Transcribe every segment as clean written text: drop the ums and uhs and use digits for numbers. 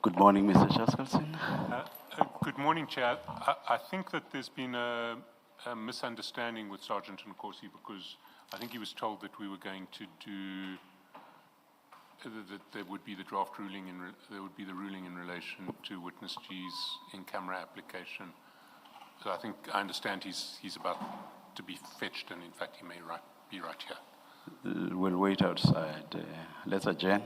Good morning, Mr. Chaskalson. Good morning, Chair. I think that there's been a misunderstanding with Sergeant Nkosi, because I think he was told that we were going to do, that there would be the draft ruling, there would be the ruling in relation to witness G's in-camera application. So I understand he's about to be fetched, and in fact he may be right here. We'll wait outside. Let's adjourn.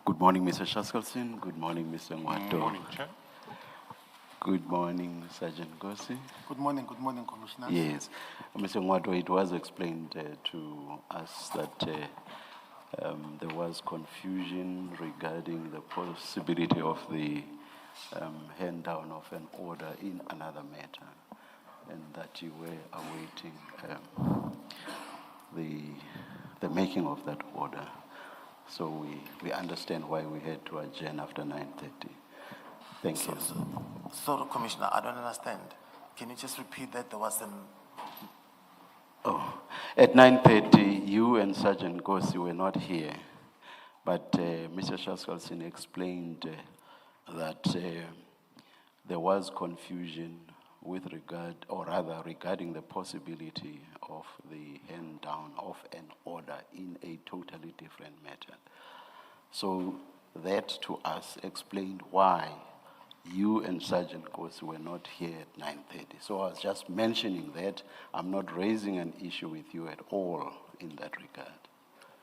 Good morning, Mr. Shaskalson. Good morning, Mr. Ngwato. Good morning, Chair. Good morning, Sergeant Nkosi. Good morning, Commissioner. Yes, Mr. Ngwato, it was explained to us that there was confusion regarding the possibility of the hand down of an order in another matter, and that you were awaiting the making of that order. So we understand why we had to adjourn after 9:30. Thank you. Sorry, Commissioner, I don't understand. Can you just repeat that? There was an... Oh, at 9:30, you and Sergeant Nkosi were not here, but Mr. Shaskalson explained that there was confusion with regard, or rather regarding the possibility of the hand down of an order in a totally different matter. So that to us explained why you and Sergeant Nkosi were not here at 9:30. So I was just mentioning that. I'm not raising an issue with you at all in that regard.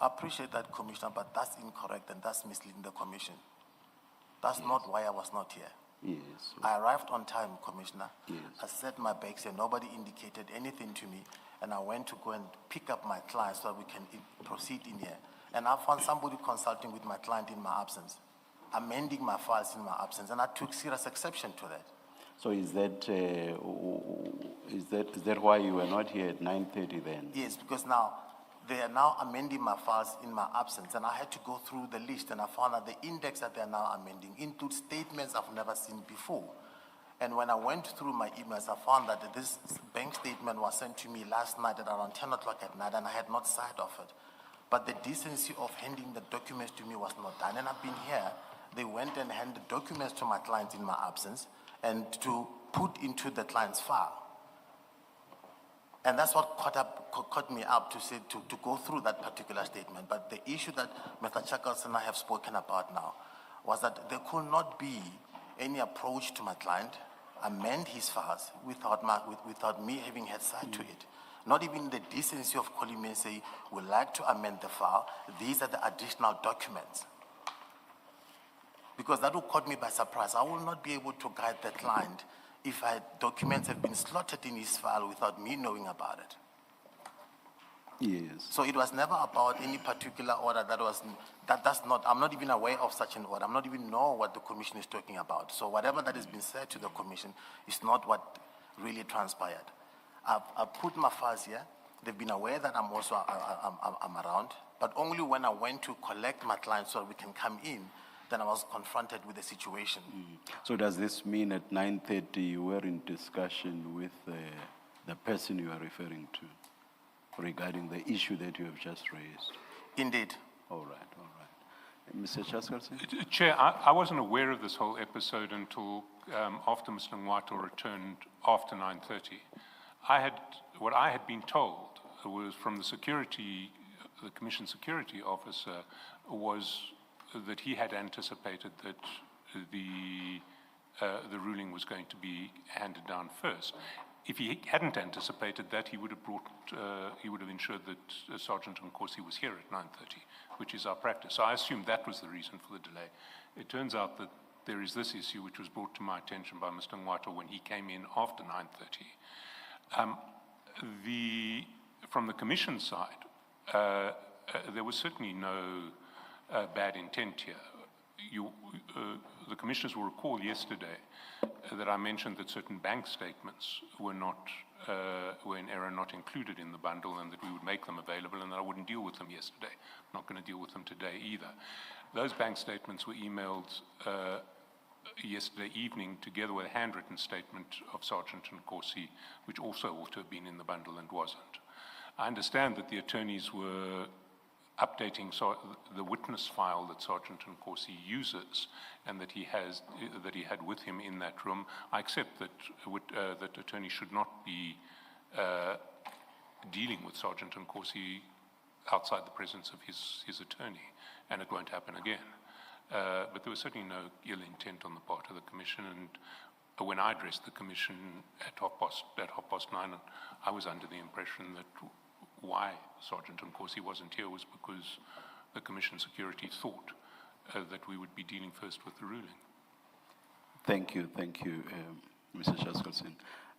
I appreciate that, Commissioner, but that's incorrect and that's misleading the Commission. That's not why I was not here. Yes. I arrived on time, Commissioner. Yes. I set my bags here. Nobody indicated anything to me. And I went to go and pick up my client so that we can proceed in here. And I found somebody consulting with my client in my absence, amending my files in my absence. And I took serious exception to that. So is that why you were not here at 9:30 then? Yes, because now they are now amending my files in my absence, and I had to go through the list, and I found that the index that they are now amending includes statements I've never seen before. And when I went through my emails, I found that this bank statement was sent to me last night at around 10 o'clock at night, and I had not sight of it. But the decency of handing the documents to me was not done, and I've been here. They went and handed documents to my client in my absence and to put into the client's file. And that's what caught me up to say, to go through that particular statement. But the issue that Mr. Shackles and I have spoken about now was that there could not be any approach to my client, amend his files without me having had sight to it. Not even the decency of calling me and say, we'd like to amend the file. These are the additional documents. Because that will caught me by surprise. I will not be able to guide the client if documents have been slotted in his file without me knowing about it. Yes. So it was never about any particular order I'm not even aware of such an order. I'm not even know what the Commission is talking about. So whatever that has been said to the Commission is not what really transpired. I've put my files here. They've been aware that I'm also I'm around, but only when I went to collect my client so we can come in, then I was confronted with the situation. So does this mean at 9:30 you were in discussion with the person you are referring to regarding the issue that you have just raised? Indeed. All right. Mr. Shaskalson? Chair, I wasn't aware of this whole episode until after Mr. Ngwato returned after 9:30. What I had been told was from the Commission security officer, was that he had anticipated that the ruling was going to be handed down first. If he hadn't anticipated that, he would have ensured that Sergeant Nkosi was here at 9:30, which is our practice. So I assumed that was the reason for the delay. It turns out that there is this issue which was brought to my attention by Mr. Ngwato when he came in after 9:30. From the Commission side, there was certainly no bad intent here. The Commissioners will recall yesterday that I mentioned that certain bank statements were in error, not included in the bundle, and that we would make them available, and that I wouldn't deal with them yesterday. I'm not going to deal with them today either. Those bank statements were emailed yesterday evening together with a handwritten statement of Sergeant Nkosi, which also ought to have been in the bundle and wasn't. I understand that the attorneys were updating the witness file that Sergeant Nkosi uses and that he had with him in that room. I accept that attorneys should not be dealing with Sergeant Nkosi outside the presence of his attorney, and it won't happen again. But there was certainly no ill intent on the part of the Commission, and when I addressed the Commission at 9:30, I was under the impression that why Sergeant Nkosi wasn't here was because the Commission security thought that we would be dealing first with the ruling. Thank you, Mr. Shaskalson.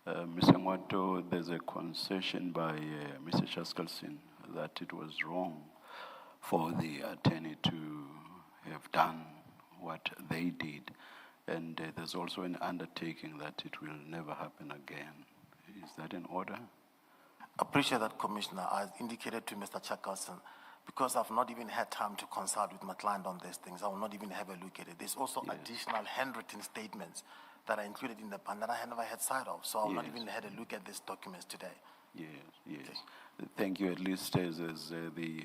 Mr. Ngwato, there's a concession by Mr. Shaskalson that it was wrong for the attorney to have done what they did. And there's also an undertaking that it will never happen again. Is that in order? Appreciate that, Commissioner. I indicated to Mr. Shaskalson, because I've not even had time to consult with Matlala on these things, I will not even have a look at it. There's also additional handwritten statements that are included in the plan that I had never had sight of, so I've not even had a look at these documents today. Yes. Okay. Thank you. At least as the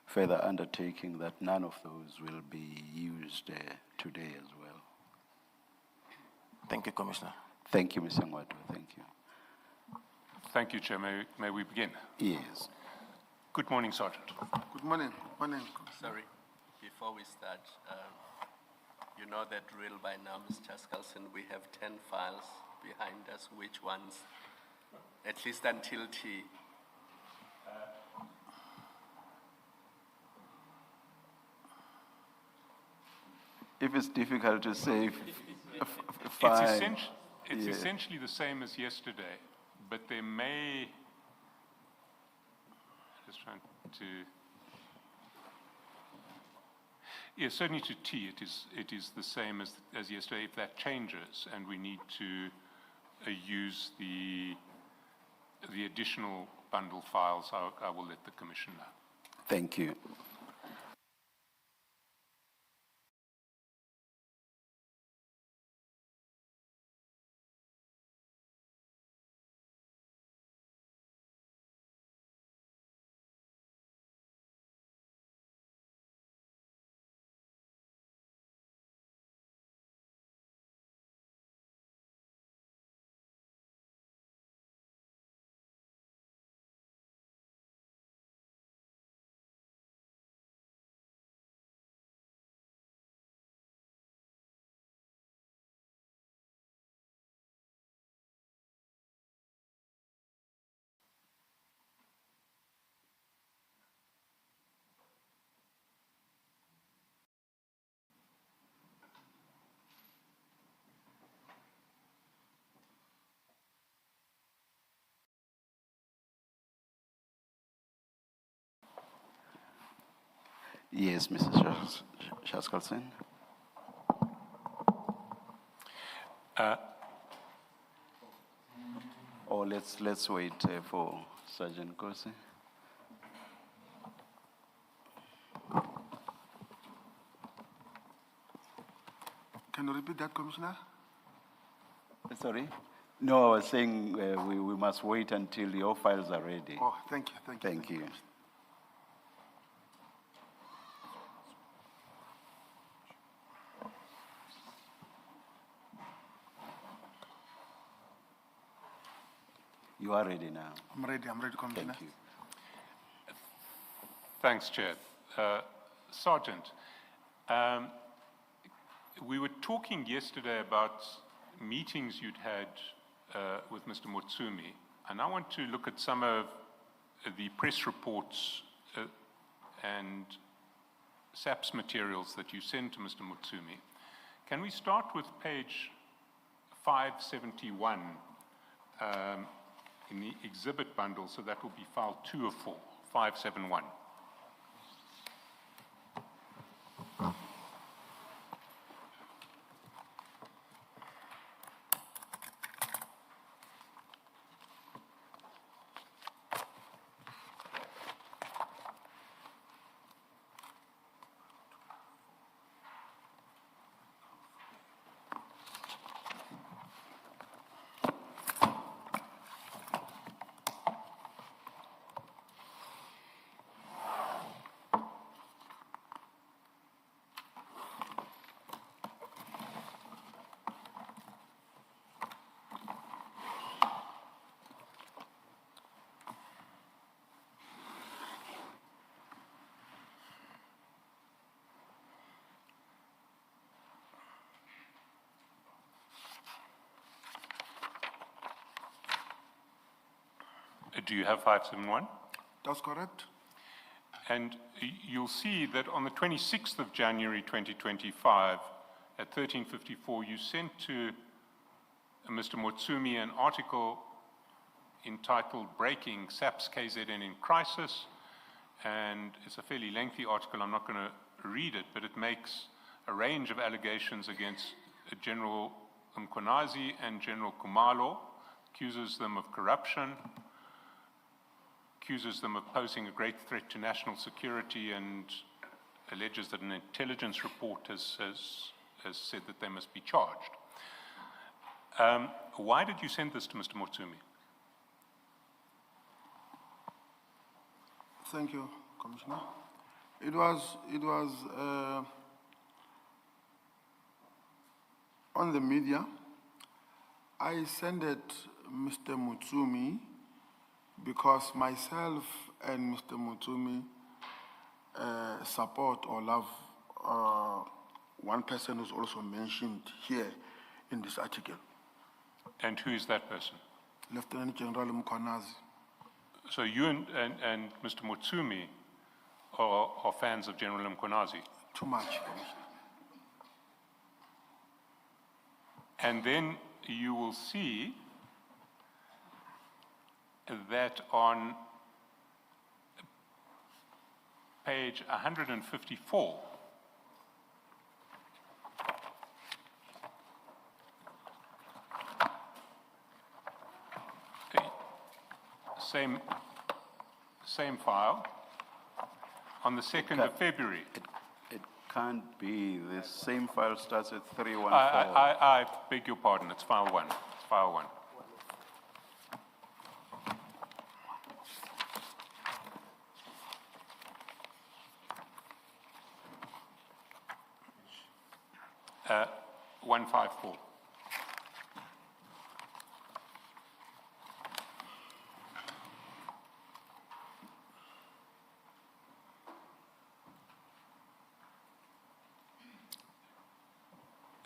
further undertaking that none of those will be used today as well. Thank you, Commissioner. Thank you, Mr. Ngwato. Thank you. Thank you, Chair. May we begin? Yes. Good morning, Sergeant. Good morning. Sorry, before we start, you know that drill by now, Mr. Shaskalson. We have 10 files behind us, which ones, at least until T. If it's difficult to say, It's essentially the same as yesterday, but there may, just trying to, yeah, certainly to T, it is the same as yesterday. If that changes and we need to use the additional bundle files, I will let the Commission know. thank you. Yes, Mrs. Shaskalson. Or let's wait for Sergeant Nkosi. Can you repeat that, Commissioner? Sorry? No, I was saying we must wait until your files are ready. Oh, thank you. Thank you. You are ready now. I'm ready, Commissioner. Thank you. Thanks, Chair. Sergeant, we were talking yesterday about meetings you'd had with Mr. Mutsumi, and I want to look at some of the press reports and SAPS materials that you sent to Mr. Mutsumi. Can we start with page 571 in the exhibit bundle, so that will be file 2 of 4, 571. Do you have 571? That's correct. And you'll see that on the 26th of January 2025, at 13:54, you sent to Mr. Motsumi an article entitled Breaking SAPS KZN in Crisis. And it's a fairly lengthy article. I'm not going to read it, but it makes a range of allegations against General Mkhwanazi and General Khumalo, accuses them of corruption, accuses them of posing a great threat to national security, and alleges that an intelligence report has said that they must be charged. Why did you send this to Mr. Motsumi? Thank you, Commissioner. It was on the media. I sent it Mr. Motsumi because myself and Mr. Motsumi support or love one person who's also mentioned here in this article, And who is that person? Lieutenant General Mkhwanazi. So you and Mr. Motsumi are fans of General Mkhwanazi. Too much, Commissioner. And then you will see that on page 154, same file, on the 2nd of February. It can't be. The same file starts at 314. I beg your pardon, it's file 1. It's file 1. Uh, 154.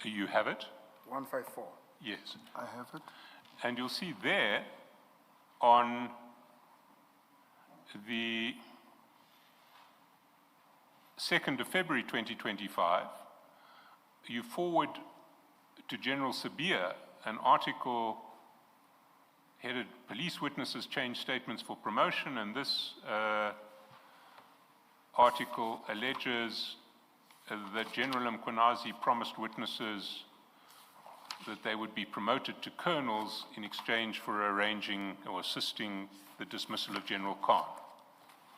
You have it? 154. Yes. I have it. And you'll see there on the 2nd of February 2025, you forward to General Sibiya an article headed Police Witnesses Change Statements for Promotion, and this article alleges that General Mkhwanazi promised witnesses that they would be promoted to colonels in exchange for arranging or assisting the dismissal of General Khan.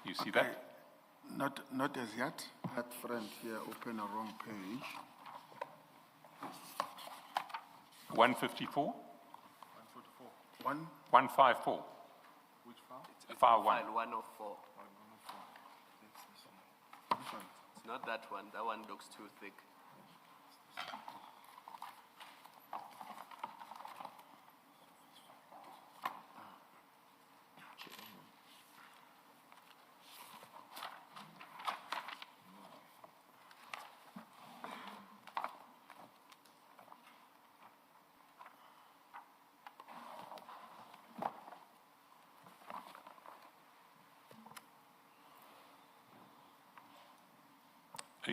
You see that? Not as yet. That friend here opened a wrong page. 154? 1. 154. Which file? File 1. File 104. Which one? It's not that one. That one looks too thick.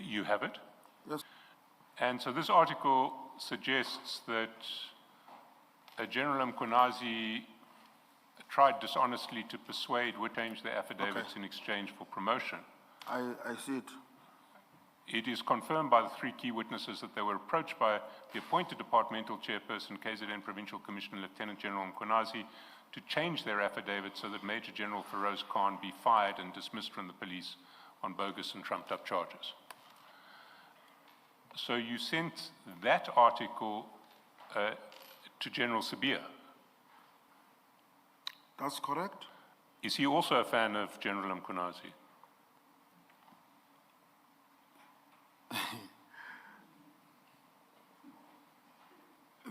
You have it? Yes. And so this article suggests that General Mkhwanazi tried dishonestly to persuade would change their affidavits in exchange for promotion. I see it. It is confirmed by the 3 key witnesses that they were approached by the appointed departmental chairperson, KZN Provincial Commissioner Lieutenant General Mkhwanazi, to change their affidavits so that Major General Feroz Khan be fired and dismissed from the police on bogus and trumped up charges. So you sent that article to General Sibiya. That's correct. Is he also a fan of General Mkhwanazi?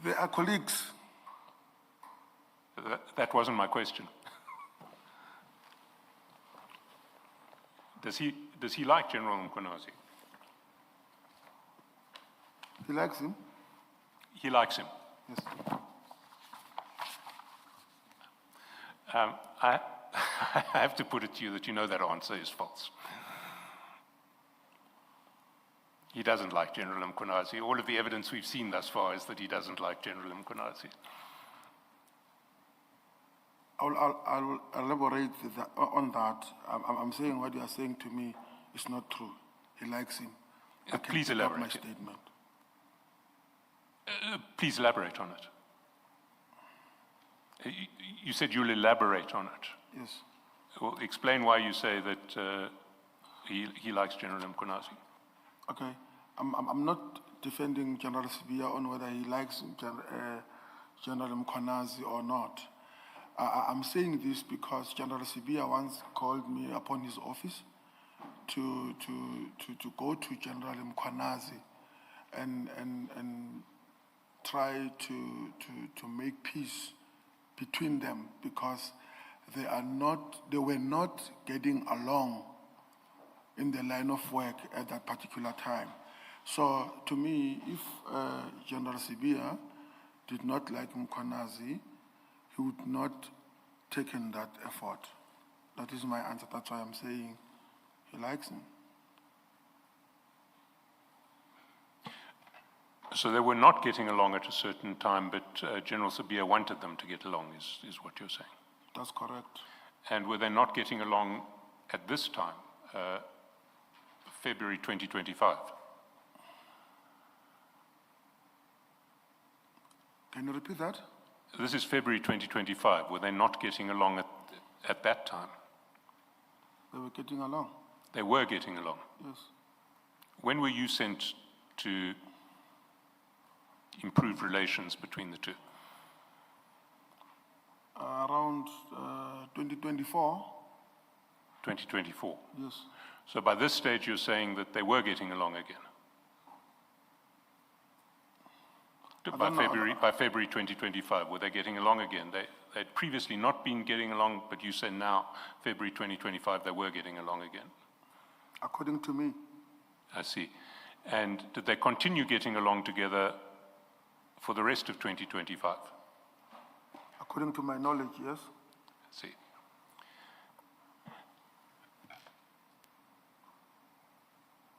They are colleagues. That wasn't my question. Does he like General Mkhwanazi? He likes him. He likes him. Yes. I have to put it to you that you know that answer is false. He doesn't like General Mkhwanazi. All of the evidence we've seen thus far is that he doesn't like General Mkhwanazi. I'll elaborate on that. I'm saying what you are saying to me is not true. He likes him. I can Please pick up elaborate. my statement. Please elaborate on it. You said you'll elaborate on it. Yes. Well, explain why you say that he likes General Mkhwanazi. Okay. I'm not defending General Sibiya on whether he likes General Mkhwanazi or not. I'm saying this because General Sibiya once called me upon his office to go to General Mkhwanazi and try to make peace between them because they were not getting along in the line of work at that particular time. So to me, if General Sibiya did not like Mkhwanazi, he would not taken that effort. That is my answer. That's why I'm saying he likes him. So they were not getting along at a certain time, but General Sibiya wanted them to get along, is what you're saying. That's correct. And were they not getting along at this time, February 2025? Can you repeat that? This is February 2025. Were they not getting along at that time? They were getting along. They were getting along. Yes. When were you sent to improve relations between the two? Around 2024. 2024. Yes. So by this stage, you're saying that they were getting along again. By February 2025, were they getting along again? They'd previously not been getting along, but you say now, February 2025, they were getting along again. According to me. I see. And did they continue getting along together for the rest of 2025? According to my knowledge, yes. I see.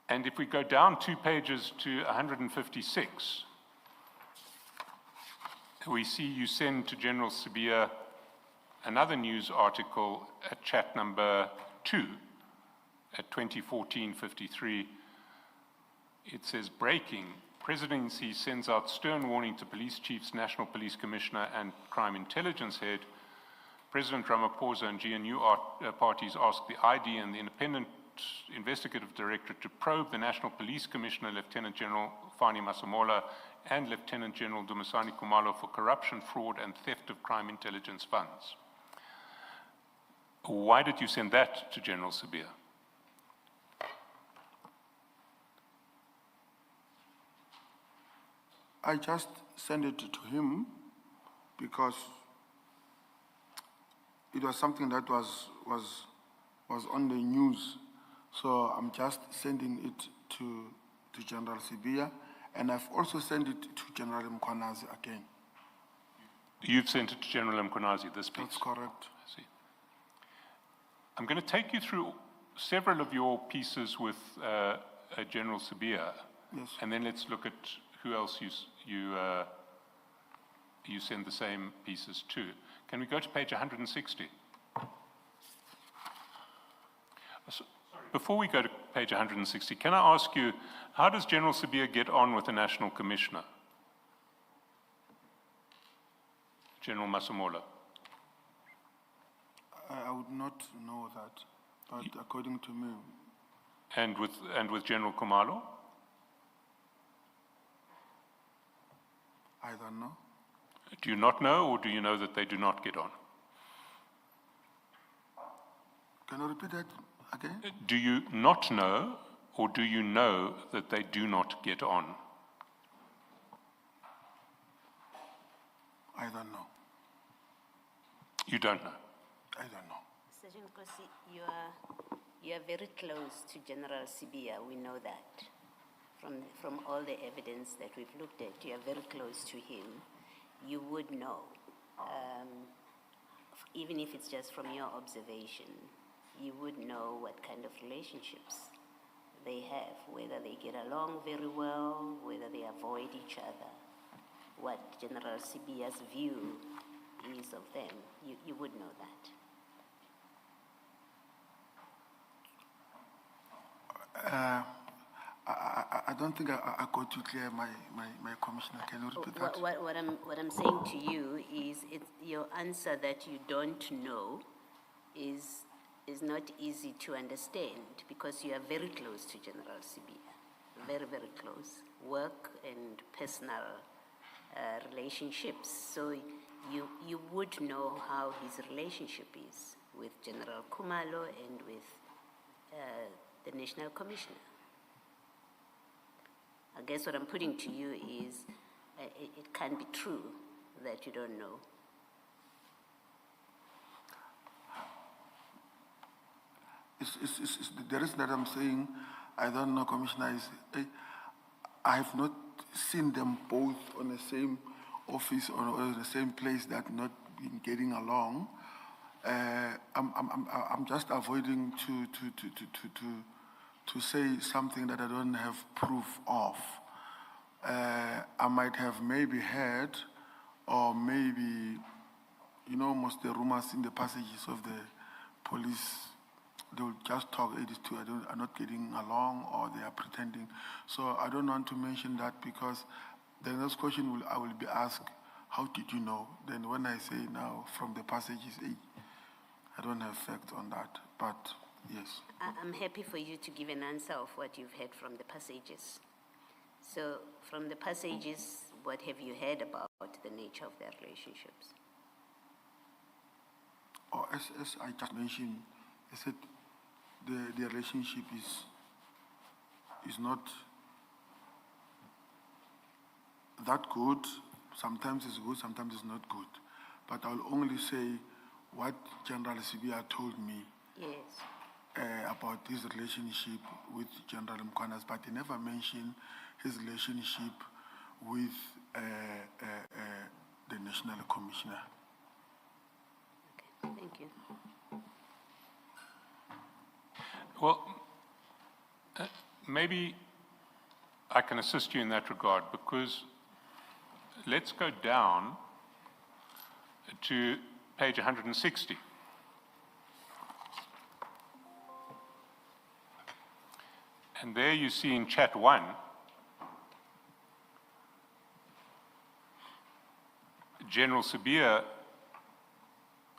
And if we go down 2 pages to 156, we see you send to General Sibiya another news article at chat number 2 at 2014-53. It says, breaking, Presidency sends out stern warning to police chiefs, National Police Commissioner and Crime Intelligence Head. President Ramaphosa and GNU parties ask the ID and the Independent Investigative Directorate to probe the National Police Commissioner, Lieutenant General Fannie Nkosi, and Lieutenant General Dumisani Khumalo for corruption, fraud, and theft of crime intelligence funds. Why did you send that to General Sibiya? I just sent it to him because it was something that was on the news. So I'm just sending it to General Sibiya, and I've also sent it to General Mkhwanazi again. You've sent it to General Mkhwanazi, this piece? That's correct. I see. I'm going to take you through several of your pieces with General Sibiya, Yes. and then let's look at who else you send the same pieces to. Can we go to page 160? So, before we go to page 160, can I ask you, how does General Sibiya get on with the National Commissioner? General Masemola. I would not know that, but according to me. And with General Khumalo? I don't know. Do you not know, or do you know that they do not get on? Can you repeat that again? Do you not know, or do you know that they do not get on? I don't know. You don't know? I don't know. Sergeant Nkosi, you are very close to General Sibiya. We know that. From all the evidence that we've looked at, you are very close to him. You would know, even if it's just from your observation, you would know what kind of relationships they have, whether they get along very well, whether they avoid each other, what General Sibiya's view is of them. You would know that. I don't think I got you clear, my commissioner. Can you repeat that? What I'm saying to you is your answer that you don't know is not easy to understand because you are very close to General Sibiya, very, very close, work and personal relationships. So you would know how his relationship is with General Khumalo and with the National Commissioner. I guess what I'm putting to you is it can't be true that you don't know. The reason that I'm saying I don't know, Commissioner, is I have not seen them both on the same office or the same place that not been getting along. I'm just avoiding to say something that I don't have proof of. I might have maybe heard, or maybe, most of the rumors in the passages of the police, they'll just talk, these two are not getting along, or they are pretending. So I don't want to mention that because the next question I will be asked, how did you know? Then when I say now from the passages, I don't have fact on that, but yes. I'm happy for you to give an answer of what you've heard from the passages. So from the passages, what have you heard about the nature of their relationships? Oh, as I just mentioned, I said the relationship is not that good. Sometimes it's good, sometimes it's not good. But I'll only say what General Sibiya told me. Yes. About his relationship with General Mkhwanazi, but he never mentioned his relationship with the National Commissioner. Okay, thank you. Well, maybe I can assist you in that regard, because let's go down to page 160. And there you see in chat 1, General Sibiya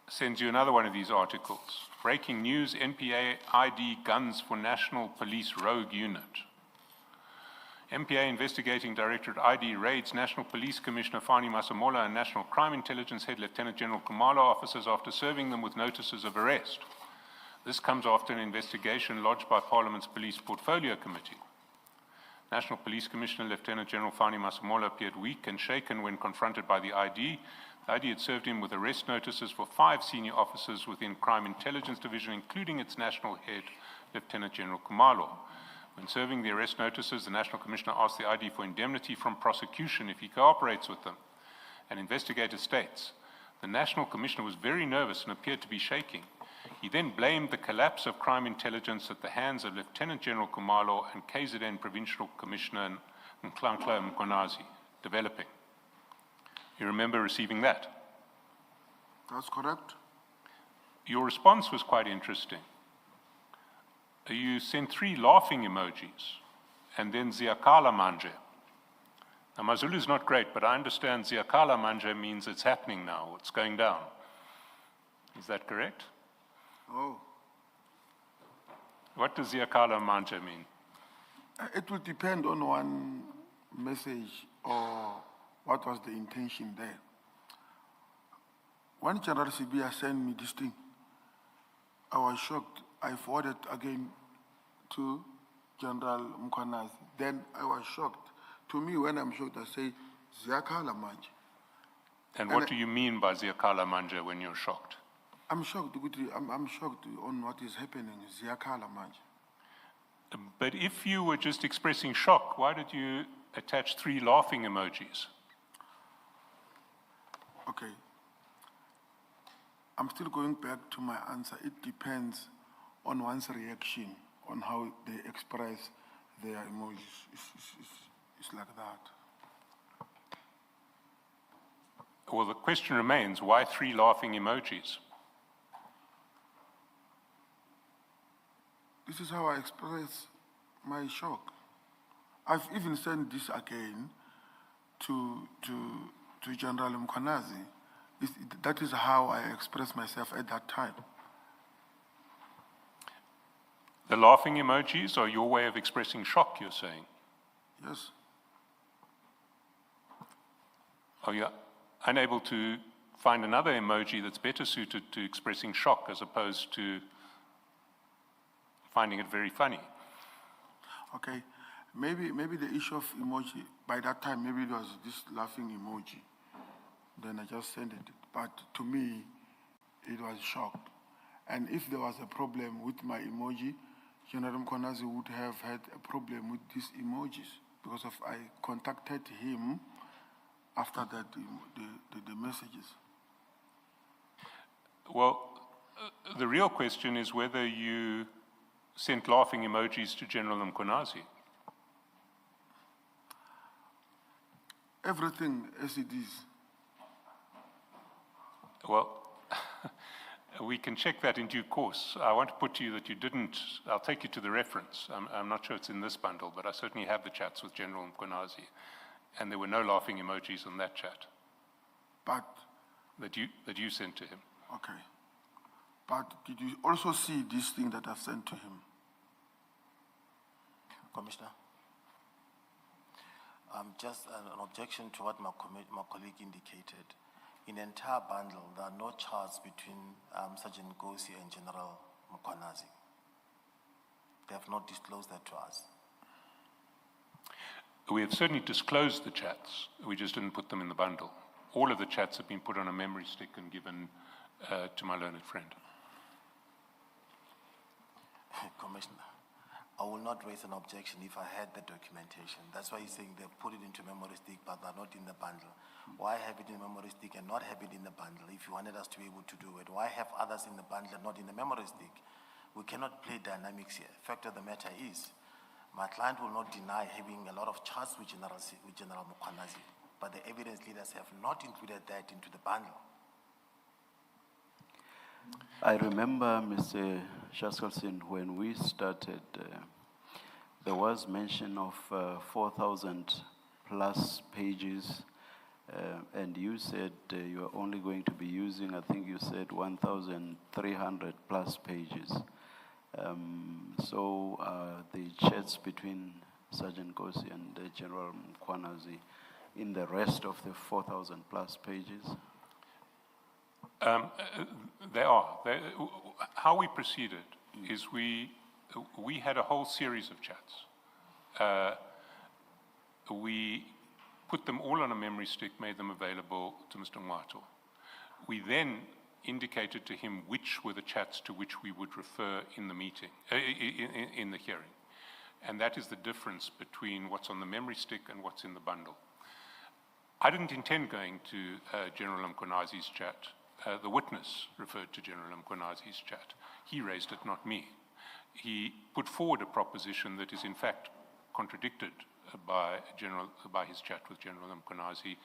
sends you another one of these articles. Breaking news, NPA ID guns for National Police Rogue Unit. MPA Investigating Directorate ID raids National Police Commissioner Fannie Nkosi and National Crime Intelligence Head Lieutenant General Khumalo officers after serving them with notices of arrest. This comes after an investigation lodged by Parliament's Police Portfolio Committee. National Police Commissioner Lieutenant General Fannie Nkosi appeared weak and shaken when confronted by the ID. The ID had served him with arrest notices for 5 senior officers within Crime Intelligence Division, including its national head, Lieutenant General Khumalo. When serving the arrest notices, the National Commissioner asked the ID for indemnity from prosecution if he cooperates with them. An investigator states, the National Commissioner was very nervous and appeared to be shaking. He then blamed the collapse of crime intelligence at the hands of Lieutenant General Khumalo and KZN Provincial Commissioner Nhlanhla Mkhwanazi, developing. You remember receiving that? That's correct. Your response was quite interesting. You sent 3 laughing emojis and then Ziyakala Manje. Now, my Zulu is not great, but I understand Ziyakala Manje means it's happening now, it's going down. Is that correct? Oh. What does Ziyakala Manje mean? It will depend on one message or what was the intention there. When General Sibiya sent me this thing, I was shocked. I forwarded again to General Mkhwanazi. Then I was shocked. To me, when I'm shocked, I say, Ziyakala Manje. And what do you mean by Ziyakala Manje when you're shocked? I'm shocked. I'm shocked on what is happening. Ziyakala Manje. But if you were just expressing shock, why did you attach 3 laughing emojis? Okay. I'm still going back to my answer. It depends on one's reaction on how they express their emojis. It's like that. Well, the question remains, why 3 laughing emojis? This is how I express my shock. I've even sent this again to General Mkhwanazi. That is how I expressed myself at that time. The laughing emojis are your way of expressing shock, you're saying? Yes. Are you unable to find another emoji that's better suited to expressing shock as opposed to finding it very funny? Okay, maybe the issue of emoji, by that time, maybe it was this laughing emoji. Then I just sent it. But to me, it was shocked. And if there was a problem with my emoji, General Mkhwanazi would have had a problem with these emojis because I contacted him after that, the messages. Well, the real question is whether you sent laughing emojis to General Mkhwanazi. Everything as it is. Well, we can check that in due course. I want to put to you that you didn't. I'll take you to the reference. I'm not sure it's in this bundle, but I certainly have the chats with General Mkhwanazi. And there were no laughing emojis on that chat. But that you sent to him. Okay. But did you also see this thing that I sent to him? Commissioner, just an objection to what my colleague indicated. In the entire bundle, there are no charts between Sergeant Nkosi and General Mkhwanazi. They have not disclosed that to us. We have certainly disclosed the chats. We just didn't put them in the bundle. All of the chats have been put on a memory stick and given to my learned friend. Commissioner, I will not raise an objection if I had the documentation. That's why he's saying they've put it into memory stick, but they're not in the bundle. Why have it in memory stick and not have it in the bundle? If you wanted us to be able to do it, why have others in the bundle and not in the memory stick? We cannot play dynamics here. Fact of the matter is, my client will not deny having a lot of charts with General Mkhwanazi, but the evidence leaders have not included that into the bundle. I remember, Mr. Shaskalsin, when we started, there was mention of 4,000 plus pages, and you said you are only going to be using, I think you said 1,300 plus pages. So the chats between Sergeant Nkosi and General Mkhwanazi in the rest of the 4,000 plus pages? They are. How we proceeded is we had a whole series of chats. We put them all on a memory stick, made them available to Mr. Ngwato. We then indicated to him which were the chats to which we would refer in the meeting, in the hearing. And that is the difference between what's on the memory stick and what's in the bundle. I didn't intend going to General Mkhwanazi's chat. The witness referred to General Mkhwanazi's chat. He raised it, not me. He put forward a proposition that is in fact contradicted by his chat with General Mkhwanazi.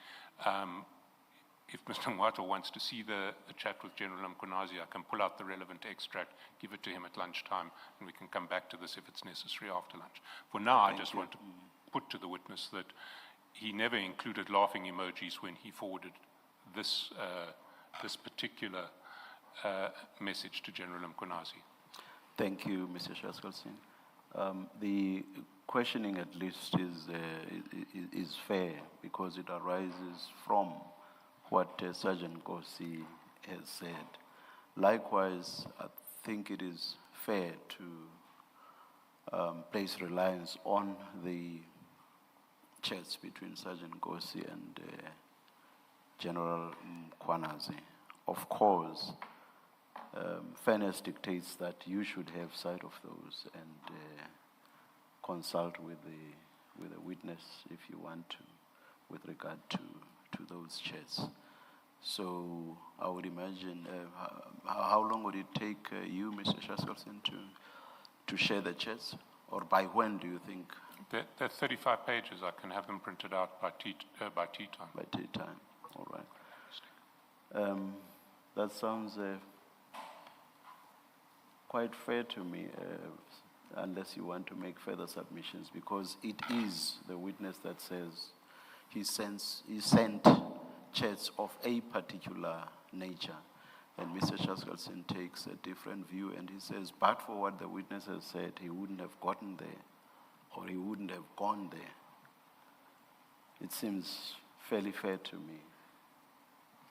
If Mr. Ngwato wants to see the chat with General Mkhwanazi, I can pull out the relevant extract, give it to him at lunchtime, and we can come back to this if it's necessary after lunch. For now, I just want to put to the witness that he never included laughing emojis when he forwarded this particular message to General Mkhwanazi. Thank you, Mr. Shaskalsin. The questioning at least is fair because it arises from what Sergeant Nkosi has said. Likewise, I think it is fair to place reliance on the chats between Sergeant Nkosi and General Mkhwanazi. Of course, fairness dictates that you should have sight of those and consult with the witness if you want to, with regard to those chats. So I would imagine, how long would it take you, Mr. Shaskalsin, to share the chats? Or by when do you think? They're 35 pages. I can have them printed out by tea time. By tea time, all right. That sounds quite fair to me, unless you want to make further submissions, because it is the witness that says he sent chats of a particular nature, and Mr. Chaskalson takes a different view, and he says, but for what the witness has said, he wouldn't have gotten there, or he wouldn't have gone there. It seems fairly fair to me.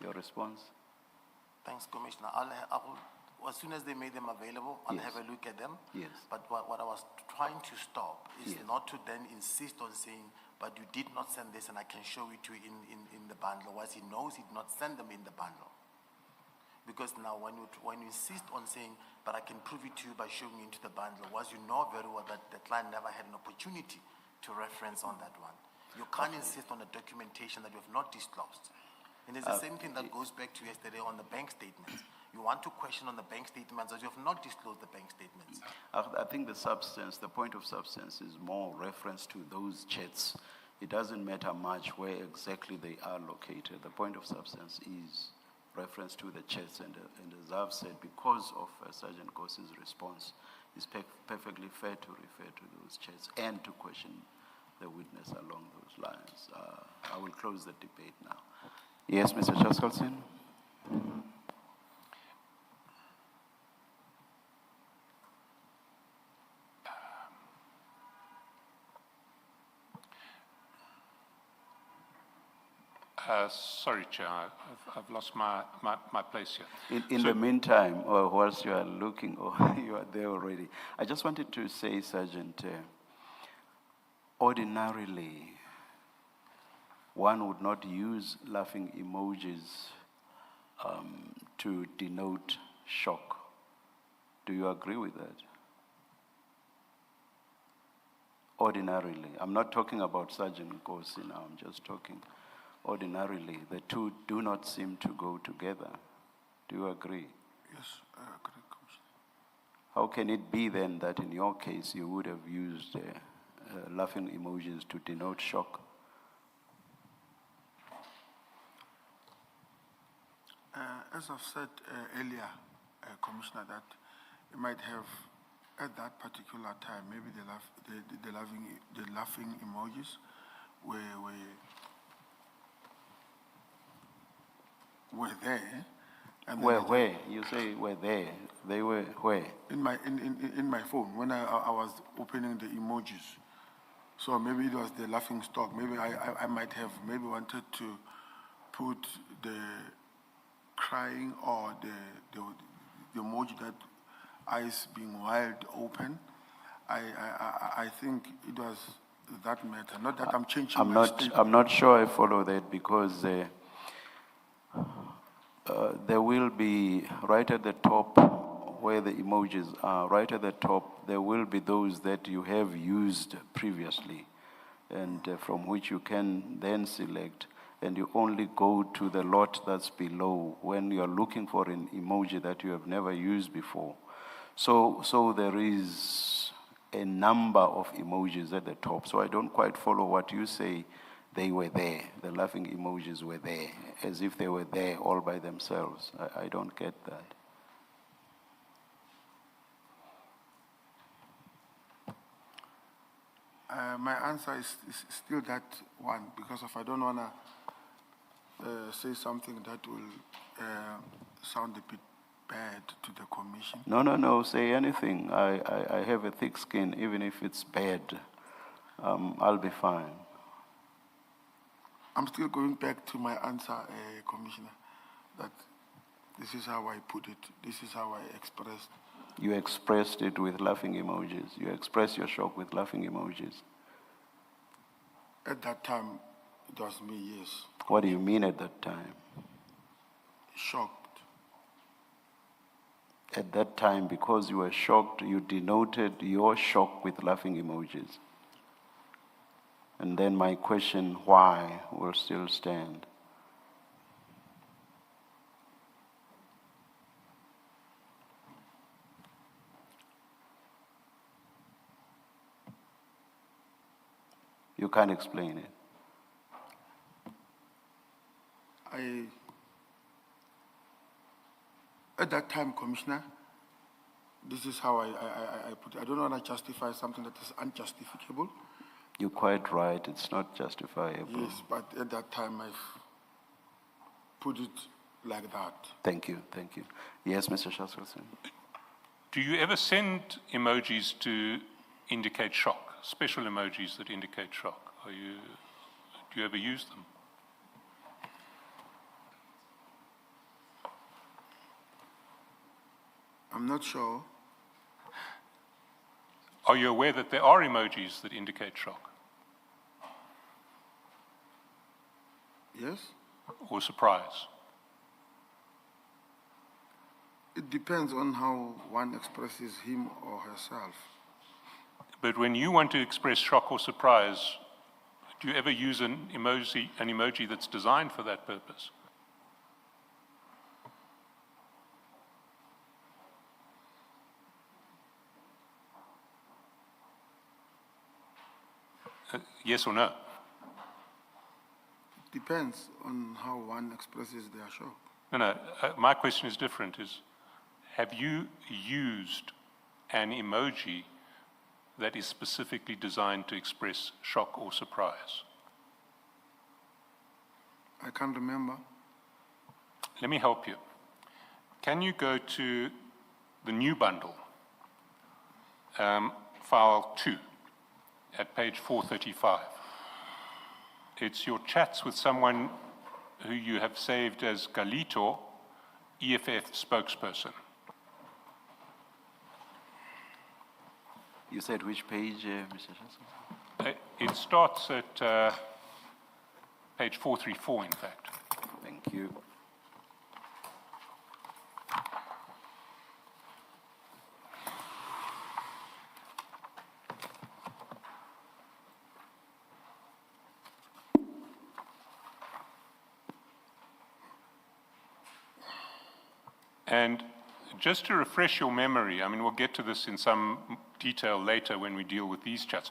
Your response? Thanks, Commissioner. As soon as they made them available, I'll Yes. have a look at them. Yes. But what I was trying to stop is Yes. not to then insist on saying, but you did not send this and I can show it to you in the bundle. Once he knows he did not send them in the bundle. Because now when you insist on saying, but I can prove it to you by showing you into the bundle, once you know very well that the client never had an opportunity to reference on that one. You can't insist on a documentation that you have not disclosed. And it's the same thing that goes back to yesterday on the bank statements. You want to question on the bank statements as you have not disclosed the bank statements. I think the point of substance is more reference to those chats. It doesn't matter much where exactly they are located. The point of substance is reference to the chats, and as I've said, because of Sergeant Nkosi's response, it's perfectly fair to refer to those chats and to question the witness along those lines. I will close the debate now. Yes, Mr. Chaskalson? Sorry, Chair, I've lost my place here. In the meantime, or whilst you are looking, or you are there already, I just wanted to say, Sergeant, ordinarily, one would not use laughing emojis to denote shock. Do you agree with that? Ordinarily. I'm not talking about Sergeant Nkosi now, I'm just talking ordinarily. The two do not seem to go together. Do you agree? Yes, I agree, Commissioner. How can it be then that in your case you would have used laughing emojis to denote shock? As I've said earlier, Commissioner, that you might have at that particular time, maybe the laughing emojis were there. And Where? You say were there. They were where? in my phone when I was opening the emojis. So maybe it was the laughing stock. Maybe I might have maybe wanted to put the crying or the emoji that eyes being wide open. I think it was that matter. Not that I'm changing my statement. I'm not sure I follow that, because there will be right at the top where the emojis are, right at the top, there will be those that you have used previously, and from which you can then select, and you only go to the lot that's below when you're looking for an emoji that you have never used before. So there is a number of emojis at the top. So I don't quite follow what you say. They were there. The laughing emojis were there, as if they were there all by themselves. I don't get that. My answer is still that one, because if I don't want to say something that will sound a bit bad to the commission. No, say anything. I have a thick skin, even if it's bad. I'll be fine. I'm still going back to my answer, Commissioner, that this is how I put it. This is how I expressed. You expressed it with laughing emojis. You expressed your shock with laughing emojis. At that time, it was me, yes. What do you mean at that time? Shocked. At that time, because you were shocked, you denoted your shock with laughing emojis. And then my question, why, will still stand. You can't explain it. At that time, Commissioner, this is how I put it. I don't want to justify something that is unjustificable. You're quite right, it's not justifiable. Yes, but at that time, I've put it like that. Thank you, thank you. Yes, Mr. Shadrack. Do you ever send emojis to indicate shock, special emojis that indicate shock? Do you ever use them? I'm not sure. Are you aware that there are emojis that indicate shock Yes? or surprise? It depends on how one expresses him or herself. But when you want to express shock or surprise, do you ever use an emoji that's designed for that purpose? Yes or no? It depends on how one expresses their shock. No, my question is different, have you used an emoji that is specifically designed to express shock or surprise? I can't remember. Let me help you. Can you go to the new bundle, file 2, at page 435? It's your chats with someone who you have saved as Galito, EFF spokesperson. You said which page, Mr. Shadrack? It starts at page 434, in fact. Thank you. And just to refresh your memory, I mean, we'll get to this in some detail later when we deal with these chats.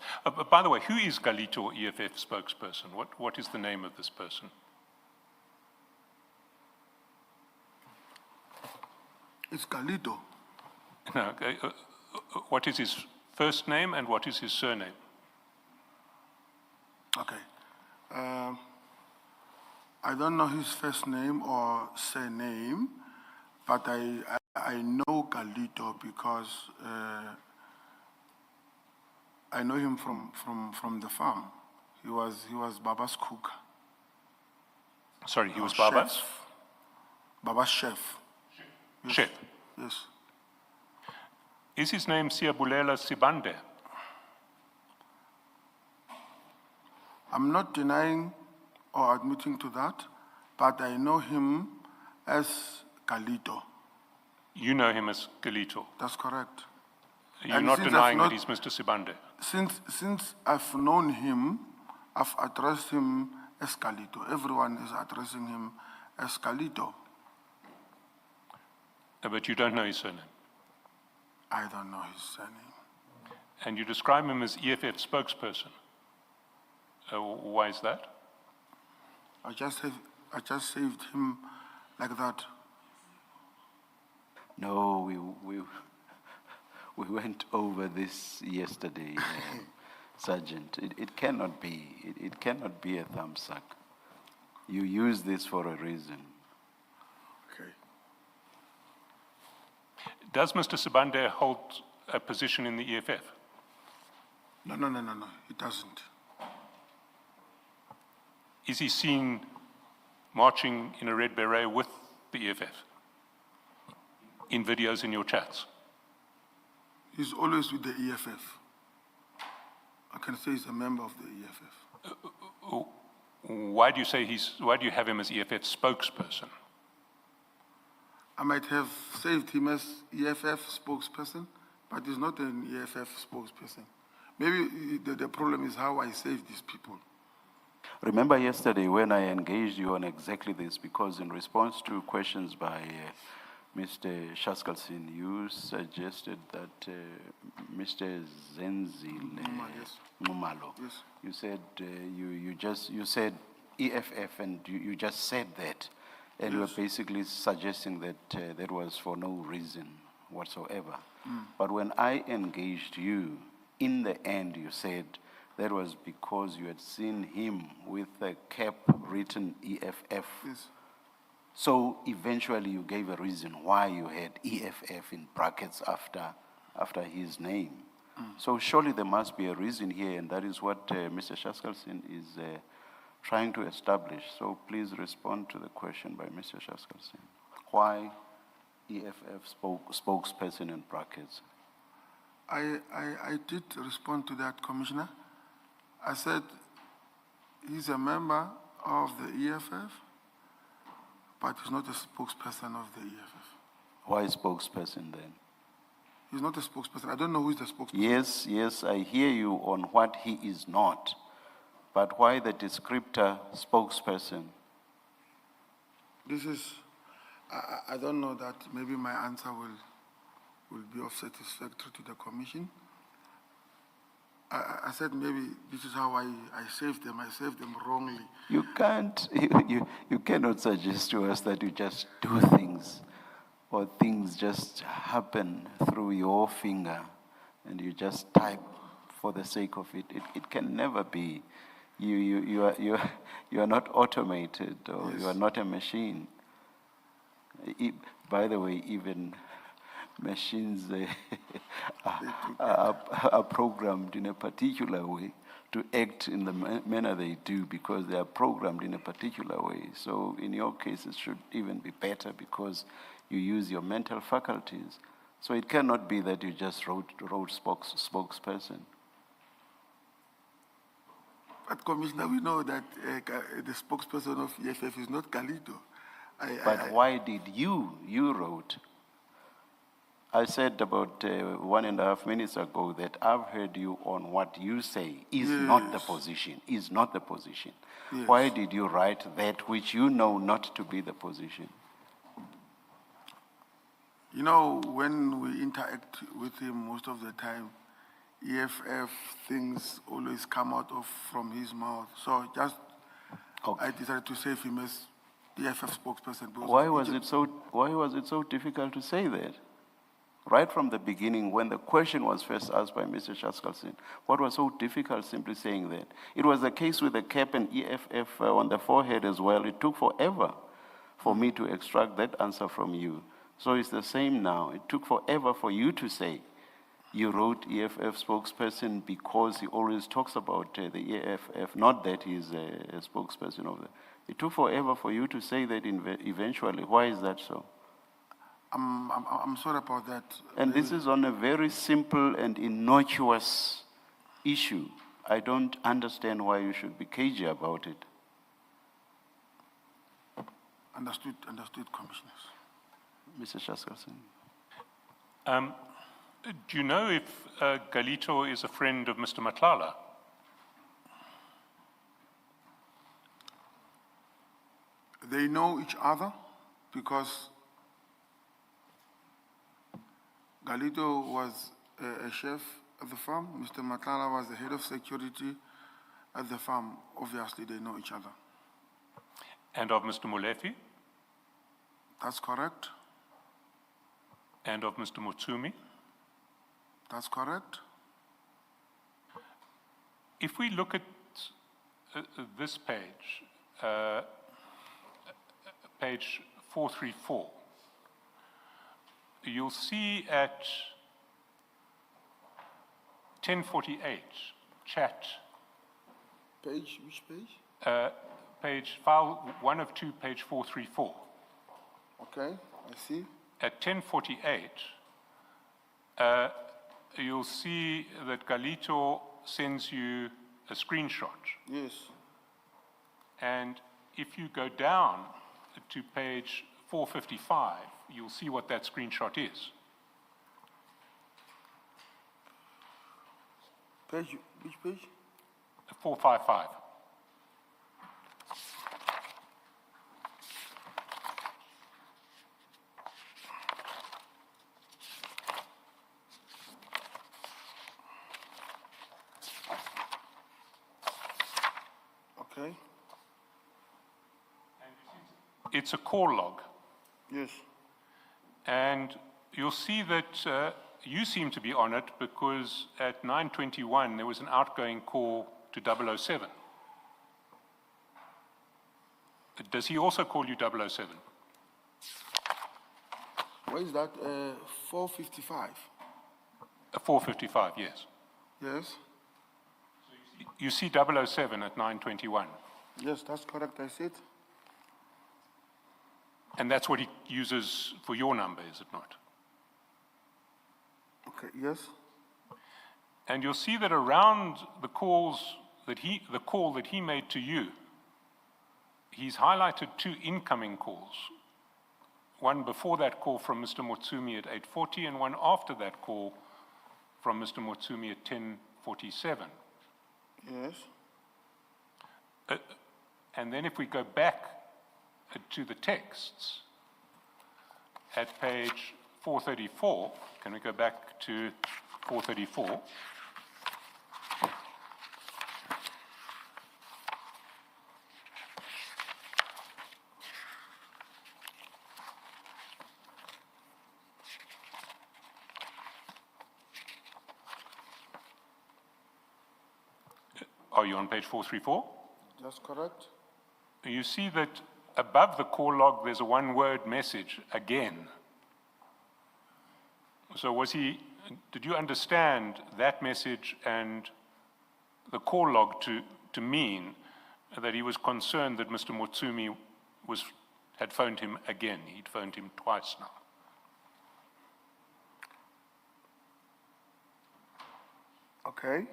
By the way, who is Galito, EFF spokesperson? What is the name of this person? It's Galito. No, okay, what is his first name and what is his surname? Okay. I don't know his first name or surname, but I know Galito because I know him from the farm. He was Baba's cook. Sorry, he was Chef. Baba's? Baba's chef. Chef. Yes. Is his name Siyabulela Sibande? I'm not denying or admitting to that, but I know him as Galito. You know him as Galito. That's correct. You're And not since I've denying not- that he's Mr. Sibande. Since I've known him, I've addressed him as Galito. Everyone is addressing him as Galito. But you don't know his surname. I don't know his surname. And you describe him as EFF spokesperson. Why is that? I just saved him like that. No, we went over this yesterday, Sergeant. It cannot be. It cannot be a thumbsuck. You use this for a reason. Okay. Does Mr. Sibande hold a position in the EFF? No, he doesn't. Is he seen marching in a red beret with the EFF in videos in your chats? He's always with the EFF. I can say he's a member of the EFF. Why do you have him as EFF spokesperson? I might have saved him as EFF spokesperson, but he's not an EFF spokesperson. Maybe the problem is how I save these people. Remember yesterday when I engaged you on exactly this, because in response to questions by Mr. Shaskalsin, you suggested that Mr. Zenzile yes. Mumalo, Yes. you said you said EFF, and you just said that, and you were Yes. basically suggesting that that was for no reason whatsoever. But when I engaged you, in the end, you said that was because you had seen him with a cap written EFF. Yes. So eventually you gave a reason why you had EFF in brackets after his name. So surely there must be a reason here, and that is what Mr. Shaskalsin is trying to establish. So please respond to the question by Mr. Shaskalsin. Why EFF spokesperson in brackets? I did respond to that, Commissioner. I said he's a member of the EFF, but he's not a spokesperson of the EFF. Why spokesperson then? He's not a spokesperson. I don't know who is the spokesperson. Yes, I hear you on what he is not, but why the descriptor spokesperson? This is, I don't know that maybe my answer will be of satisfactory to the Commission. I said maybe this is how I saved them. I saved them wrongly. You can't, you cannot suggest to us that you just do things, or things just happen through your finger, and you just type for the sake of it. It can never be. You are not automated, or Yes. you are not a machine. By the way, even machines are programmed in a particular way to act in the manner they do, because they are programmed in a particular way. So in your case, it should even be better because you use your mental faculties. So it cannot be that you just wrote spokesperson. But Commissioner, we know that the spokesperson of EFF is not Galito. But why did you wrote? I said about 1.5 minutes ago that I've heard you on what you say is not the position, is not the position. Yes. Why did you write that which you know not to be the position? You know, when we interact with him most of the time, EFF things always come out from his mouth. So just, Okay. I decided to save him as EFF spokesperson. because Why was it so difficult to say that? Right from the beginning, when the question was first asked by Mr. Shaskalsin, what was so difficult simply saying that? It was the case with the cap and EFF on the forehead as well. It took forever for me to extract that answer from you. So it's the same now. It took forever for you to say you wrote EFF spokesperson because he always talks about the EFF, not that he's a spokesperson of the. It took forever for you to say that eventually. Why is that so? I'm sorry about that. And this is on a very simple and innocuous issue. I don't understand why you should be cagey about it. Understood, Commissioners. Mr. Shaskalsin. Do you know if Galito is a friend of Mr. Matlala? They know each other because Galito was a chef at the farm. Mr. Matlala was the head of security at the farm. Obviously, they know each other. And of Mr. Molefi? That's correct. And of Mr. Mutsumi? That's correct. If we look at this page, page 434, you'll see at 1048, chat, Page, which page? page file 1 of 2, page 434. Okay, I see. At 1048, you'll see that Galito sends you a screenshot. Yes. And if you go down to page 455, you'll see what that screenshot is. Page, which page? 455. it's a call log. Yes. And you'll see that you seem to be on it because at 9:21 there was an outgoing call to 007. Does he also call you 007? Where is that? 455. 4:55, yes. Yes. You see 007 at 9:21. Yes, that's correct. I said. And that's what he uses for your number, is it not? Okay. Yes. And you'll see that around the calls that the call that he made to you, he's highlighted 2 incoming calls. One before that call from Mr. Motsumi at 8:40 and one after that call from Mr. Motsumi at 10:47. Yes. And then if we go back to the texts at page 434, can we go back to 434? Are you on page 434? That's correct. You see that above the call log, there's a one-word message, again. So did you understand that message and the call log to mean that he was concerned that Mr. Motsumi had phoned him again? He'd phoned him twice now. Okay.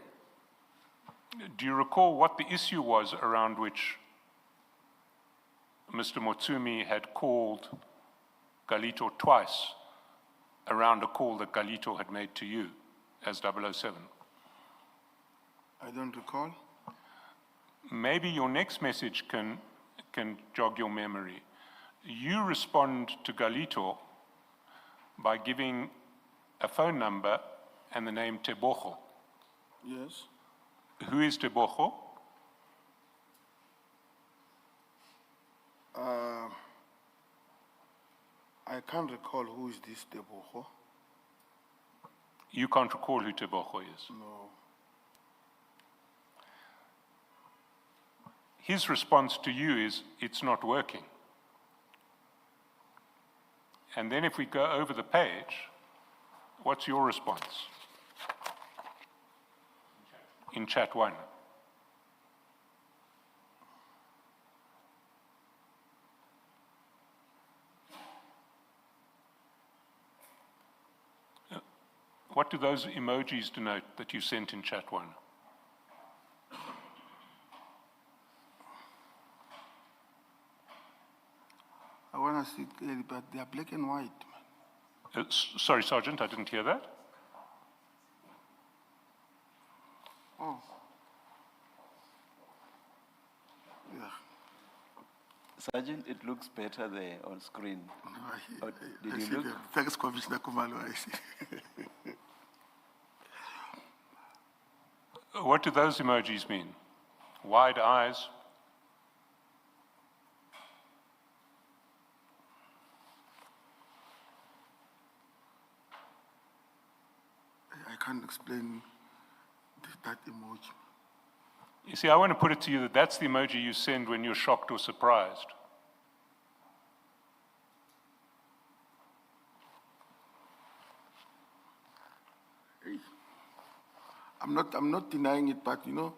Do you recall what the issue was around which Mr. Motsumi had called Galito twice around a call that Galito had made to you as 007? I don't recall. Maybe your next message can jog your memory. You respond to Galito by giving a phone number and the name Tebogo. Yes. Who is Tebogo? I can't recall who is this Tebogo. You can't recall who Tebogo is? No. His response to you is, it's not working. And then if we go over the page, what's your response? In chat 1. What do those emojis denote that you sent in chat 1? I want to see it clearly, but they are black and white. Sorry, Sergeant, I didn't hear that. Oh. Yeah. Sergeant, it looks better there on screen. No, Did I you see look? them. Thanks, Commissioner Kumalo. I see. What do those emojis mean? Wide eyes? I can't explain that emoji. You see, I want to put it to you that that's the emoji you send when you're shocked or surprised. I'm not denying it, but you know,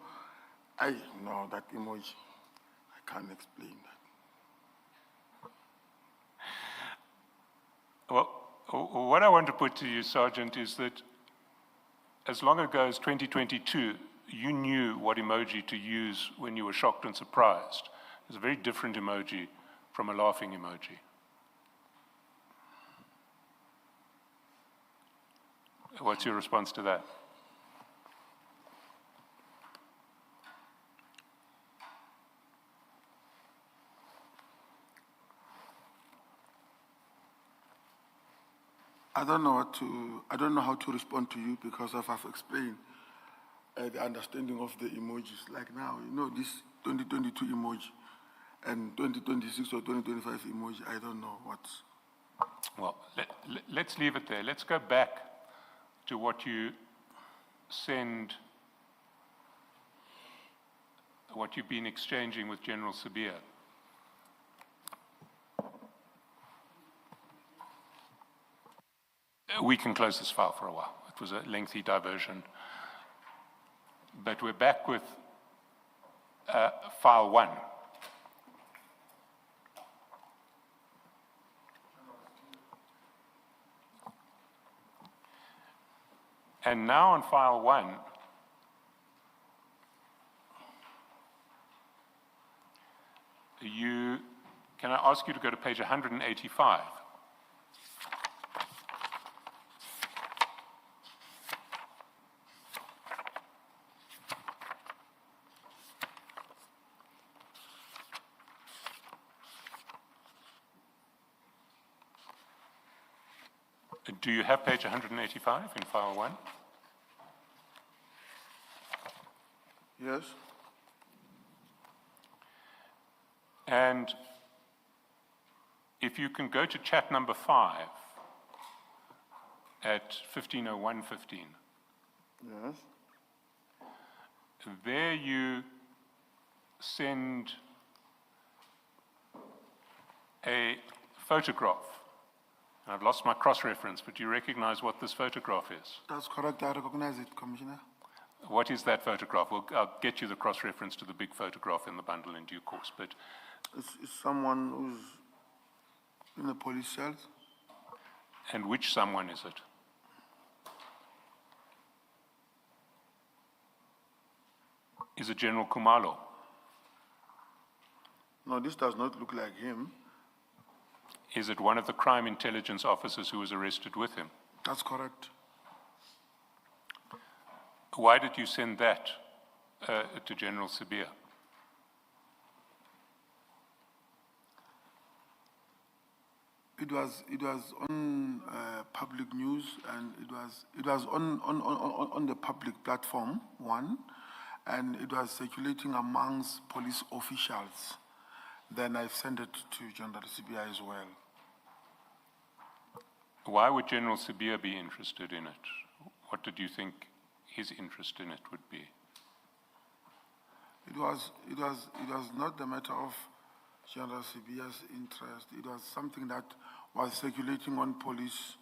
I know that emoji. I can't explain that. Well, what I want to put to you, Sergeant, is that as long ago as 2022, you knew what emoji to use when you were shocked and surprised. It's a very different emoji from a laughing emoji. What's your response to that? I don't know how to respond to you because I've explained the understanding of the emojis. Like now, you know, this 2022 emoji, and 2026 or 2025 emoji, I don't know what's. Well, let's leave it there. Let's go back to what you send, what you've been exchanging with General Sibiya. We can close this file for a while. It was a lengthy diversion. But we're back with file 1. And now on file 1, can I ask you to go to page 185? Do you have page 185 in file 1? Yes. And if you can go to chat number 5 at 15:01:15. Yes. There you send a photograph. I've lost my cross-reference, but do you recognize what this photograph is? That's correct. I recognize it, Commissioner. What is that photograph? I'll get you the cross-reference to the big photograph in the bundle in due course, but It's someone who's in the police cells. and which someone is it? Is it General Khumalo? No, this does not look like him. Is it one of the crime intelligence officers who was arrested with him? That's correct. Why did you send that to General Sibiya? It was on public news, and it was on the public platform, one, and it was circulating amongst police officials. Then I sent it to General Sibiya as well. Why would General Sibiya be interested in it? What did you think his interest in it would be? It was not the matter of General Sibiya's interest. It was something that was circulating on police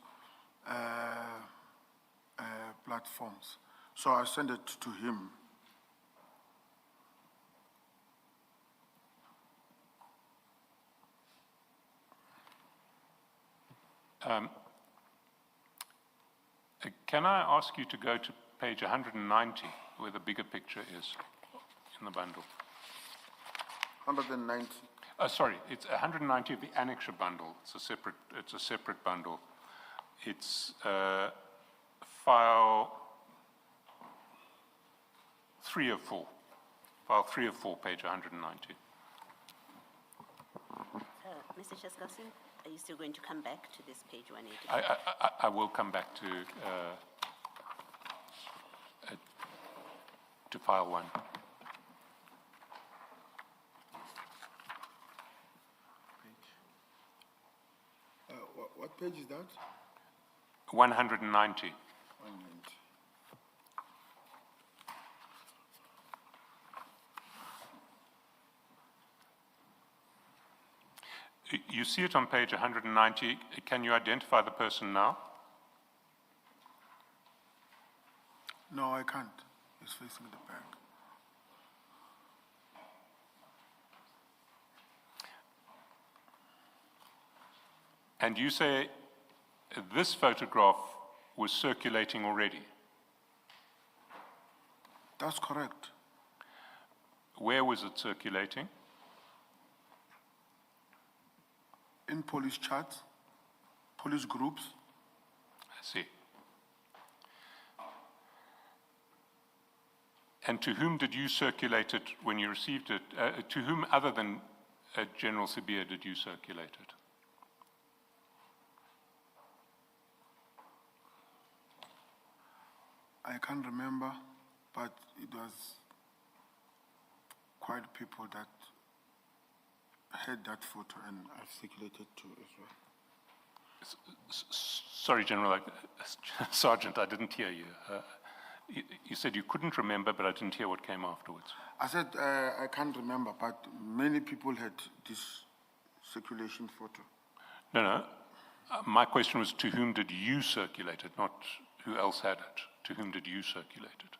platforms. So I sent it to him. Can I ask you to go to page 190, where the bigger picture is in the bundle? 190. Sorry, it's 190 of the annexure bundle. It's a separate bundle. It's file 3 of 4. File 3 of 4, page 190. Mr. Shadrack, are you still going to come back to this page 180? I will come back to file 1. What page is that? 190. 190. You see it on page 190. Can you identify the person now? No, I can't. He's facing the back. And you say this photograph was circulating already. That's correct. Where was it circulating? In police chats, police groups. I see. And to whom did you circulate it when you received it? To whom other than General Sibiya did you circulate it? I can't remember, but it was quite people that had that photo and I've circulated too as well. Sorry, General, Sergeant, I didn't hear you. You said you couldn't remember, but I didn't hear what came afterwards. I said I can't remember, but many people had this circulation photo. No. My question was, to whom did you circulate it, not who else had it? To whom did you circulate it?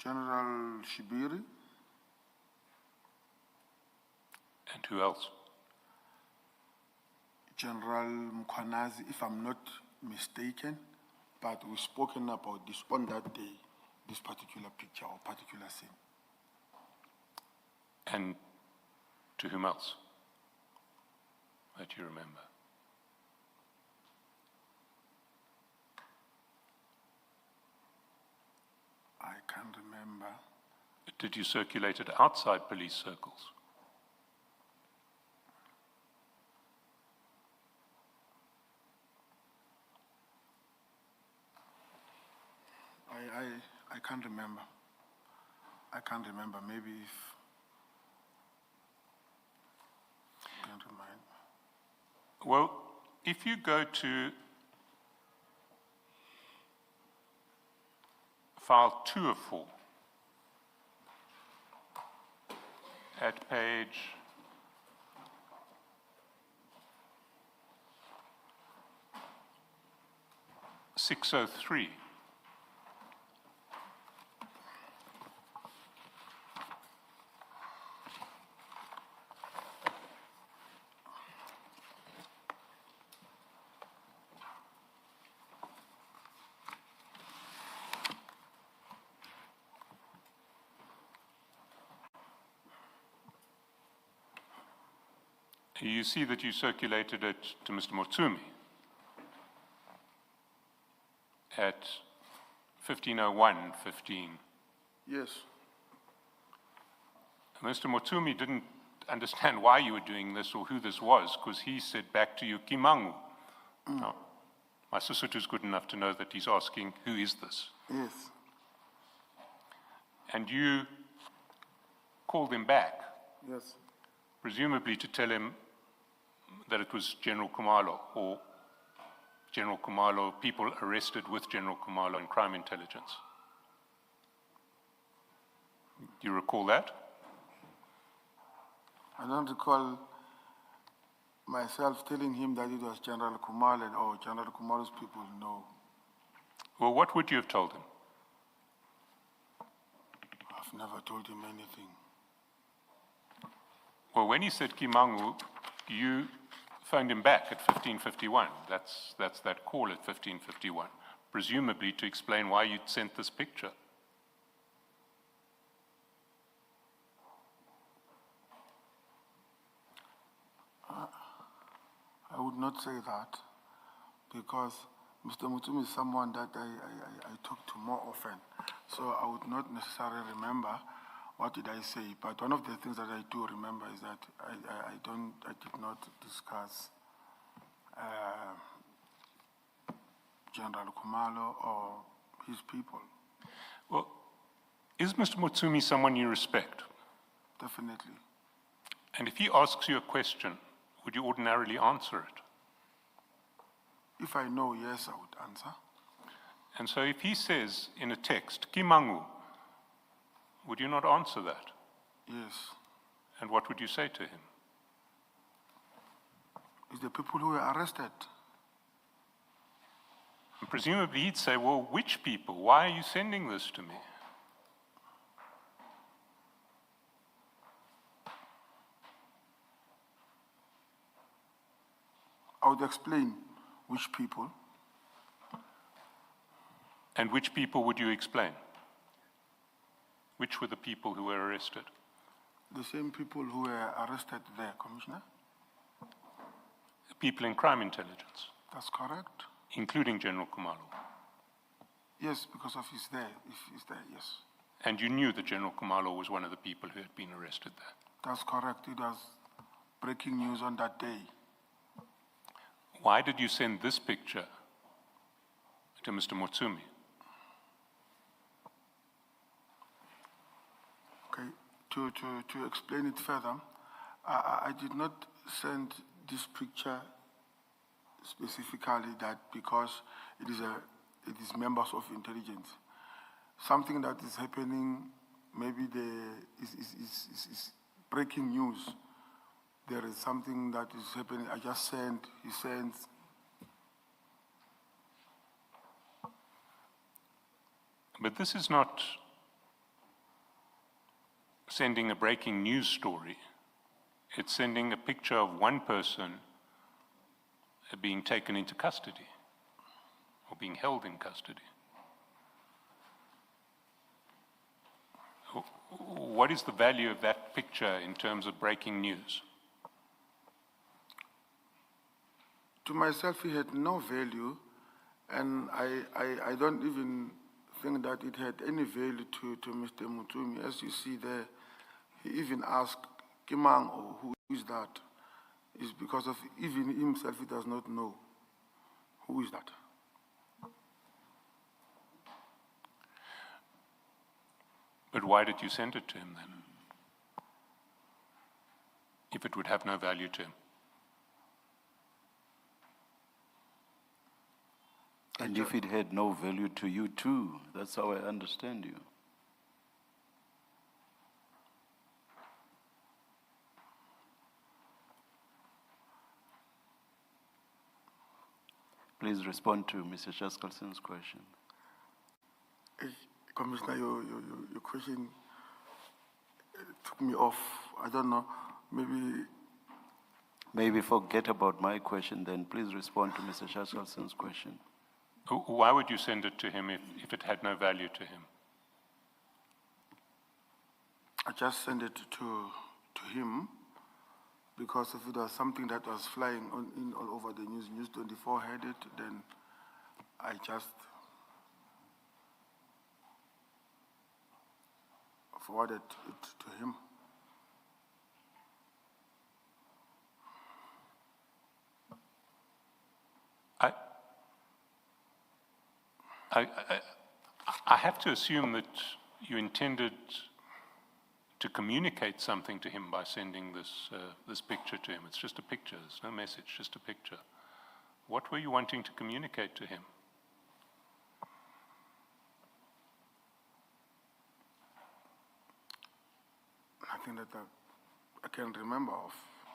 General Shibiri. And who else? General Mkhwanazi, if I'm not mistaken, but we've spoken about this on that day, this particular picture or particular scene. And to whom else that you remember? I can't remember. Did you circulate it outside police circles? I can't remember. I can't remember. Maybe if you can remind me. Well, if you go to file 2 of 4 at page 603. You see that you circulated it to Mr. Motsumi at 15:01:15. Yes. Mr. Motsumi didn't understand why you were doing this or who this was, because he said back to you, Kimangu. Now, my Sesotho is good enough to know that he's asking, who is this? Yes. And you called him back, Yes. presumably to tell him that it was General Khumalo, or General Khumalo, people arrested with General Khumalo in crime intelligence. Do you recall that? I don't recall myself telling him that it was General Khumalo or General Khumalo's people, no. Well, what would you have told him? I've never told him anything. Well, when he said Kimangu, you phoned him back at 15:51. That's that call at 15:51, presumably to explain why you'd sent this picture. I would not say that because Mr. Motsumi is someone that I talk to more often. So I would not necessarily remember what did I say. But one of the things that I do remember is that I did not discuss General Khumalo or his people. Well, is Mr. Motsumi someone you respect? Definitely. And if he asks you a question, would you ordinarily answer it? If I know, yes, I would answer. And so if he says in a text, Kimangu, would you not answer that? Yes. And what would you say to him? It's the people who were arrested. And presumably he'd say, well, which people? Why are you sending this to me? I would explain which people. And which people would you explain? Which were the people who were arrested? The same people who were arrested there, Commissioner. The people in crime intelligence, That's correct. including General Khumalo. Yes, because of he's there. If he's there, yes. And you knew that General Khumalo was one of the people who had been arrested there. That's correct. It was breaking news on that day. Why did you send this picture to Mr. Motsumi? Okay. to explain it further, I did not send this picture specifically that because it is members of intelligence. Something that is happening, maybe is breaking news. There is something that is happening. I just sent, he sends. But this is not sending a breaking news story. It's sending a picture of one person being taken into custody or being held in custody. What is the value of that picture in terms of breaking news? To myself, it had no value, and I don't even think that it had any value to Mr. Mutumi. As you see there, he even asked, Kimang, or who is that? It's because of even himself, he does not know. Who is that? But why did you send it to him then? If it would have no value to him? And if it had no value to you too, that's how I understand you. Please respond to Mr. Shaskalson's question. Commissioner, your question took me off. I don't know, Maybe forget about my question then. Please respond to Mr. Shaskalson's question. Why would you send it to him if it had no value to him? I just sent it to him because if it was something that was flying all over the news, News 24 had it, then I just forwarded it to him. I have to assume that you intended to communicate something to him by sending this picture to him. It's just a picture, there's no message, just a picture. What were you wanting to communicate to him? Nothing that I can remember of,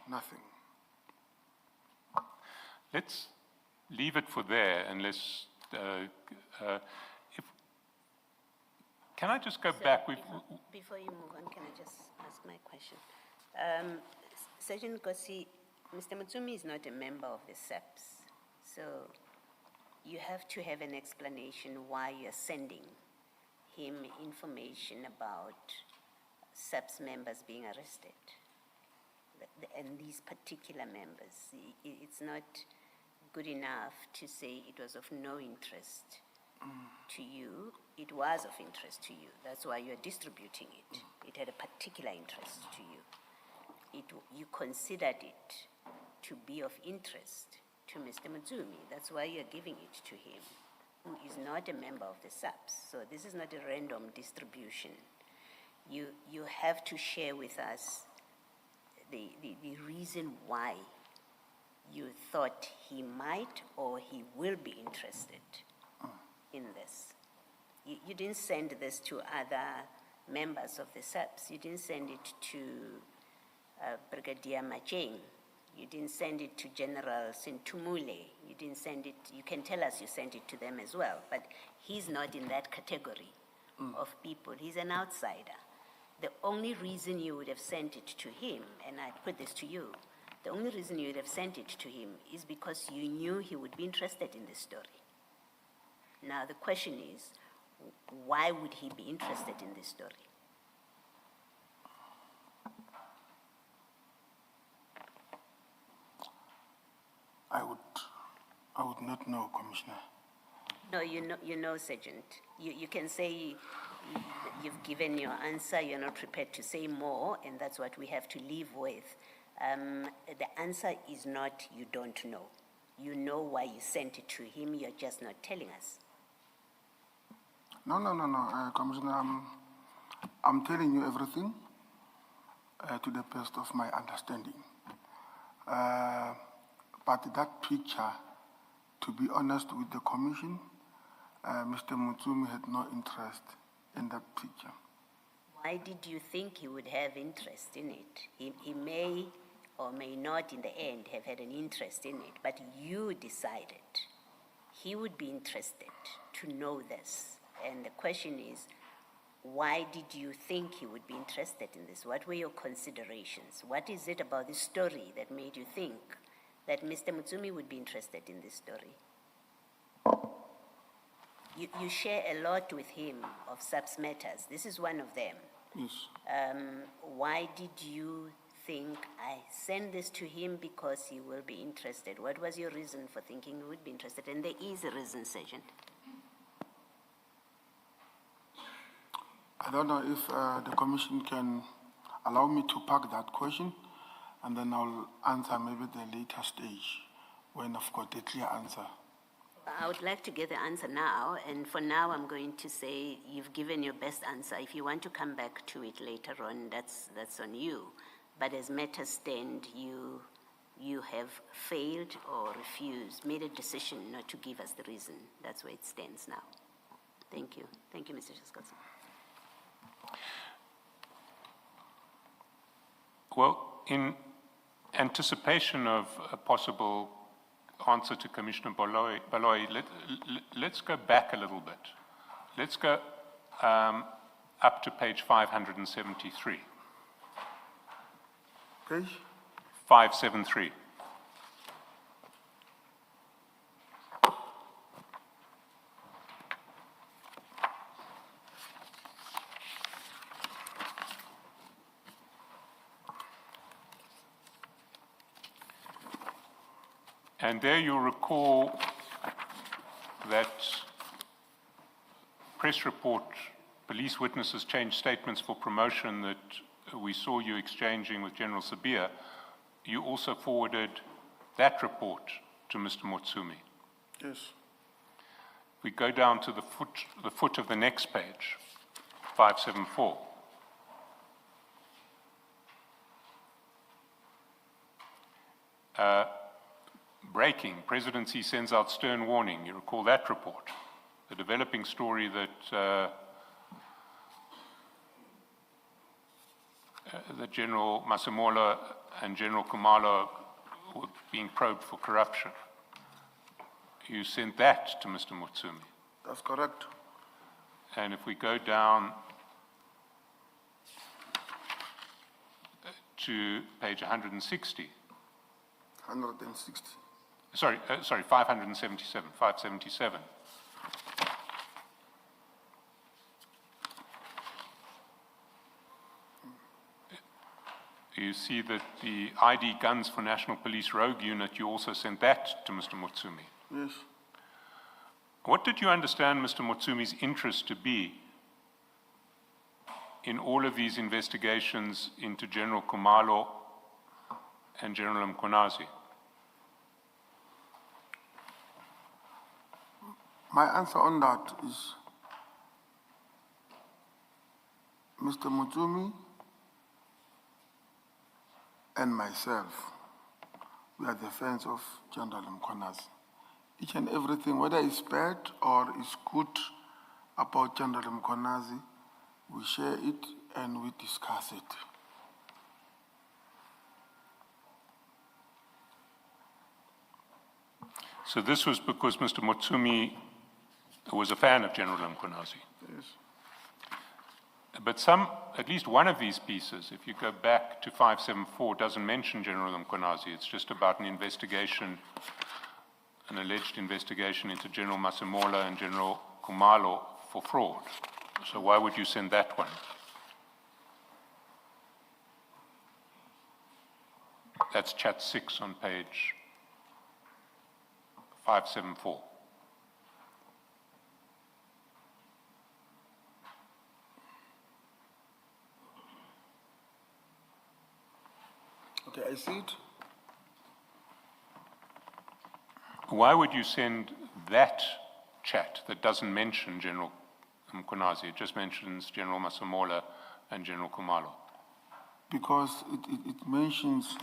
nothing. Let's leave it for there and let's, can I just go back? Before you move on, can I just ask my question? Sergeant Nkosi, Mr. Mutsumi is not a member of the SAPS, so you have to have an explanation why you're sending him information about SAPS members being arrested, and these particular members. It's not good enough to say it was of no interest to you. It was of interest to you. That's why you're distributing it. It had a particular interest to you. You considered it to be of interest to Mr. Mutsumi. That's why you're giving it to him, who is not a member of the SAPS. So this is not a random distribution. You have to share with us the reason why you thought he might or he will be interested in this. You didn't send this to other members of the SAPS. You didn't send it to Brigadier Macheng. You didn't send it to General Sintumule. You didn't send it, you can tell us you sent it to them as well, but he's not in that category of people. He's an outsider. The only reason you would have sent it to him, and I put this to you, the only reason you would have sent it to him is because you knew he would be interested in this story. Now the question is, why would he be interested in this story? I would not know, Commissioner. No, you know, Sergeant. You can say you've given your answer, you're not prepared to say more, and that's what we have to live with. The answer is not you don't know. You know why you sent it to him, you're just not telling us. No, Commissioner, I'm telling you everything. to the best of my understanding. But that picture, to be honest with the commission, Mr. Mutsumi had no interest in that picture. Why did you think he would have interest in it? He may or may not in the end have had an interest in it, but you decided he would be interested to know this. And the question is, why did you think he would be interested in this? What were your considerations? What is it about this story that made you think that Mr. Mutsumi would be interested in this story? You share a lot with him of subs matters. This is one of them. Yes. Why did you think I send this to him because he will be interested? What was your reason for thinking he would be interested? And there is a reason, Sergeant. I don't know if the commission can allow me to park that question, and then I'll answer maybe at the later stage when I've got a clear answer. I would like to get the answer now, and for now I'm going to say you've given your best answer. If you want to come back to it later on, that's on you. But as matters stand, you have failed or refused, made a decision not to give us the reason. That's where it stands now. Thank you. Thank you, Mr. Shaskotsi. Well, in anticipation of a possible answer to Commissioner Baloyi, let's go back a little bit. Let's go up to page 573. Page? 573. And there you'll recall that press report, police witnesses changed statements for promotion that we saw you exchanging with General Sibiya. You also forwarded that report to Mr. Mutsumi. Yes. We go down to the foot of the next page, 574. Breaking, presidency sends out stern warning. You recall that report. The developing story that that General Masemola and General Khumalo were being probed for corruption. You sent that to Mr. Mutsumi. That's correct. And if we go down to page 160. 160. Sorry, 577, 577. You see that the ID Guns for National Police Rogue Unit, you also sent that to Mr. Mutsumi. Yes. What did you understand Mr. Mutsumi's interest to be in all of these investigations into General Khumalo and General Mkhwanazi? My answer on that is Mr. Mutsumi and myself, we are the fans of General Mkhwanazi. Each and everything, whether it's bad or it's good about General Mkhwanazi, we share it and we discuss it. So this was because Mr. Mutsumi was a fan of General Mkhwanazi. Yes. But at least one of these pieces, if you go back to 574, doesn't mention General Mkhwanazi. It's just about an investigation, an alleged investigation into General Masemola and General Khumalo for fraud. So why would you send that one? That's chat 6 on page 574. Okay, I see it. Why would you send that chat that doesn't mention General Mkhwanazi? It just mentions General Masemola and General Khumalo. because it mentions.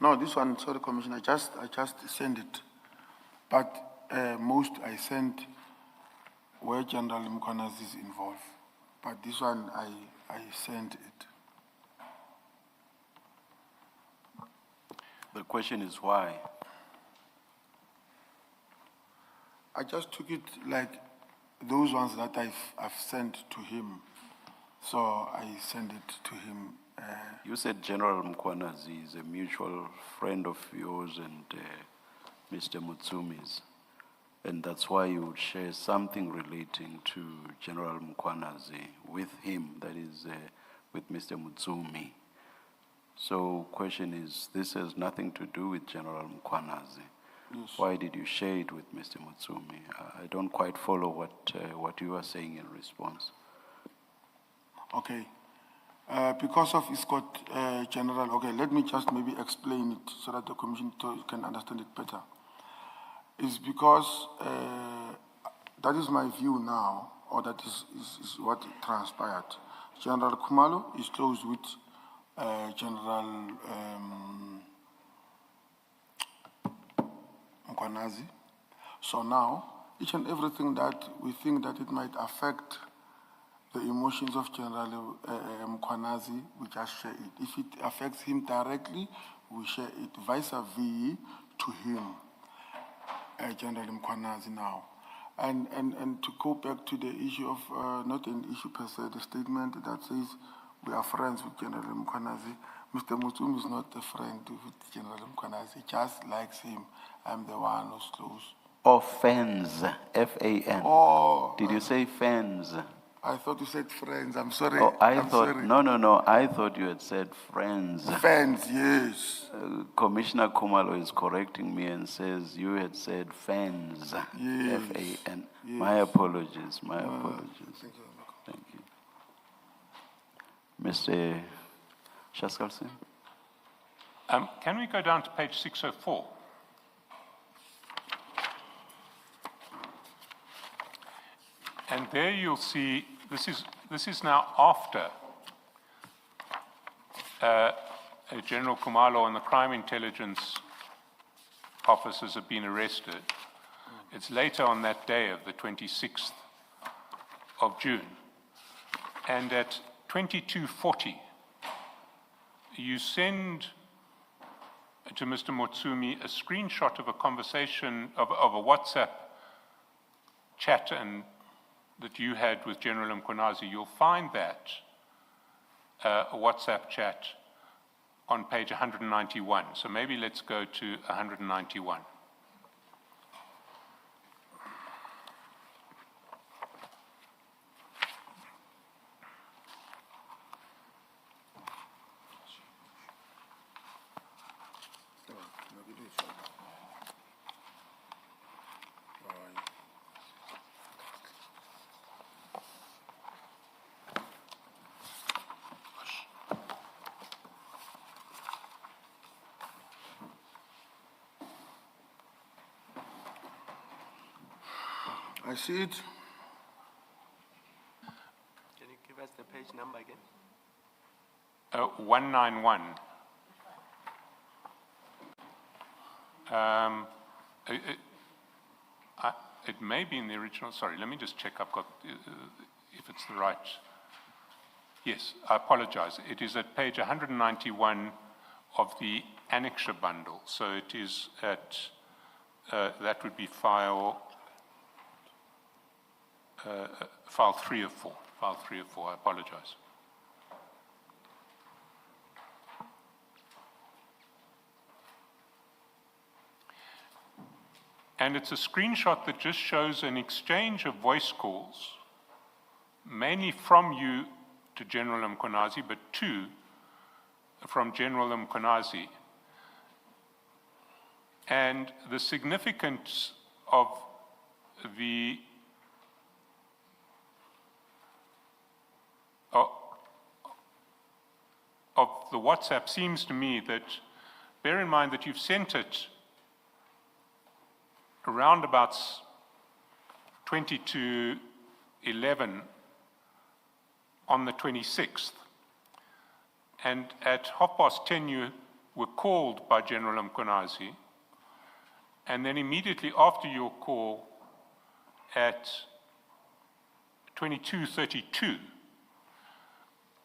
No, this one, sorry, Commissioner, I just sent it. But most I sent where General Mkhwanazi is involved. But this one, I sent it. The question is why? I just took it like those ones that I've sent to him. So I sent it to him. You said General Mkhwanazi is a mutual friend of yours and Mr. Mutsumi's, and that's why you would share something relating to General Mkhwanazi with him, that is with Mr. Mutsumi. So question is, this has nothing to do with General Mkhwanazi. Yes. Why did you share it with Mr. Mutsumi? I don't quite follow what you are saying in response. Okay. Because of ISCOT General, okay, let me just maybe explain it so that the Commission can understand it better. It's because that is my view now, or that is what transpired. General Khumalo is close with General Mkhwanazi. So now, each and everything that we think that it might affect the emotions of General Mkhwanazi, we just share it. If it affects him directly, we share it. Vice versa to him, General Mkhwanazi now. And to go back to the issue of, not an issue per se, the statement that says we are friends with General Mkhwanazi. Mr. Mutsumi is not a friend with General Mkhwanazi. He just likes him. I'm the one who's close. Or fans, F-A-N. Oh. Did you say fans? I thought you said friends. I'm sorry. Oh, I'm thought, sorry. no, I thought you had said friends. Fans, yes. Commissioner Khumalo is correcting me and says you had said fans, Yes. F-A-N. Yes. My apologies, my apologies. Thank you. Thank you. Mr. Shaskalsin? Can we go down to page 604? And there you'll see, this is now after General Khumalo and the crime intelligence officers have been arrested. It's later on that day of the 26th of June. And at 22:40, you send to Mr. Mutsumi a screenshot of a conversation, of a WhatsApp chat that you had with General Mkhwanazi. You'll find that WhatsApp chat on page 191. So maybe let's go to 191. I see it. Can you give us the page number again? 191. It may be in the original. Sorry, let me just check. I've got if it's the right. Yes, I apologize. It is at page 191 of the annexure bundle. So it is at that would be file 3 of 4. File 3 of 4. I apologize. And it's a screenshot that just shows an exchange of voice calls, mainly from you to General Mkhwanazi, but two from General Mkhwanazi. And the significance of the WhatsApp seems to me that, bear in mind that you've sent it around about 20 to 11 on the 26th. And at 10:30, you were called by General Mkhwanazi. And then immediately after your call, at 22:32,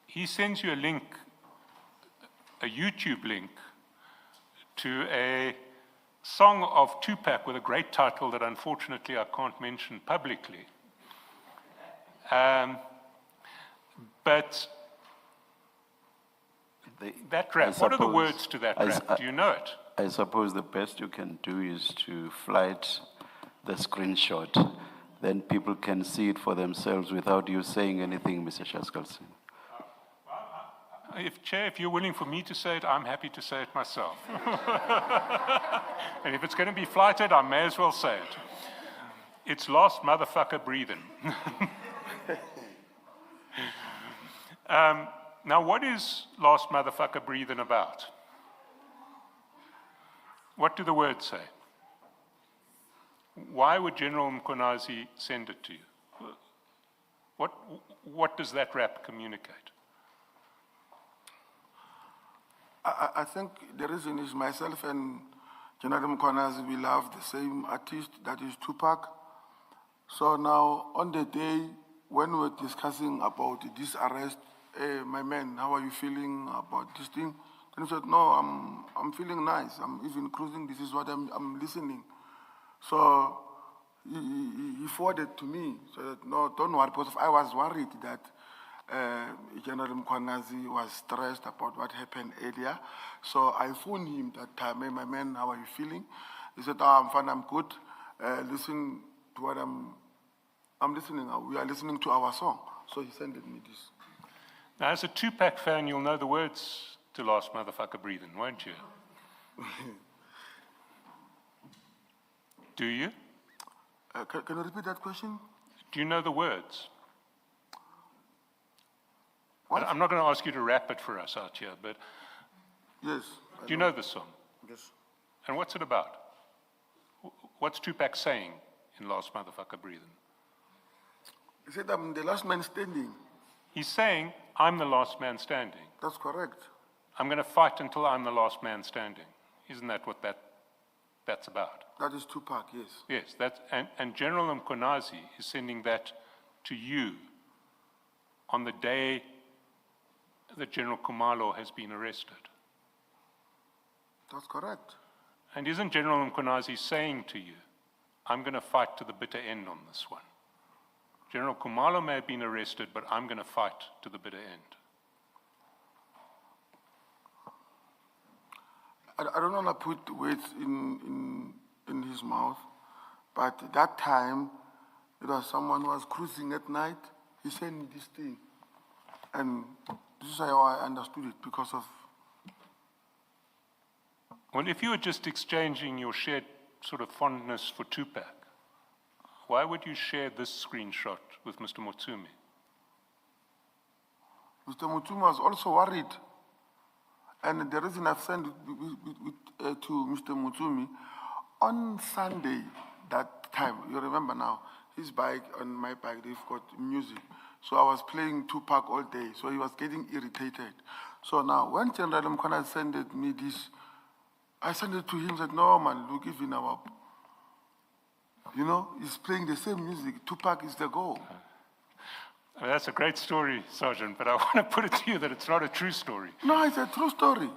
he sends you a link, a YouTube link, to a song of Tupac with a great title that unfortunately I can't mention publicly. But that rap, what are the words to that rap? Do you know it? I suppose the best you can do is to flight the screenshot. Then people can see it for themselves without you saying anything, Mr. Shaskalson. Chair, if you're willing for me to say it, I'm happy to say it myself. And if it's going to be flighted, I may as well say it. It's Last Motherfucker Breathing. Now, what is Last Motherfucker Breathing about? What do the words say? Why would General Mkhwanazi send it to you? What does that rap communicate? I think the reason is myself and General Mkhwanazi, we love the same artist, that is Tupac. So now, on the day when we were discussing about this arrest, hey, my man, how are you feeling about this thing? Then he said, no, I'm feeling nice. I'm even cruising. This is what I'm listening. So he forwarded to me. So no, don't worry, because I was worried that General Mkhwanazi was stressed about what happened earlier. So I phoned him that time, hey, my man, how are you feeling? He said, oh, I'm fine, I'm good. Listen to what I'm listening. We are listening to our song. So he sent me this. Now, as a Tupac fan, you'll know the words to Last Motherfucker Breathing, won't you? Do you? Can you repeat that question? Do you know the words? What? I'm not going to ask you to rap it for us out here, but Yes. do you know the song? Yes. And what's it about? What's Tupac saying in Last Motherfucker Breathing? He said, I'm the last man standing. He's saying, I'm the last man standing. That's correct. I'm going to fight until I'm the last man standing. Isn't that what that's about? That is Tupac, yes. Yes, and General Mkhwanazi is sending that to you on the day that General Khumalo has been arrested. That's correct. And isn't General Mkhwanazi saying to you, I'm going to fight to the bitter end on this one? General Khumalo may have been arrested, but I'm going to fight to the bitter end. I don't want to put words in his mouth, but that time, it was someone who was cruising at night. He sent me this thing. And this is how I understood it, because of... Well, if you were just exchanging your shared sort of fondness for Tupac, why would you share this screenshot with Mr. Mutsumi? Mr. Mutsumi was also worried. And the reason I've sent it to Mr. Mutsumi, on Sunday, that time, you remember now, his bike and my bike, they've got music. So I was playing Tupac all day, so he was getting irritated. So now, when General Mkhwanazi sent me this, I sent it to him and said, no, man, look, even our... You know, he's playing the same music. Tupac is the goal. I mean, that's a great story, Sergeant, but I want to put it to you that it's not a true story. No, it's a true story.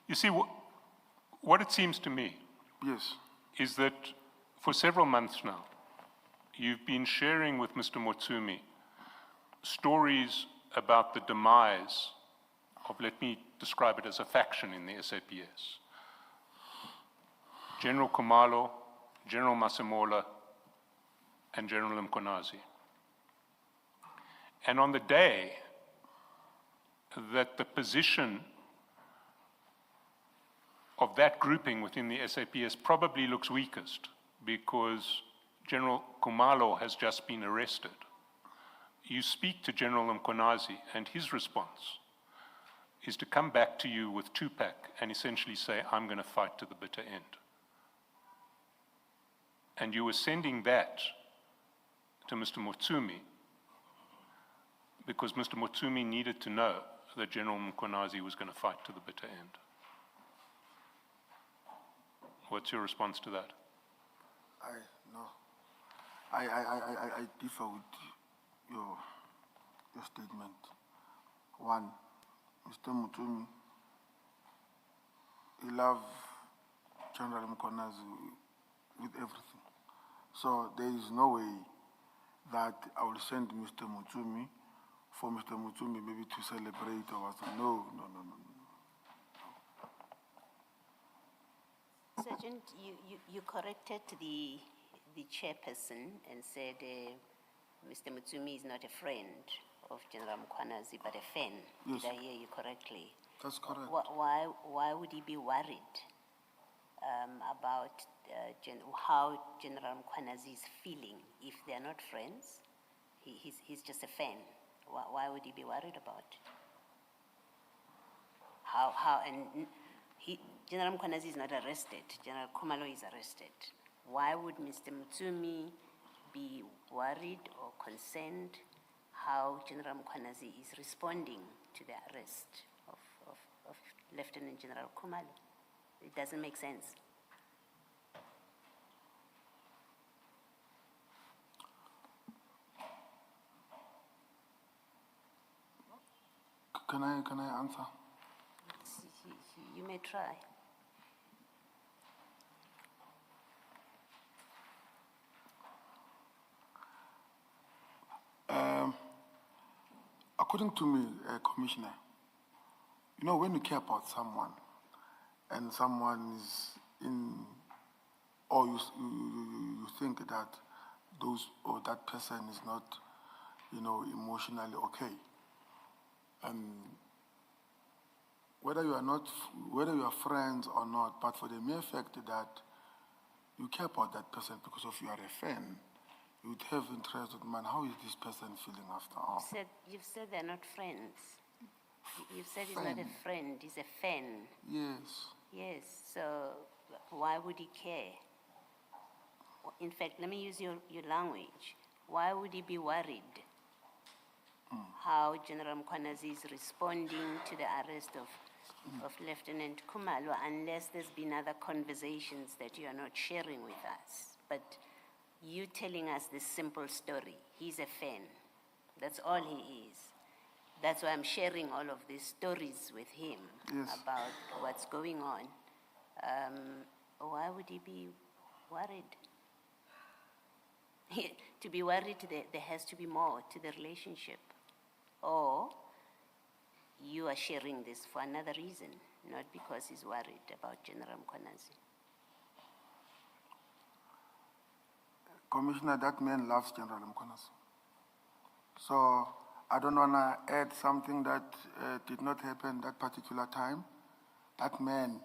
You see, what it seems to me Yes. is that for several months now, you've been sharing with Mr. Mutsumi stories about the demise of, let me describe it as a faction in the SAPS. General Khumalo, General Masemola, and General Mkhwanazi. And on the day that the position of that grouping within the SAPS probably looks weakest because General Khumalo has just been arrested, you speak to General Mkhwanazi, and his response is to come back to you with Tupac and essentially say, I'm going to fight to the bitter end. And you were sending that to Mr. Mutsumi because Mr. Mutsumi needed to know that General Mkhwanazi was going to fight to the bitter end. What's your response to that? I differ with your statement. One, Mr. Mutsumi, he loved General Mkhwanazi with everything. So there is no way that I will send Mr. Mutsumi for Mr. Mutsumi maybe to celebrate or something. No. Sergeant, you corrected the chairperson and said Mr. Mutsumi is not a friend of General Mkhwanazi, but a fan. Yes. Did I hear you correctly? That's correct. Why would he be worried about how General Mkhwanazi is feeling if they are not friends? He's just a fan. Why would he be worried about? General Mkhwanazi is not arrested. General Khumalo is arrested. Why would Mr. Mutsumi be worried or concerned how General Mkhwanazi is responding to the arrest of Lieutenant General Khumalo? It doesn't make sense. Can I answer? You may try. According to me, Commissioner, you know, when you care about someone and someone is in, or you think that that person is not, emotionally okay, and whether you are friends or not, but for the mere fact that you care about that person because of you are a fan, you would have interest in, man, how is this person feeling after all? You've said they're not friends. You've said he's not a friend, he's a fan. Yes. Yes, so why would he care? In fact, let me use your language. Why would he be worried how General Mkhwanazi is responding to the arrest of Lieutenant Khumalo, unless there's been other conversations that you are not sharing with us? But you telling us this simple story, he's a fan. That's all he is. That's why I'm sharing all of these stories with him. Yes. About what's going on. Why would he be worried? To be worried, there has to be more to the relationship. Or you are sharing this for another reason, not because he's worried about General Mkhwanazi. Commissioner, that man loves General Mkhwanazi. So I don't want to add something that did not happen that particular time. That man,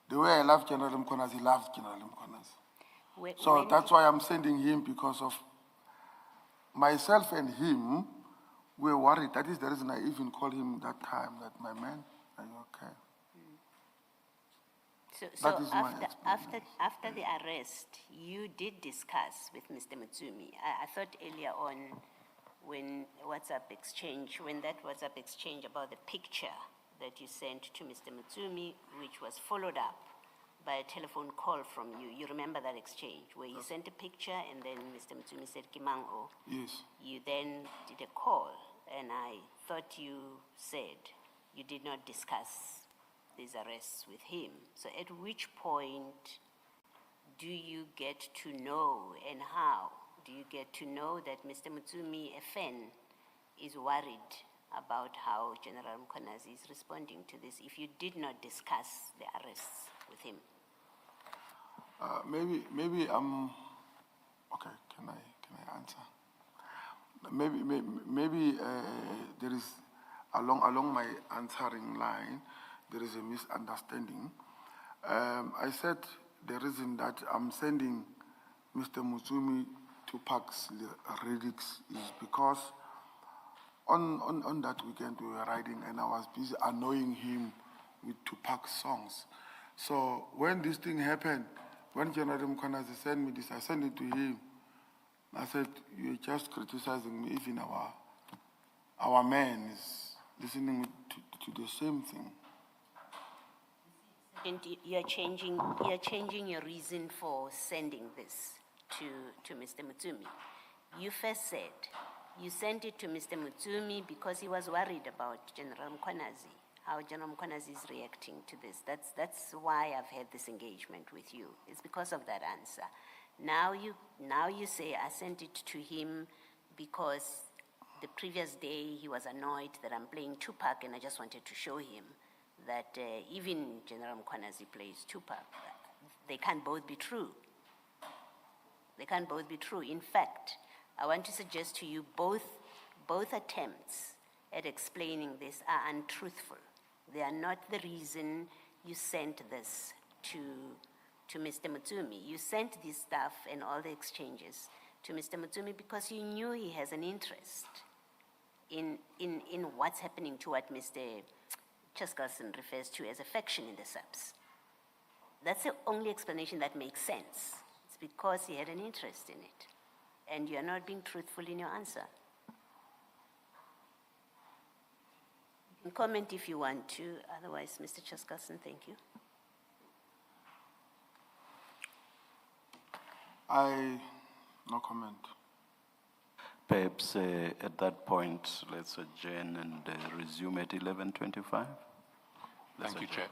the way I love General Mkhwanazi, loves General Mkhwanazi. So that's why I'm sending him, because of myself and him, we're worried. That is the reason I even called him that time, that my man, are you okay? So after the arrest, you did discuss with Mr. Mutsumi. I thought earlier on, when that WhatsApp exchange about the picture that you sent to Mr. Mutsumi, which was followed up by a telephone call from you. You remember that exchange where you sent a picture and then Mr. Mutsumi said, Kimango. Yes. You then did a call, and I thought you said you did not discuss these arrests with him. So at which point do you get to know, and how do you get to know that Mr. Mutsumi, a fan, is worried about how General Mkhwanazi is responding to this if you did not discuss the arrests with him? Maybe okay. Can I answer? Maybe there is along my answering line there is a misunderstanding. I said the reason that I'm sending Mr. Mutsumi to Park's lyrics is because on that weekend we were riding and I was busy annoying him with Tupac's songs. So when this thing happened, when General Mkhwanazi sent me this, I sent it to him. I said, you're just criticizing me, even our our man is listening to the same thing. And you're changing your reason for sending this to Mr. Mutsumi. You first said you sent it to Mr. Mutsumi because he was worried about General Mkhwanazi, how General Mkhwanazi is reacting to this. That's why I've had this engagement with you. It's because of that answer. Now you say I sent it to him because the previous day he was annoyed that I'm playing Tupac and I just wanted to show him that even General Mkhwanazi plays Tupac. They can't both be true. They can't both be true. In fact, I want to suggest to you both attempts at explaining this are untruthful. They are not the reason you sent this to Mr. Mutsumi. You sent this stuff and all the exchanges to Mr. Mutsumi because you knew he has an interest in what's happening to what Mr. Chaskalson refers to as affection in the subs. That's the only explanation that makes sense. It's because he had an interest in it. And you're not being truthful in your answer. You can comment if you want to. Otherwise, Mr. Chaskalson, thank you. No comment. Perhaps at that point, let's adjourn and resume at 11:25. Thank you, Chair.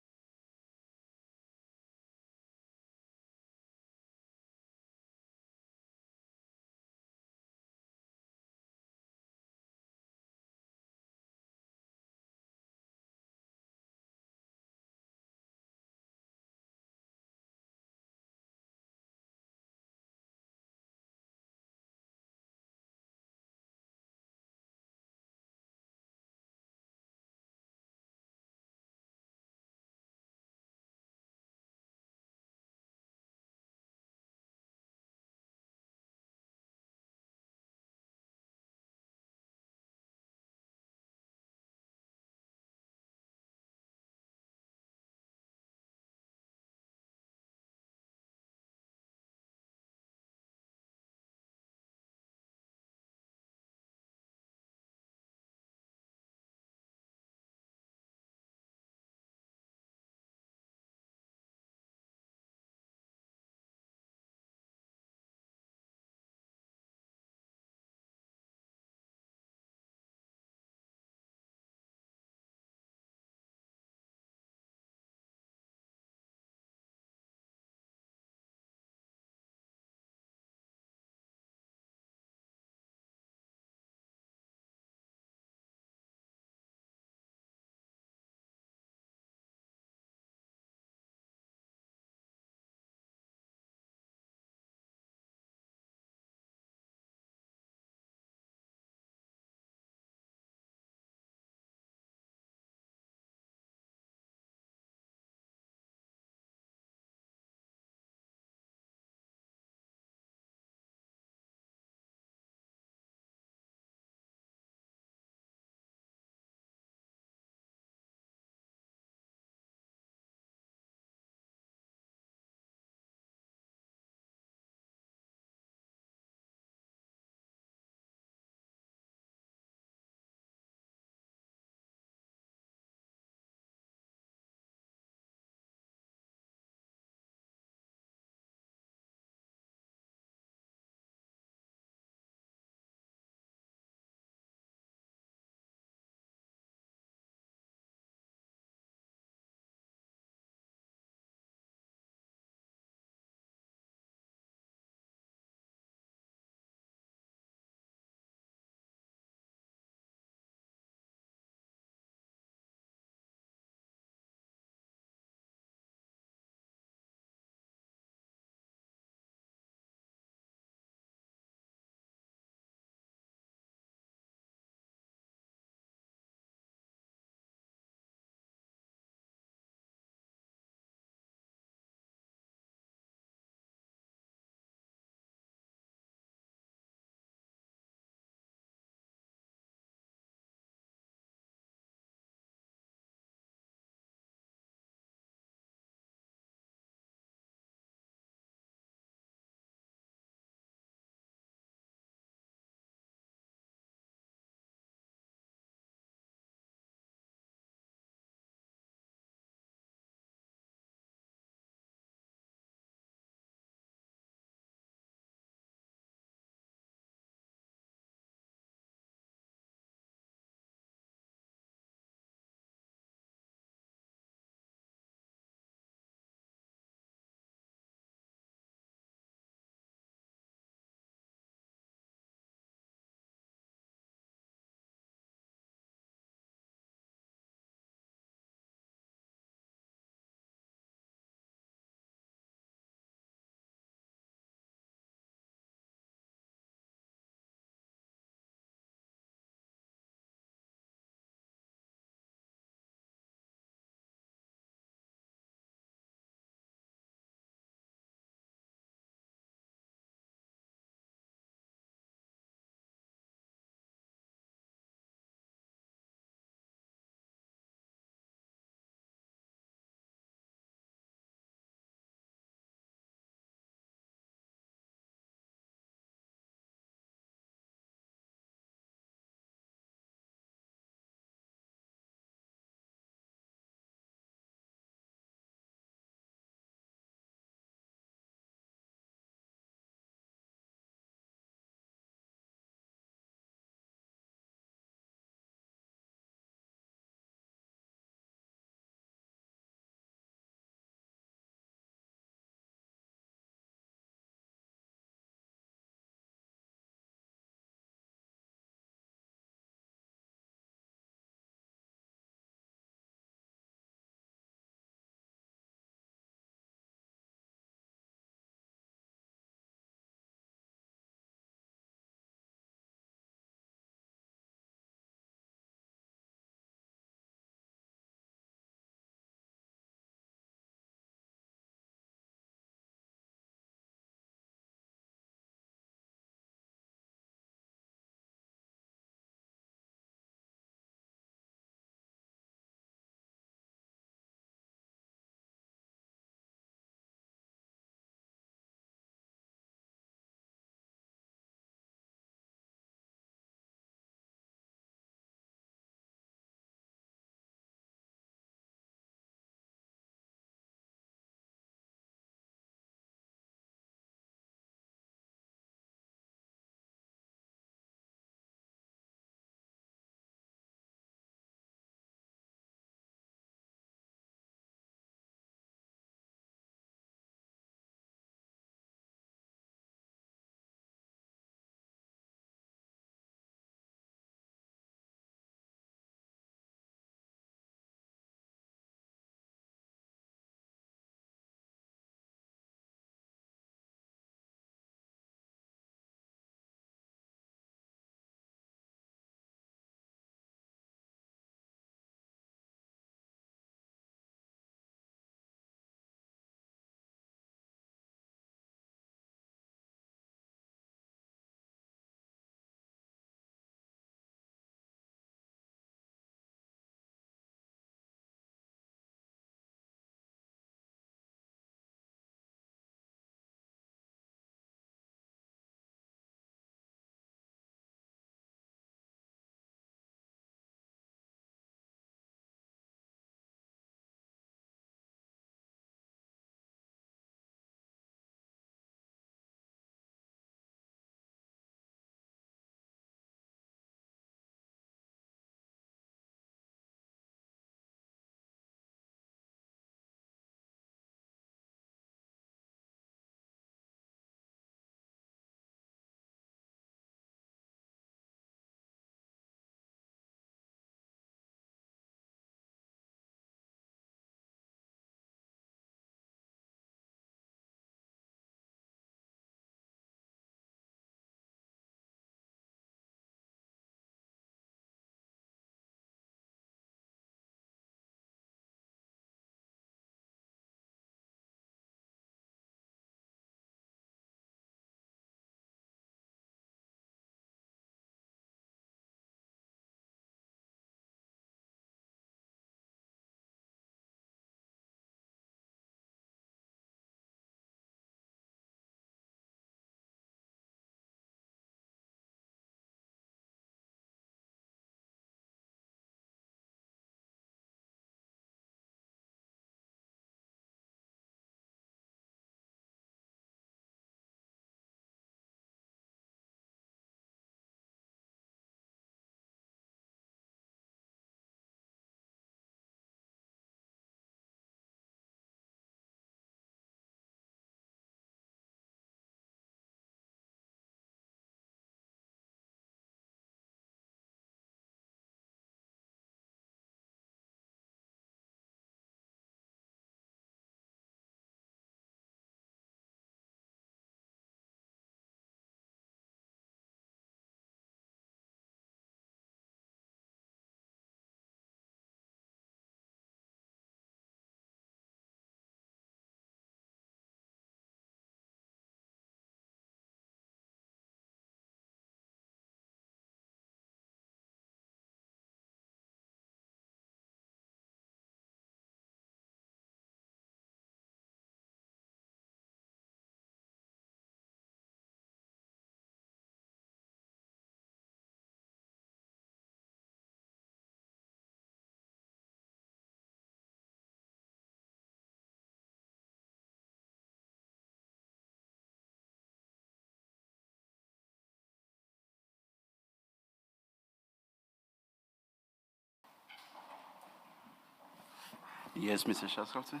Yes, Mr. Shaskowson?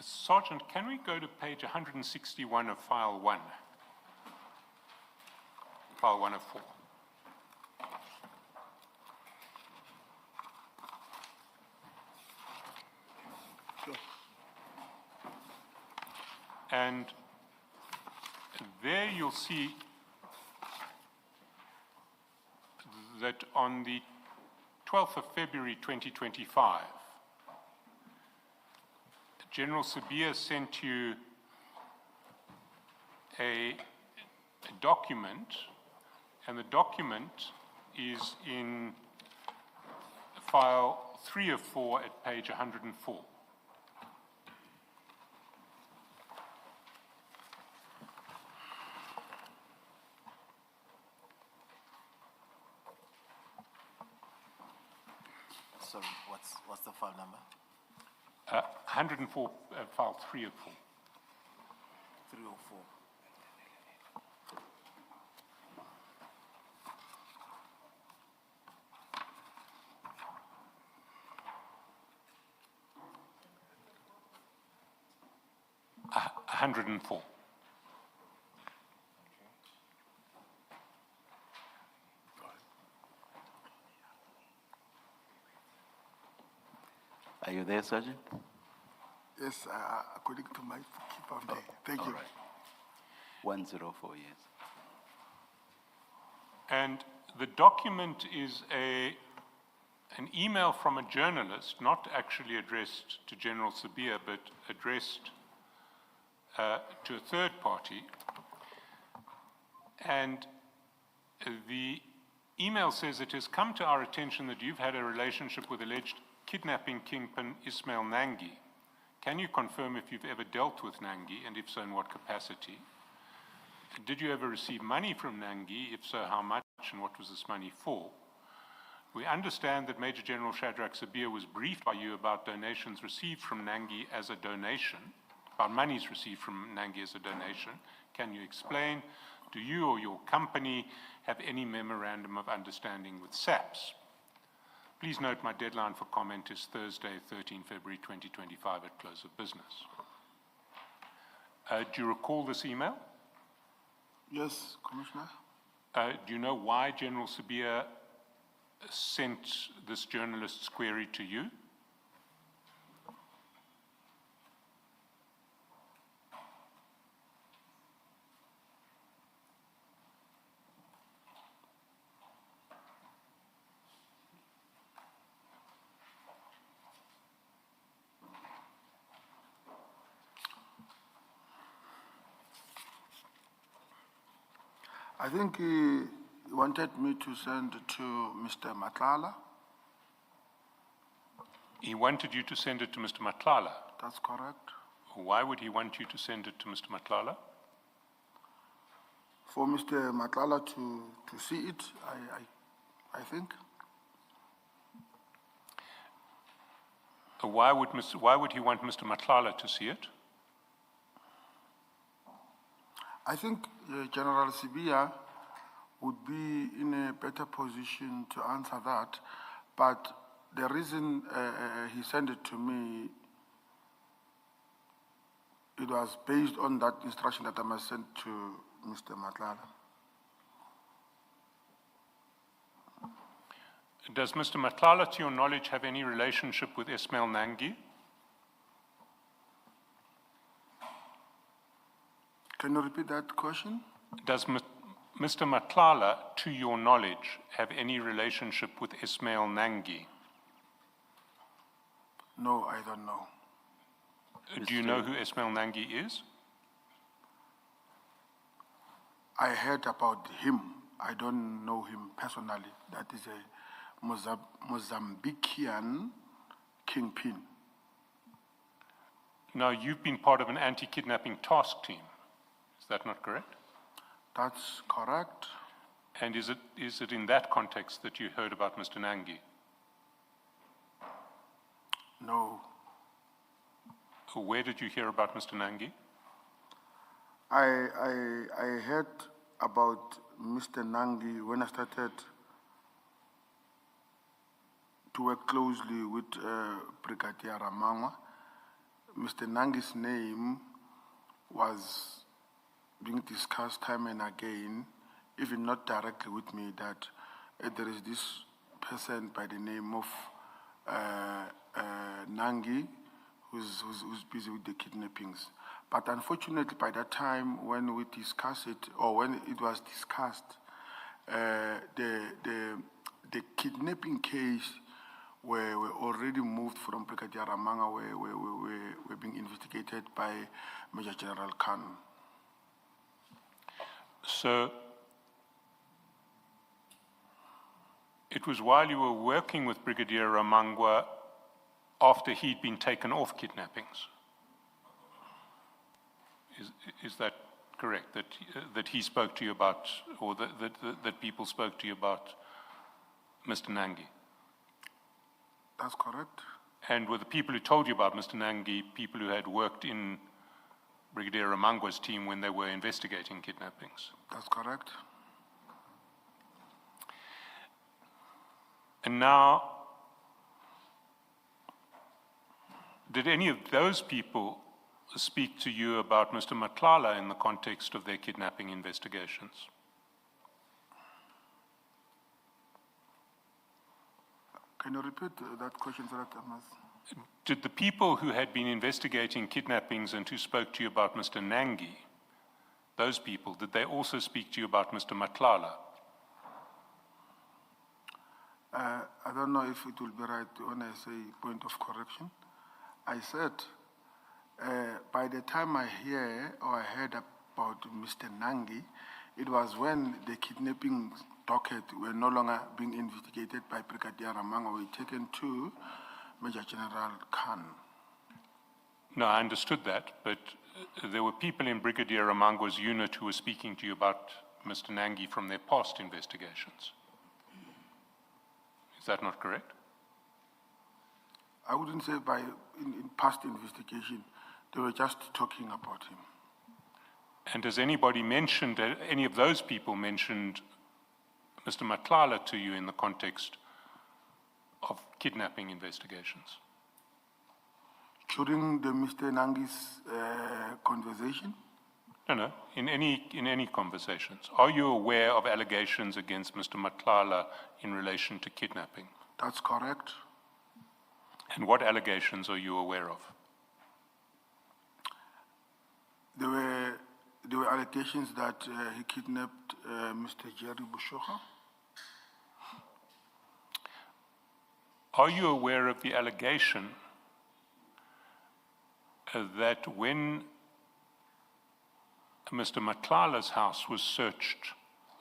Sergeant, can we go to page 161 of file 1? File 1 of 4. Sure. And there you'll see that on the 12th of February 2025, General Sibiya sent you a document, and the document is in file 3 of 4 at page 104. Sorry, what's the file number? 104, file 3 of 4. 304. Uh, 104. Are you there, Sergeant? Yes, according to my keep of day. Thank you. All right. 104, yes. And the document is an email from a journalist, not actually addressed to General Sibiya, but addressed to a third party. And the email says, "It has come to our attention that you've had a relationship with alleged kidnapping kingpin Ismail Nangi. Can you confirm if you've ever dealt with Nangi, and if so, in what capacity? Did you ever receive money from Nangi? If so, how much, and what was this money for? We understand that Major General Shadrack Sibiya was briefed by you about donations received from Nangi as a donation, about monies received from Nangi as a donation. Can you explain? Do you or your company have any memorandum of understanding with SAPS? Please note my deadline for comment is Thursday, 13 February 2025 at close of business." Do you recall this email? Yes, Commissioner. Do you know why General Sibiya sent this journalist's query to you? I think he wanted me to send to Mr. Matlala. He wanted you to send it to Mr. Matlala. That's correct. Why would he want you to send it to Mr. Matlala? For Mr. Matlala to see it, I think. Why would he want Mr. Matlala to see it? I think General Sibiya would be in a better position to answer that, but the reason he sent it to me, it was based on that instruction that I must send to Mr. Matlala. Does Mr. Matlala, to your knowledge, have any relationship with Ismail Nangi? Can you repeat that question? Does Mr. Matlala, to your knowledge, have any relationship with Ismail Nangi? No, I don't know. Do you know who Ismail Nangi is? I heard about him. I don't know him personally. That is a Mozambican kingpin. Now, you've been part of an anti-kidnapping task team. Is that not correct? That's correct. And is it in that context that you heard about Mr. Nangi? No. Where did you hear about Mr. Nangi? I heard about Mr. Nangi, when I started to work closely with Brigadier Ramangwa, Mr. Nangi's name was being discussed time and again, even not directly with me, that there is this person by the name of Nangi who's busy with the kidnappings. But unfortunately, by that time, when we discussed it, or when it was discussed, the kidnapping case were already moved from Brigadier Ramanga, were being investigated by Major General Khan. So it was while you were working with Brigadier Ramangwa after he'd been taken off kidnappings. Is that correct? That he spoke to you about, or that people spoke to you about Mr. Nangi? That's correct. And were the people who told you about Mr. Nangi people who had worked in Brigadier Ramangwa's team when they were investigating kidnappings? That's correct. And now, did any of those people speak to you about Mr. Matlala in the context of their kidnapping investigations? Can you repeat that question so that I must? Did the people who had been investigating kidnappings and who spoke to you about Mr. Nangi, those people, did they also speak to you about Mr. Matlala? I don't know if it will be right when I say point of correction. I said, by the time I heard about Mr. Nangi, it was when the kidnapping docket were no longer being investigated by Brigadier Ramanga, were taken to Major General Khan. No, I understood that, but there were people in Brigadier Ramangwa's unit who were speaking to you about Mr. Nangi from their past investigations. Is that not correct? I wouldn't say in past investigation, they were just talking about him. And has anybody mentioned, any of those people mentioned Mr. Matlala to you in the context of kidnapping investigations? During the Mr. Nangi's conversation? No, in any conversations. Are you aware of allegations against Mr. Matlala in relation to kidnapping? That's correct. And what allegations are you aware of? There were allegations that he kidnapped Mr. Jerry Bushokha. Are you aware of the allegation that when Mr. Matlala's house was searched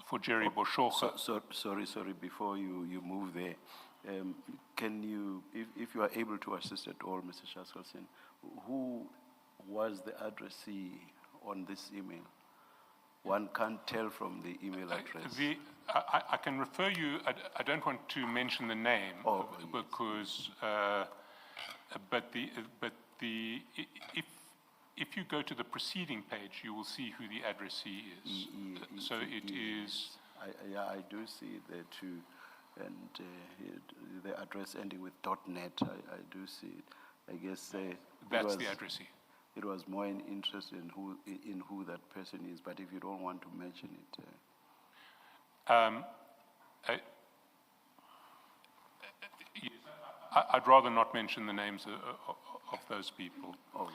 for Jerry Bushokha? Sorry, before you move there, can you, if you are able to assist at all, Mr. Shaskalson, who was the addressee on this email? One can't tell from the email address. I can refer you, I don't want to mention the name, because, if you go to the preceding page, you will see who the addressee is. So it is... I do see it there too, and the address ending with .net, I do see it. I guess that's the addressee. It was more in interest in who that person is, but if you don't want to mention it. I'd rather not mention the names of those people. All right.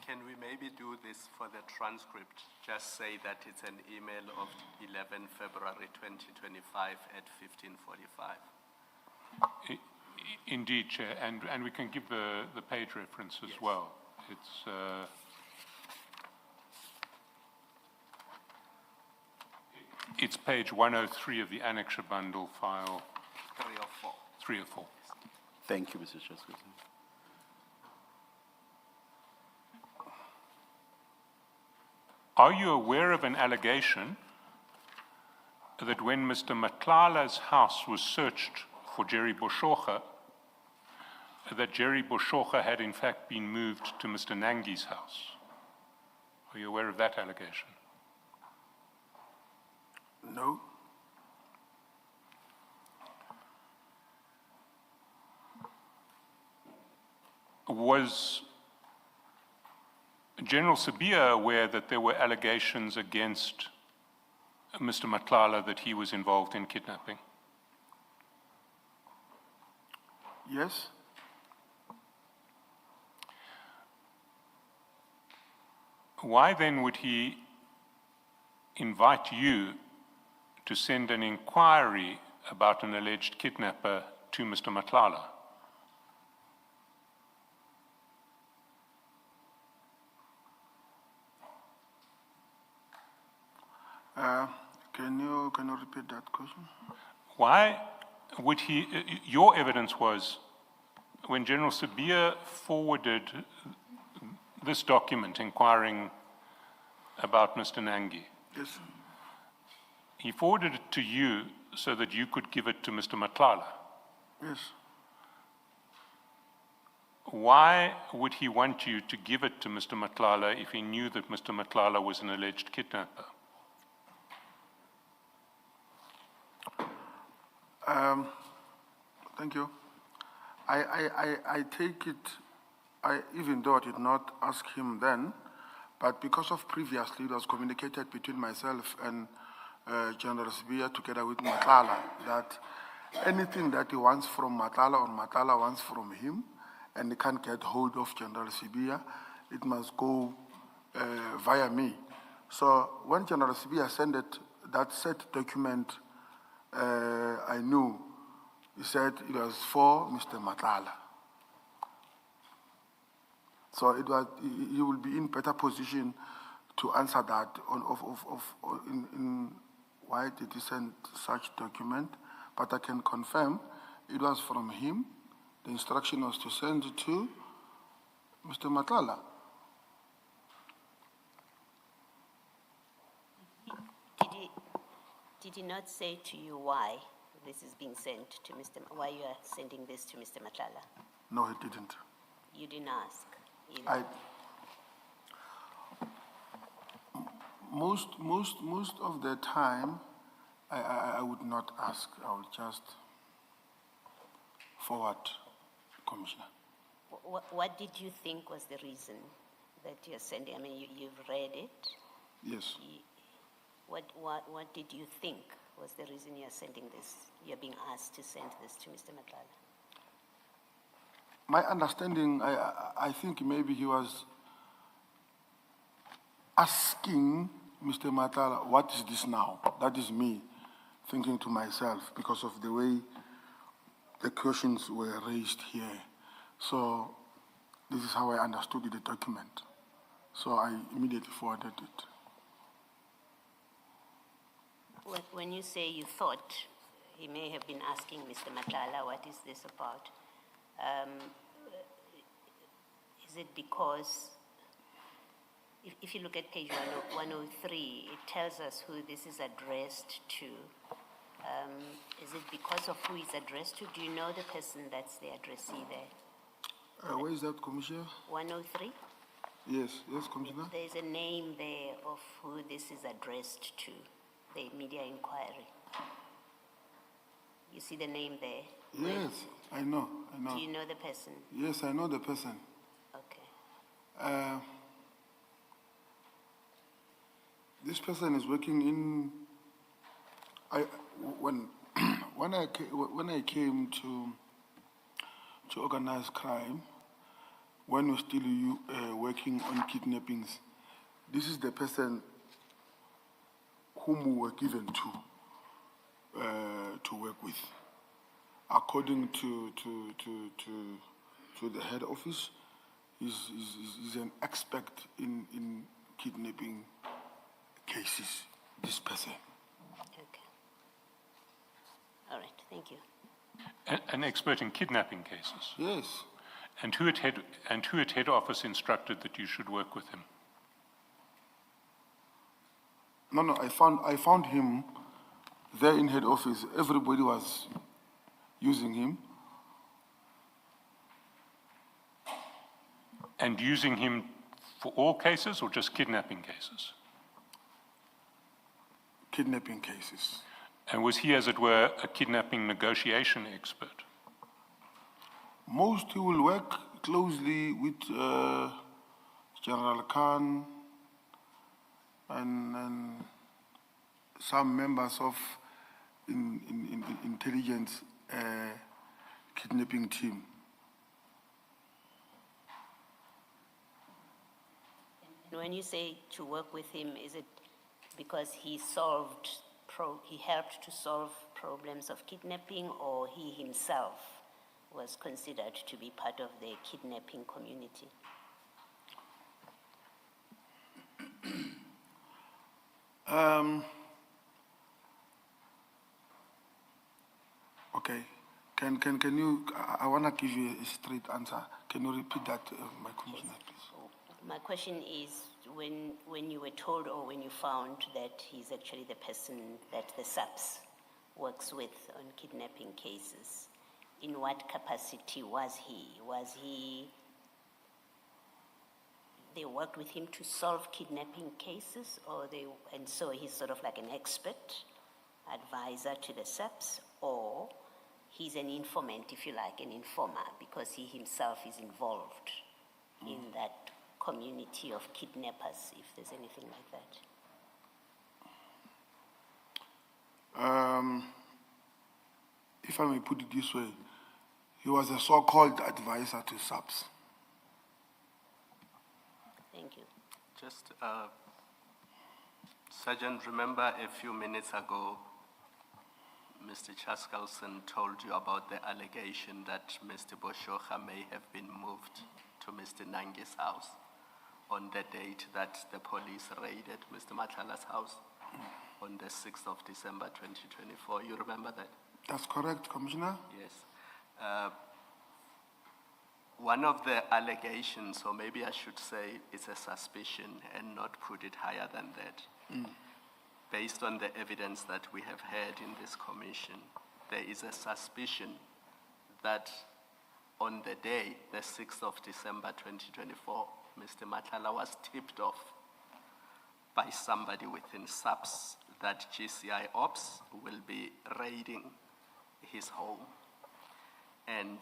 Can we maybe do this for the transcript? Just say that it's an email of 11 February 2025 at 15:45. Indeed, Chair, and we can give the page reference as well. It's page 103 of the Annexure Bundle file. 304. 304. Thank you, Mr. Shaskalson. Are you aware of an allegation that when Mr. Matlala's house was searched for Jerry Bushokha, that Jerry Bushokha had in fact been moved to Mr. Nangi's house? Are you aware of that allegation? No. Was General Sibiya aware that there were allegations against Mr. Matlala that he was involved in kidnapping? Yes. Why then would he invite you to send an inquiry about an alleged kidnapper to Mr. Matlala? Can you repeat that question? Why would he, your evidence was when General Sibiya forwarded this document inquiring about Mr. Nangi, Yes. he forwarded it to you so that you could give it to Mr. Matlala. Yes. Why would he want you to give it to Mr. Matlala if he knew that Mr. Matlala was an alleged kidnapper? Thank you. I take it, even though I did not ask him then, but because of previously it was communicated between myself and General Sibiya together with Matlala that anything that he wants from Matlala or Matlala wants from him and he can't get hold of General Sibiya, it must go via me. So when General Sibiya sent it, that set document, I knew, he said it was for Mr. Matlala. So it was, he will be in better position to answer that in why did he send such document, but I can confirm it was from him. The instruction was to send it to Mr. Matlala. Did he not say to you why this is being sent to why you are sending this to Mr. Matlala? No, he didn't. You didn't ask either. Most of the time, I would not ask. I would just forward, Commissioner. What did you think was the reason that you're sending? I mean, you've read it. Yes. What did you think was the reason you're sending this? You're being asked to send this to Mr. Matlala. My understanding, I think maybe he was asking Mr. Matlala, what is this now? That is me thinking to myself because of the way the questions were raised here. So this is how I understood the document. So I immediately forwarded it. When you say you thought he may have been asking Mr. Matlala, what is this about? Is it because, if you look at page 103, it tells us who this is addressed to. Is it because of who it's addressed to? Do you know the person that's the addressee there? Where is that, Commissioner? 103? Yes, Commissioner. There's a name there of who this is addressed to, the media inquiry. You see the name there? Yes, I know. Do you know the person? Yes, I know the person. Okay. This person is working in. When I came to organize crime, when we're still working on kidnappings, this is the person whom we were given to work with. According to the head office, he's an expert in kidnapping cases, this person. Okay. All right, thank you. An expert in kidnapping cases? Yes. And who at head office instructed that you should work with him? No, I found him there in head office. Everybody was using him. And using him For all cases or just kidnapping cases? Kidnapping cases. And was he, as it were, a kidnapping negotiation expert? Most he will work closely with General Khan and some members of intelligence kidnapping team. When you say to work with him, is it because he helped to solve problems of kidnapping, or he himself was considered to be part of the kidnapping community? Okay. Can you, I want to give you a straight answer. Can you repeat that, my commissioner, please? My question is, when you were told or when you found that he's actually the person that the SAPS works with on kidnapping cases, in what capacity was he? Was he, they worked with him to solve kidnapping cases, and so he's sort of like an expert advisor to the SAPS, or he's an informant, if you like, an informer, because he himself is involved in that community of kidnappers, if there's anything like that? If I may put it this way, he was a so-called advisor to SAPS. Thank you. Just, Sergeant, remember a few minutes ago, Mr. Chaskalson told you about the allegation that Mr. Boshoga may have been moved to Mr. Nange's house on the date that the police raided Mr. Matlala's house on the 6th of December 2024. You remember that? That's correct, Commissioner. Yes. One of the allegations, or maybe I should say it's a suspicion and not put it higher than that, based on the evidence that we have heard in this commission, there is a suspicion that on the day, the 6th of December 2024, Mr. Matlala was tipped off by somebody within SAPS that GCI Ops will be raiding his home. And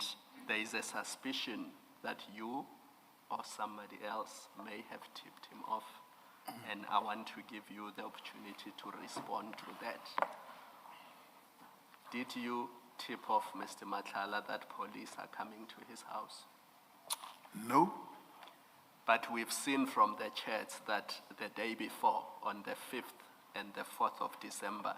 there is a suspicion that you or somebody else may have tipped him off. And I want to give you the opportunity to respond to that. Did you tip off Mr. Matlala that police are coming to his house? No. But we've seen from the chats that the day before, on the 5th and the 4th of December,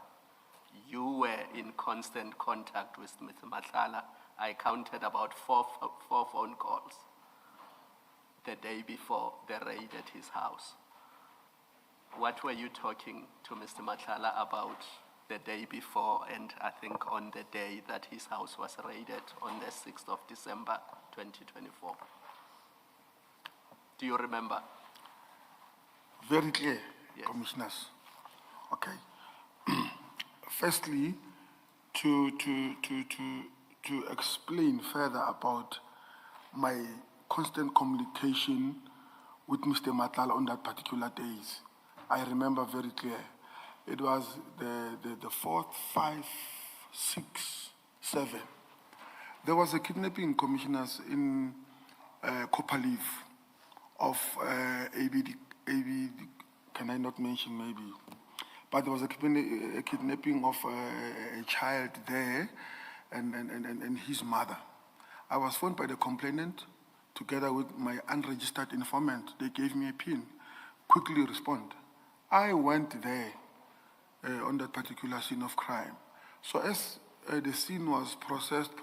you were in constant contact with Mr. Matlala. I counted about four phone calls the day before they raided his house. What were you talking to Mr. Matlala about the day before, and I think on the day that his house was raided on the 6th of December 2024? Do you remember? Very clear, Yes. Commissioners. Okay. Firstly, to explain further about my constant communication with Mr. Matlala on that particular days, I remember very clear. It was the 4th, 5, 6, 7. There was a kidnapping commissioners in Copperleaf of ABD, can I not mention maybe? But there was a kidnapping of a child there and his mother. I was phoned by the complainant together with my unregistered informant. They gave me a pin, quickly respond. I went there on that particular scene of crime. So as the scene was processed,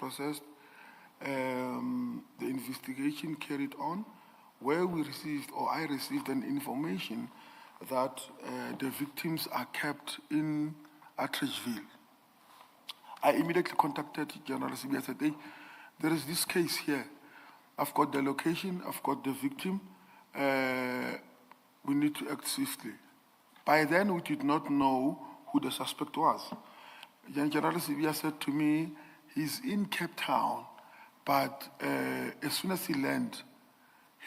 the investigation carried on, where we received, or I received an information that the victims are kept in Atteridgeville. I immediately contacted General Sibiya and said, hey, there is this case here. I've got the location, I've got the victim. We need to act swiftly. By then, we did not know who the suspect was. General Sibiya said to me, he's in Cape Town, but as soon as he lands,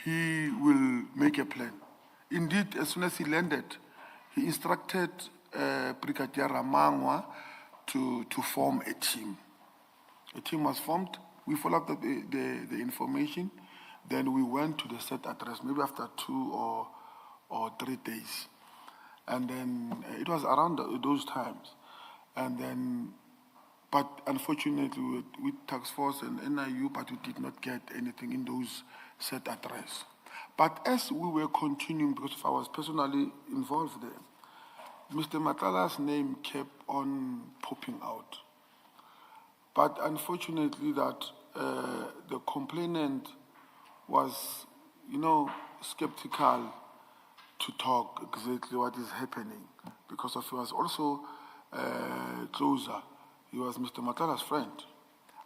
he will make a plan. Indeed, as soon as he landed, he instructed Brigadier Ramangwa to form a team. A team was formed. We followed up the information. Then we went to the set address, maybe after 2 or 3 days. And then it was around those times. And then, but unfortunately, with task force and NIU, but we did not get anything in those set address. But as we were continuing, because I was personally involved there, Mr. Matlala's name kept on popping out. But unfortunately, that the complainant was, skeptical to talk exactly what is happening, because he was also closer. He was Mr. Matlala's friend.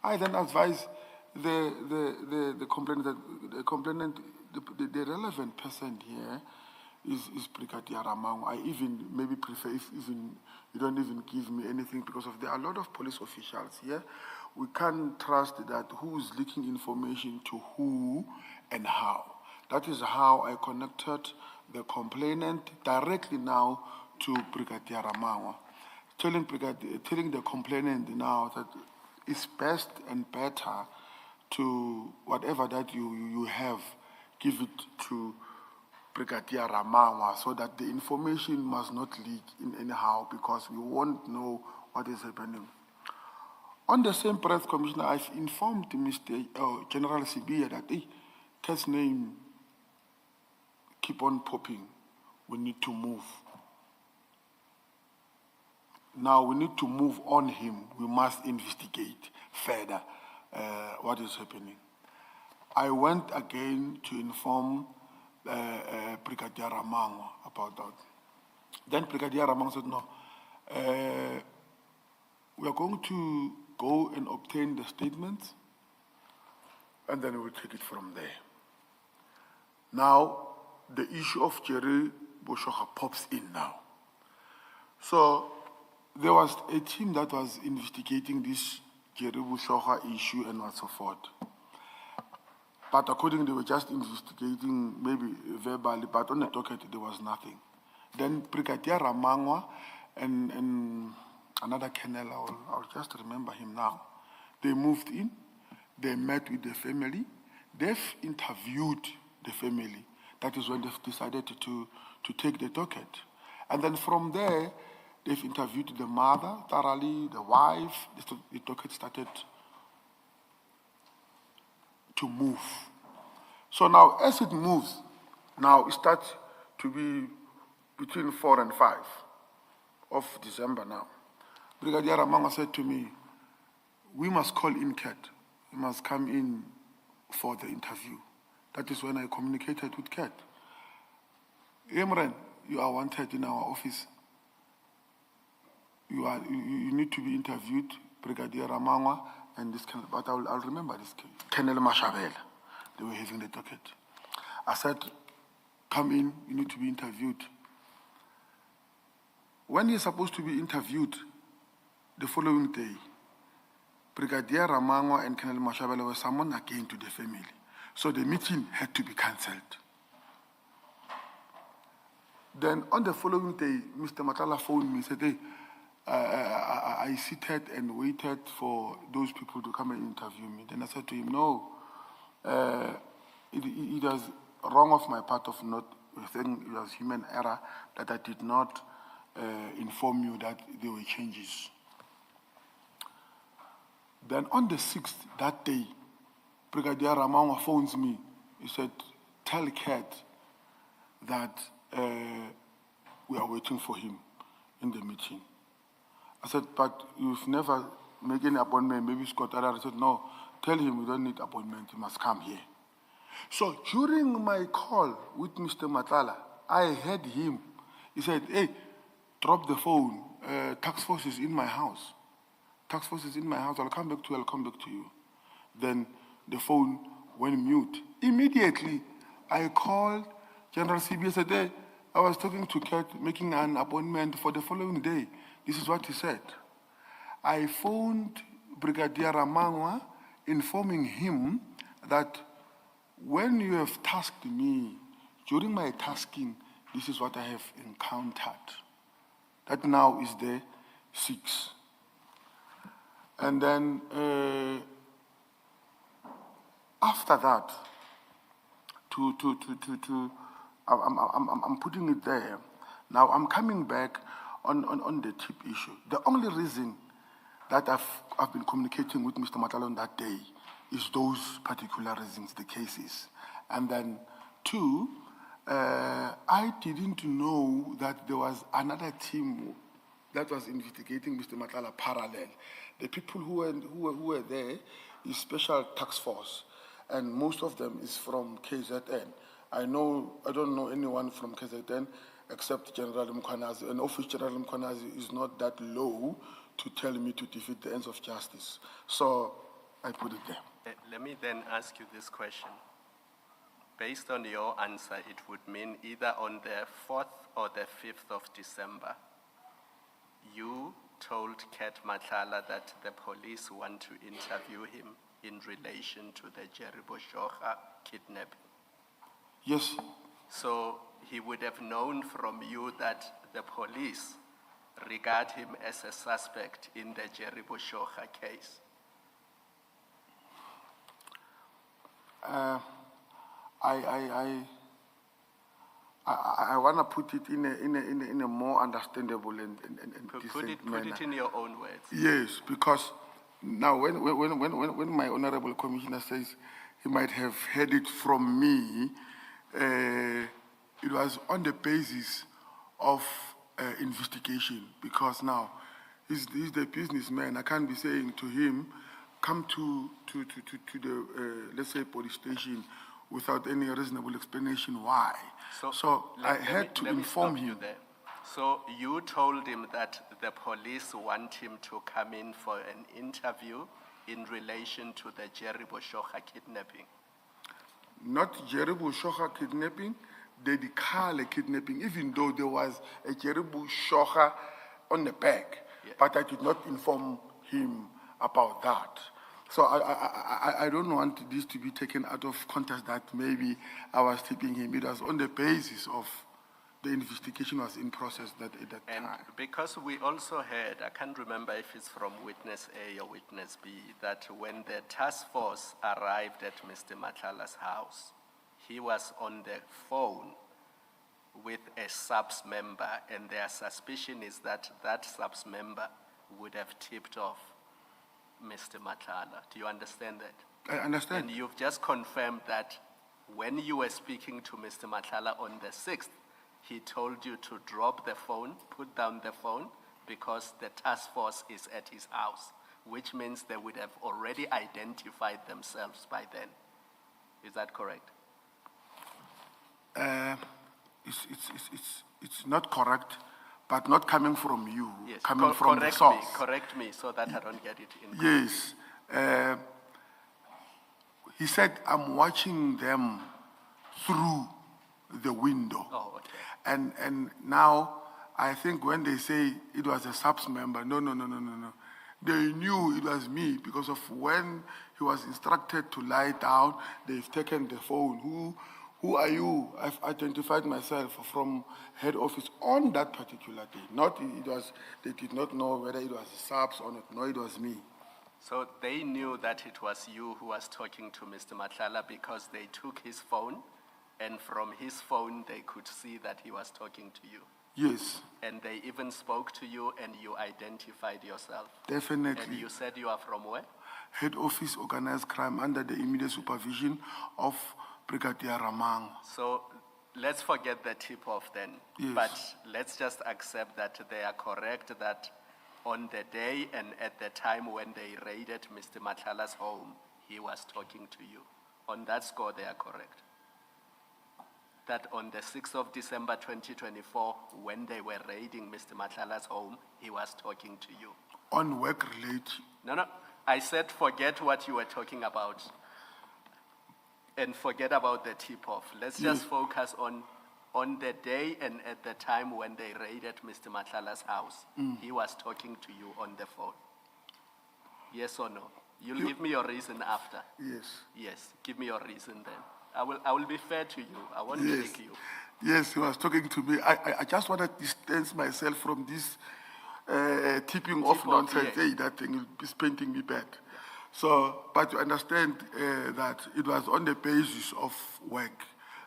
I then advised the complainant, the relevant person here is Brigadier Ramangwa. I even maybe prefer if even you don't even give me anything, because there are a lot of police officials here. We can't trust that who is leaking information to who and how. That is how I connected the complainant directly now to Brigadier Ramangwa, telling the complainant now that it's best and better to whatever that you have, give it to Brigadier Ramangwa, so that the information must not leak in anyhow, because we won't know what is happening. On the same press, Commissioner, I've informed Mr. General Sibiya that Kat's name keep on popping. We need to move. Now we need to move on him. We must investigate further what is happening. I went again to inform Brigadier Ramangwa about that. Then Brigadier Ramangwa said, no, we are going to go and obtain the statements, and then we'll take it from there. Now, the issue of Jerry Boshoga pops in now. So, there was a team that was investigating this Jerry Boshoga issue and so forth. But accordingly, they were just investigating, maybe verbally, but on the docket, there was nothing. Then Brigadier Ramangwa and another colonel, I'll just remember him now. They moved in, they met with the family, they've interviewed the family. That is when they've decided to take the docket. And then from there, they've interviewed the mother thoroughly, the wife. The docket started to move. So now, as it moves, now it starts to be between 4 and 5 of December now. Brigadier Ramangwa said to me, we must call in Kat. He must come in for the interview. That is when I communicated with Kat. Imran, you are wanted in our office. You need to be interviewed, Brigadier Ramangwa, and this kind of, but I'll remember this case. Colonel Mashabela, they were having the docket. I said, come in, you need to be interviewed. When he's supposed to be interviewed, the following day, Brigadier Ramangwa and Colonel Mashabela were summoned again to the family. So the meeting had to be cancelled. Then on the following day, Mr. Matlala phoned me and said, hey, I seated and waited for those people to come and interview me. Then I said to him, no, it was wrong of my part of not saying it was human error that I did not inform you that there were changes. Then on the 6th, that day, Brigadier Ramangwa phones me. He said, tell Kat that we are waiting for him in the meeting. I said, but you've never made any appointment, maybe Scott Arara. I said, no, tell him we don't need appointment, he must come here. So during my call with Mr. Matlala, I heard him. He said, hey, drop the phone, task force is in my house. Task force is in my house, I'll come back to you. Then the phone went mute. Immediately, I called General Sibiya and said, hey, I was talking to Kat, making an appointment for the following day. This is what he said. I phoned Brigadier Ramangwa, informing him that when you have tasked me, during my tasking, this is what I have encountered. That now is the 6. And then after that, I'm putting it there. Now I'm coming back on the tip issue. The only reason that I've been communicating with Mr. Matlala on that day is those particular reasons, the cases. And then 2, I didn't know that there was another team that was investigating Mr. Matlala parallel. The people who were there is Special Task Force, and most of them is from KZN. I don't know anyone from KZN except General Mkhwanazi, and Office General Mkhwanazi is not that low to tell me to defeat the ends of justice. So I put it there. Let me then ask you this question. Based on your answer, it would mean either on the 4th or the 5th of December, you told Kat Matlala that the police want to interview him in relation to the Jerry Boshoga kidnapping. Yes. So he would have known from you that the police regard him as a suspect in the Jerry Boshoga case. I want to put it in a more understandable and decent manner. Put it in your own words. Yes, because now when my honorable commissioner says he might have heard it from me, it was on the basis of investigation, because now he's the businessman. I can't be saying to him, come to the, let's say, police station without any reasonable explanation why. So I had to inform him. So you told him that the police want him to come in for an interview in relation to the Jerry Boshoga kidnapping? Not Jerry Boshoga kidnapping, the Dikale kidnapping, even though there was a Jerry Boshoga on the back, yeah. But I did not inform him about that. So I don't want this to be taken out of context that maybe I was tipping him. It was on the basis of the investigation was in process at that time. And because we also heard, I can't remember if it's from witness A or witness B, that when the task force arrived at Mr. Matlala's house, he was on the phone with a SAPS member, and their suspicion is that that SAPS member would have tipped off Mr. Matlala. Do you understand that? I understand. And you've just confirmed that when you were speaking to Mr. Matlala on the 6th, he told you to drop the phone, put down the phone, because the task force is at his house, which means they would have already identified themselves by then. Is that correct? It's not correct, but not coming from you, yes. Coming from the source. Correct me so that I don't get it in. Yes. He said, I'm watching them through the window. Oh, okay. And now, I think when they say it was a SAPS member, no. They knew it was me because of when he was instructed to lie down, they've taken the phone. Who are you? I've identified myself from head office on that particular day. They did not know whether it was SAPS or not. No, it was me. So they knew that it was you who was talking to Mr. Matlala because they took his phone, and from his phone they could see that he was talking to you. Yes. And they even spoke to you and you identified yourself. Definitely. And you said you are from where? Head office organized crime under the immediate supervision of Brigadier Ramang. So let's forget the tip-off then. Yes. But let's just accept that they are correct that on the day and at the time when they raided Mr. Matlala's home, he was talking to you. On that score, they are correct. That on the 6th of December 2024, when they were raiding Mr. Matlala's home, he was talking to you. On work-related? No. I said forget what you were talking about and forget about the tip-off. Let's just focus on the day and at the time when they raided Mr. Matlala's house. He was talking to you on the phone. Yes or no? You'll give me your reason after. Yes. Yes, give me your reason then. I will be fair to you. I won't Yes. trick you. Yes, he was talking to me. I just want to distance myself from this tipping off Tip-off, nonsense. yeah. Hey, that thing is painting me bad. So, but you understand that it was on the basis of work.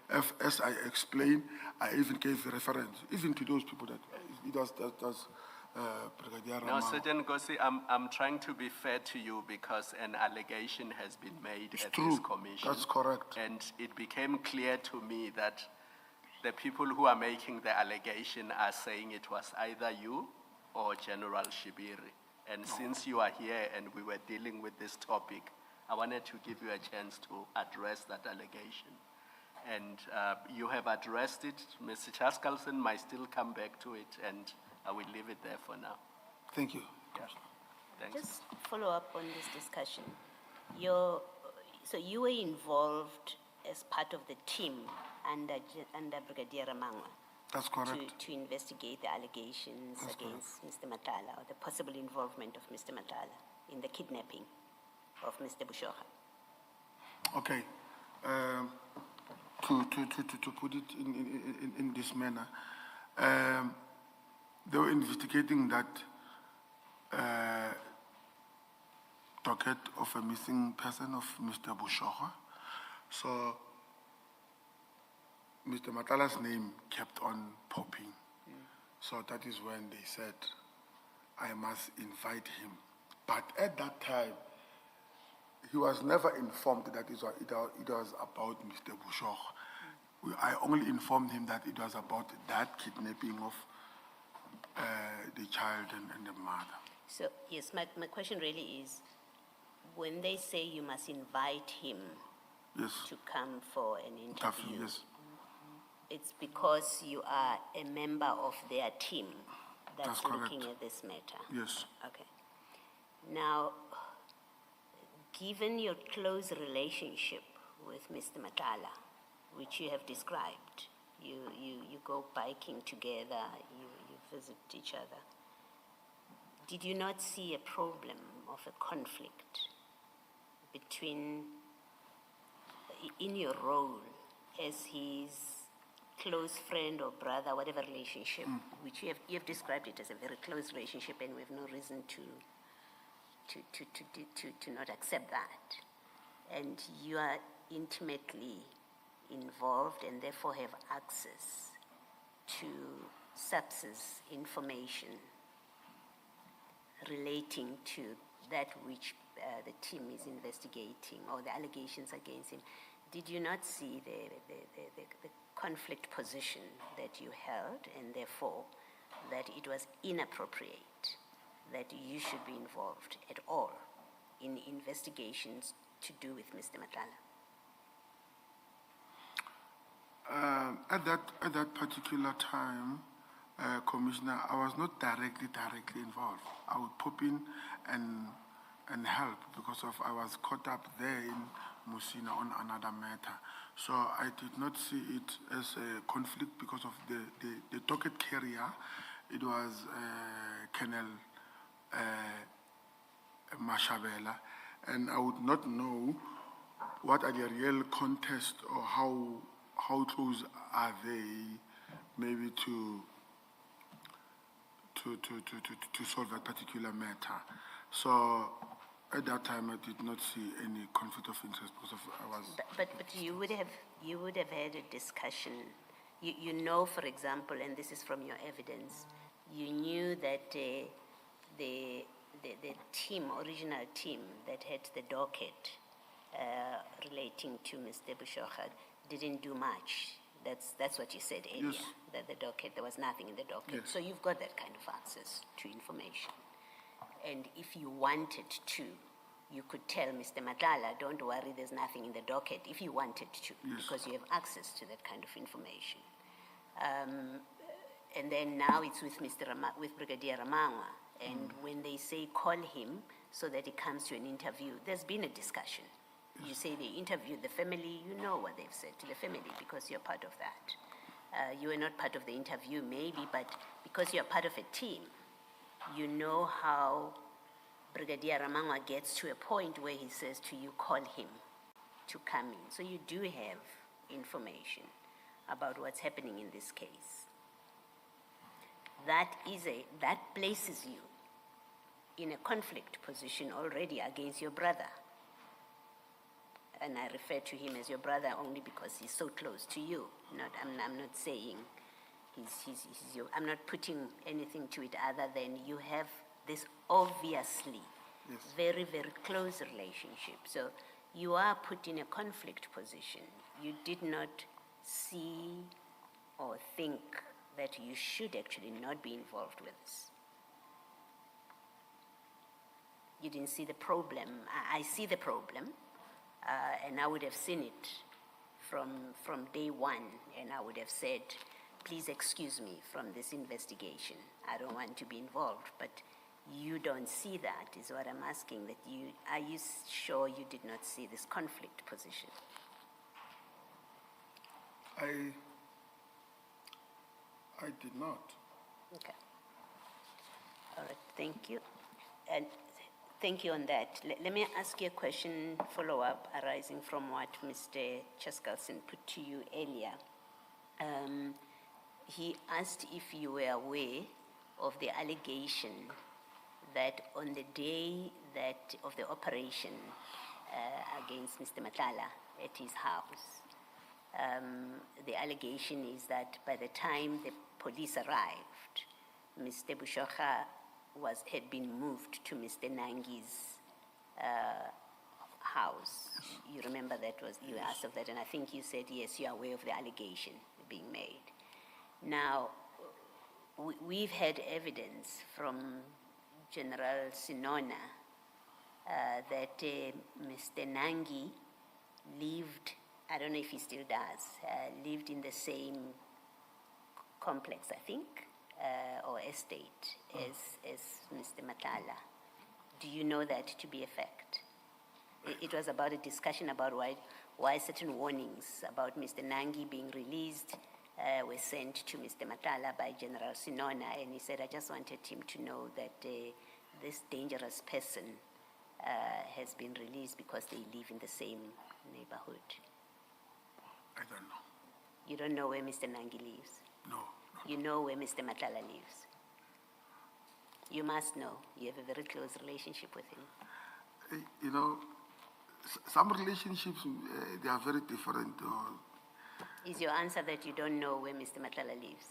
As I explained, I even gave reference, even to those people that it was Brigadier No, Ramao. Sergeant Nkosi, I'm trying to be fair to you because an allegation has been made It's at true. this commission. That's correct. And it became clear to me that the people who are making the allegation are saying it was either you or General Shibiri. And since you are here and we were dealing with this topic, I wanted to give you a chance to address that allegation. And you have addressed it. Mr. Chaskalson might still come back to it, and I will leave it there for now. Thank you. Yeah. Thanks. Just follow up on this discussion. So you were involved as part of the team under Brigadier Ramangwa That's correct. to investigate the allegations against Mr. Matlala, or the possible involvement of Mr. Matlala in the kidnapping of Mr. Bushokga. Okay. To put it in this manner, they were investigating that docket of a missing person of Mr. Bushokga. So Mr. Matlala's name kept on popping. So that is when they said, I must invite him. But at that time, he was never informed that it was about Mr. Bushokga. I only informed him that it was about that kidnapping of the child and the mother. So, yes, my question really is, when they say you must invite him Yes, to come for an interview, yes, it's because you are a member of their team that's That's looking correct. at this matter? yes. Okay. Now, given your close relationship with Mr. Matlala, which you have described, you go biking together, you visit each other, did you not see a problem of a conflict in your role as his close friend or brother, whatever relationship, which you have described it as a very close relationship, and we have no reason to not accept that, and you are intimately involved and therefore have access to substance information relating to that which the team is investigating or the allegations against him. Did you not see the conflict position that you held, and therefore that it was inappropriate that you should be involved at all in investigations to do with Mr. Matlala? At that particular time, Commissioner, I was not directly involved. I would pop in and help because I was caught up there in Musina on another matter. So I did not see it as a conflict because of the docket carrier. It was Colonel Mashabela, and I would not know what are the real context or how close are they maybe to solve that particular matter. So at that time I did not see any conflict of interest because I was. But you would have had a discussion. You know, for example, and this is from your evidence, you knew that the original team that had the docket relating to Mr. Bushokga didn't do much. That's what you said earlier, Yes. that the docket, there was nothing in the docket. Yes. So you've got that kind of access to information. And if you wanted to, you could tell Mr. Matlala, don't worry, there's nothing in the docket, if you wanted to, Yes. because you have access to that kind of information. And then now it's with with Brigadier Ramangwa, and when they say call him so that he comes to an interview, there's been a discussion. You say they interviewed the family, you know what they've said to the family because you're part of that. You are not part of the interview maybe, but because you're part of a team, you know how Brigadier Ramangwa gets to a point where he says to you, call him. to come in. So you do have information about what's happening in this case. That places you in a conflict position already against your brother. And I refer to him as your brother only because he's so close to you. I'm not saying he's your, I'm not putting anything to it other than you have this obviously very, very close relationship. So you are put in a conflict position. You did not see or think that you should actually not be involved with this. You didn't see the problem. I see the problem, and I would have seen it from day one, and I would have said, please excuse me from this investigation. I don't want to be involved, but you don't see that, is what I'm asking. Are you sure you did not see this conflict position? I did not. Okay. All right, thank you. And thank you on that. Let me ask you a question, follow-up, arising from what Mr. Chaskalson put to you earlier. He asked if you were aware of the allegation that on the day of the operation against Mr. Matlala at his house, the allegation is that by the time the police arrived, Mr. Bushokha had been moved to Mr. Nangi's house. You remember that you asked of that, and I think you said, yes, you are aware of the allegation being made. Now, we've had evidence from General Sinona that Mr. Nangi lived, I don't know if he still does, lived in the same complex, I think, or estate as Mr. Matlala. Do you know that to be a fact? It was about a discussion about why certain warnings about Mr. Nangi being released were sent to Mr. Matlala by General Sinona, and he said, I just wanted him to know that this dangerous person has been released because they live in the same neighborhood. I don't know. You don't know where Mr. Nangi lives? No. You know where Mr. Matlala lives? You must know. You have a very close relationship with him. You know, some relationships, they are very different. Is your answer that you don't know where Mr. Matlala lives?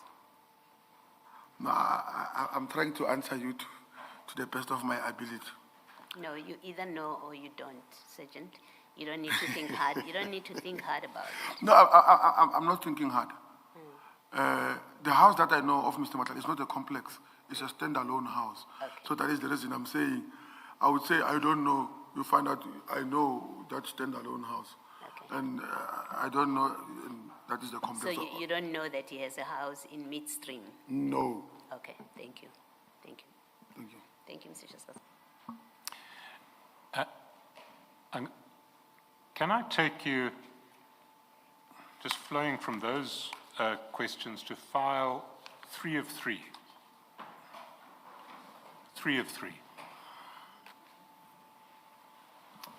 No, I'm trying to answer you to the best of my ability. No, you either know or you don't, Sergeant. You don't need to think hard. You don't need to think hard about it. No, I'm not thinking hard. The house that I know of Mr. Matlala is not a complex. It's a standalone house. Okay. So that is the reason I'm saying, I would say I don't know. You find out I know that standalone house. Okay. And I don't know, that is the So complex. you don't know that he has a house in midstream? No. Okay, thank you. Thank you. Thank you. Thank you, Mr. Chaskas. Can I take you, just flowing from those questions, to file 3 of 3? 3 of 3.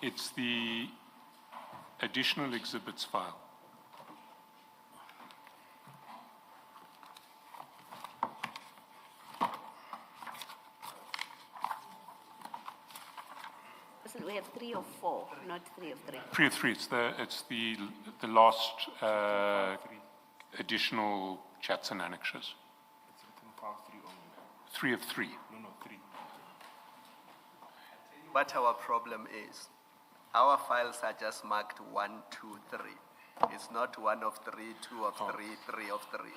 It's the additional exhibits file. We have 3 or 4, not 3 of 3. 3 of 3. It's the last additional chats and annexes. It's written file 3 only. 3 of 3. No, 3. What our problem is, our files are just marked 1, 2, 3. It's not 1 of 3, 2 of 3, 3 of 3.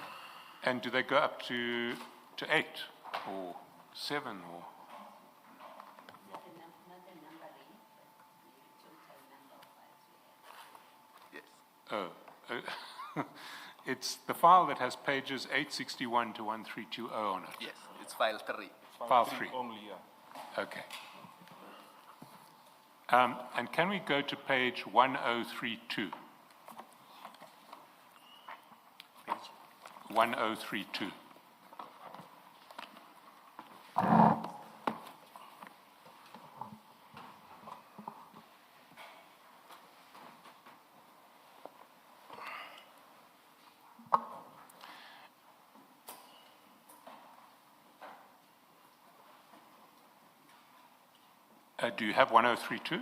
And do they go up to 8 or 7 or? Yes. It's the file that has pages 861 to 1320 on it. Yes, it's file 3. File 3. Only, yeah. Okay. And can we go to page 1032? Page? 1032. Do you have 1032?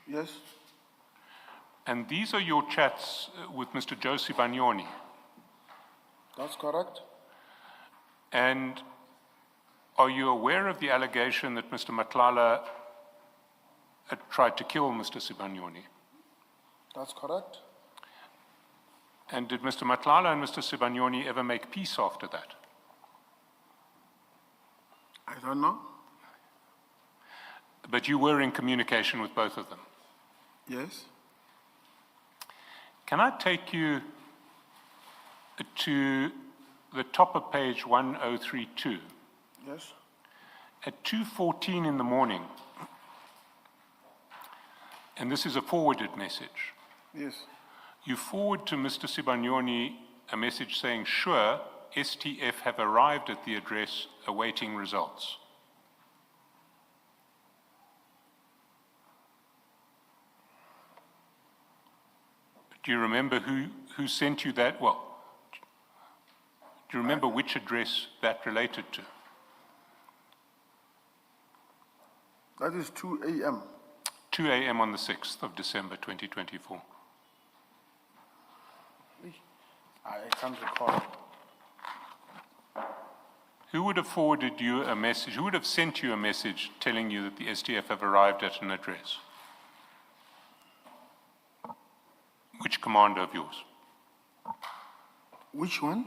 Yes, And these are your chats with Mr. Joe Sibanyoni. that's correct. And are you aware of the allegation that Mr. Matlala had tried to kill Mr. Sibanyoni? That's correct. And did Mr. Matlala and Mr. Sibanyoni ever make peace after that? I don't know. But you were in communication with both of them. Yes, Can I take you to the top of page 1032? yes, At 2:14 in the morning, and this is a forwarded message, yes. you forward to Mr. Sibanyoni a message saying, sure, STF have arrived at the address awaiting results. Do you remember who sent you that? Well, do you remember which address that related to? That is 2 a.m. 2 a.m. on the 6th of December 2024. I can't recall. Who would have forwarded you a message? Who would have sent you a message telling you that the STF have arrived at an address? Which commander of yours? Which one?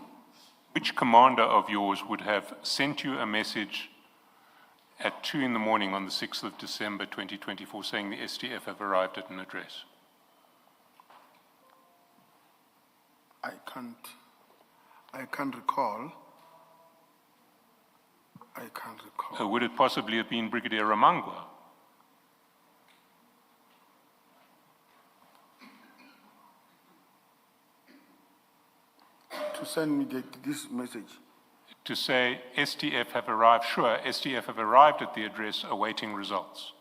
Which commander of yours would have sent you a message at 2 in the morning on the 6th of December 2024 saying the STF have arrived at an address? I can't recall. I can't recall. Would it possibly have been Brigadier Ramangwa? To send me this message. To say STF have arrived, sure, STF have arrived at the address awaiting results.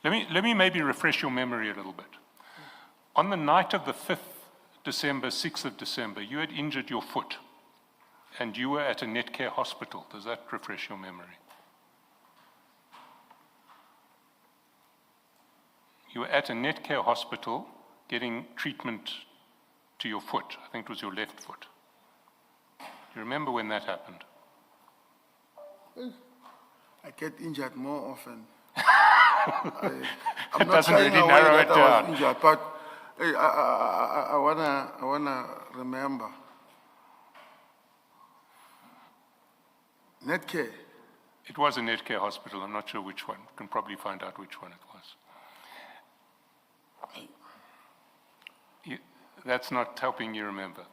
Let me maybe refresh your memory a little bit. On the night of the 5th December, 6th of December, you had injured your foot and you were at a Netcare hospital. Does that refresh your memory? You were at a Netcare hospital getting treatment to your foot. I think it was your left foot. Do you remember when that happened? I get injured more often. It doesn't really narrow it I down. was injured, but hey, I wanna remember. Netcare. It was a Netcare hospital. I'm not sure which one. Can probably find out which one it was. That's not helping you remember.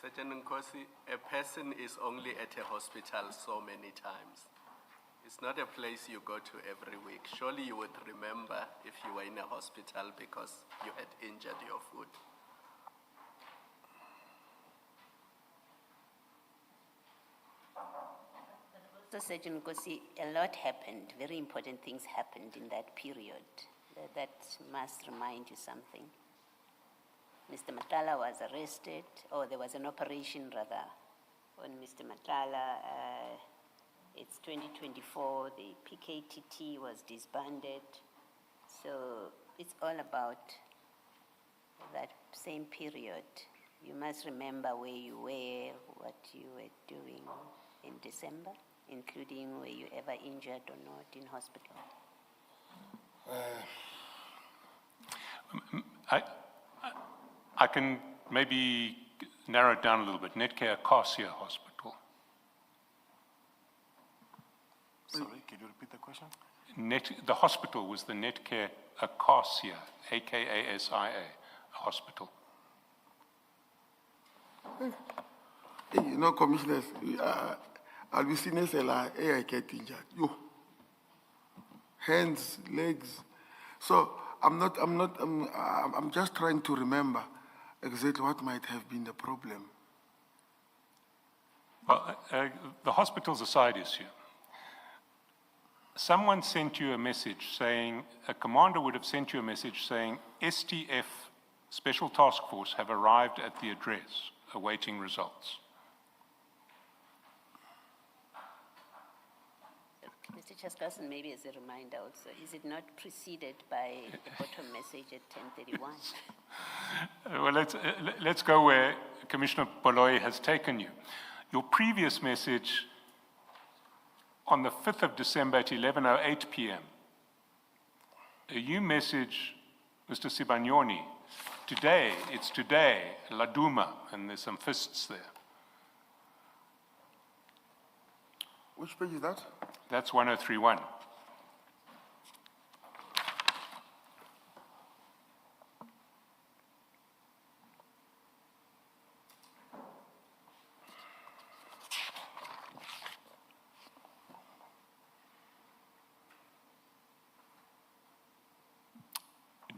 Sergeant Nkosi, a person is only at a hospital so many times. It's not a place you go to every week. Surely you would remember if you were in a hospital because you had injured your foot. So, Sergeant Nkosi, a lot happened, very important things happened in that period. That must remind you something. Mr. Matlala was arrested, or there was an operation rather, on Mr. Matlala. It's 2024, the PKTT was disbanded. So it's all about that same period. You must remember where you were, what you were doing in December, including were you ever injured or not in hospital? I can maybe narrow it down a little bit. Netcare Acacia Hospital. Sorry, can you repeat the question? The hospital was the Netcare Acacia, A-K-A-S-I-A, hospital. Hey, you know, commissioners, I'll be seen as I get injured. You, hands, legs. So I'm just trying to remember exactly what might have been the problem. Well, the hospital's a side issue. Someone sent you a message saying, a commander would have sent you a message saying, STF Special Task Force have arrived at the address, awaiting results. Mr. Chaskasan, maybe as a reminder also, is it not preceded by the bottom message at 10:31? Well, let's go where Commissioner Boloy has taken you. Your previous message on the 5th of December at 11:08 p.m., you message Mr. Sibanyoni, it's today, Laduma, and there's some fists there. Which page is that? That's 1031.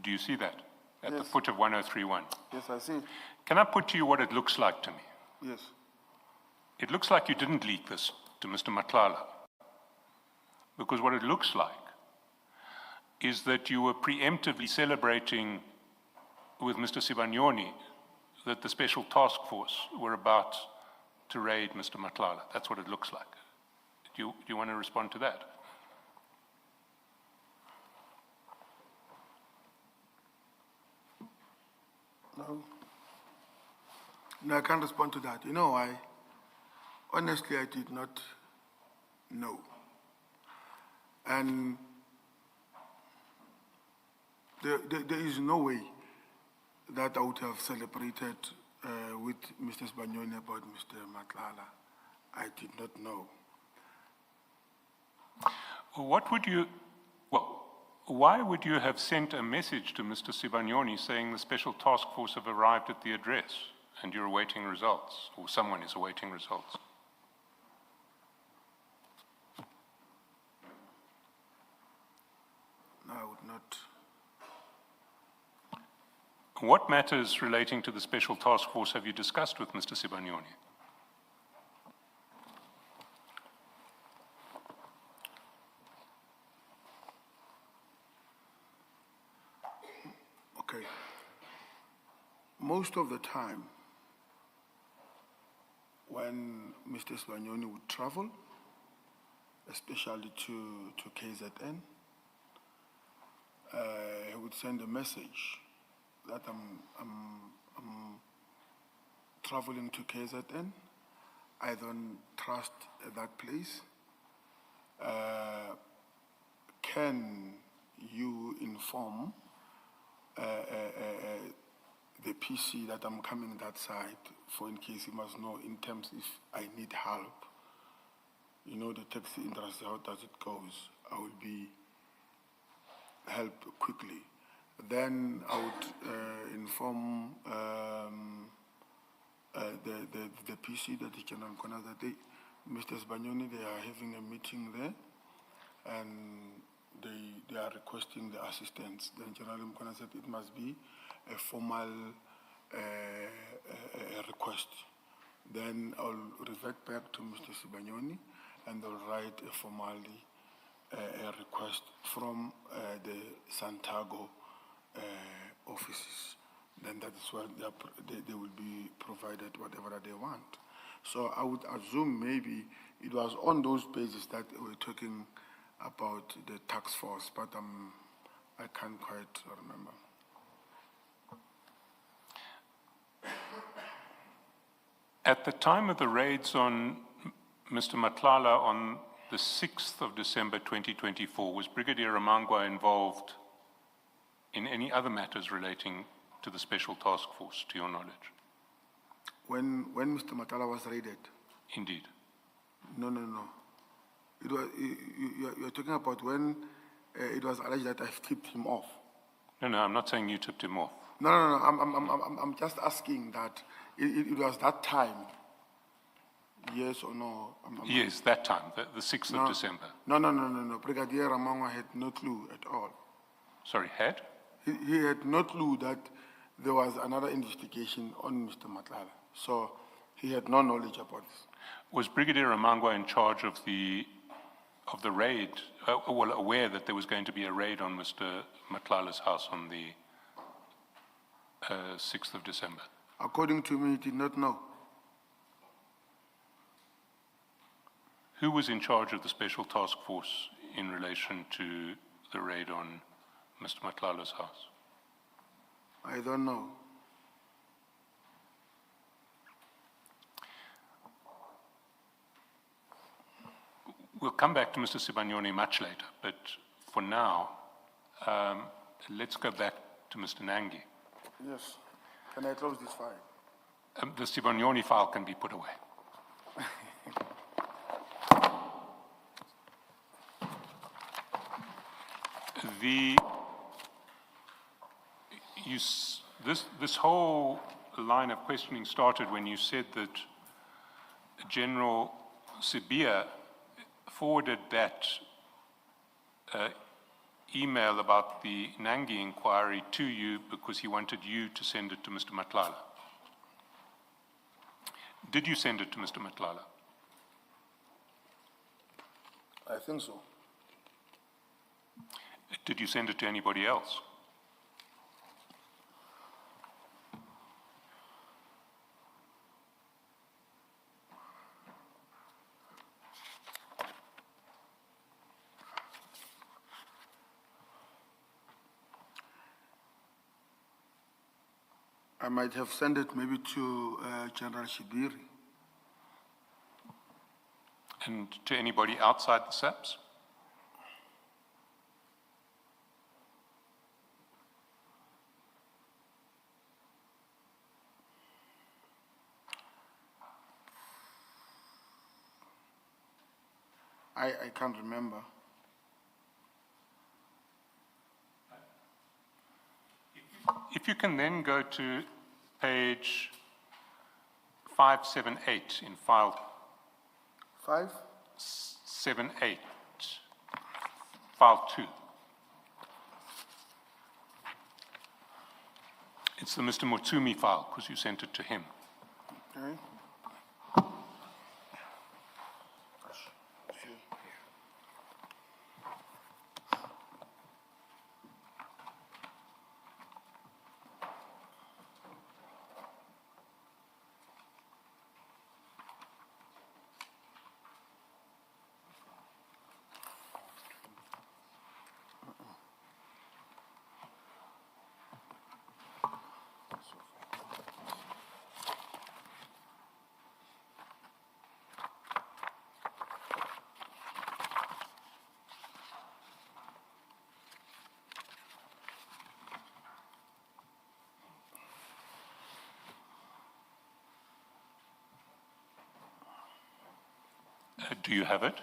Do you see that? At the Yes. foot of 1031. Yes, I see. Can I put to you what it looks like to me? Yes. It looks like you didn't leak this to Mr. Matlala. Because what it looks like is that you were preemptively celebrating with Mr. Sibanyoni that the special task force were about to raid Mr. Matlala. That's what it looks like. Do you want to respond to that? No. No, I can't respond to that. You know why? Honestly, I did not know. And there is no way that I would have celebrated with Mr. Sibanyoni about Mr. Matlala. I did not know. Why would you have sent a message to Mr. Sibanyoni saying the special task force have arrived at the address and you're awaiting results, or someone is awaiting results? No, I would not. What matters relating to the special task force have you discussed with Mr. Sibanyoni? Okay. Most of the time, when Mr. Sibanyoni would travel, especially to KZN, he would send a message that I'm traveling to KZN. I don't trust that place. Can you inform the PC that I'm coming that side, for in case he must know in terms if I need help? You know, the taxi industry, how does it goes? I will be helped quickly. Then I would inform the PC, that the General Mkhwanazi, that Mr. Sibanyoni, they are having a meeting there, and they are requesting the assistance. Then General Mkhwanazi said it must be a formal request. Then I'll revert back to Mr. Sibanyoni, and they'll write a formally a request from the Santiago offices. Then that is where they will be provided whatever that they want. So I would assume maybe it was on those bases that we're talking about the task force, but I can't quite remember. At the time of the raids on Mr. Matlala on the 6th of December 2024, was Brigadier Ramangwa involved in any other matters relating to the special task force, to your knowledge? When Mr. Matlala was raided? Indeed. No. It was, you're talking about when it was alleged that I've tipped him off. No, I'm not saying you tipped him off. No. I'm just asking that it was that time. Yes or no? Yes, that time, the 6th of December. No. Brigadier Ramangwa had no clue at all. Sorry, had? He had no clue that there was another investigation on Mr. Matlala. So he had no knowledge about this. Was Brigadier Ramangwa in charge of the raid, well, aware that there was going to be a raid on Mr. Matlala's house on the 6th of December? According to me, he did not know. Who was in charge of the special task force in relation to the raid on Mr. Matlala's house? I don't know. We'll come back to Mr. Sibanyoni much later, but for now, let's go back to Mr. Nangi. Yes. Can I close this file? The Sibanyoni file can be put away. This whole line of questioning started when you said that General Sibiya forwarded that email about the Nangi inquiry to you because he wanted you to send it to Mr. Matlala. Did you send it to Mr. Matlala? I think so. Did you send it to anybody else? I might have sent it maybe to General Shibiri. And to anybody outside the SAPS? I can't remember. If you can then go to page 578 in file 578. file 2. It's the Mr. Mutsumi file because you sent it to him. Okay. Do you have it?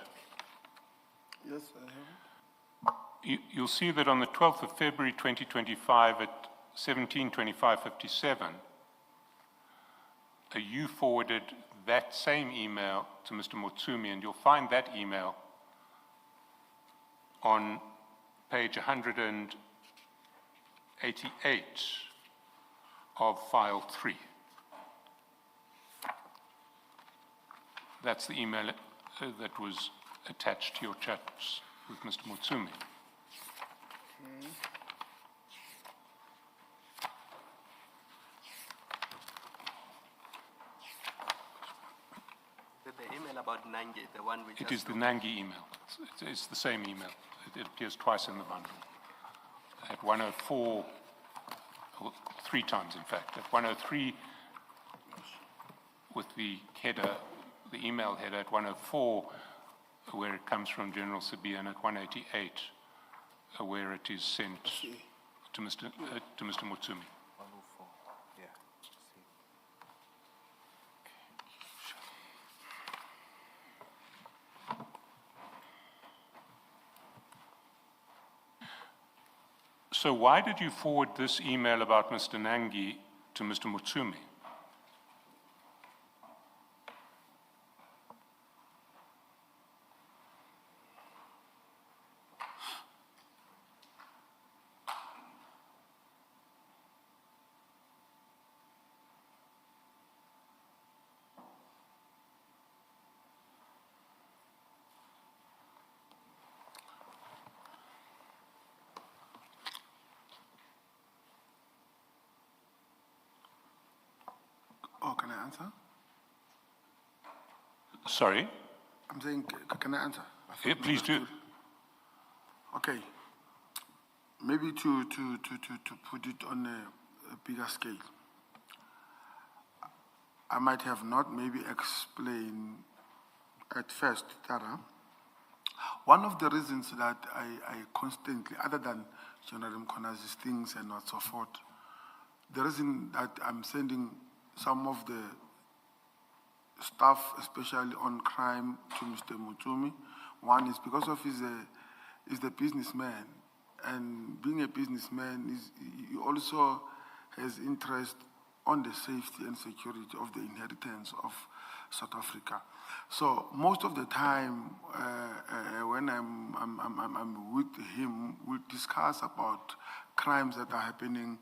Yes, I have it. You'll see that on the 12th of February 2025 at 17:25:57, you forwarded that same email to Mr. Mutsumi, and you'll find that email on page 188 of file 3. That's the email that was attached to your chats with Mr. Mutsumi. The email about Nangi, the one which It is the Nangi email. It's the same email. It appears twice in the bundle. At 104, or 3 times in fact. At 103 with the header, the email header at 104, where it comes from General Sibiya, and at 188, where it is sent to Mr. Mutsumi. 104. Yeah. So why did you forward this email about Mr. Nangi to Mr. Mutsumi? Oh, can I answer? Sorry? I'm saying, can I answer? Yeah, please do. Okay. Maybe to put it on a bigger scale. I might have not maybe explained at first that one of the reasons that I constantly, other than General Mkhwanazi's things and not so forth, the reason that I'm sending some of the stuff, especially on crime, to Mr. Mutsumi, one is because of he's the businessman, and being a businessman, he also has interest on the safety and security of the inheritance of South Africa. So most of the time, when I'm with him, we discuss about crimes that are happening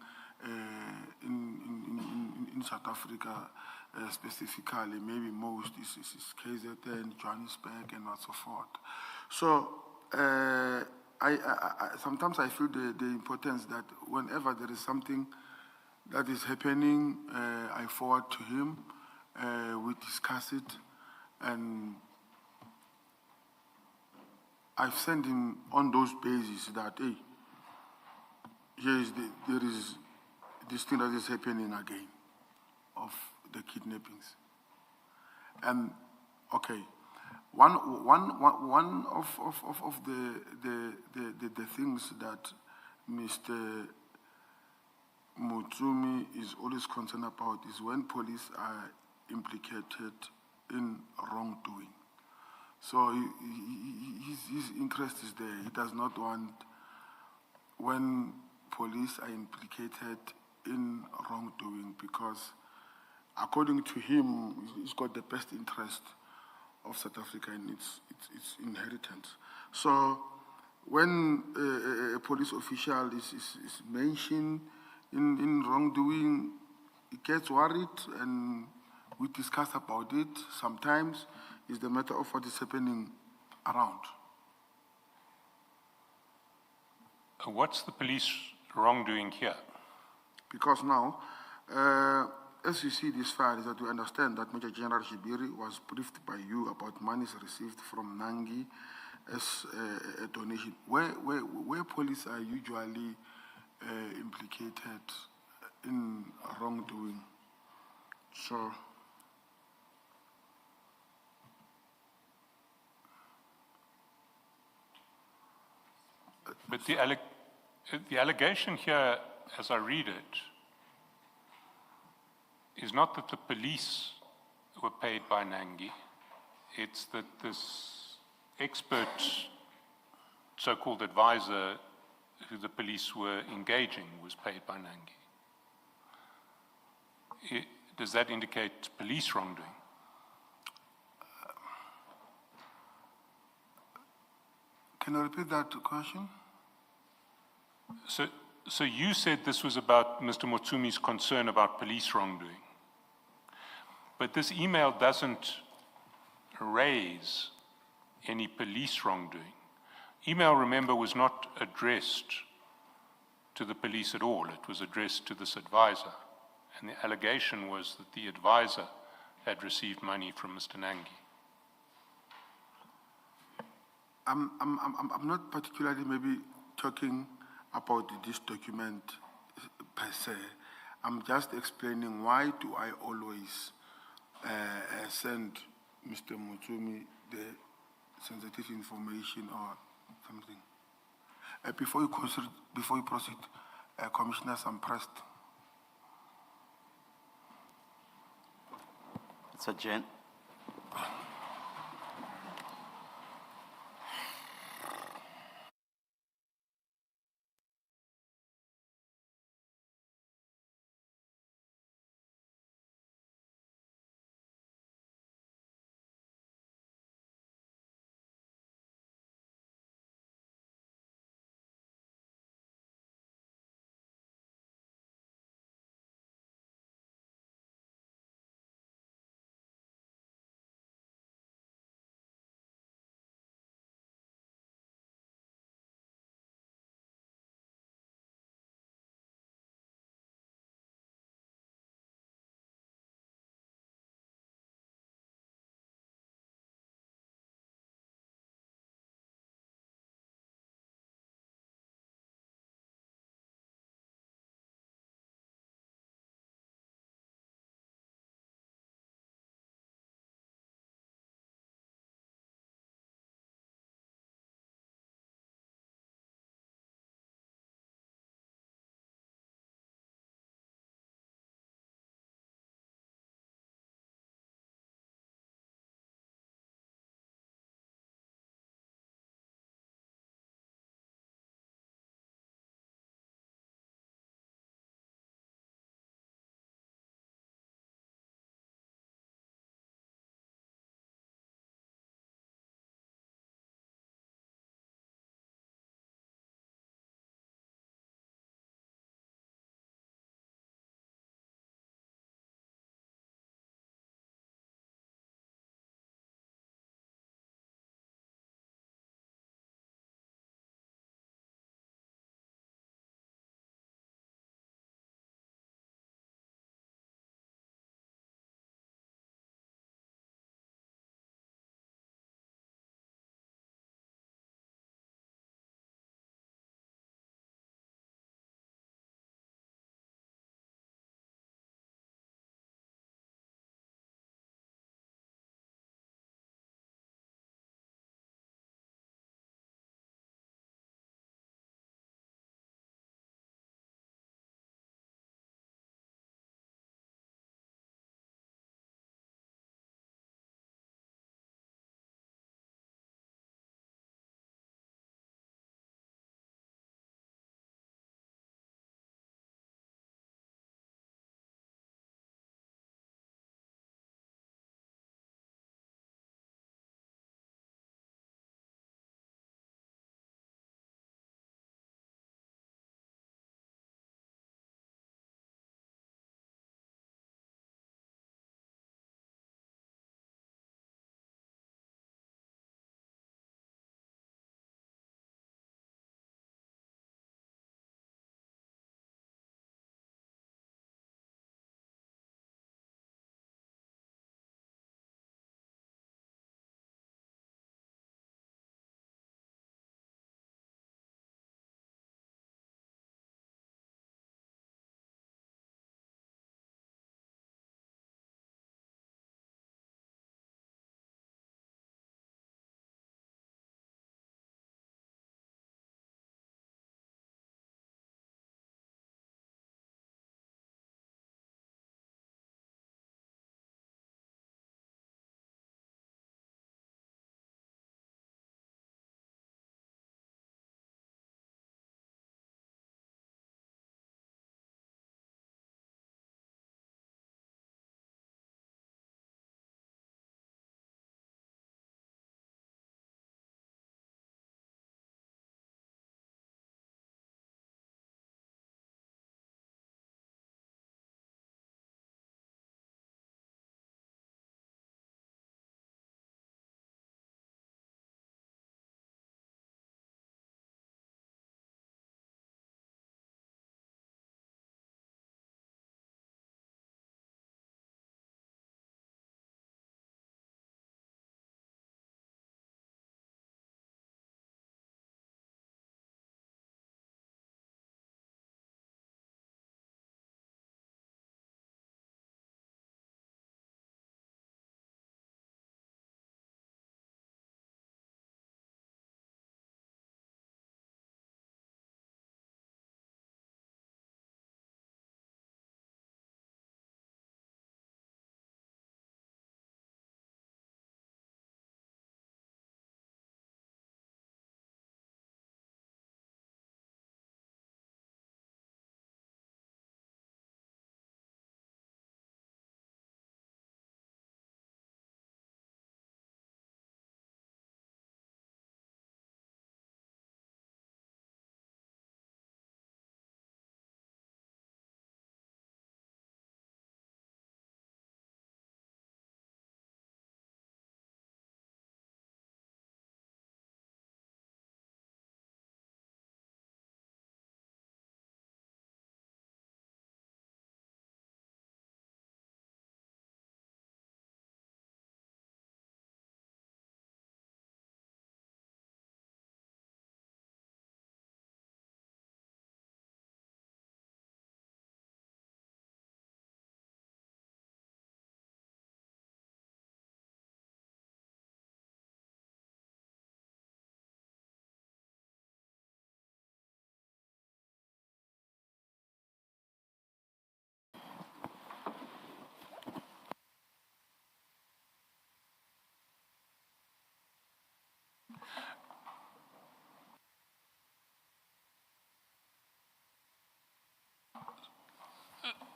in South Africa, specifically. Maybe most is KZN, Johannesburg, and so forth. So sometimes I feel the importance that whenever there is something that is happening, I forward to him, we discuss it, and I've sent him on those bases that, hey, there is this thing that is happening again of the kidnappings. And okay, one of the things that Mr. Mutsumi is always concerned about is when police are implicated in wrongdoing. So his interest is there. He does not want when police are implicated in wrongdoing, because according to him, he's got the best interest of South Africa and its inheritance. So when a police official is mentioned in wrongdoing, he gets worried, and we discuss about it. Sometimes it's the matter of what is happening around. What's the police wrongdoing here? Because now, as you see this file, is that we understand that Major General Shibiri was briefed by you about monies received from Nangi as a donation. Where police are usually implicated in wrongdoing. So, but the allegation here, as I read it, is not that the police were paid by Nangi. It's that this expert, so-called advisor, who the police were engaging, was paid by Nangi. Does that indicate police wrongdoing? Can you repeat that question? So you said this was about Mr. Mutsumi's concern about police wrongdoing. But this email doesn't raise any police wrongdoing. Email, remember, was not addressed to the police at all. It was addressed to this advisor. And the allegation was that the advisor had received money from Mr. Nangi. I'm not particularly maybe talking about this document per se. I'm just explaining why do I always send Mr. Mutsumi the sensitive information or something. Before you proceed, Commissioners, I'm pressed. It's a gen.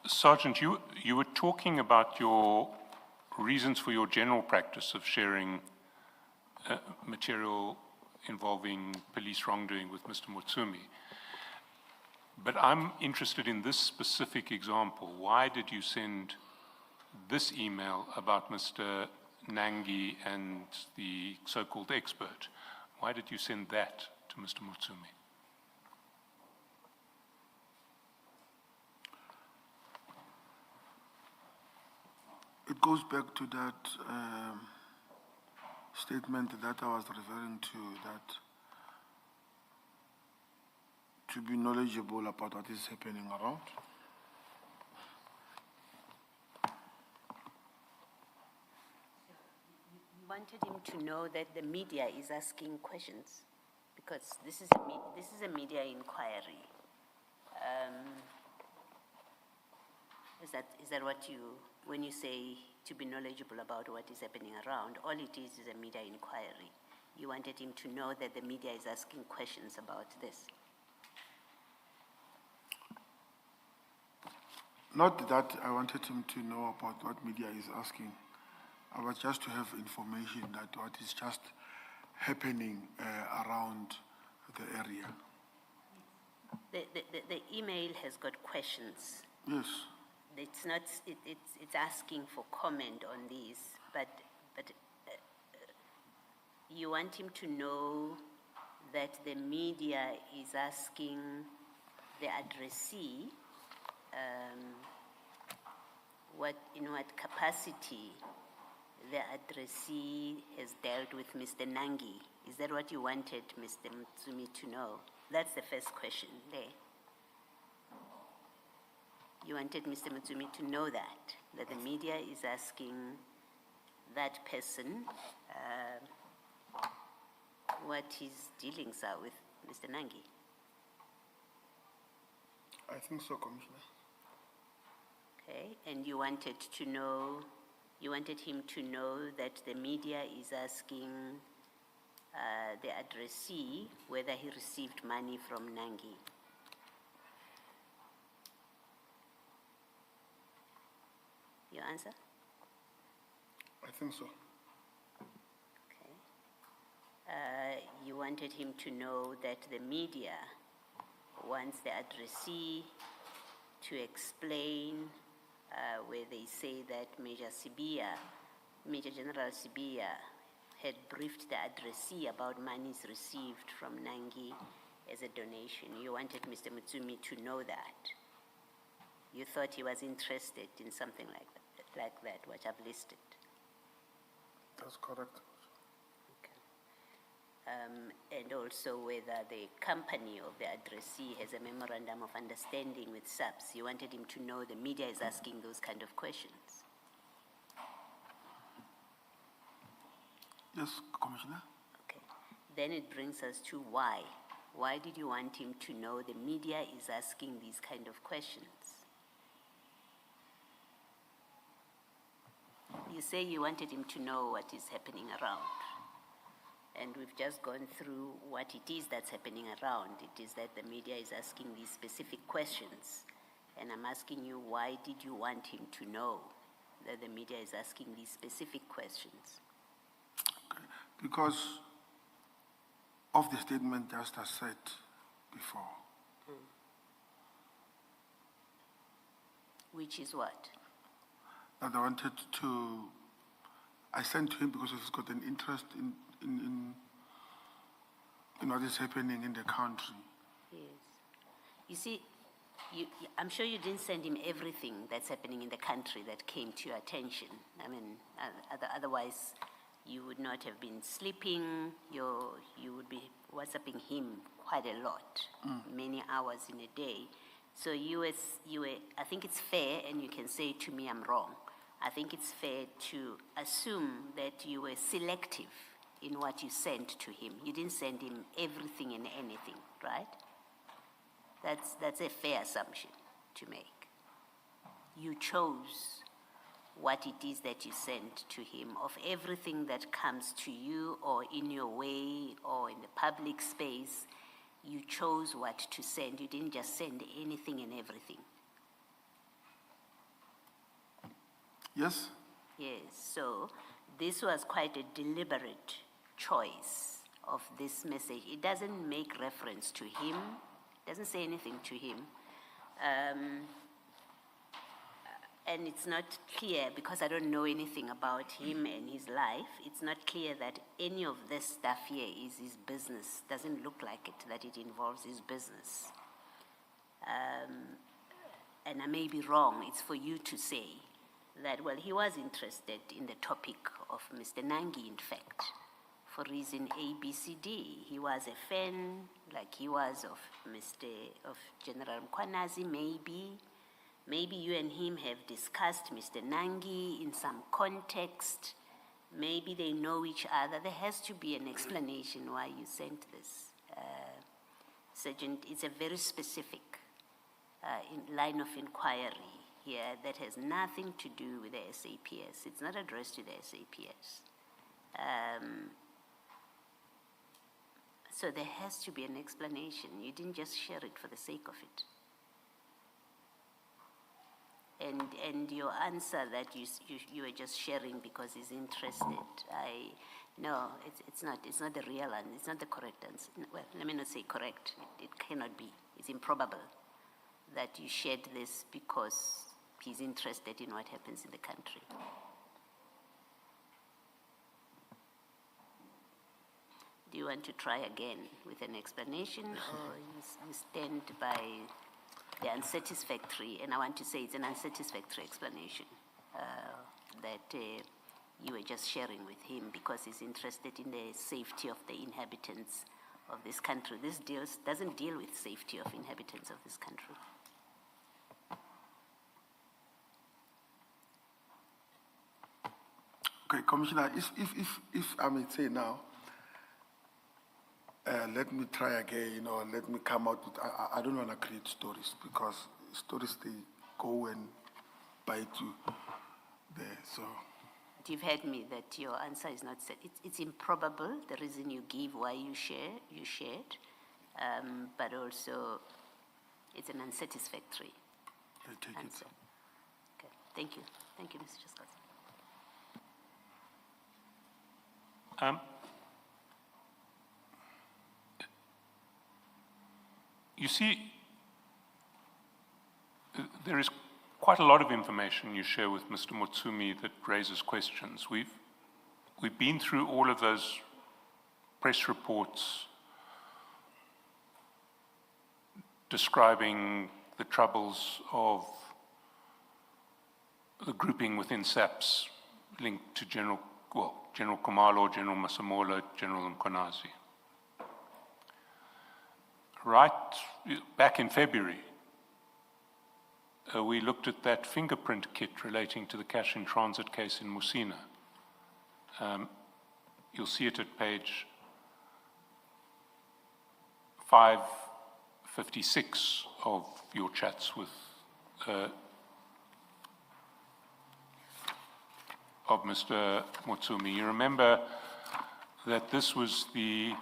Sergeant, you were talking about your reasons for your general practice of sharing material involving police wrongdoing with Mr. Mutsumi. But I'm interested in this specific example. Why did you send this email about Mr. Nangi and the so-called expert? Why did you send that to Mr. Mutsumi? It goes back to that statement that I was referring to, that to be knowledgeable about what is happening around. You wanted him to know that the media is asking questions, because this is a media inquiry. Is that what you, when you say to be knowledgeable about what is happening around, all it is a media inquiry. You wanted him to know that the media is asking questions about this. Not that I wanted him to know about what media is asking. I was just to have information that what is just happening around the area. The email has got questions. Yes. It's not. It's asking for comment on these, but you want him to know that the media is asking the addressee in what capacity the addressee has dealt with Mr. Nangi. Is that what you wanted Mr. Mutsumi to know? That's the first question there. You wanted Mr. Mutsumi to know that the media is asking that person what his dealings are with Mr. Nangi. I think so, Commissioner. Okay, and you wanted him to know that the media is asking the addressee whether he received money from Nangi. Your answer? I think so. Okay. You wanted him to know that the media wants the addressee to explain where they say that Major General Sibiya had briefed the addressee about monies received from Nangi as a donation. You wanted Mr. Mutsumi to know that. You thought he was interested in something like that, which I've listed. That's correct. Okay. And also whether the company of the addressee has a memorandum of understanding with SAPS. You wanted him to know the media is asking those kind of questions. Yes, Commissioner. Okay. Then it brings us to why. Why did you want him to know the media is asking these kind of questions? You say you wanted him to know what is happening around. And we've just gone through what it is that's happening around. It is that the media is asking these specific questions. And I'm asking you, why did you want him to know that the media is asking these specific questions? Okay. Because of the statement just as said before. Which is what? That I wanted to, I sent to him because he's got an interest in what is happening in the country. Yes. You see, I'm sure you didn't send him everything that's happening in the country that came to your attention. I mean, otherwise you would not have been sleeping. You would be WhatsApping him quite a lot, many hours in a day. So you were, I think it's fair, and you can say to me I'm wrong, I think it's fair to assume that you were selective in what you sent to him. You didn't send him everything and anything, right? That's a fair assumption to make. You chose what it is that you sent to him. Of everything that comes to you or in your way or in the public space, you chose what to send. You didn't just send anything and everything. Yes? Yes, so this was quite a deliberate choice of this message. It doesn't make reference to him, doesn't say anything to him. And it's not clear, because I don't know anything about him and his life, it's not clear that any of this stuff here is his business. Doesn't look like it, that it involves his business. And I may be wrong, it's for you to say that, well, he was interested in the topic of Mr. Nangi, in fact, for reason A, B, C, D. He was a fan, like he was of General Mkhwanazi, maybe. Maybe you and him have discussed Mr. Nangi in some context. Maybe they know each other. There has to be an explanation why you sent this. Sergeant, it's a very specific line of inquiry here that has nothing to do with the SAPS. It's not addressed to the SAPS. So there has to be an explanation. You didn't just share it for the sake of it. And your answer that you were just sharing because he's interested, no, it's not the real answer. It's not the correct answer. Well, let me not say correct. It cannot be. It's improbable that you shared this because he's interested in what happens in the country. Do you want to try again with an explanation, or you stand by the unsatisfactory, and I want to say it's an unsatisfactory explanation that you were just sharing with him because he's interested in the safety of the inhabitants of this country. This doesn't deal with safety of inhabitants of this country. Okay, Commissioner, if I may say now, let me try again, or let me come out with, I don't want to create stories, because stories, they go and bite you there, so. You've heard me that your answer is not set. It's improbable, the reason you give why you shared, but also it's an unsatisfactory answer. Okay, thank you. Thank you, Mr. Chaskasi. You see, there is quite a lot of information you share with Mr. Motsumi that raises questions. We've been through all of those press reports describing the troubles of the grouping within SAPS linked to General Khumalo, General Masemola, General Mkhwanazi. Right back in February, we looked at that fingerprint kit relating to the cash in transit case in Musina. You'll see it at page 556 of your chats with of Mr. Motsumi. You remember that this was the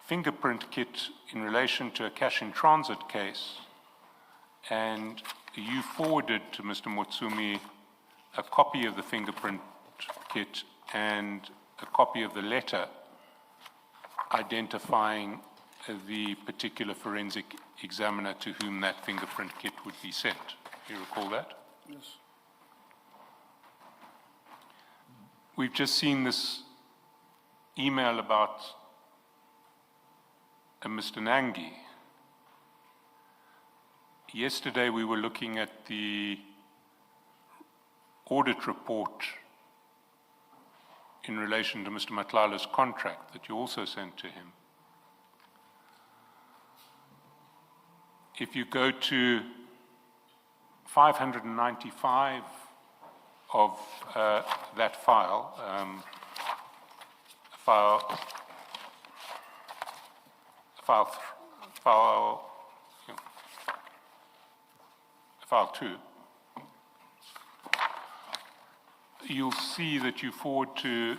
fingerprint kit in relation to a cash in transit case, and you forwarded to Mr. Motsumi a copy of the fingerprint kit and a copy of the letter identifying the particular forensic examiner to whom that fingerprint kit would be sent. Do you recall that? Yes. We've just seen this email about Mr. Nangi. Yesterday we were looking at the audit report in relation to Mr. Matlala's contract that you also sent to him. If you go to 595 of that file, file 2, you'll see that you forward to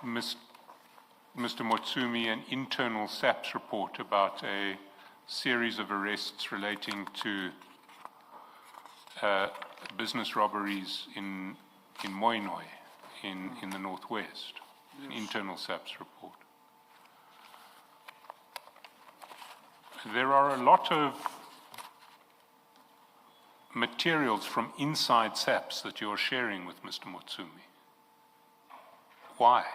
Mr. Motsumi an internal SAPS report about a series of arrests relating to business robberies in Moinoi, in the northwest, an internal SAPS report. There are a lot of materials from inside SAPS that you're sharing with Mr. Mutsumi. Why?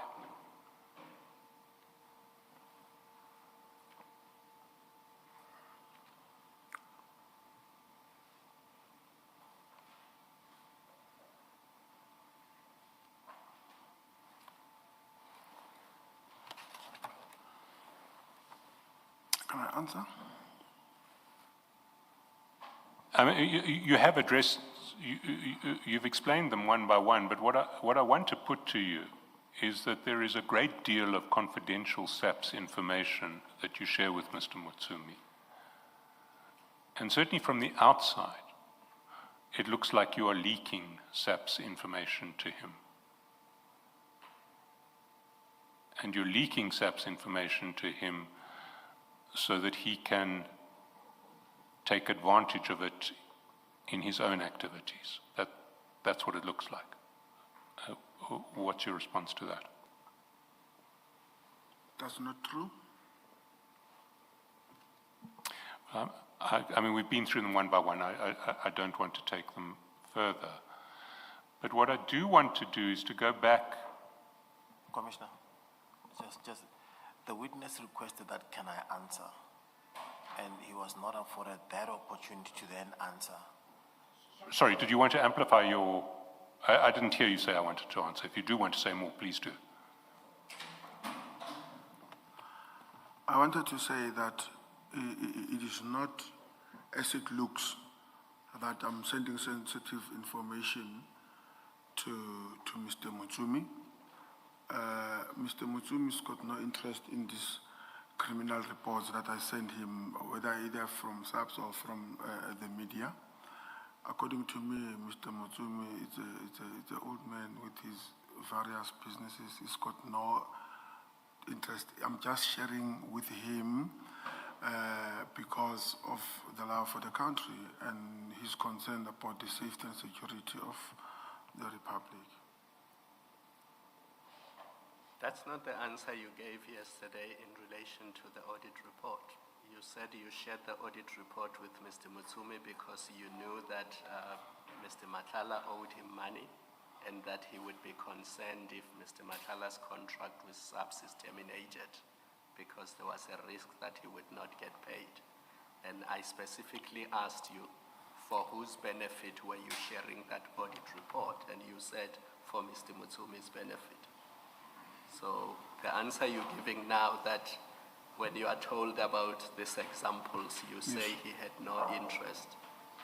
Can I answer? I mean, you have addressed, you've explained them one by one, but what I want to put to you is that there is a great deal of confidential SAPS information that you share with Mr. Mutsumi. And certainly from the outside, it looks like you are leaking SAPS information to him. And you're leaking SAPS information to him so that he can take advantage of it in his own activities. That's what it looks like. What's your response to that? That's not true. I mean, we've been through them one by one. I don't want to take them further. But what I do want to do is to go back. Commissioner, just the witness requested that can I answer? And he was not afforded that opportunity to then answer. Sorry, did you want to amplify your... I didn't hear you say I wanted to answer. If you do want to say more, please do. I wanted to say that it is not as it looks that I'm sending sensitive information to Mr. Mutsumi. Mr. Mutsumi's got no interest in these criminal reports that I send him, whether either from SAPS or from the media. According to me, Mr. Mutsumi is an old man with his various businesses. He's got no interest. I'm just sharing with him because of the love for the country, and he's concerned about the safety and security of the Republic. That's not the answer you gave yesterday in relation to the audit report. You said you shared the audit report with Mr. Mutsumi because you knew that Mr. Matlala owed him money and that he would be concerned if Mr. Matlala's contract with SAPS is terminated because there was a risk that he would not get paid. And I specifically asked you, for whose benefit were you sharing that audit report? And you said, for Mr. Mutsumi's benefit. So the answer you're giving now, that when you are told about these examples, you say he had no interest,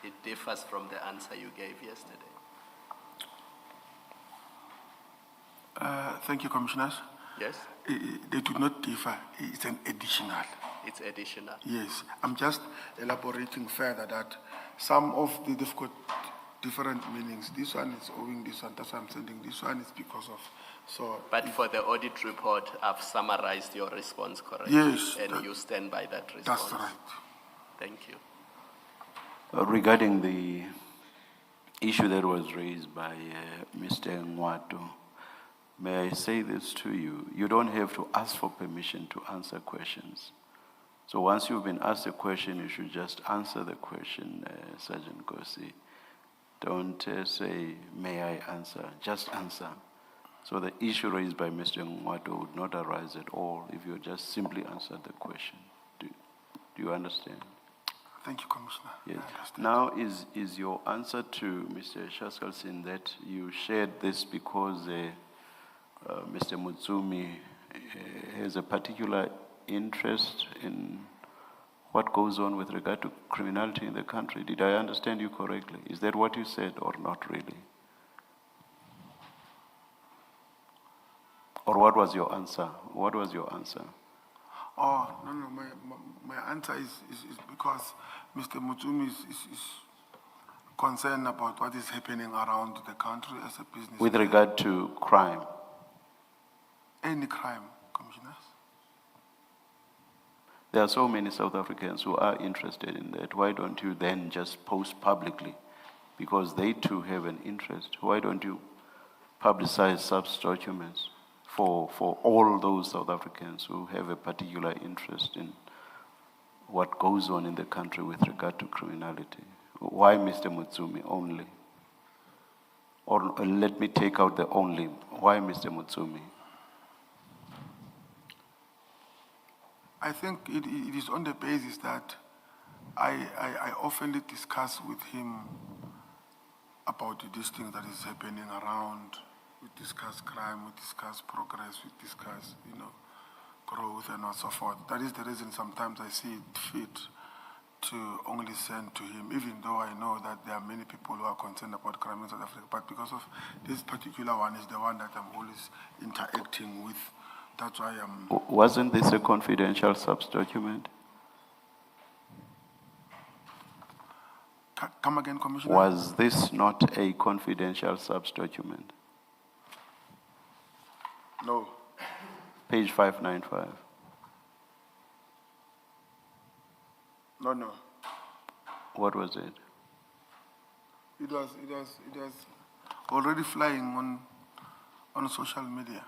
it differs from the answer you gave yesterday. Thank you, Commissioners. Yes? They do not differ. It's an additional. It's additional. Yes. I'm just elaborating further that some of they've got different meanings. This one is owing this one. That's why I'm sending this one. Is because of so. But for the audit report, I've summarized your response correctly. Yes. And you stand by that response. That's right. Thank you. Regarding the issue that was raised by Mr. Ngwato, may I say this to you? You don't have to ask for permission to answer questions. So once you've been asked a question, you should just answer the question, Sergeant Nkosi. Don't say, may I answer? Just answer. So the issue raised by Mr. Ngwato would not arise at all if you just simply answered the question. Do you understand? Thank you, Commissioner. Yes. Now, is your answer to Mr. Shaskalsin that you shared this because Mr. Mutsumi has a particular interest in what goes on with regard to criminality in the country? Did I understand you correctly? Is that what you said or not really? Or what was your answer? What was your answer? Oh, no. My answer is because Mr. Mutsumi is concerned about what is happening around the country as a business. With regard to crime? Any crime, Commissioners. There are so many South Africans who are interested in that. Why don't you then just post publicly because they too have an interest. Why don't you publicize such documents for all those South Africans who have a particular interest in what goes on in the country with regard to criminality? Why Mr. Mutsumi only? Or let me take out the only. Why Mr. Mutsumi? I think it is on the basis that I often discuss with him about this thing that is happening around. We discuss crime, we discuss progress, we discuss, growth and so forth. That is the reason sometimes I see it fit to only send to him, even though I know that there are many people who are concerned about crime in South Africa. But because of this particular one is the one that I'm always interacting with, that's why I'm... Wasn't this a confidential sub-document? Come again, Commissioner? Was this not a confidential sub-document? No. Page 595. No. What was it? It was already flying on social media.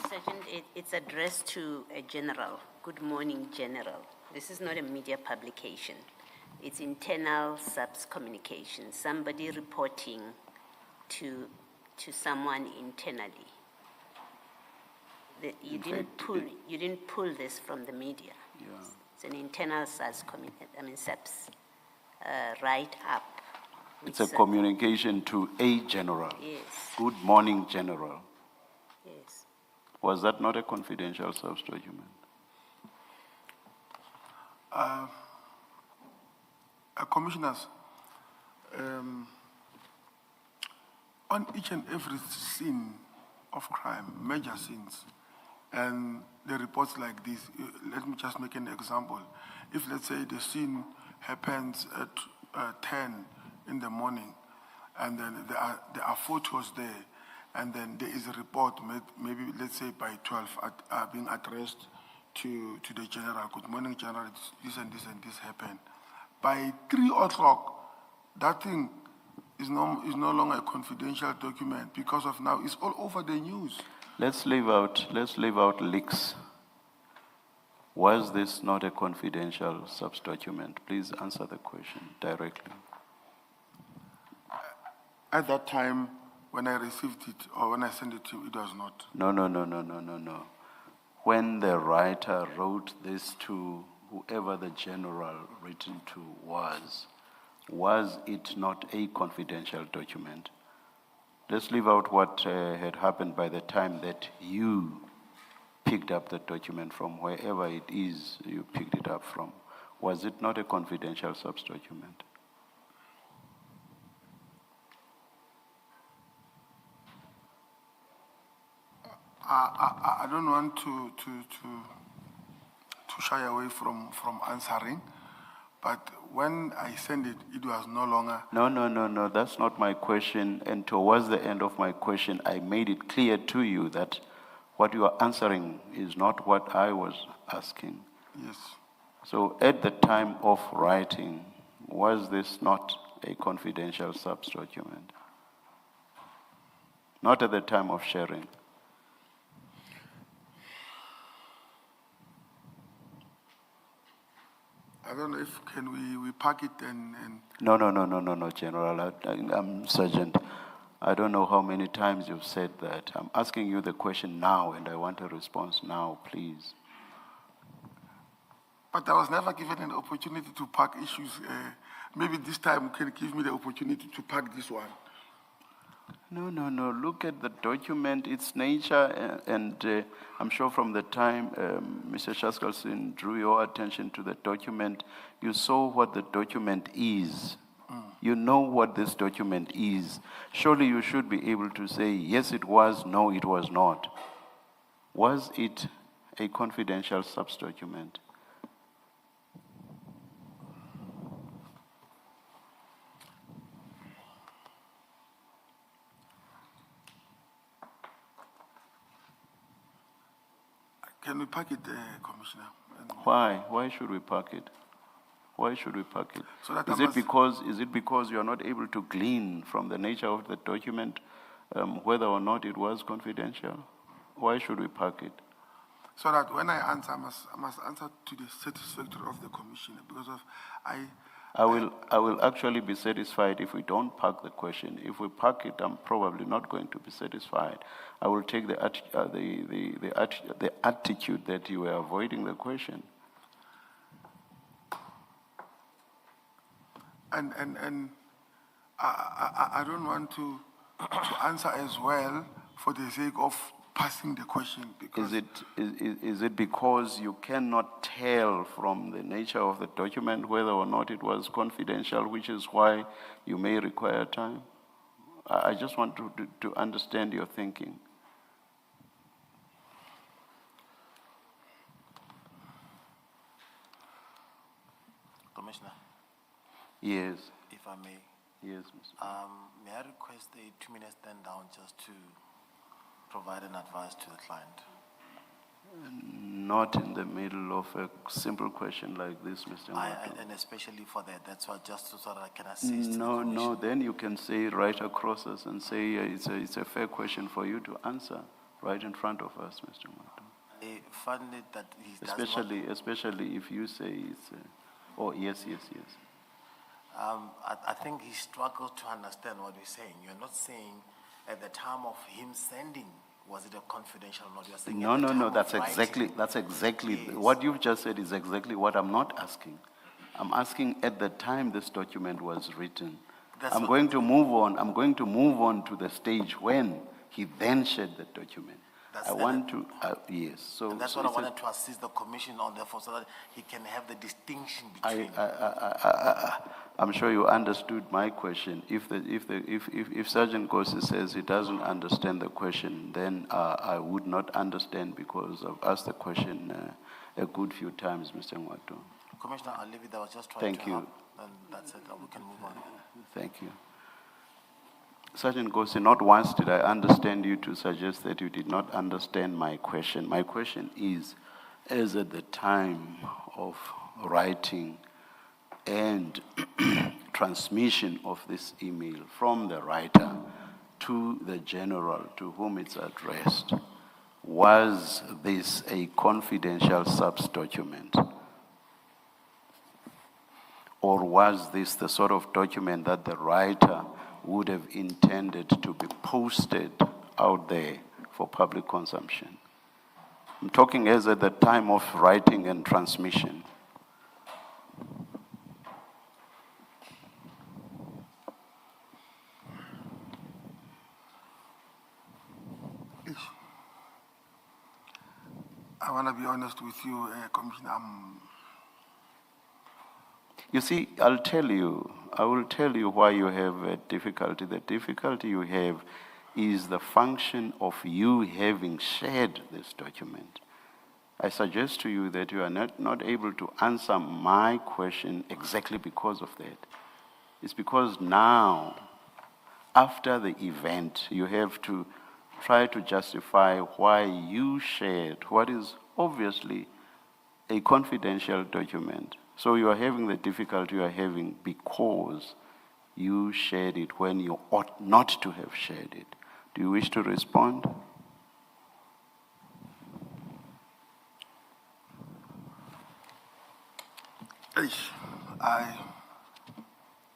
Sergeant, it's addressed to a general. Good morning, General. This is not a media publication. It's internal subs communication. Somebody reporting to someone internally. You didn't pull this from the media. Yeah. It's an internal subs write up. It's a communication to a general. Yes. Good morning, General. Yes. Was that not a confidential sub-document? Commissioners, on each and every scene of crime, major scenes, and the reports like this, let me just make an example. If, let's say, the scene happens at 10 in the morning, and then there are photos there, and then there is a report, maybe, let's say, by 12, being addressed to the general. Good morning, General, this and this and this happened. By 3 o'clock, that thing is no longer a confidential document because of now it's all over the news. Let's leave out leaks. Was this not a confidential sub-document? Please answer the question directly. At that time, when I received it or when I sent it to you, it was not. No. When the writer wrote this to whoever the general written to was it not a confidential document? Let's leave out what had happened by the time that you picked up the document from wherever it is you picked it up from. Was it not a confidential sub-document? I don't want to shy away from answering, but when I sent it, it was no longer... No, that's not my question. And towards the end of my question, I made it clear to you that what you are answering is not what I was asking. Yes. So at the time of writing, was this not a confidential sub-document? Not at the time of sharing. I don't know if we pack it and... No, General. I'm Sergeant. I don't know how many times you've said that. I'm asking you the question now, and I want a response now, please. But I was never given an opportunity to pack issues. Maybe this time you can give me the opportunity to pack this one. No. Look at the document, its nature, and I'm sure from the time Mr. Shaskalson drew your attention to the document, you saw what the document is. You know what this document is. Surely you should be able to say, yes, it was, no, it was not. Was it a confidential sub-document? Can we pack it, Commissioner? Why? Why should we pack it? Why should we park it? So that Is it because you are not able to glean from the nature of the document whether or not it was confidential? Why should we park it? So that when I answer, I must answer to the satisfaction of the commissioner, because of I will actually be satisfied if we don't park the question. If we park it, I'm probably not going to be satisfied. I will take the attitude that you were avoiding the question. and I don't want to answer as well for the sake of passing the question, because Is it because you cannot tell from the nature of the document whether or not it was confidential, which is why you may require time? I just want to understand your thinking. Commissioner, Yes. if I may, Yes, Mr. may I request a 2-minute stand down just to provide an advice to the client? Not in the middle of a simple question like this, Mr. Ngwatu. And especially for that, that's why just so that I can assist the No, commission. then you can say right across us and say it's a fair question for you to answer right in front of us, Mr. Ngwatu. I find it that he does not. Especially if you say it's, oh, yes. I think he struggles to understand what we're saying. You're not saying at the time of him sending, was it a confidential or not? You're saying at the time No, of that's writing. exactly, Yes. what you've just said is exactly what I'm not asking. I'm asking at the time this document was written. That's I'm what- going to move on to the stage when he then shared the document. That's I the- want to, yes, so. And that's so what I it's a- wanted to assist the commission on, therefore, so that he can have the distinction between. I'm sure you understood my question. If Sergeant Nkosi says he doesn't understand the question, then I would not understand, because I've asked the question a good few times, Mr. Ngwatu. Commissioner, I'll leave it there. I was just trying Thank to you. help. And that's it. We can move on. Thank you. Sergeant Nkosi, not once did I understand you to suggest that you did not understand my question. My question is, as at the time of writing and transmission of this email from the writer to the general to whom it's addressed, was this a confidential subs document? Or was this the sort of document that the writer would have intended to be posted out there for public consumption? I'm talking as at the time of writing and transmission. I want to be honest with you, Commissioner. You see, I will tell you why you have a difficulty. The difficulty you have is the function of you having shared this document. I suggest to you that you are not able to answer my question exactly because of that. It's because now, after the event, you have to try to justify why you shared what is obviously a confidential document. So you are having the difficulty you are having because you shared it when you ought not to have shared it. Do you wish to respond?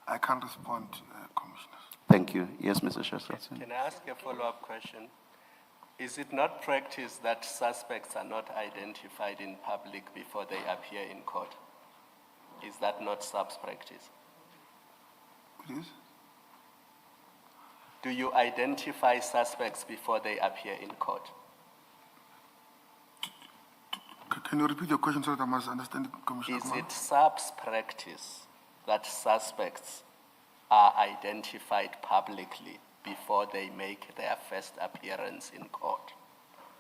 I can't respond, Commissioner. Thank you. Yes, Mr. Shadrack. Can I ask a follow-up question? Is it not practice that suspects are not identified in public before they appear in court? Is that not subs practice? Please? Do you identify suspects before they appear in court? Can you repeat your question so that I must understand, Commissioner? Is it subs practice that suspects are identified publicly before they make their first appearance in court?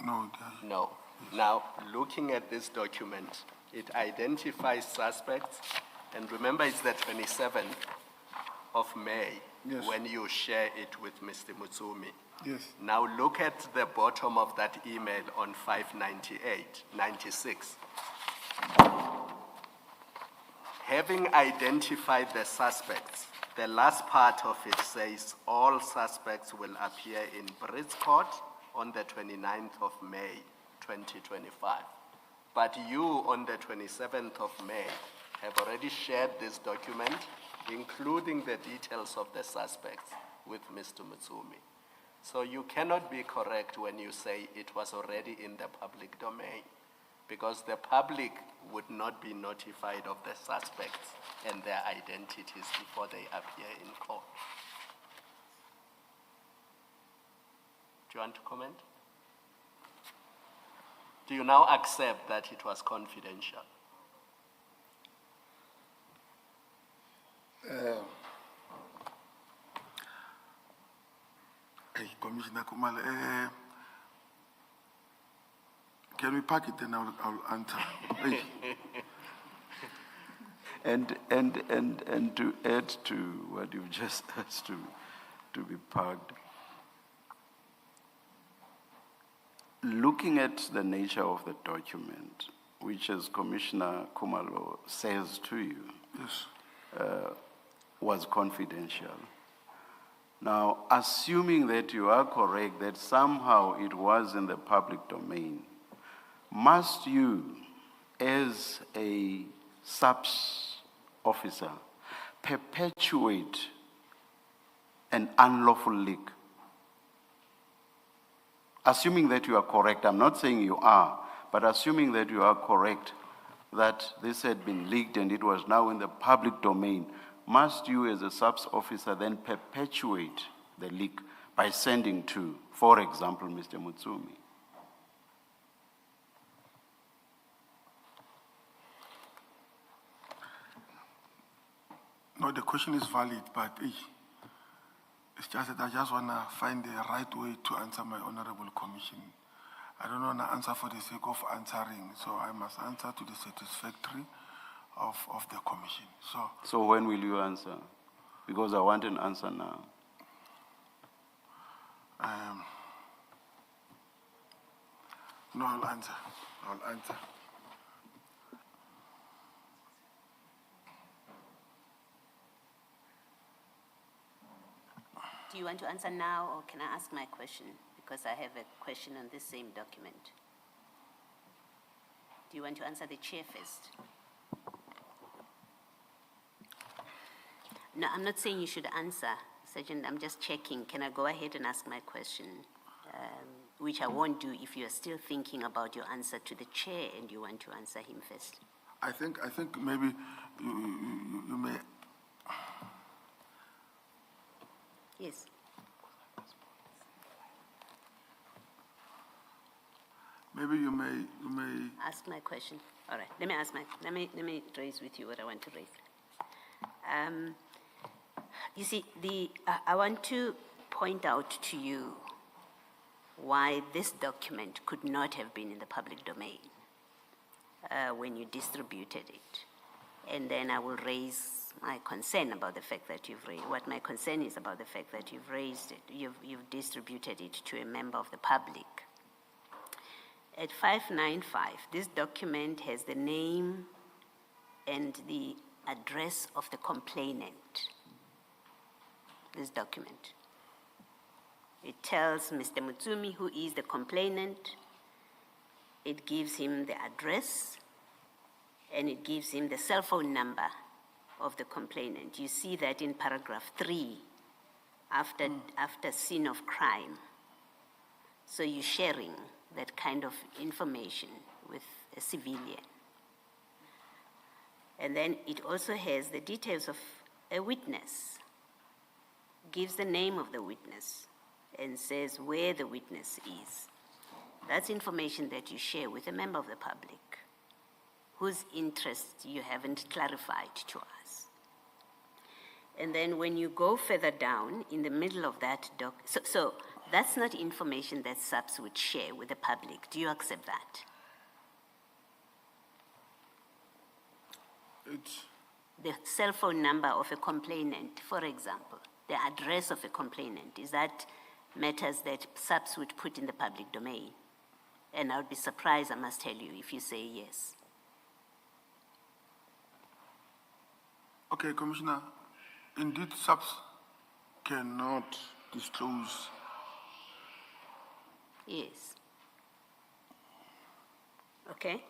No. No. Now, looking at this document, it identifies suspects, and remember it's the 27th of May Yes. when you share it with Mr. Mutsumi. Yes. Now look at the bottom of that email on 598, 96. having identified the suspects, the last part of it says all suspects will appear in Brits Court on the 29th of May, 2025. But you, on the 27th of May, have already shared this document, including the details of the suspects, with Mr. Mutsumi. So you cannot be correct when you say it was already in the public domain, because the public would not be notified of the suspects and their identities before they appear in court. Do you want to comment? Do you now accept that it was confidential? Commissioner Khumalo, can we pack it and I'll answer? Hey. And to add to what you've just asked to be packed, looking at the nature of the document, which as Commissioner Khumalo says to you, Yes. Was confidential. Now, assuming that you are correct, that somehow it was in the public domain, must you, as a SAPS officer, perpetuate an unlawful leak? Assuming that you are correct, I'm not saying you are, but assuming that you are correct, that this had been leaked and it was now in the public domain, must you as a SAPS officer then perpetuate the leak by sending to, for example, Mr. Mutsumi? No, the question is valid, but it's just that I just want to find the right way to answer my honorable commission. I don't want to answer for the sake of answering, so I must answer to the satisfactory of the commission. So when will you answer? Because I want an answer now. No, I'll answer. I'll answer. Do you want to answer now, or can I ask my question? Because I have a question on this same document. Do you want to answer the chair first? No, I'm not saying you should answer, Sergeant. I'm just checking. Can I go ahead and ask my question? Which I won't do if you're still thinking about your answer to the chair and you want to answer him first. I think maybe you may. Yes. Maybe you may. Ask my question. All right. Let me raise with you what I want to raise. You see, I want to point out to you why this document could not have been in the public domain when you distributed it. And then I will raise my concern about the fact that what my concern is about the fact that you've raised it, you've distributed it to a member of the public. At 595, this document has the name and the address of the complainant. This document. It tells Mr. Mutsumi who is the complainant. It gives him the address, and it gives him the cell phone number of the complainant. You see that in paragraph 3, after scene of crime. So you're sharing that kind of information with a civilian. And then it also has the details of a witness, gives the name of the witness, and says where the witness is. That's information that you share with a member of the public whose interests you haven't clarified to us. And then when you go further down in the middle of that so that's not information that SAPS would share with the public. Do you accept that? The cell phone number of a complainant, for example, the address of a complainant, is that matters that SAPS would put in the public domain? And I would be surprised, I must tell you, if you say yes. Okay, Commissioner, indeed subs cannot disclose. Yes. Okay,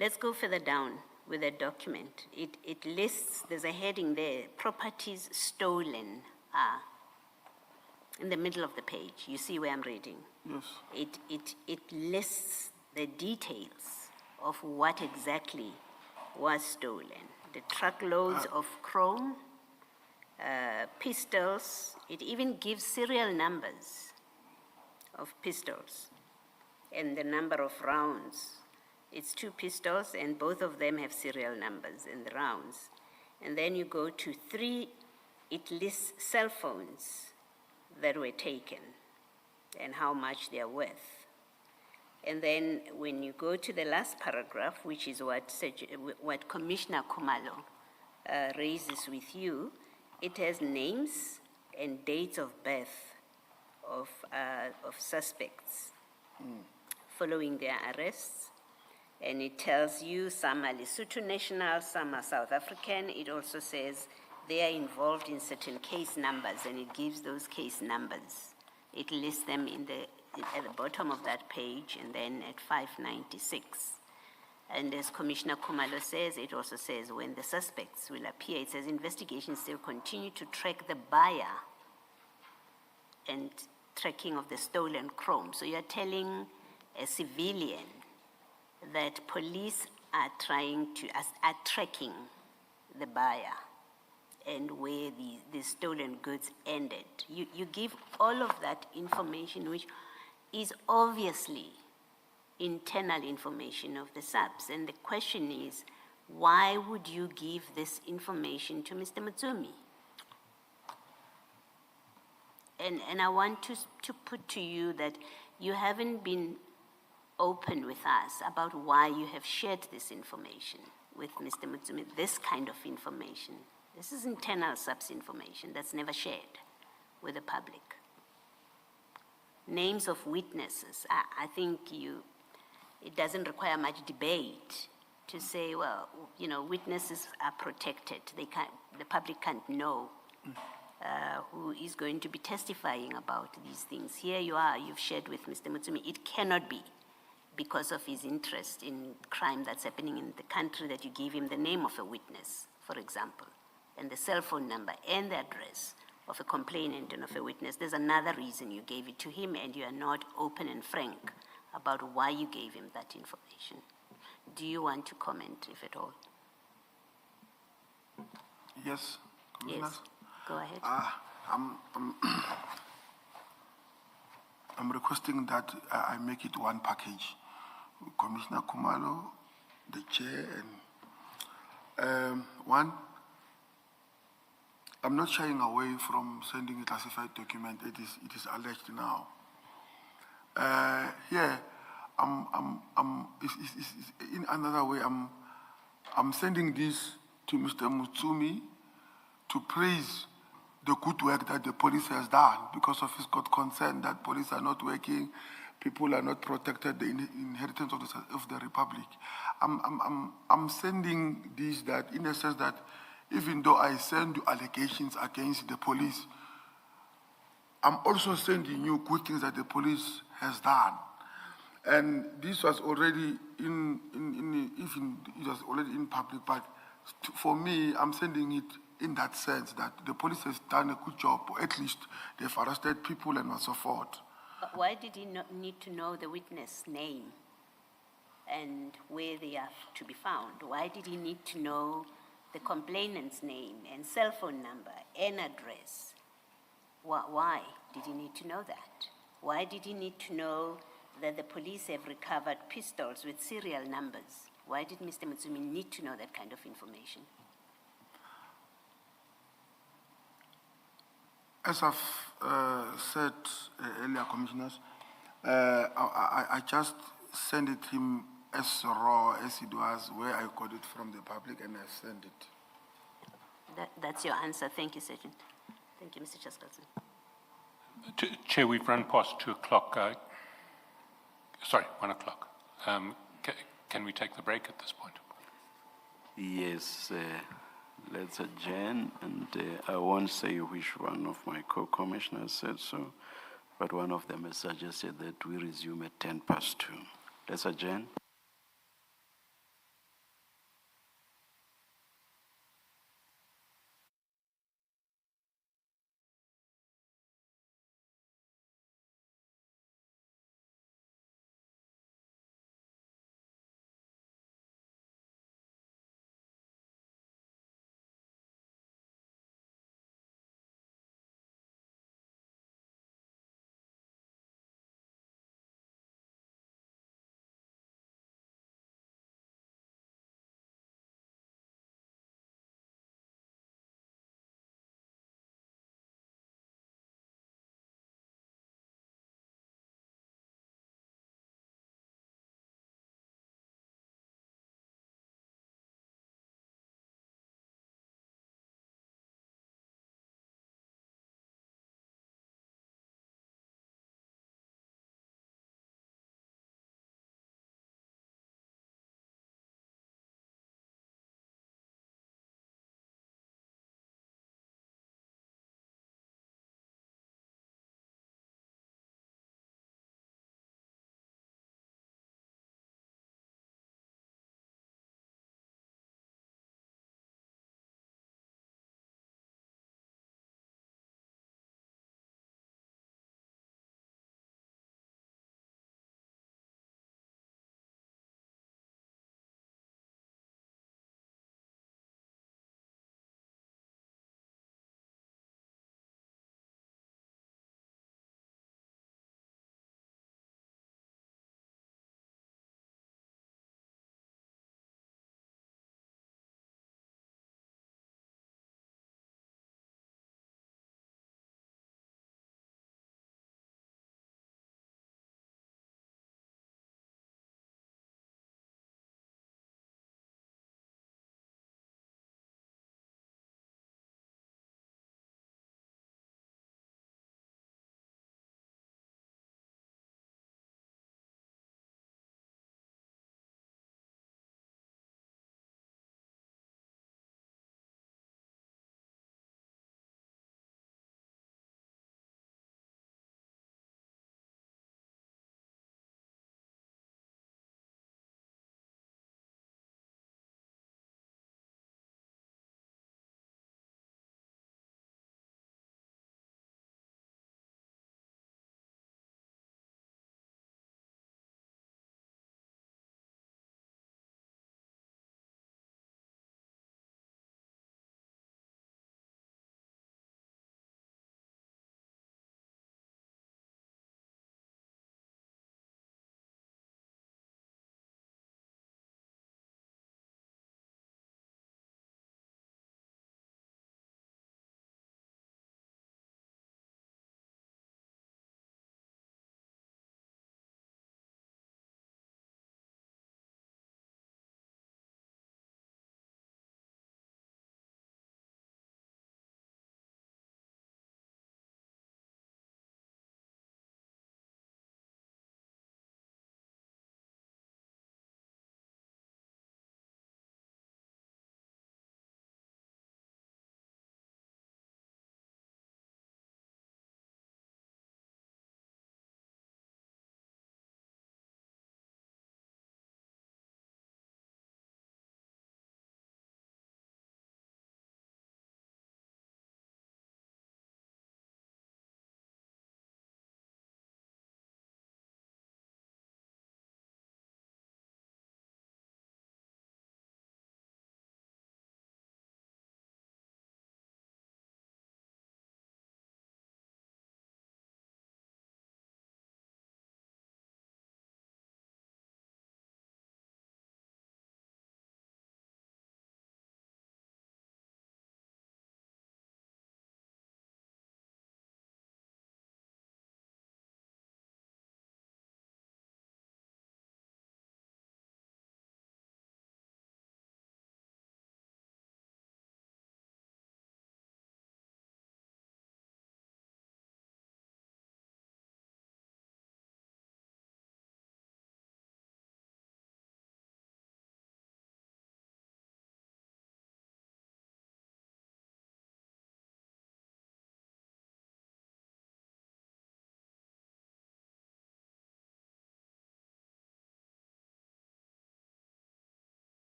let's go further down with the document. It lists, there's a heading there, properties stolen are. In the middle of the page, you see where I'm reading? Yes. It lists the details of what exactly was stolen. The truckloads of chrome, pistols, it even gives serial numbers of pistols and the number of rounds. It's 2 pistols and both of them have serial numbers and the rounds. And then you go to 3, it lists cell phones that were taken and how much they are worth. And then when you go to the last paragraph, which is what Commissioner Khumalo raises with you, it has names and dates of birth of suspects following their arrests. And it tells you some are Lesotho national, some are South African. It also says they are involved in certain case numbers, and it gives those case numbers. It lists them at the bottom of that page, and then at 596. And as Commissioner Khumalo says, it also says when the suspects will appear, it says investigations still continue to track the buyer and tracking of the stolen chrome. So you're telling a civilian that police are tracking the buyer and where the stolen goods ended. You give all of that information, which is obviously internal information of the subs. And the question is, why would you give this information to Mr. Mutsumi? And I want to put to you that you haven't been open with us about why you have shared this information with Mr. Mutsumi, this kind of information. This is internal subs information that's never shared with the public. Names of witnesses, I think it doesn't require much debate to say, well, witnesses are protected. The public can't know who is going to be testifying about these things. Here you are, you've shared with Mr. Mutsumi. It cannot be because of his interest in crime that's happening in the country that you give him the name of a witness, for example, and the cell phone number and the address of a complainant and of a witness. There's another reason you gave it to him, and you are not open and frank about why you gave him that information. Do you want to comment, if at all? Yes, Commissioner. Yes, go ahead. I'm requesting that I make it one package. Commissioner Khumalo, the chair, and one, I'm not shying away from sending a classified document. It is alleged now. Here, in another way, I'm sending this to Mr. Mutsumi to praise the good work that the police has done, because of his got concern that police are not working, people are not protected, the inheritance of the republic. I'm sending this that, in a sense that, even though I send you allegations against the police, I'm also sending you good things that the police has done. And this was already even it was already in public, but for me, I'm sending it in that sense that the police has done a good job, or at least they've arrested people and so forth. But why did he not need to know the witness name and where they are to be found? Why did he need to know the complainant's name and cell phone number and address? Why did he need to know that? Why did he need to know that the police have recovered pistols with serial numbers? Why did Mr. Mutsumi need to know that kind of information? As I've said earlier, commissioners, I just sent it to him as raw as it was, where I got it from the public, and I sent it. That's your answer. Thank you, Sergeant. Thank you, Mr. Chaskalson. Chair, we've run past 2 o'clock. Sorry, 1 o'clock. Can we take the break at this point? Yes, let's adjourn, and I won't say which one of my co-commissioners said so, but one of them has suggested that we resume at 2:10. Let's adjourn.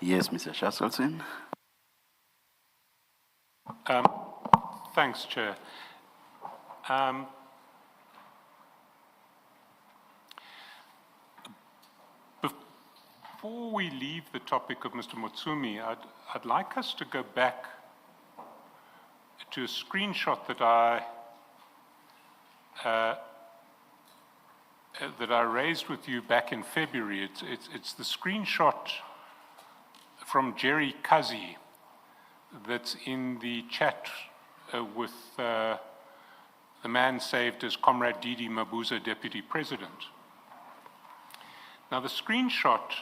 Yes, Mr. Shaskelson. Thanks, Chair. Before we leave the topic of Mr. Mutsumi, I'd like us to go back to a screenshot that I raised with you back in February. It's the screenshot from Jerry Kazi that's in the chat with the man saved as Comrade Didi Mabuza, Deputy President. Now the screenshot,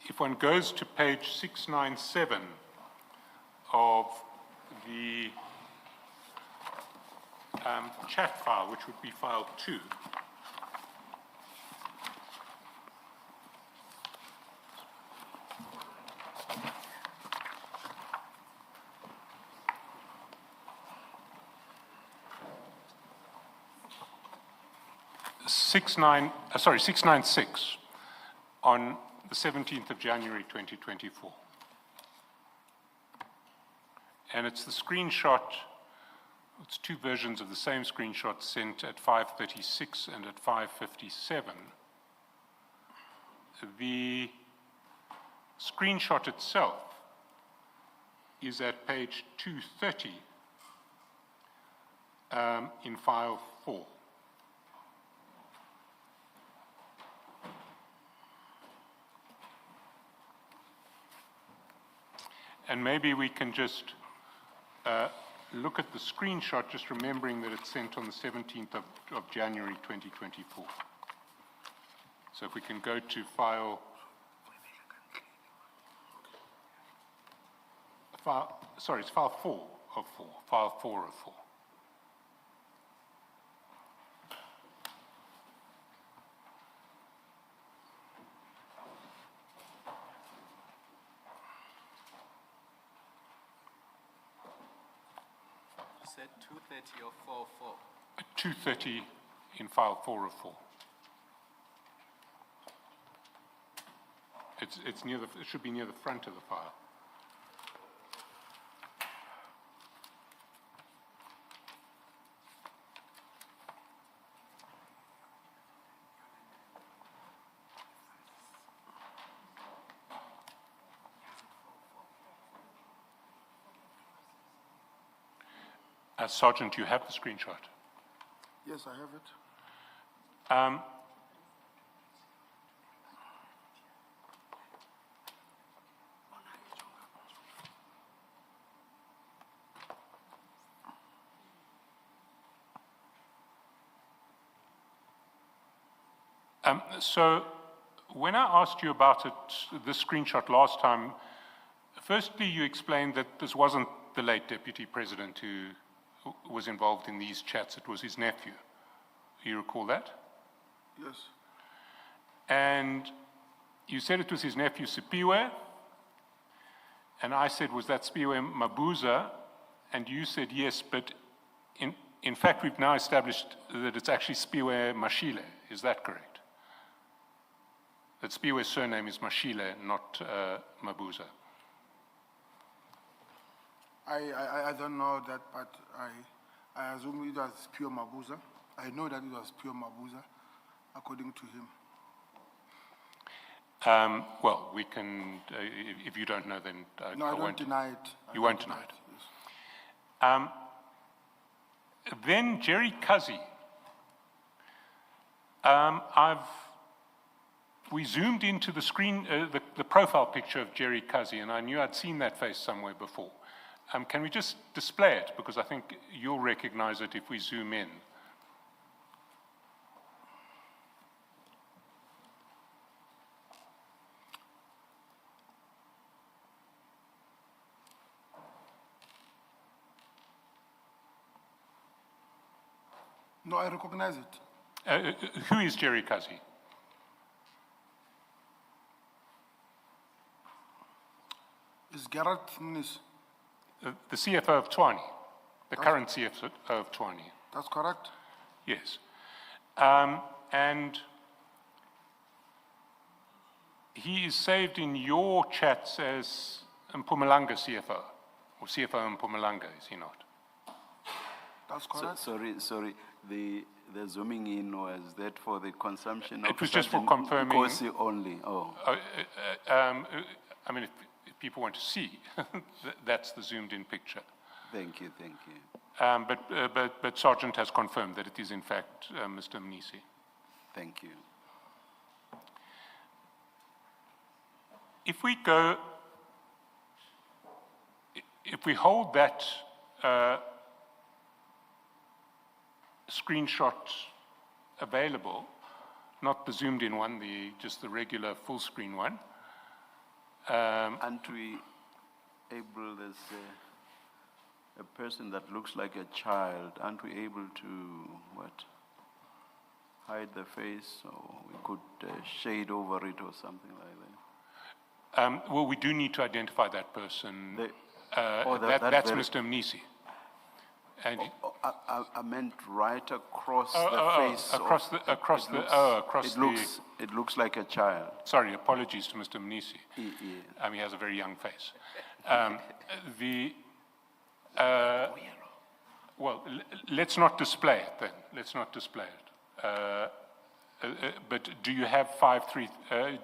if one goes to page 697 of the chat file, which would be file 2, sorry, 696 on the 17th of January 2024. And it's the screenshot, it's two versions of the same screenshot sent at 5:36 and at 5:57. The screenshot itself is at page 230 in file 4. And maybe we can just look at the screenshot, just remembering that it's sent on the 17th of January 2024. So if we can go to file, sorry, it's file 4 of 4, file 4 of 4. You said 230 or 44? 230 in file 4 of 4. It's near the, it should be near the front of the file. Sergeant, you have the screenshot. Yes, I have it. So when I asked you about it, this screenshot last time, firstly you explained that this wasn't the late Deputy President who was involved in these chats, it was his nephew. You recall that? Yes. And you said it was his nephew Sibiya, and I said, was that Sibiya Mabuza? And you said yes, but in fact we've now established that it's actually Sibiya Mashile. Is that correct? That Sibiya's surname is Mashile, not Mabuza. I don't know that, but I assume it was pure Mabuza. I know that it was pure Mabuza, according to him. Well, we can, if you don't know, then no, I won't deny it. You won't deny it. Yes. Then Jerry Kazi. We zoomed into the screen, the profile picture of Jerry Kazi, and I knew I'd seen that face somewhere before. Can we just display it? Because I think you'll recognize it if we zoom in. No, I recognize it. Who is Jerry Kazi? It's Gerard Muniz. The CFO of Tshwane, the current CFO of Tshwane. That's correct? Yes. And he is saved in your chats as Mpumalanga CFO, or CFO Mpumalanga, is he not? That's So, correct. sorry, the zooming in, was that for the consumption of It was just for Sergeant confirming- Nkosi only? Oh, I mean, if people want to see, that's the zoomed-in picture. thank you, thank you. But Sergeant has confirmed that it is in fact Mr. Mnisi. Thank you. If we hold that screenshot available, not the zoomed-in one, just the regular full-screen one. Aren't we able, there's a person that looks like a child, aren't we able to, hide the face, or we could shade over it or something like that? Well, we do need to identify that person. That's That's Mr. Mnisi. And I meant right across the face. It looks like a child. sorry, apologies to Mr. Mnisi. Yeah. He has a very young face. Well, let's not display it then. Let's not display it. But do you have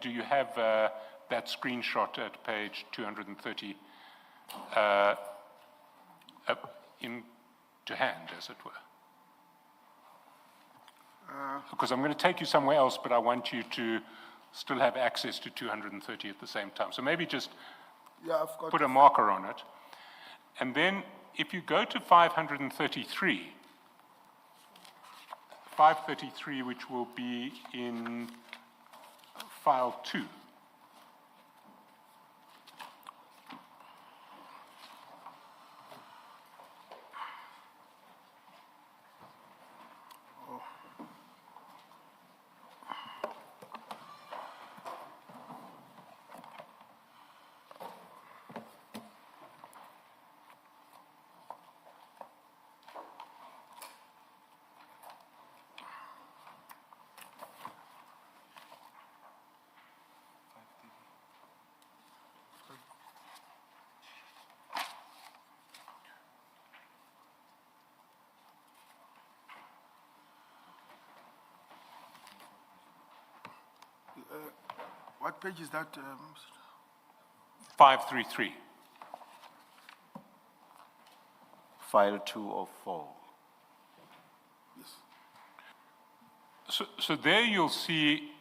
do you have that screenshot at page 230 to hand, as it were? Because I'm going to take you somewhere else, but I want you to still have access to 230 at the same time. So maybe just Yeah, I've got put a marker on it. And then if you go to 533, 533, which will be in file 2. What page is that? 533. File 2 of 4. Yes. So there you'll see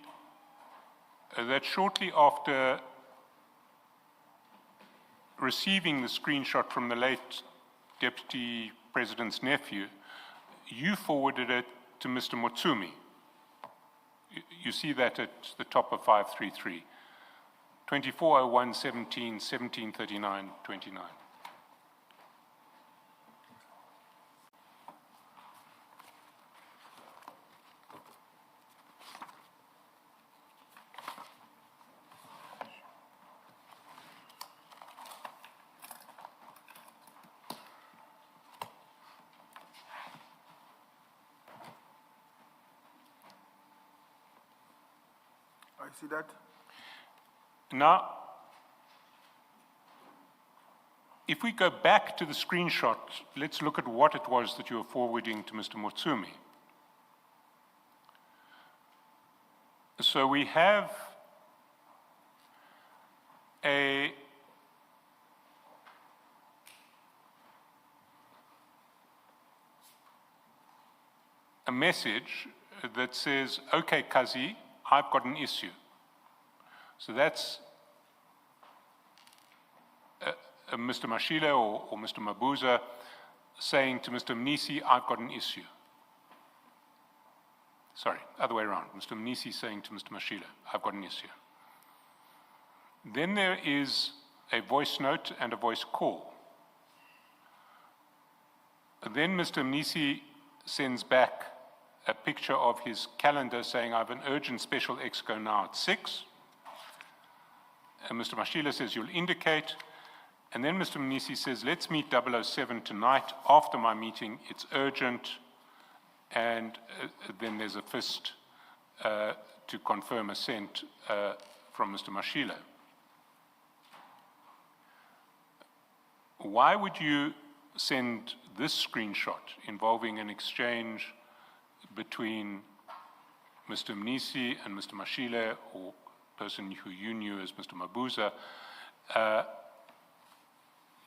that shortly after receiving the screenshot from the late Deputy President's nephew, you forwarded it to Mr. Motsumi. You see that at the top of 533. 2401 17 1739 29. I see that. Now, if we go back to the screenshot, let's look at what it was that you were forwarding to Mr. Motsumi. So we have a message that says, "Okay, Kazi, I've got an issue." So that's Mr. Mashile or Mr. Mabuza saying to Mr. Mnisi, "I've got an issue." Sorry, other way around. Mr. Mnisi saying to Mr. Mashile, "I've got an issue." Then there is a voice note and a voice call. Then Mr. Mnisi sends back a picture of his calendar saying, "I have an urgent special exco now at 6. And Mr. Mashile says, "You'll indicate." And then Mr. Mnisi says, "Let's meet 007 tonight. After my meeting, it's urgent." And then there's a fist to confirm assent from Mr. Mashile. Why would you send this screenshot involving an exchange between Mr. Mnisi and Mr. Mashile, or person who you knew as Mr. Mabuza,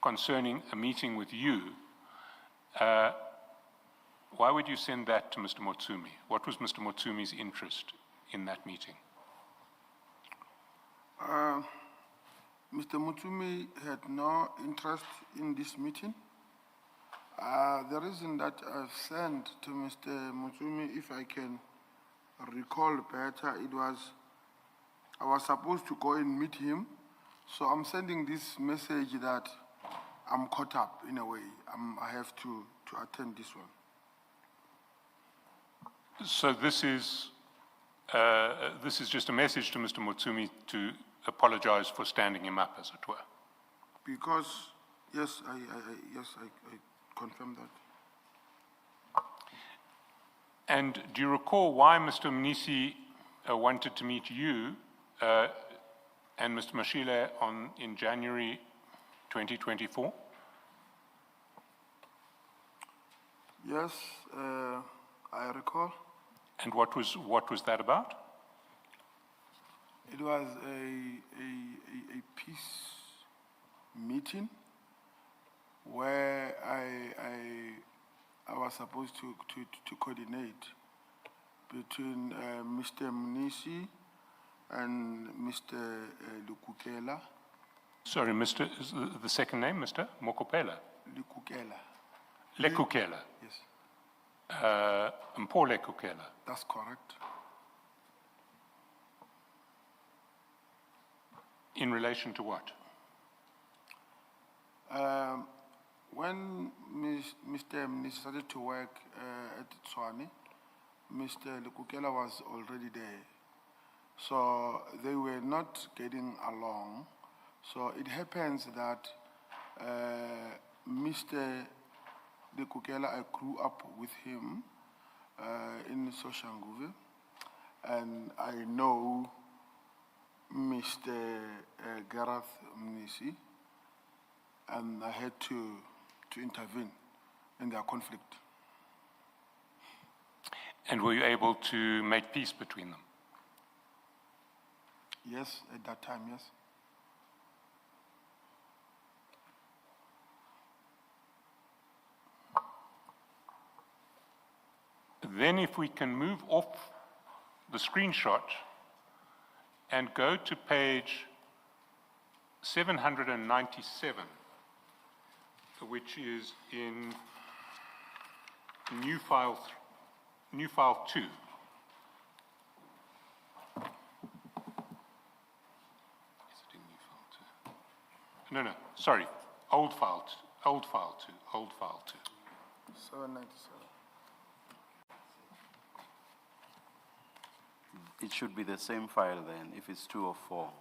concerning a meeting with you? Why would you send that to Mr. Motsumi? What was Mr. Motsumi's interest in that meeting? Mr. Motsumi had no interest in this meeting. The reason that I've sent to Mr. Motsumi, if I can recall better, I was supposed to go and meet him. So I'm sending this message that I'm caught up in a way. I have to attend this one. So this is just a message to Mr. Motsumi to apologize for standing him up, as it were. Because, yes, I confirm that. And do you recall why Mr. Mnisi wanted to meet you and Mr. Mashile in January 2024? Yes, I recall. And what was that about? It was a peace meeting where I was supposed to coordinate between Mr. Mnisi and Mr. Lukukela. Sorry, the second name, Mr. Mokopela? Lukukela. Lekukela? Yes. Mpo Lekukela? That's correct. In relation to what? When Mr. Mnisi started to work at Tshwane, Mr. Lekukela was already there. So they were not getting along. So it happens that Mr. Lekukela, I grew up with him in Soshanguve, and I know Mr. Gareth Mnisi, and I had to intervene in their conflict. And were you able to make peace between them? Yes, at that time, yes. Then if we can move off the screenshot and go to page 797, which is in new file 2. Is it in new file 2? No, sorry, old file 2. 797. It should be the same file then, if it's 2 or 4.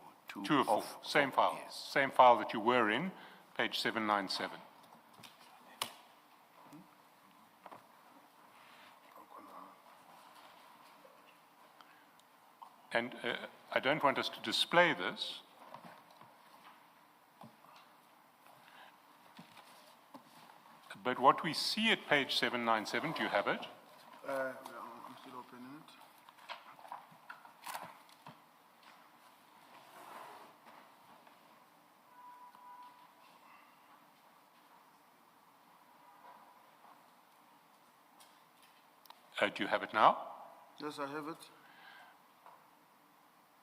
2 of 4, same file. Yes. Same file that you were in, page 797. And I don't want us to display this, but what we see at page 797, do you have it? I'm still opening it. Do you have it now? Yes, I have it.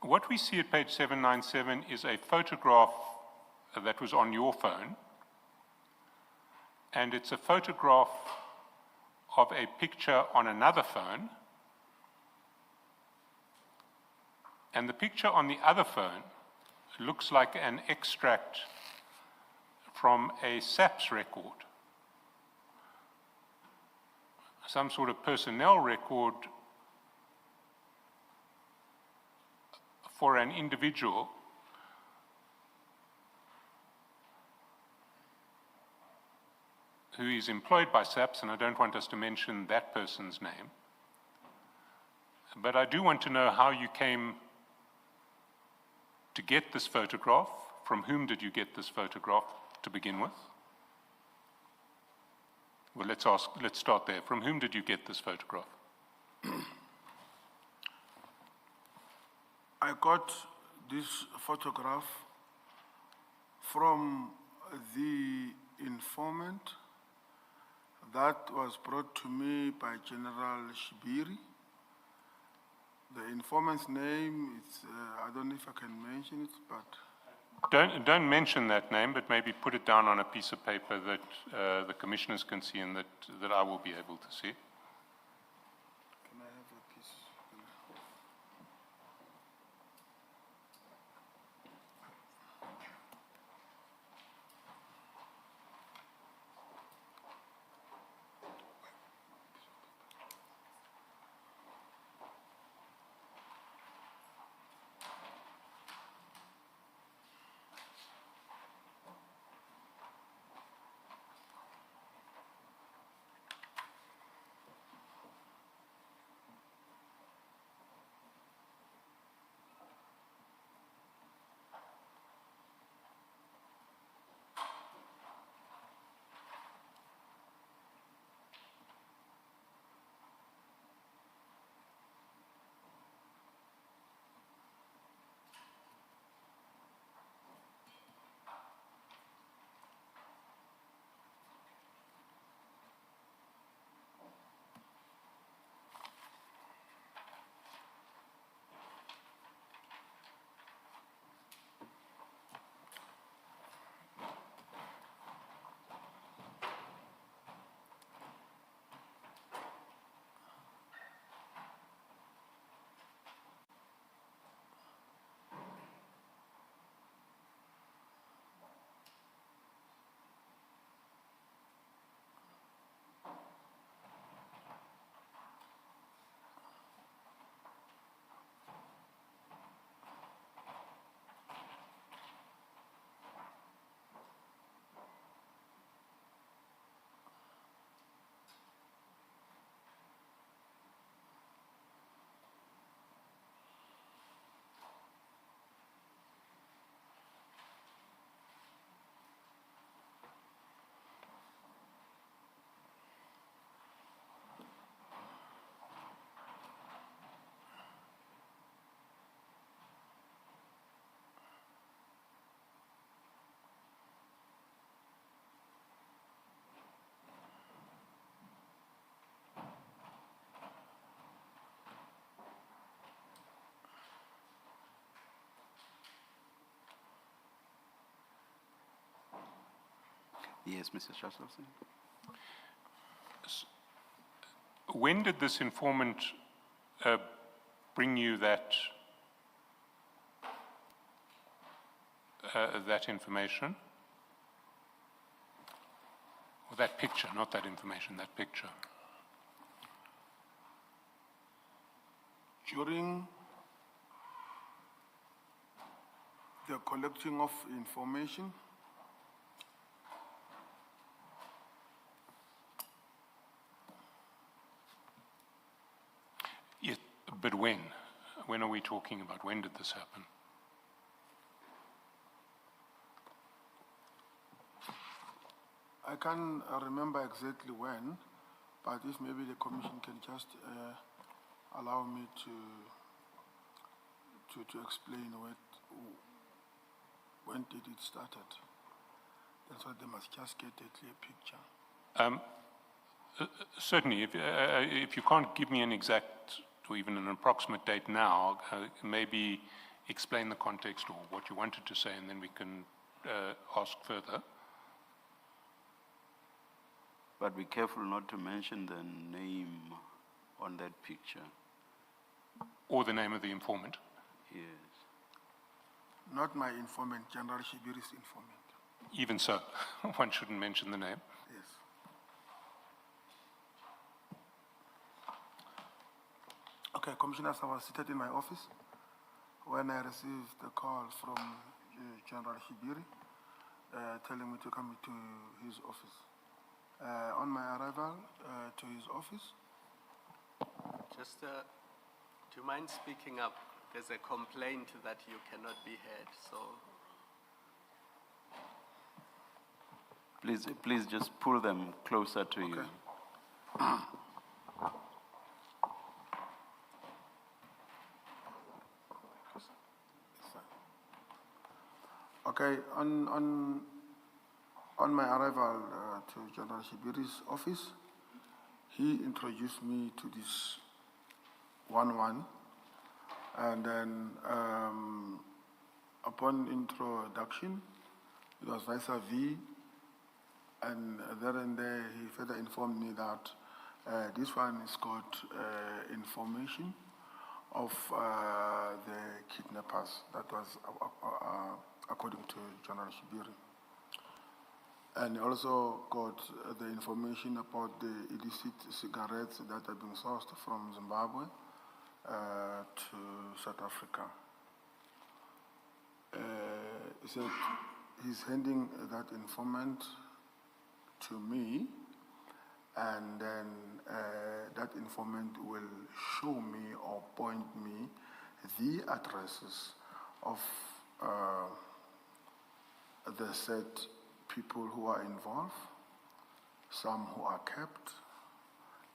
What we see at page 797 is a photograph that was on your phone, and it's a photograph of a picture on another phone, and the picture on the other phone looks like an extract from a SAPS record, some sort of personnel record for an individual who is employed by SAPS, and I don't want us to mention that person's name. But I do want to know how you came to get this photograph? From whom did you get this photograph to begin with? Well, let's start there. From whom did you get this photograph? I got this photograph from the informant that was brought to me by General Shibiri. The informant's name is, I don't know if I can mention it, but Don't mention that name, but maybe put it down on a piece of paper that the commissioners can see and that I will be able to see. can I have a piece? Yes, Mr. Shadrack. When did this informant bring you that information? Or that picture, not that information, that picture. During the collecting of information, Yes, but when? When are we talking about? When did this happen? I can't remember exactly when, but if maybe the commission can just allow me to explain when did it started. That's why they must just get a clear picture. Certainly, if you can't give me an exact or even an approximate date now, maybe explain the context or what you wanted to say, and then we can ask further. But be careful not to mention the name on that picture. Or the name of the informant. Yes. Not my informant, General Shibiri's informant. Even so, one shouldn't mention the name. Yes. Okay, Commissioners, I was seated in my office when I received a call from General Shibiri telling me to come to his office. On my arrival to his office, Just, do you mind speaking up? there's a complaint that you cannot be heard, so Please just pull them closer to you. Okay, on my arrival to General Shibiri's office, he introduced me to this 1-1, and then upon introduction, it was vis-a-vis, and there and there he further informed me that this one is got information of the kidnappers. That was according to General Shibiri. And also got the information about the illicit cigarettes that are being sourced from Zimbabwe to South Africa. He said he's handing that informant to me, and then that informant will show me or point me the addresses of the said people who are involved, some who are kept,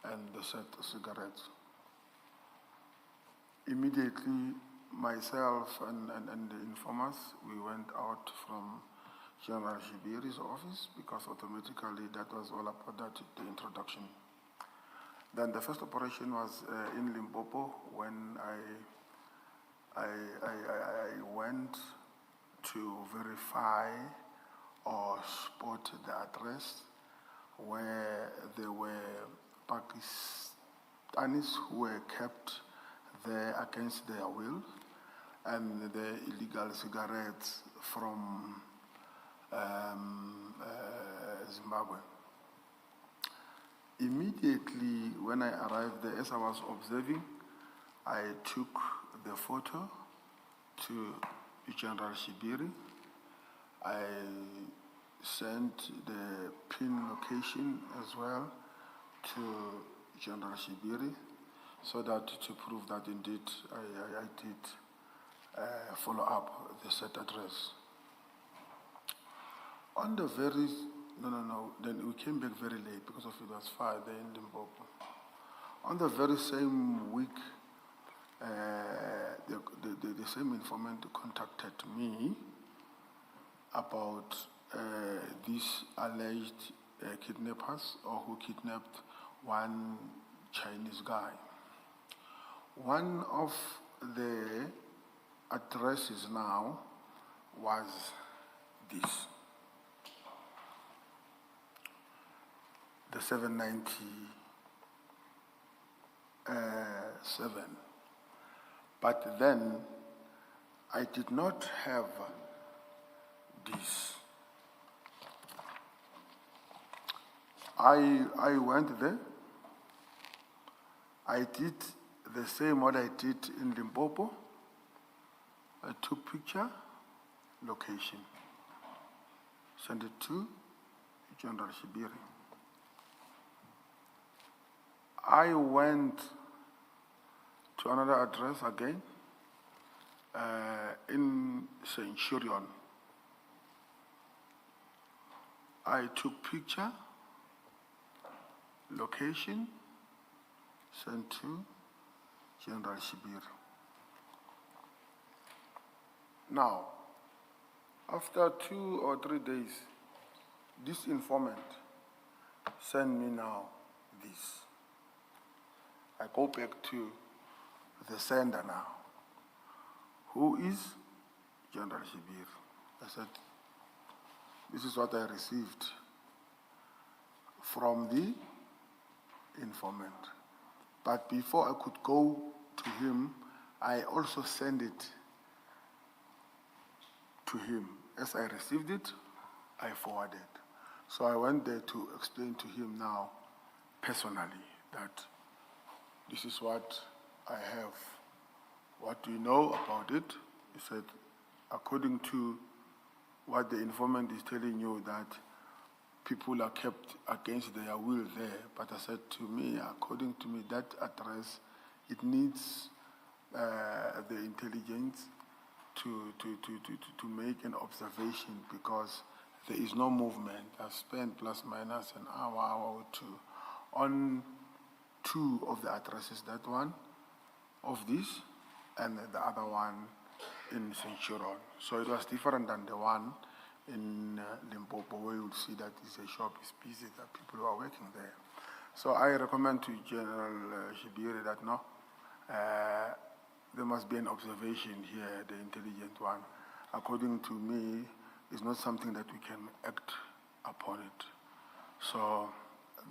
and the said cigarettes. Immediately, myself and the informers, we went out from General Shibiri's office, because automatically that was all about that, the introduction. Then the first operation was in Limpopo, when I went to verify or spot the address where there were Pakistanis who were kept there against their will, and the illegal cigarettes from Zimbabwe. Immediately when I arrived there, as I was observing, I took the photo to General Shibiri. I sent the pin location as well to General Shibiri, so that to prove that indeed I did follow up the set address. On the very, then we came back very late because of it was fire there in Limpopo. On the very same week, the same informant contacted me about these alleged kidnappers, or who kidnapped one Chinese guy. One of the addresses now was this. The 797. But then I did not have this. I went there. I did the same what I did in Limpopo. I took picture, location, sent it to General Shibiri. I went to another address again in Centurion. I took picture, location, sent to General Shibiri. Now, after 2 or 3 days, this informant sent me now this. I go back to the sender now. Who is General Shibiri? I said, this is what I received from the informant. But before I could go to him, I also sent it to him. As I received it, I forwarded. So I went there to explain to him now, personally, that this is what I have. What do you know about it? He said, according to what the informant is telling you, that people are kept against their will there. But I said to me, according to me, that address, it needs the intelligence to make an observation because there is no movement. I've spent plus minus an hour or two on 2 of the addresses, that one of this and the other one in Centurion. So it was different than the one in Limpopo where you'll see that the shop is busy, that people are working there. So I recommend to General Shibiri that no, there must be an observation here, the intelligent one. According to me, it's not something that we can act upon it. So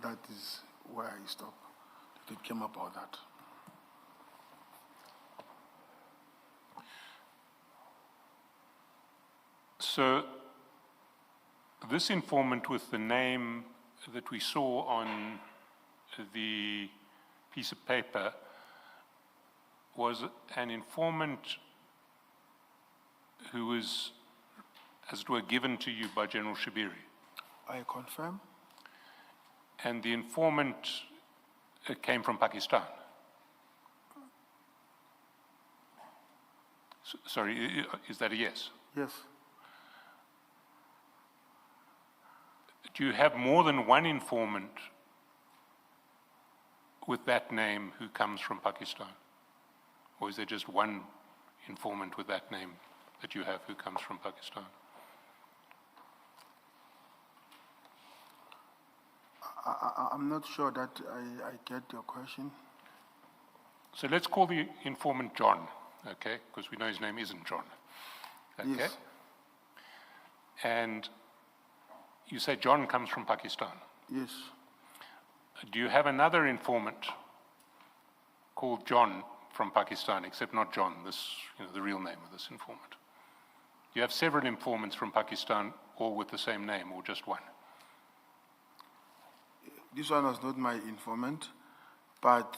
that is where I stop. It came about that. So this informant with the name that we saw on the piece of paper was an informant who was, as it were, given to you by General Shibiri. I confirm. And the informant came from Pakistan. Sorry, is that a yes? Yes. Do you have more than one informant with that name who comes from Pakistan? Or is there just one informant with that name that you have who comes from Pakistan? I'm not sure that I get your question. So let's call the informant John, okay? Because we know his name isn't John. Okay? Yes. And you say John comes from Pakistan. Yes. Do you have another informant called John from Pakistan, except not John, this, the real name of this informant? Do you have several informants from Pakistan, all with the same name, or just one? This one was not my informant, but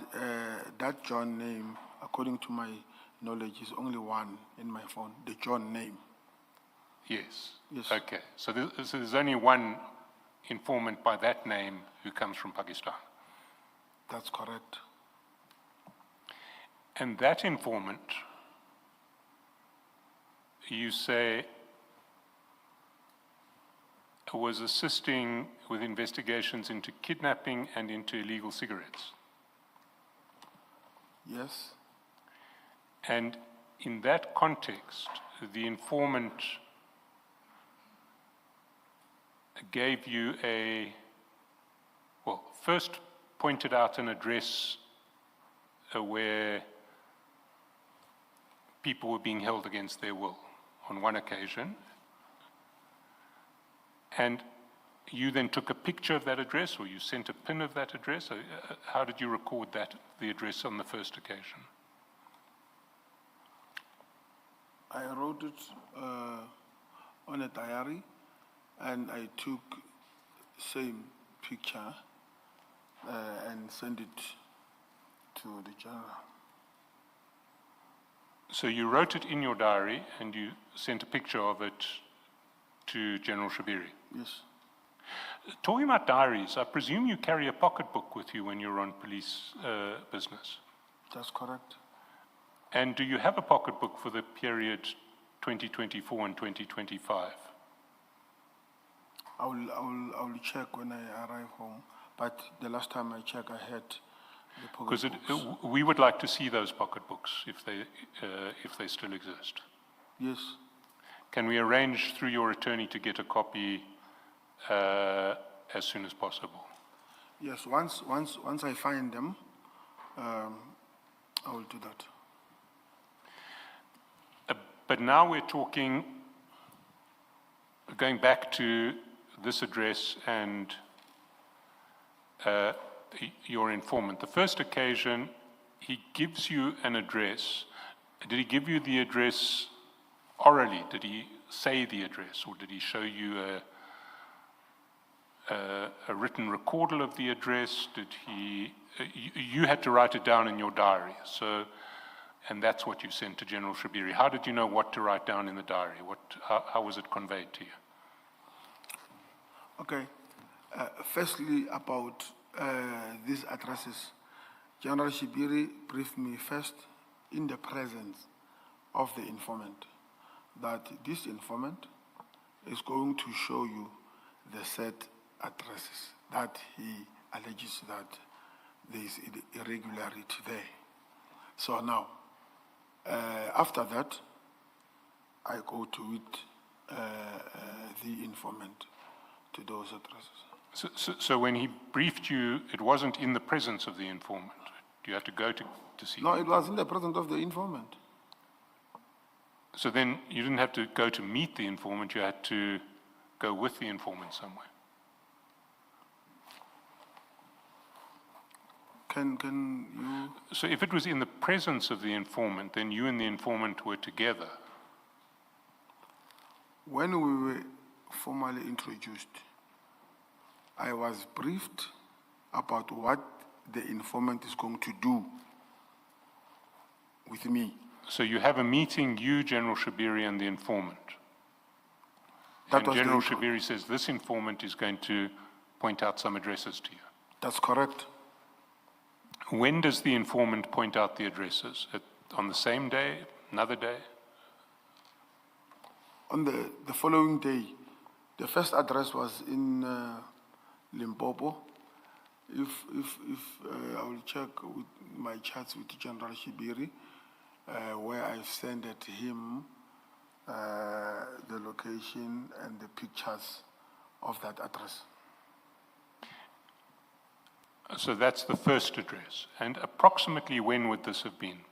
that John name, according to my knowledge, is only one in my phone, the John name. Yes. Yes. Okay. So there's only one informant by that name who comes from Pakistan. That's correct. And that informant, you say, was assisting with investigations into kidnapping and into illegal cigarettes. Yes. And in that context, the informant gave you first pointed out an address where people were being held against their will on one occasion. And you then took a picture of that address, or you sent a pin of that address? How did you record the address on the first occasion? I wrote it on a diary, and I took same picture and sent it to the general. So you wrote it in your diary, and you sent a picture of it to General Shibiri? Yes. Talking about diaries, I presume you carry a pocketbook with you when you're on police business? That's correct. And do you have a pocketbook for the period 2024 and 2025? I will check when I arrive home, but the last time I checked, I had the Because pocketbooks. we would like to see those pocketbooks if they still exist. Yes. Can we arrange through your attorney to get a copy as soon as possible? Yes, once I find them, I will do that. But now we're talking, going back to this address and your informant. The first occasion, he gives you an address. Did he give you the address orally? Did he say the address, or did he show you a written recordal of the address? Did he? You had to write it down in your diary. So, and that's what you sent to General Shibiri. How did you know what to write down in the diary? How was it conveyed to you? Okay. Firstly, about these addresses, General Shibiri briefed me first in the presence of the informant, that this informant is going to show you the said addresses that he alleges that there is irregularity there. So now, after that, I go to it, the informant to those addresses. So when he briefed you, it wasn't in the presence of the informant? You had to go to see No, him? it was in the presence of the informant. So then you didn't have to go to meet the informant, you had to go with the informant somewhere? Can you? So if it was in the presence of the informant, then you and the informant were together. When we were formally introduced, I was briefed about what the informant is going to do with me. So you have a meeting, you, General Shabiri, and the informant. That And was the General info- Shabiri says this informant is going to point out some addresses to you. That's correct. When does the informant point out the addresses? On the same day, another day? On the following day, the first address was in Limpopo. If I will check with my chats with General Shibiri, where I sent it to him the location and the pictures of that address. So that's the first address. And approximately when would this have been?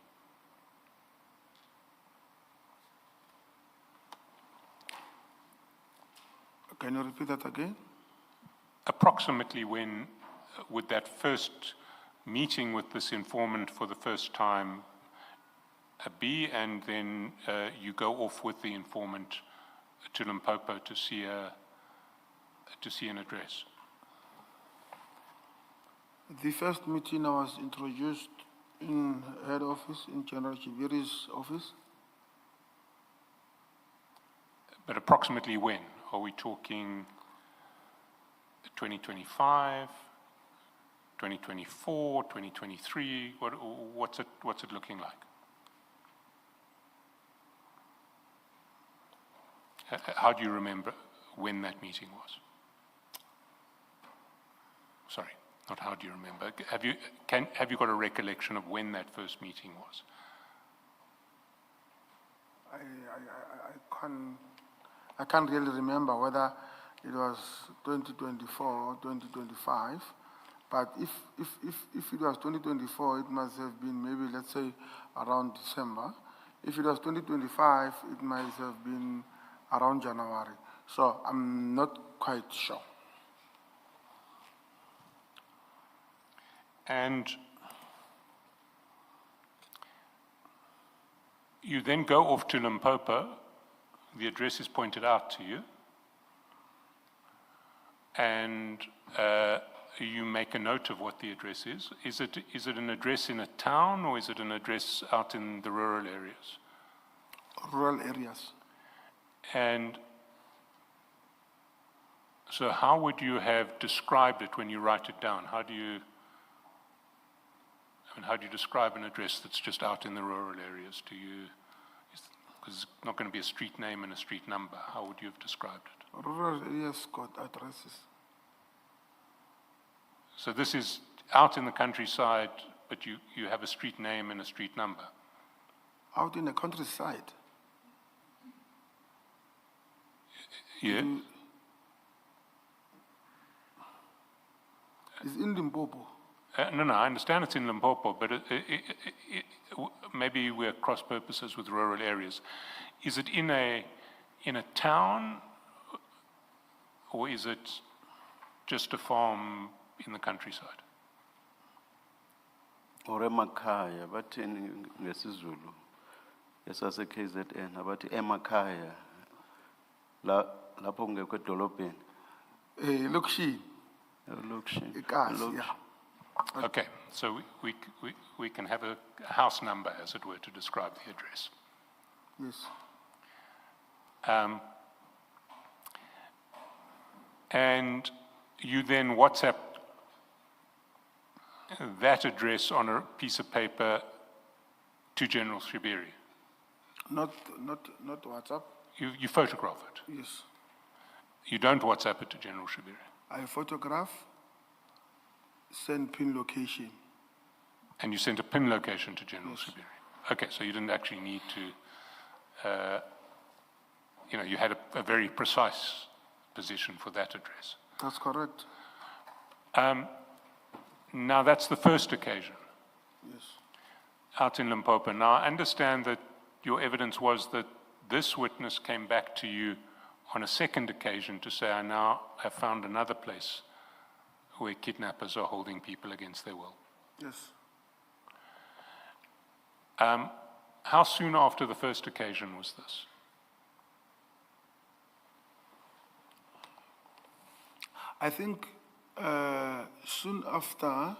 Can you repeat that again? Approximately when would that first meeting with this informant for the first time be, and then you go off with the informant to Limpopo to see an address? The first meeting I was introduced in head office, in General Shibiri's office. But approximately when? Are we talking 2025, 2024, 2023? What's it looking like? How do you remember when that meeting was? Sorry, not how do you remember. Have you got a recollection of when that first meeting was? I can't really remember whether it was 2024 or 2025, but if it was 2024, it must have been maybe, let's say, around December. If it was 2025, it might have been around January. So I'm not quite sure. And you then go off to Limpopo, the address is pointed out to you, and you make a note of what the address is. Is it an address in a town, or is it an address out in the rural areas? Rural areas. And so how would you have described it when you write it down? How do you describe an address that's just out in the rural areas? Because it's not going to be a street name and a street number. How would you have described it? Rural areas got addresses. So this is out in the countryside, but you have a street name and a street number. Out in the countryside. Yeah. It's in Limpopo. No, I understand it's in Limpopo, but maybe we're cross purposes with rural areas. Is it in a town, or is it just a farm in the countryside? Or emakhaya, bathi ngesizulu esase KZN abathi emakhaya lapho kungekho edolobheni. Lokishini. Elokishini. Ekasi, yeah. Okay, so we can have a house number, as it were, to describe the address. Yes. And you then WhatsApp that address on a piece of paper to General Sibiya? Not WhatsApp. You photograph it. Yes. You don't WhatsApp it to General Sibiya. I photograph, send pin location. And you sent a pin location to General Sibiya. Okay, so you didn't actually need to, you had a very precise position for that address. That's correct. Now, that's the first occasion Yes. out in Limpopo. Now, I understand that your evidence was that this witness came back to you on a second occasion to say, I now have found another place where kidnappers are holding people against their will. Yes. How soon after the first occasion was this? I think soon after,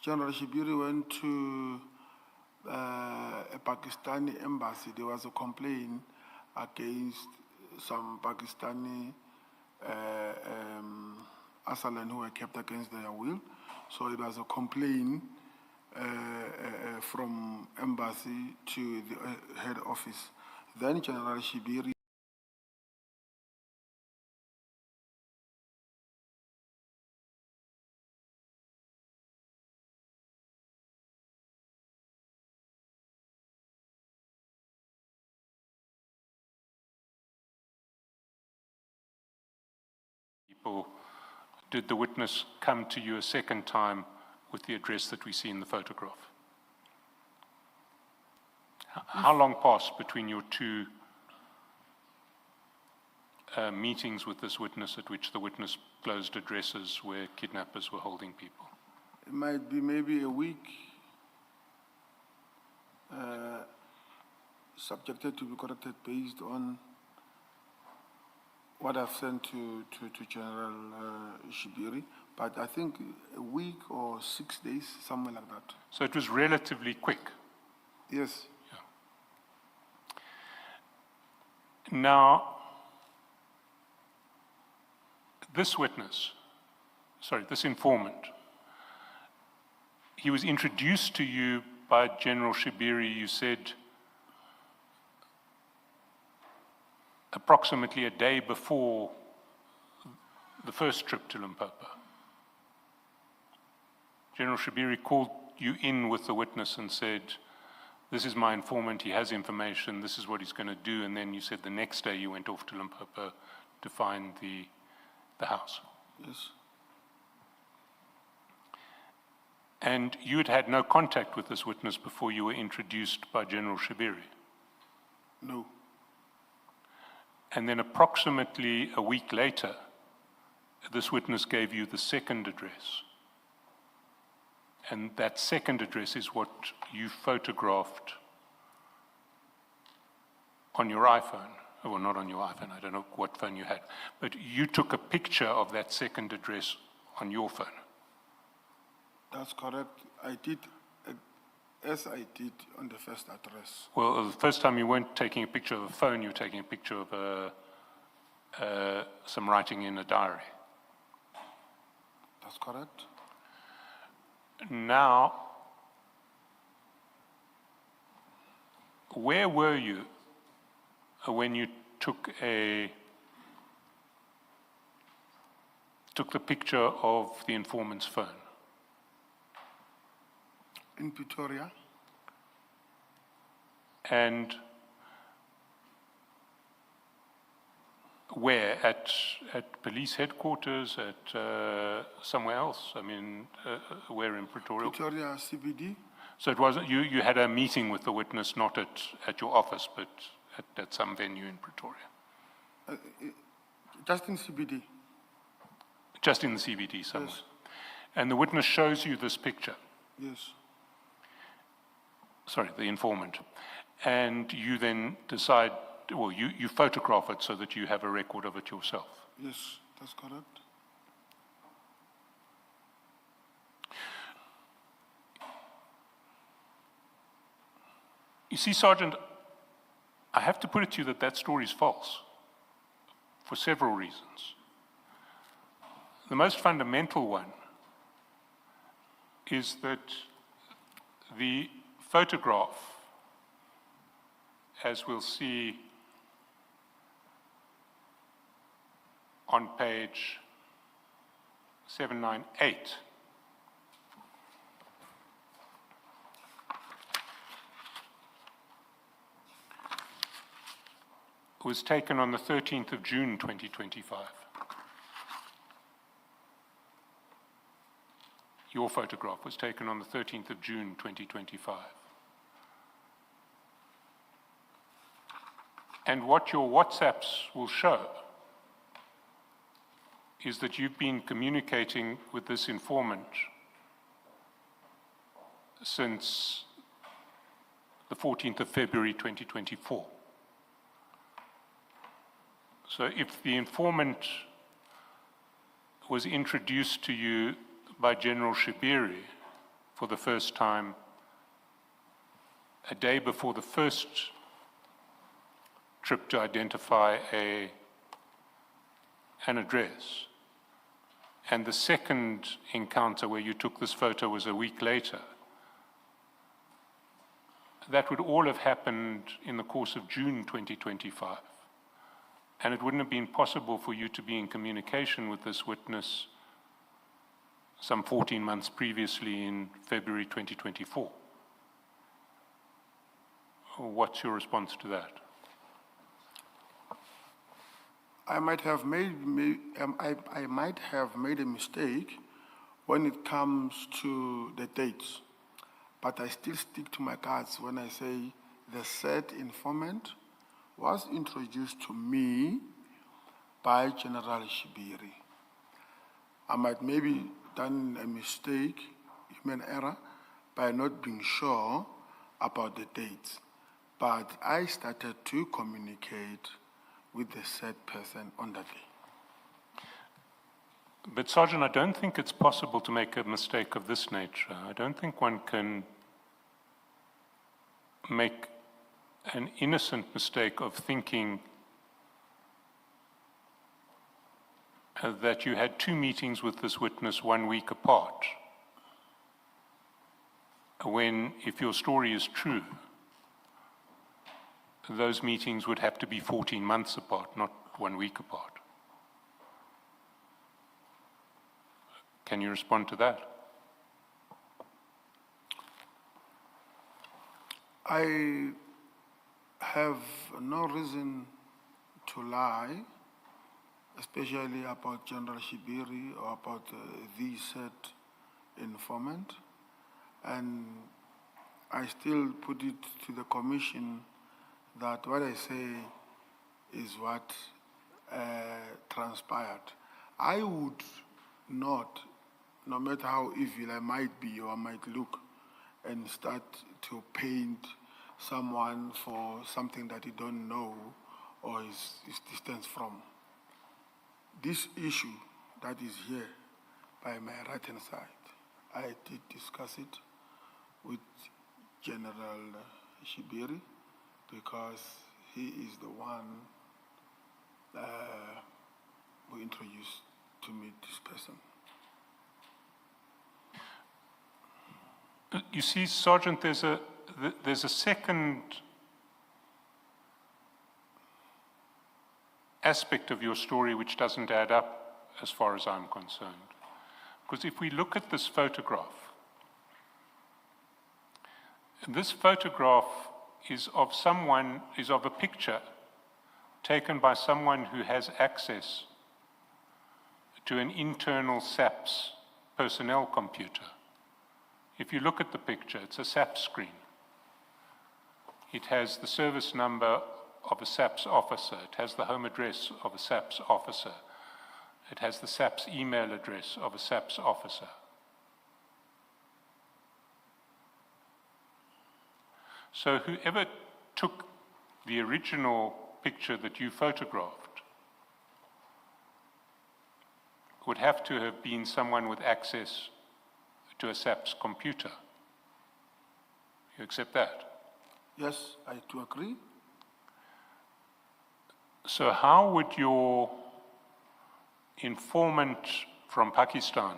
General Sibiya went to a Pakistani embassy. There was a complaint against some Pakistani asylum who were kept against their will. So it was a complaint from embassy to the head office. Then General Sibiya did the witness come to you a second time with the address that we see in the photograph? How long passed between your two meetings with this witness at which the witness closed addresses where kidnappers were holding people? It might be maybe a week, subjected to be corrected based on what I've sent to General Sibiya, but I think a week or 6 days, somewhere like that. So it was relatively quick. Yes. Yeah. Now, this witness, this informant, he was introduced to you by General Sibiya, you said, approximately a day before the first trip to Limpopo. General Sibiya called you in with the witness and said, this is my informant, he has information, this is what he's going to do, and then you said the next day you went off to Limpopo to find the house. Yes. And you had had no contact with this witness before you were introduced by General Sibiya? No. And then approximately a week later, this witness gave you the second address. And that second address is what you photographed on your iPhone. Well, not on your iPhone, I don't know what phone you had. But you took a picture of that second address on your phone. That's correct. I did, as I did on the first address. Well, the first time you weren't taking a picture of a phone, you were taking a picture of some writing in a diary. That's correct. Now, where were you when you took the picture of the informant's phone? In Pretoria. And where? At police headquarters? At somewhere else? I mean, where in Pretoria? Pretoria CBD. So it wasn't you had a meeting with the witness, not at your office, but at some venue in Pretoria. Just in CBD. Just in the CBD somewhere. Yes. And the witness shows you this picture. Yes. Sorry, the informant. And you then decide, well, you photograph it so that you have a record of it yourself. Yes, that's correct. You see, Sergeant, I have to put it to you that that story is false for several reasons. The most fundamental one is that the photograph as we'll see on page 798. Was taken on the 13th of June 2025. Your photograph was taken on the 13th of June 2025. And what your WhatsApps will show is that you've been communicating with this informant since the 14th of February 2024. So if the informant was introduced to you by General Shibiri for the first time a day before the first trip to identify an address, and the second encounter where you took this photo was a week later, that would all have happened in the course of June 2025. And it wouldn't have been possible for you to be in communication with this witness some 14 months previously in February 2024. What's your response to that? I might have made a mistake when it comes to the dates, but I still stick to my cards when I say the said informant was introduced to me by General Shibiri. I might maybe done a mistake, human error, by not being sure about the dates. But I started to communicate with the said person on that day. But Sergeant, I don't think it's possible to make a mistake of this nature. I don't think one can make an innocent mistake of thinking that you had two meetings with this witness 1 week apart, when, if your story is true, those meetings would have to be 14 months apart, not 1 week apart. Can you respond to that? I have no reason to lie, especially about General Shibiri or about the said informant. And I still put it to the commission that what I say is what transpired. I would not, no matter how evil I might be or I might look, and start to paint someone for something that you don't know or is distant from. This issue that is here by my right-hand side, I did discuss it with General Shibiri because he is the one who introduced to me this person. You see, Sergeant, there's a second aspect of your story which doesn't add up as far as I'm concerned. Because if we look at this photograph is of a picture taken by someone who has access to an internal SAPS personnel computer. If you look at the picture, it's a SAPS screen. It has the service number of a SAPS officer. It has the home address of a SAPS officer. It has the SAPS email address of a SAPS officer. So whoever took the original picture that you photographed would have to have been someone with access to a SAPS computer. You accept that? Yes, I do agree. So how would your informant from Pakistan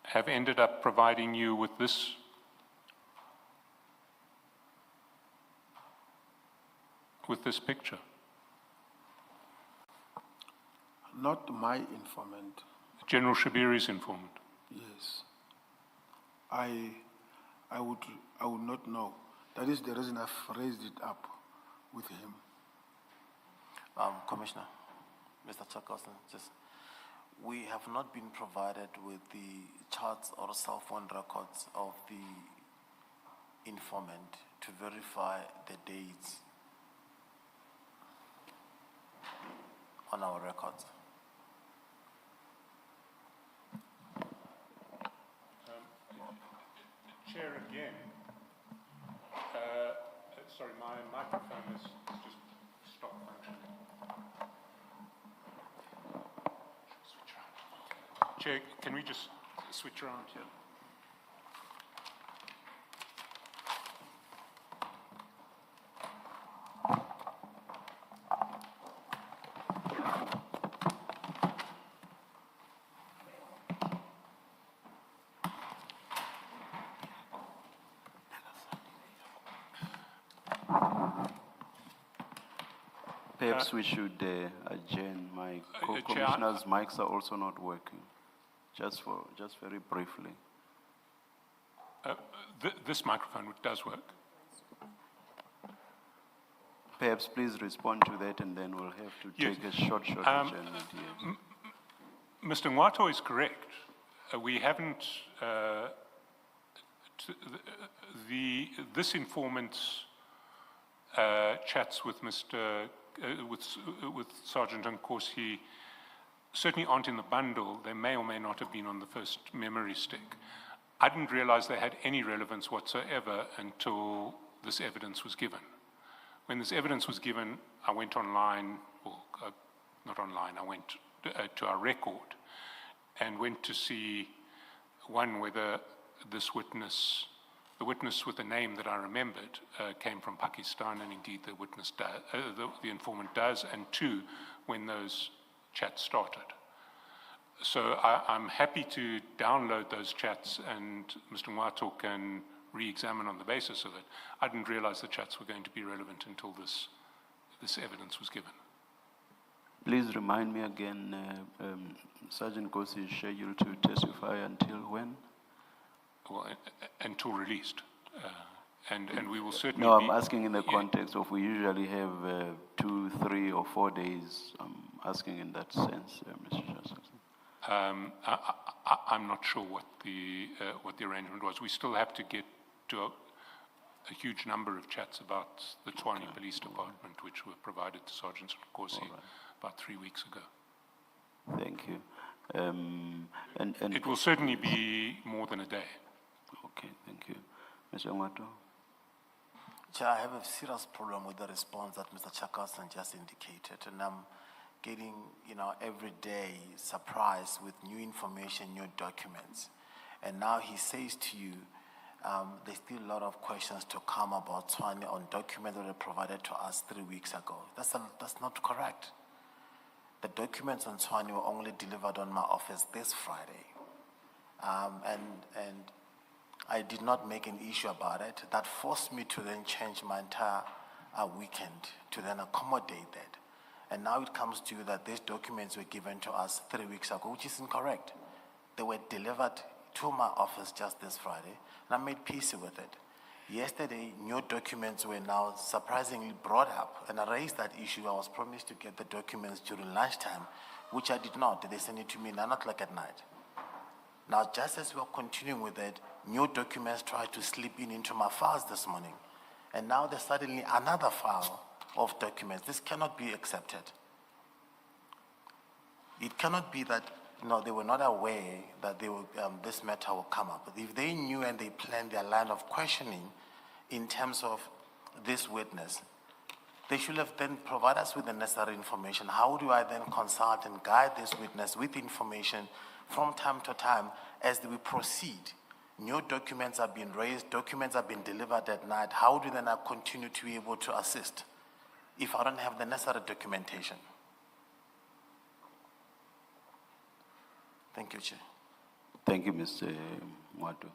have ended up providing you with this with this picture? Not my informant, General Shabiri's informant. yes. I would not know. That is the reason I've raised it up with him. Commissioner, Mr. Chairperson, we have not been provided with the charts or cell phone records of the informant to verify the dates on our records. Chair, again, sorry, my microphone has just stopped functioning. Switch around. Chair, can we just switch around here? Perhaps we should adjourn. My Chair, co-commissioners' mics are also not working. Just very briefly. This microphone does work. Perhaps please respond to that, and then we'll have to Yes. take a short adjournment here. Mr. Ngwato is correct. We haven't, this informant's chats with with Sergeant Nkosi certainly aren't in the bundle. They may or may not have been on the first memory stick. I didn't realize they had any relevance whatsoever until this evidence was given. When this evidence was given, I went online, well, not online, I went to our record and went to see, one, whether this witness, the witness with the name that I remembered, came from Pakistan, and indeed the witness does, the informant does, and two, when those chats started. So I'm happy to download those chats, and Mr. Ngwato can re-examine on the basis of it. I didn't realize the chats were going to be relevant until this evidence was given. Please remind me again, Sergeant Nkosi is scheduled to testify until when? Well, until released. And we will certainly No, be... I'm asking in the Yeah. context of we usually have 2, 3, or 4 days. I'm asking in that sense, Mr. Justice. I'm not sure what the arrangement was. We still have to get to a huge number of chats about the Tshwane Police Department, which were provided to Sergeant Nkosi about 3 weeks ago. Thank you. It will certainly be more than a day. Okay, thank you. Mr. Ngwato? Chair, I have a serious problem with the response that Mr. Chairperson just indicated, and I'm getting, every day surprised with new information, new documents. And now he says to you, there's still a lot of questions to come about Tshwane on documents that were provided to us 3 weeks ago. That's not correct. The documents on Tshwane were only delivered on my office this Friday. And I did not make an issue about it. That forced me to then change my entire weekend to then accommodate that. And now it comes to you that these documents were given to us 3 weeks ago, which is incorrect. They were delivered to my office just this Friday, and I made peace with it. Yesterday, new documents were now surprisingly brought up, and I raised that issue. I was promised to get the documents during lunchtime, which I did not. They sent it to me 9 o'clock at night. Now, just as we are continuing with it, new documents tried to slip into my files this morning. And now there's suddenly another file of documents. This cannot be accepted. It cannot be that, they were not aware that this matter will come up. But if they knew and they planned their line of questioning in terms of this witness, they should have then provided us with the necessary information. How do I then consult and guide this witness with information from time to time as we proceed? New documents have been raised, documents have been delivered at night. How do then I continue to be able to assist if I don't have the necessary documentation? Thank you, Chair. Thank you, Mr. Ngwato.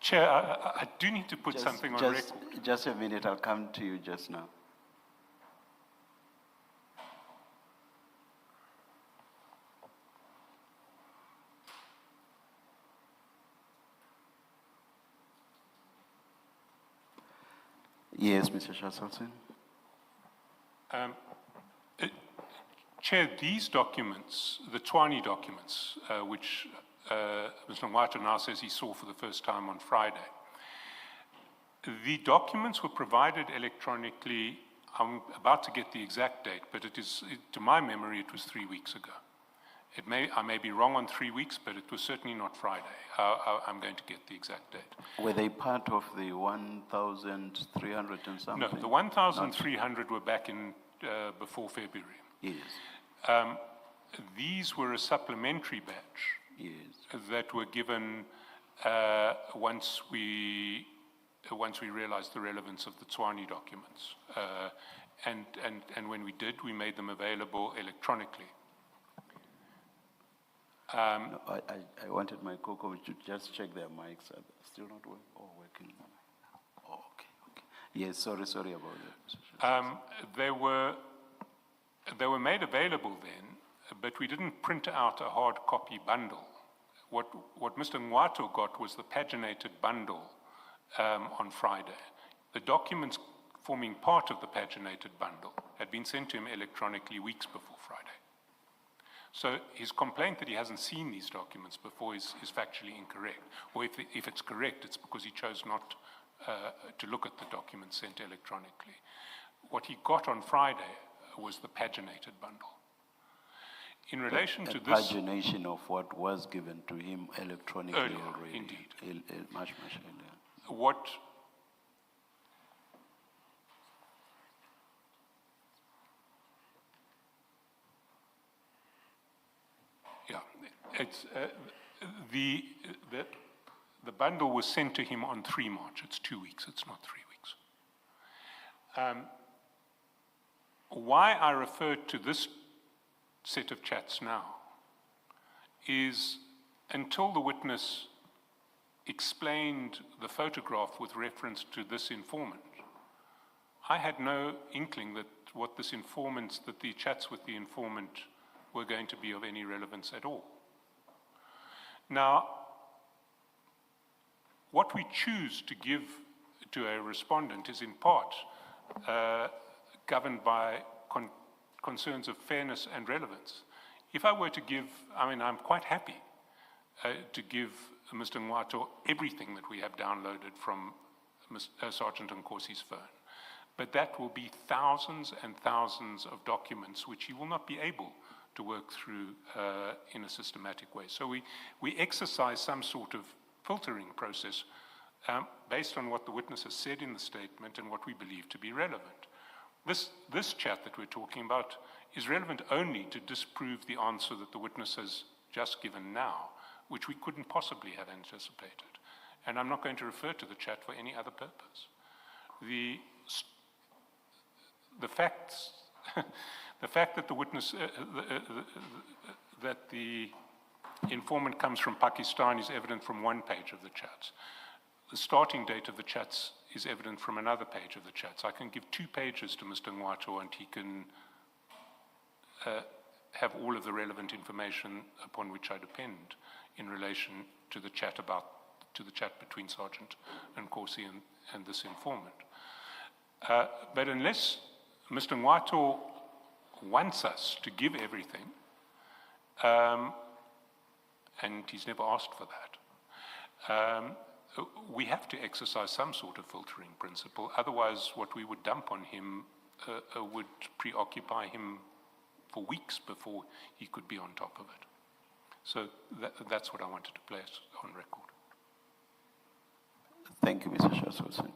Chair, I do need to put something on record. Just a minute, I'll come to you just now. Yes, Mr. Shadrack. Chair, these documents, the Tshwane documents, which Mr. Nhlanhla now says he saw for the first time on Friday, the documents were provided electronically. I'm about to get the exact date, but to my memory, it was 3 weeks ago. I may be wrong on 3 weeks, but it was certainly not Friday. I'm going to get the exact date. Were they part of the 1,300 and something? No, the 1,300 were back in before February. Yes. These were a supplementary batch. Yes. That were given once we realized the relevance of the Tshwane documents. And when we did, we made them available electronically. No, I wanted my co-co to just check their mics. Are they still not working? Oh, okay. Yes, sorry about that. They were made available then, but we didn't print out a hard copy bundle. What Mr. Nhlanhla got was the paginated bundle on Friday. The documents forming part of the paginated bundle had been sent to him electronically weeks before Friday. So his complaint that he hasn't seen these documents before is factually incorrect. Or if it's correct, it's because he chose not to look at the documents sent electronically. What he got on Friday was the paginated bundle. In relation to this... pagination of what was given to him electronically earlier, already. Indeed. Much earlier. What... Yeah, it's, the bundle was sent to him on 3 March. It's 2 weeks, it's not 3 weeks. Why I referred to this set of chats now is until the witness explained the photograph with reference to this informant, I had no inkling that that the chats with the informant were going to be of any relevance at all. Now, what we choose to give to a respondent is in part governed by concerns of fairness and relevance. If I were to give, I'm quite happy to give Mr. Nhlanhla everything that we have downloaded from Sergeant Nkosi's phone. But that will be thousands and thousands of documents which he will not be able to work through in a systematic way. So we exercise some sort of filtering process based on what the witness has said in the statement and what we believe to be relevant. This chat that we're talking about is relevant only to disprove the answer that the witness has just given now, which we couldn't possibly have anticipated. And I'm not going to refer to the chat for any other purpose. The facts, the fact that the witness, that the informant comes from Pakistan is evident from one page of the chats. The starting date of the chats is evident from another page of the chats. I can give 2 pages to Mr. Nhlanhla and he can have all of the relevant information upon which I depend in relation to the chat between Sergeant Nkosi and this informant. But unless Mr. Nhlanhla wants us to give everything, and he's never asked for that, we have to exercise some sort of filtering principle. Otherwise, what we would dump on him would preoccupy him for weeks before he could be on top of it. So that's what I wanted to place on record. Thank you, Mr. Shadrack.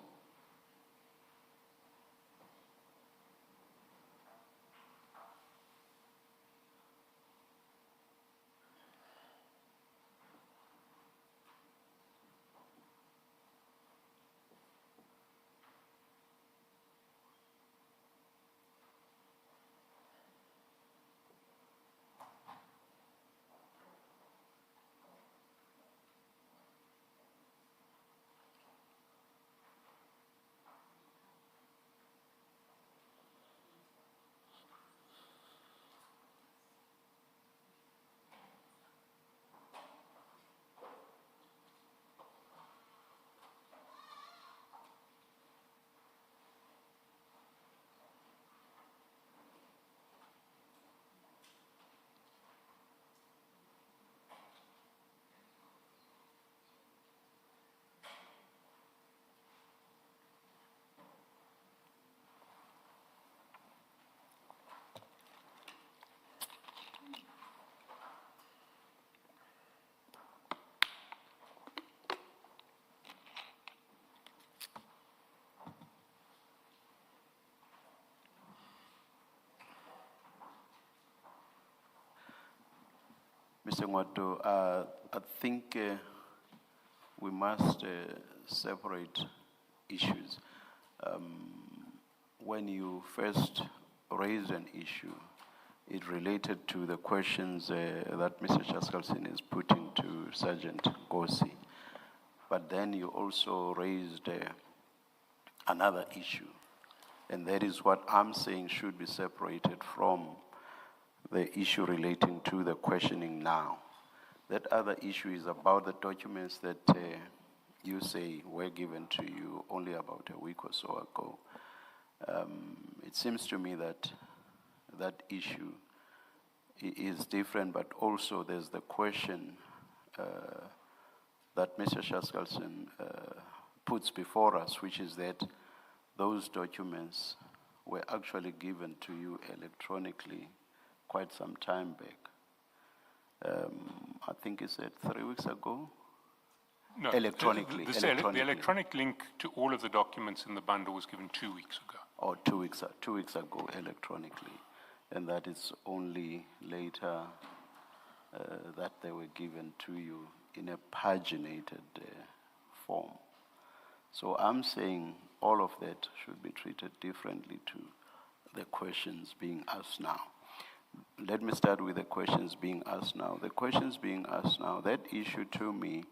Mr. Ngwato, I think we must separate issues. When you first raised an issue, it related to the questions that Mr. Chaskalson is putting to Sergeant Nkosi. But then you also raised another issue, and that is what I'm saying should be separated from the issue relating to the questioning now. That other issue is about the documents that you say were given to you only about a week or so ago. It seems to me that that issue is different, but also there's the question that Mr. Chaskalson puts before us, which is that those documents were actually given to you electronically quite some time back. I think he said 3 weeks ago. No, Electronically. The electronic link to all of the documents in the bundle was given 2 weeks ago. Or 2 weeks ago electronically. And that is only later that they were given to you in a paginated form. So I'm saying all of that should be treated differently to the questions being asked now. Let me start with the questions being asked now. The questions being asked now, that issue to me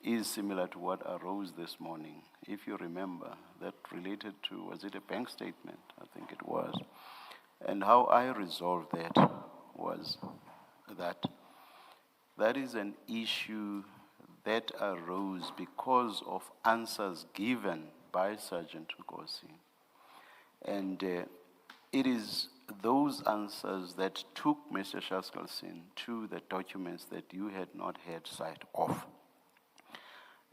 is similar to what arose this morning. If you remember, that related to, was it a bank statement? I think it was. And how I resolved that was that that is an issue that arose because of answers given by Sergeant Nkosi. And it is those answers that took Mr. Chaskalson to the documents that you had not had sight of.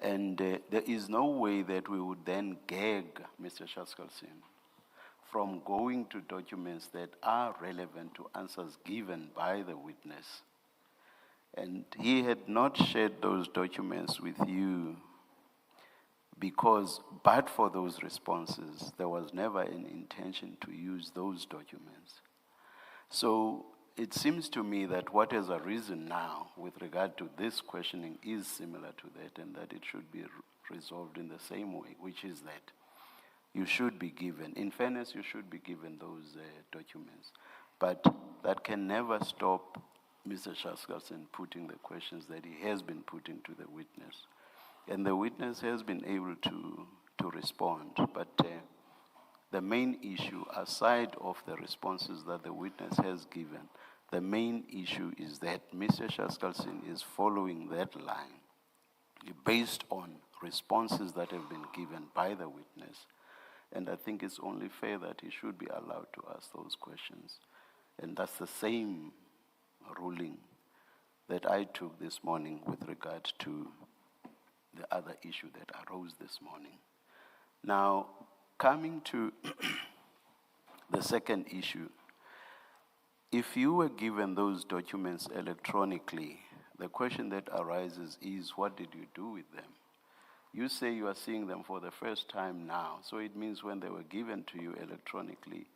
And there is no way that we would then gag Mr. Chaskalson from going to documents that are relevant to answers given by the witness. And he had not shared those documents with you because, but for those responses, there was never an intention to use those documents. So it seems to me that what has arisen now with regard to this questioning is similar to that, and that it should be resolved in the same way, which is that you should be given, in fairness, you should be given those documents. But that can never stop Mr. Chaskalson putting the questions that he has been putting to the witness. And the witness has been able to respond. But the main issue, aside of the responses that the witness has given, the main issue is that Mr. Chaskalson is following that line based on responses that have been given by the witness. And I think it's only fair that he should be allowed to ask those questions. And that's the same ruling that I took this morning with regard to the other issue that arose this morning. Now, coming to the second issue, if you were given those documents electronically, the question that arises is, what did you do with them? You say you are seeing them for the first time now, so it means when they were given to you electronically,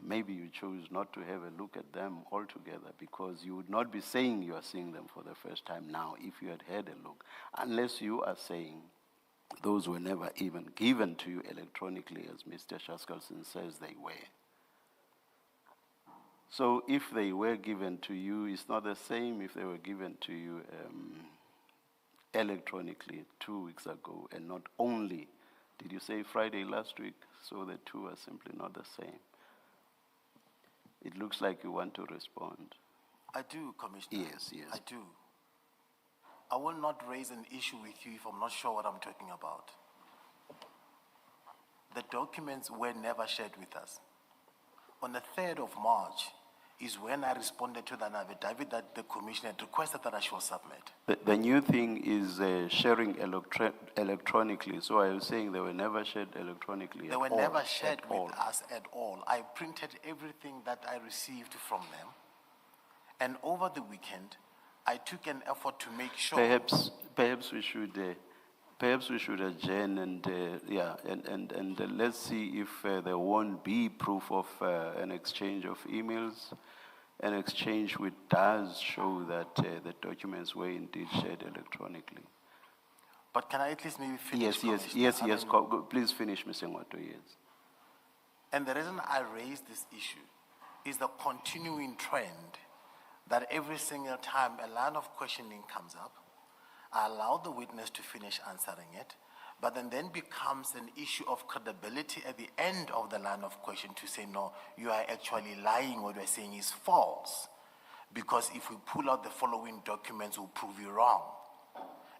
maybe you chose not to have a look at them altogether, because you would not be saying you are seeing them for the first time now if you had had a look, unless you are saying those were never even given to you electronically, as Mr. Chaskalson says they were. So if they were given to you, it's not the same if they were given to you electronically 2 weeks ago, and not only, did you say Friday last week? So the two are simply not the same. It looks like you want to respond. I do, Commissioner. Yes. I do. I will not raise an issue with you if I'm not sure what I'm talking about. The documents were never shared with us. On the 3rd of March is when I responded to the affidavit that the Commissioner had requested that I should submit. The new thing is sharing electronically. So are you saying they were never shared electronically They were never shared with us at all. I printed everything that I received from them. And over the weekend, I took an effort to make sure. Perhaps we should adjourn and let's see if there won't be proof of an exchange of emails, an exchange which does show that the documents were indeed shared electronically. But can I at least maybe finish? Yes, Commissioner? I mean, please finish, Mr. Ngwato, yes. And the reason I raise this issue is the continuing trend that every single time a line of questioning comes up, I allow the witness to finish answering it, but then becomes an issue of credibility at the end of the line of question to say, no, you are actually lying, what you are saying is false. Because if we pull out the following documents, we'll prove you wrong.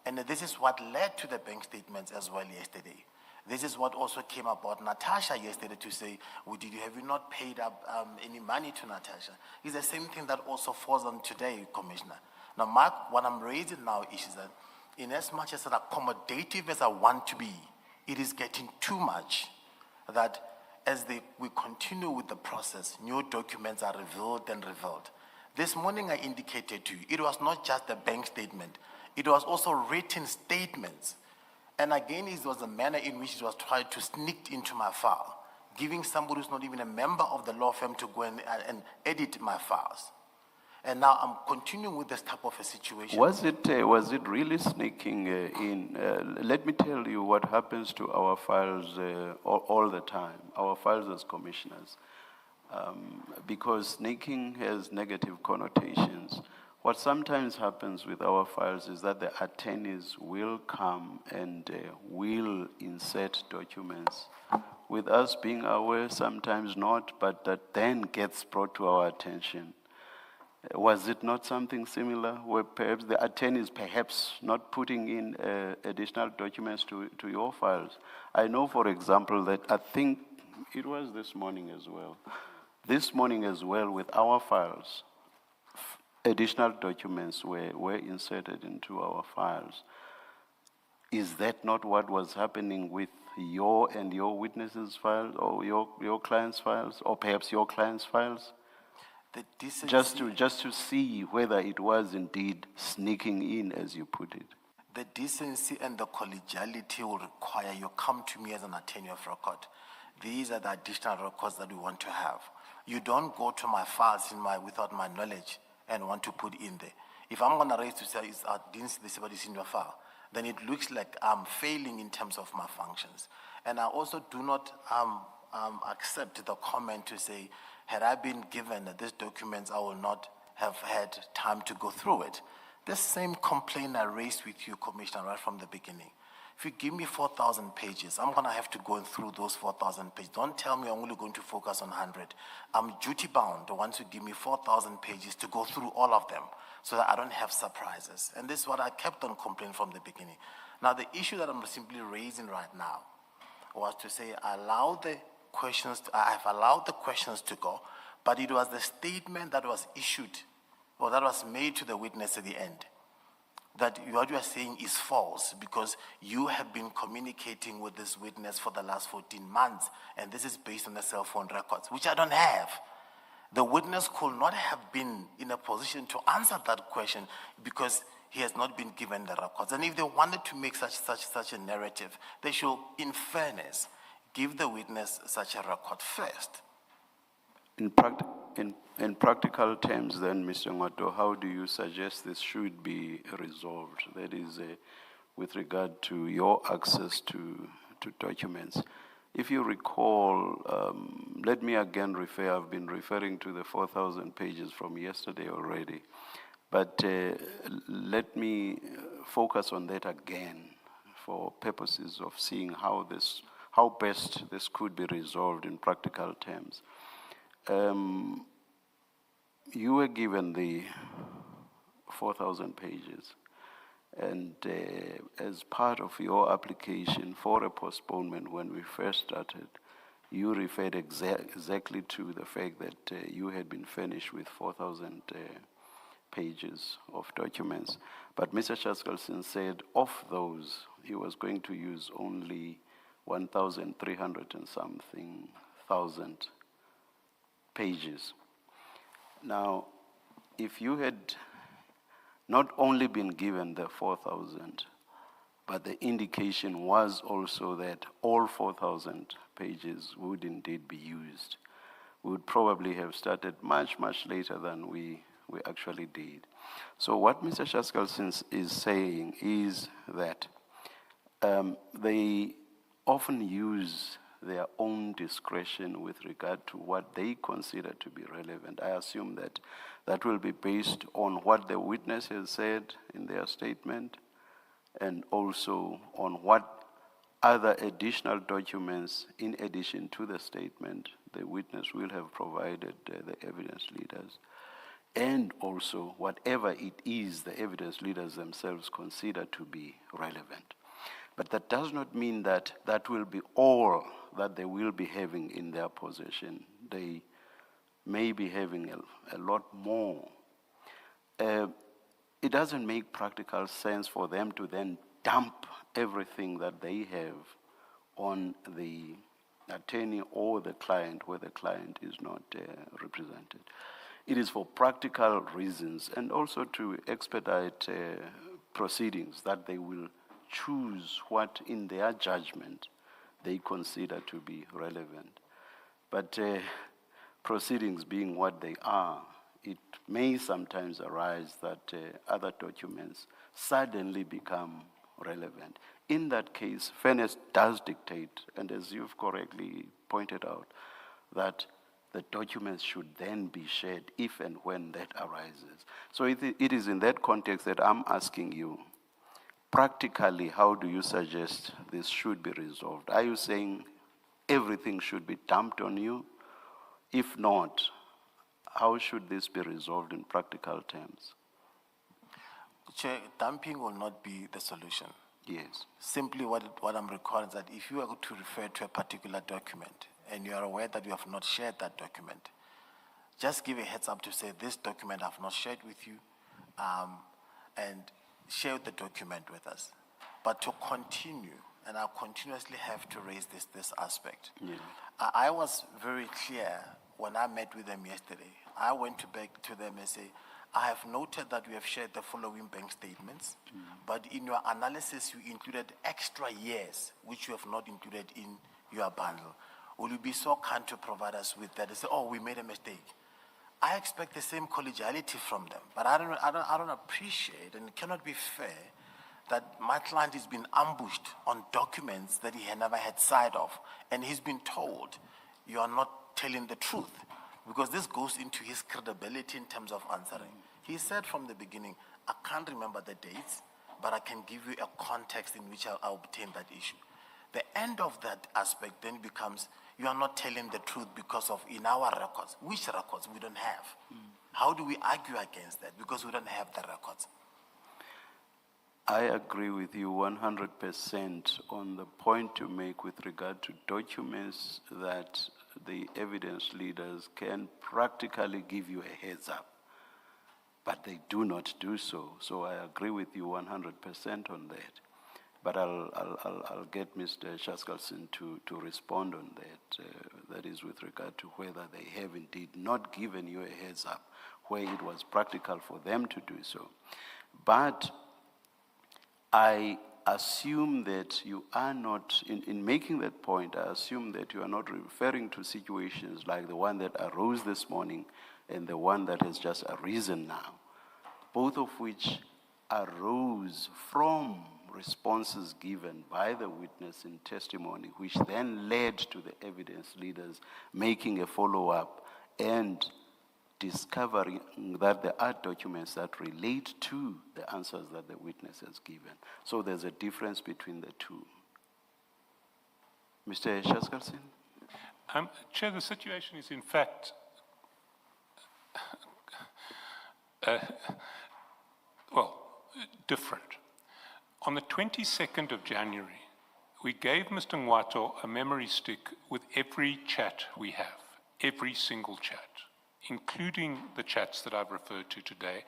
And this is what led to the bank statements as well yesterday. This is what also came about Natasha yesterday to say, have you not paid up any money to Natasha? It's the same thing that also falls on today, Commissioner. Now, Mark, what I'm raising now is that in as much as accommodative as I want to be, it is getting too much that as we continue with the process, new documents are revealed and revealed. This morning I indicated to you, it was not just a bank statement, it was also written statements. And again, it was the manner in which it was tried to sneak into my file, giving somebody who's not even a member of the law firm to go and edit my files. And now I'm continuing with this type of a situation. Was it really sneaking in? Let me tell you what happens to our files all the time, our files as commissioners. Because sneaking has negative connotations. What sometimes happens with our files is that the attorneys will come and will insert documents with us being aware, sometimes not, but that then gets brought to our attention. Was it not something similar where perhaps the attorneys perhaps not putting in additional documents to your files? I know, for example, that I think it was this morning as well. This morning as well with our files, additional documents were inserted into our files. Is that not what was happening with your witnesses' files or your clients' files or perhaps your clients' files? Just to see whether it was indeed sneaking in, as you put it. The decency and the collegiality will require you come to me as an attorney of record. These are the additional records that we want to have. You don't go to my files without my knowledge and want to put in there. If I'm going to raise to say, didn't see somebody's in your file, then it looks like I'm failing in terms of my functions. And I also do not accept the comment to say, had I been given these documents, I will not have had time to go through it. The same complaint I raised with you, Commissioner, right from the beginning. If you give me 4,000 pages, I'm going to have to go through those 4,000 pages. Don't tell me I'm only going to focus on 100. I'm duty-bound once you give me 4,000 pages to go through all of them so that I don't have surprises. And this is what I kept on complaining from the beginning. Now, the issue that I'm simply raising right now was to say I have allowed the questions to go, but it was the statement that was issued or that was made to the witness at the end that what you are saying is false because you have been communicating with this witness for the last 14 months, and this is based on the cell phone records, which I don't have. The witness could not have been in a position to answer that question because he has not been given the records. And if they wanted to make such a narrative, they should, in fairness, give the witness such a record first. In practical terms then, Mr. Ngwato, how do you suggest this should be resolved? That is, with regard to your access to documents. If you recall, let me again refer, I've been referring to the 4,000 pages from yesterday already, but let me focus on that again for purposes of seeing how best this could be resolved in practical terms. You were given the 4,000 pages, and as part of your application for a postponement when we first started, you referred exactly to the fact that you had been furnished with 4,000 pages of documents. But Mr. Chaskalson said of those, he was going to use only 1,300 and something thousand pages. Now, if you had not only been given the 4,000, but the indication was also that all 4,000 pages would indeed be used, we would probably have started much, much later than we actually did. So what Mr. Shaskalson is saying is that they often use their own discretion with regard to what they consider to be relevant. I assume that that will be based on what the witness has said in their statement, and also on what other additional documents, in addition to the statement, the witness will have provided the evidence leaders, and also whatever it is the evidence leaders themselves consider to be relevant. But that does not mean that that will be all that they will be having in their possession. They may be having a lot more. It doesn't make practical sense for them to then dump everything that they have on the attorney or the client where the client is not represented. It is for practical reasons and also to expedite proceedings that they will choose what in their judgment they consider to be relevant. But proceedings being what they are, it may sometimes arise that other documents suddenly become relevant. In that case, fairness does dictate, and as you've correctly pointed out, that the documents should then be shared if and when that arises. So it is in that context that I'm asking you, practically, how do you suggest this should be resolved? Are you saying everything should be dumped on you? If not, how should this be resolved in practical terms? Chair, dumping will not be the solution. Yes. Simply what I'm requiring is that if you are to refer to a particular document and you are aware that you have not shared that document, just give a heads up to say, this document I've not shared with you, and share the document with us. But to continue, and I'll continuously have to raise this aspect. Yeah. I was very clear when I met with them yesterday. I went back to them and say, I have noted that we have shared the following bank statements, but in your analysis you included extra years, which you have not included in your bundle. Will you be so kind to provide us with that? They say, oh, we made a mistake. I expect the same collegiality from them, but I don't appreciate, and it cannot be fair that my client has been ambushed on documents that he had never had sight of, and he's been told, you are not telling the truth, because this goes into his credibility in terms of answering. He said from the beginning, I can't remember the dates, but I can give you a context in which I'll obtain that issue. The end of that aspect then becomes, you are not telling the truth because of in our records. Which records? We don't have. How do we argue against that? Because we don't have the records. I agree with you 100% on the point you make with regard to documents that the evidence leaders can practically give you a heads up, but they do not do so. So I agree with you 100% on that. But I'll get Mr. Shaskalson to respond on that. That is with regard to whether they have indeed not given you a heads up where it was practical for them to do so. But I assume that you are not, in making that point, I assume that you are not referring to situations like the one that arose this morning and the one that has just arisen now, both of which arose from responses given by the witness in testimony, which then led to the evidence leaders making a follow-up and discovering that there are documents that relate to the answers that the witness has given. So there's a difference between the two. Mr. Shaskalson? Chair, the situation is in fact different. On the 22nd of January, we gave Mr. Ngwato a memory stick with every chat we have, every single chat, including the chats that I've referred to today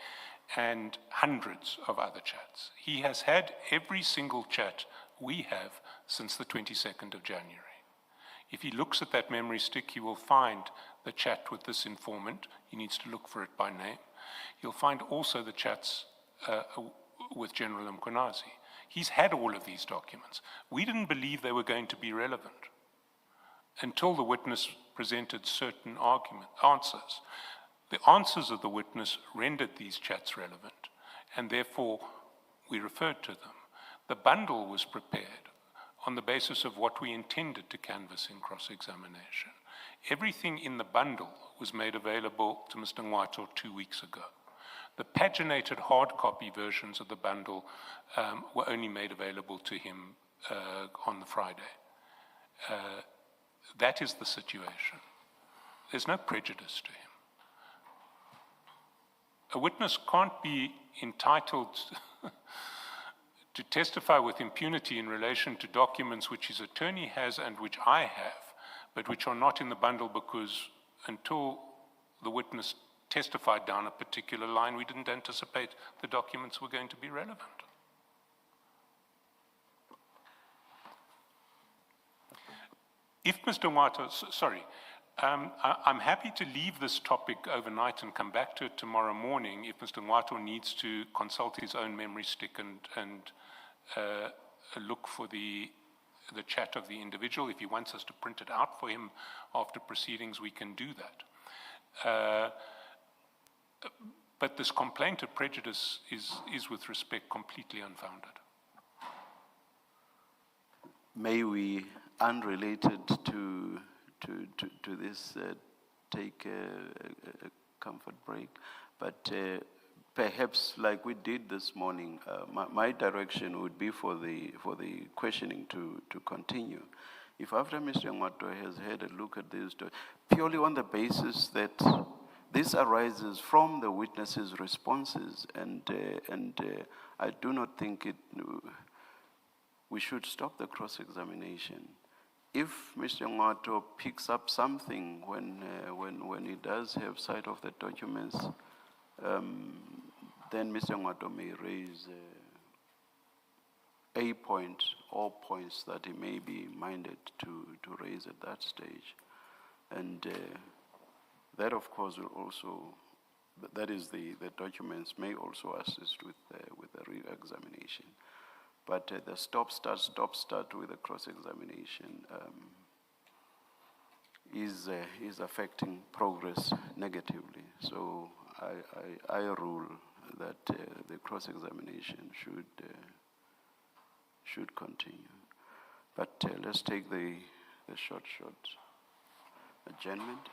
and hundreds of other chats. He has had every single chat we have since the 22nd of January. If he looks at that memory stick, he will find the chat with this informant. He needs to look for it by name. He'll find also the chats with General Mkhwanazi. He's had all of these documents. We didn't believe they were going to be relevant until the witness presented certain answers. The answers of the witness rendered these chats relevant, and therefore we referred to them. The bundle was prepared on the basis of what we intended to canvass in cross-examination. Everything in the bundle was made available to Mr. Ngwato 2 weeks ago. The paginated hard copy versions of the bundle were only made available to him on the Friday. That is the situation. There's no prejudice to him. A witness can't be entitled to testify with impunity in relation to documents which his attorney has and which I have, but which are not in the bundle because until the witness testified down a particular line, we didn't anticipate the documents were going to be relevant. If Mr. Ngwato, sorry, I'm happy to leave this topic overnight and come back to it tomorrow morning if Mr. Ngwato needs to consult his own memory stick and look for the chat of the individual. If he wants us to print it out for him after proceedings, we can do that. But this complaint of prejudice is with respect completely unfounded. May we, unrelated to this, take a comfort break, but perhaps like we did this morning, my direction would be for the questioning to continue. If after Mr. Ngwato has had a look at this, purely on the basis that this arises from the witnesses' responses, and I do not think we should stop the cross-examination. If Mr. Ngwato picks up something when he does have sight of the documents, then Mr. Ngwato may raise a point or points that he may be minded to raise at that stage. And that, of course, will also, that is the documents may also assist with the re-examination. But the stop-start with the cross-examination is affecting progress negatively. So I rule that the cross-examination should continue. But let's take the short adjournment.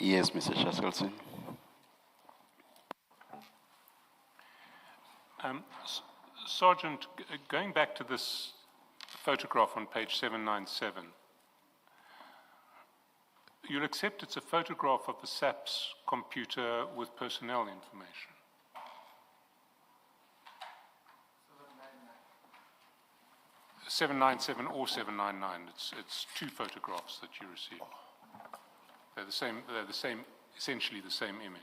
Yes, Mr. Shaskalson. Sergeant, going back to this photograph on page 797, you'll accept it's a photograph of the SAPS computer with personnel information. 797 or 799. It's two photographs that you received. They're the same, essentially the same image.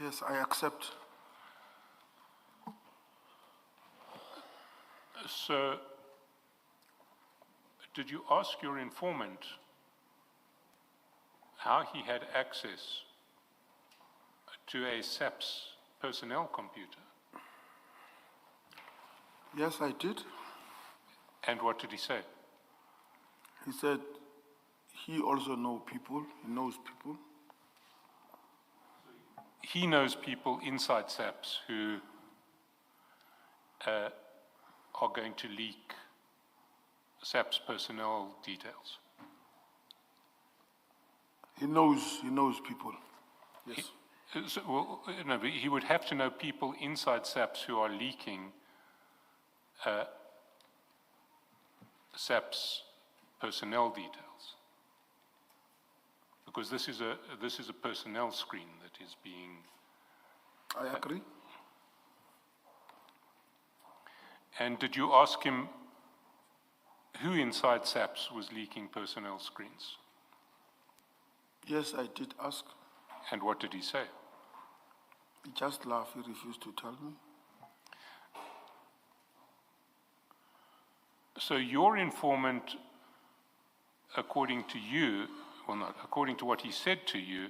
Yes, I accept. So, did you ask your informant how he had access to a SAPS personnel computer? Yes, I did. And what did he say? He said he also knows people, he knows people. He knows people inside SAPS who are going to leak SAPS personnel details. He knows people, yes. Well, no, but he would have to know people inside SAPS who are leaking SAPS personnel details, because this is a personnel screen that is being. I agree. And did you ask him who inside SAPS was leaking personnel screens? Yes, I did ask. And what did he say? He just laughed, he refused to tell me. So your informant, according to you, well not, according to what he said to you,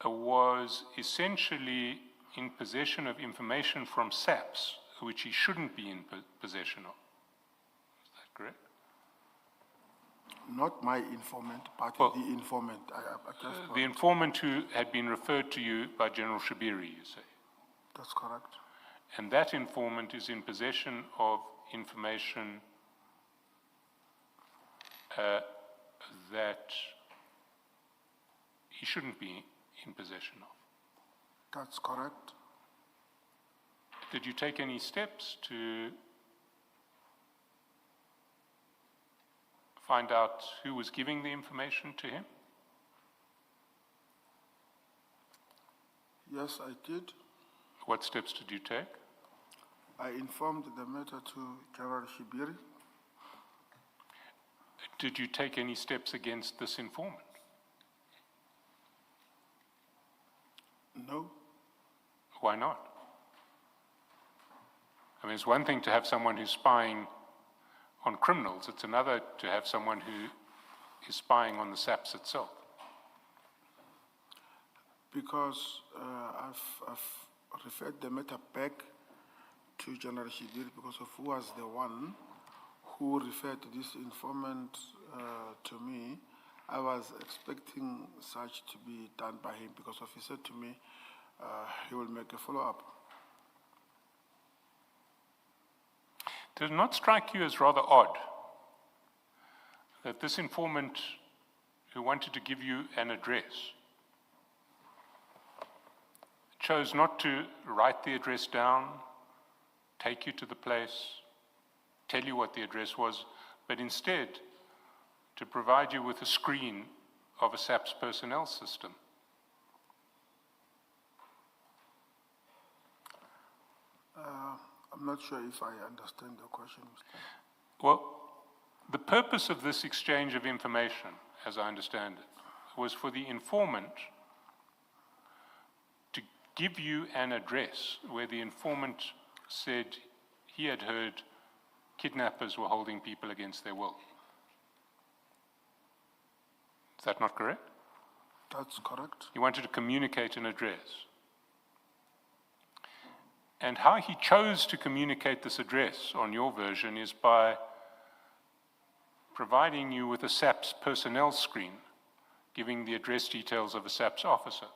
was essentially in possession of information from SAPS, which he shouldn't be in possession of. Is that correct? Not my informant, but Well, the informant. The informant who had been referred to you by General Shabiri, you say? That's correct. And that informant is in possession of information that he shouldn't be in possession of. That's correct. Did you take any steps to find out who was giving the information to him? Yes, I did. What steps did you take? I informed the matter to General Shabiri. Did you take any steps against this informant? No. Why not? I mean, it's one thing to have someone who's spying on criminals. It's another to have someone who is spying on the SAPS itself. Because I've referred the matter back to General Shabiri because of who was the one who referred this informant to me. I was expecting such to be done by him because of he said to me he will make a follow-up. Does it not strike you as rather odd that this informant who wanted to give you an address chose not to write the address down, take you to the place, tell you what the address was, but instead to provide you with a screen of a SAPS personnel system? I'm not sure if I understand the question, Mr. Well, the purpose of this exchange of information, as I understand it, was for the informant to give you an address where the informant said he had heard kidnappers were holding people against their will. Is that not correct? That's correct. He wanted to communicate an address. And how he chose to communicate this address, on your version, is by providing you with a SAPS personnel screen, giving the address details of a SAPS officer.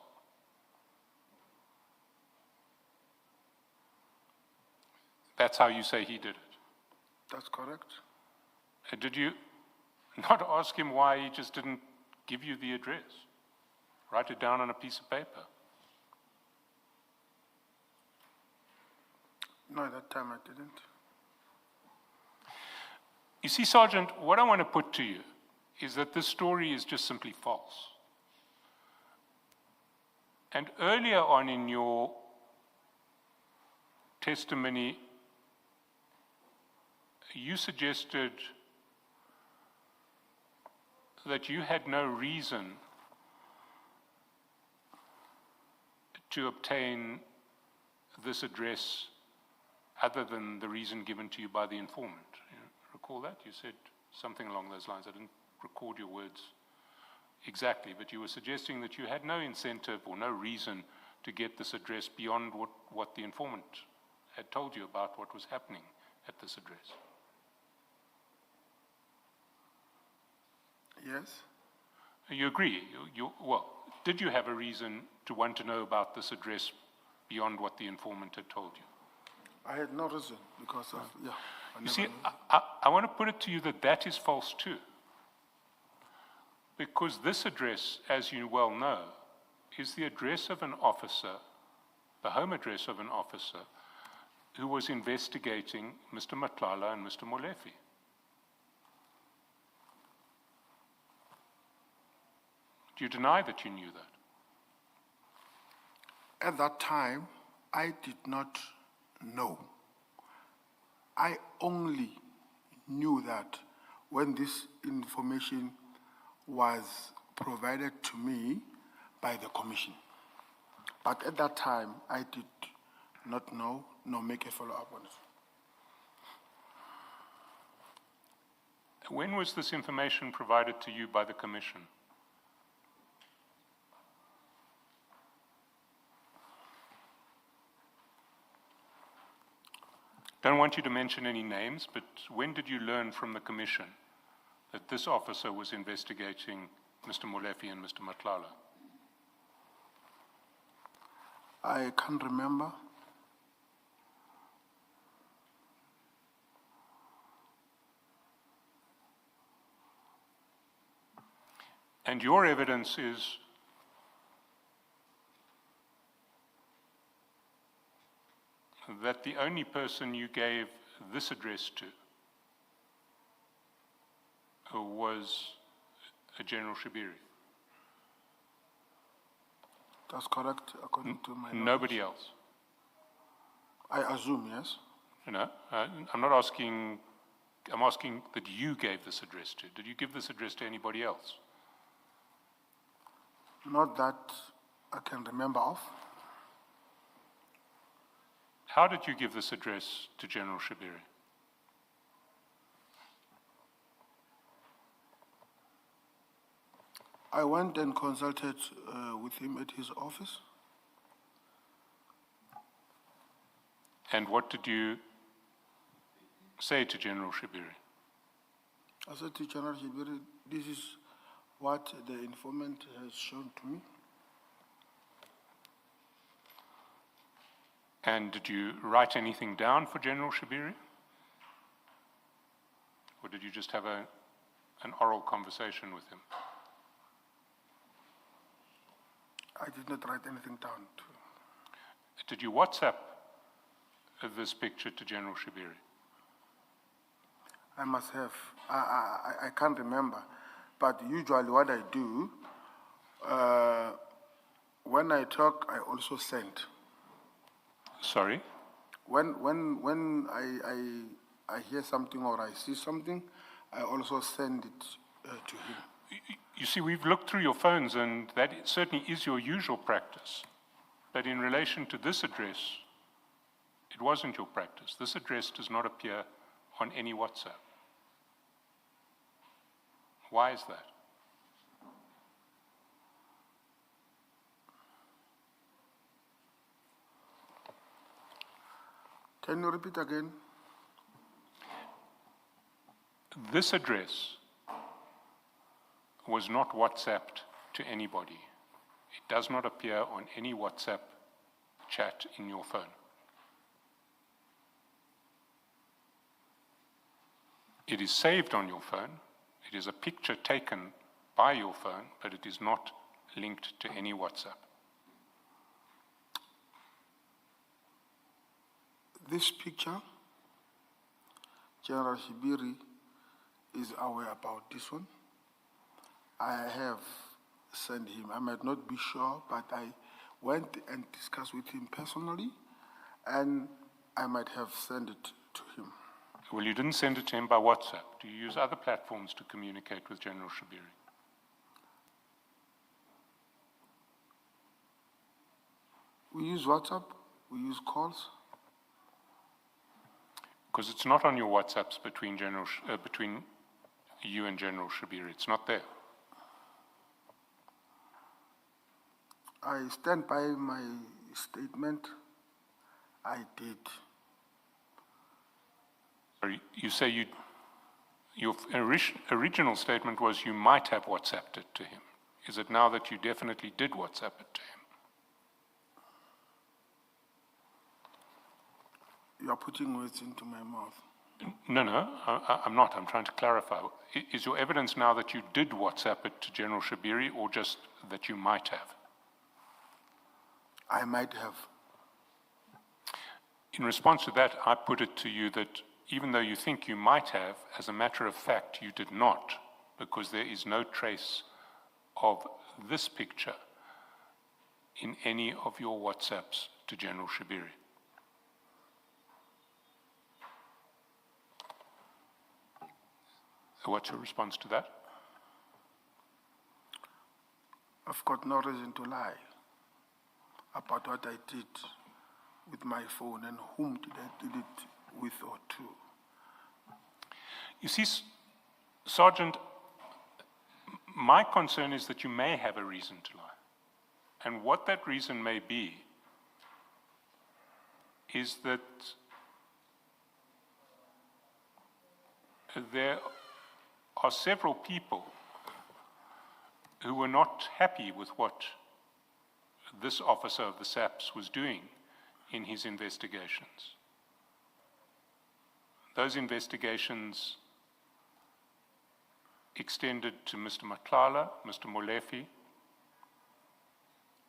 That's how you say he did it. That's correct. Did you not ask him why he just didn't give you the address? Write it down on a piece of paper. No, at that time I didn't. You see, Sergeant, what I want to put to you is that this story is just simply false. And earlier on in your testimony, you suggested that you had no reason to obtain this address other than the reason given to you by the informant. You recall that? You said something along those lines. I didn't record your words exactly, but you were suggesting that you had no incentive or no reason to get this address beyond what the informant had told you about what was happening at this address. Yes? You agree? Well, did you have a reason to want to know about this address beyond what the informant had told you? I had no reason because of, yeah. You see, I want to put it to you that that is false too. Because this address, as you well know, is the address of an officer, the home address of an officer who was investigating Mr. Matlala and Mr. Molefe. Do you deny that you knew that? At that time, I did not know. I only knew that when this information was provided to me by the commission. But at that time, I did not know nor make a follow-up on it. When was this information provided to you by the commission? Don't want you to mention any names, but when did you learn from the commission that this officer was investigating Mr. Molefe and Mr. Matlala? I can't remember. And your evidence is that the only person you gave this address to was a General Shibiri. That's correct, according to my knowledge. Nobody else. I assume, yes. No, I'm not asking, I'm asking that you gave this address to. Did you give this address to anybody else? Not that I can remember of. How did you give this address to General Shibiri? I went and consulted with him at his office. And what did you say to General Shibiri? I said to General Shibiri, this is what the informant has shown to me. And did you write anything down for General Shibiri? Or did you just have an oral conversation with him? I did not write anything down. Did you WhatsApp this picture to General Shibiri? I must have. I can't remember. But usually what I do, when I talk, I also send. Sorry? When I hear something or I see something, I also send it to him. You see, we've looked through your phones, and that certainly is your usual practice. But in relation to this address, it wasn't your practice. This address does not appear on any WhatsApp. Why is that? Can you repeat again? This address was not WhatsApped to anybody. It does not appear on any WhatsApp chat in your phone. It is saved on your phone. It is a picture taken by your phone, but it is not linked to any WhatsApp? This picture, General Shibiri is aware about this one. I have sent him. I might not be sure, but I went and discussed with him personally, and I might have sent it to him. Well, you didn't send it to him by WhatsApp. Do you use other platforms to communicate with General Shibiri? We use WhatsApp, we use calls. Because it's not on your WhatsApps between you and General Shibiri. It's not there. I stand by my statement. I did. Sorry, you say your original statement was you might have WhatsApped it to him. Is it now that you definitely did WhatsApp it to him? You are putting words into my mouth. No, I'm not. I'm trying to clarify. Is your evidence now that you did WhatsApp it to General Shibiri, or just that you might have? I might have. In response to that, I put it to you that even though you think you might have, as a matter of fact, you did not, because there is no trace of this picture in any of your WhatsApps to General Shibiri. What's your response to that? I've got no reason to lie about what I did with my phone and whom did I did it with or to. You see, Sergeant, my concern is that you may have a reason to lie. And what that reason may be is that there are several people who were not happy with what this officer of the SAPS was doing in his investigations. Those investigations extended to Mr. Matlala, Mr. Molefe,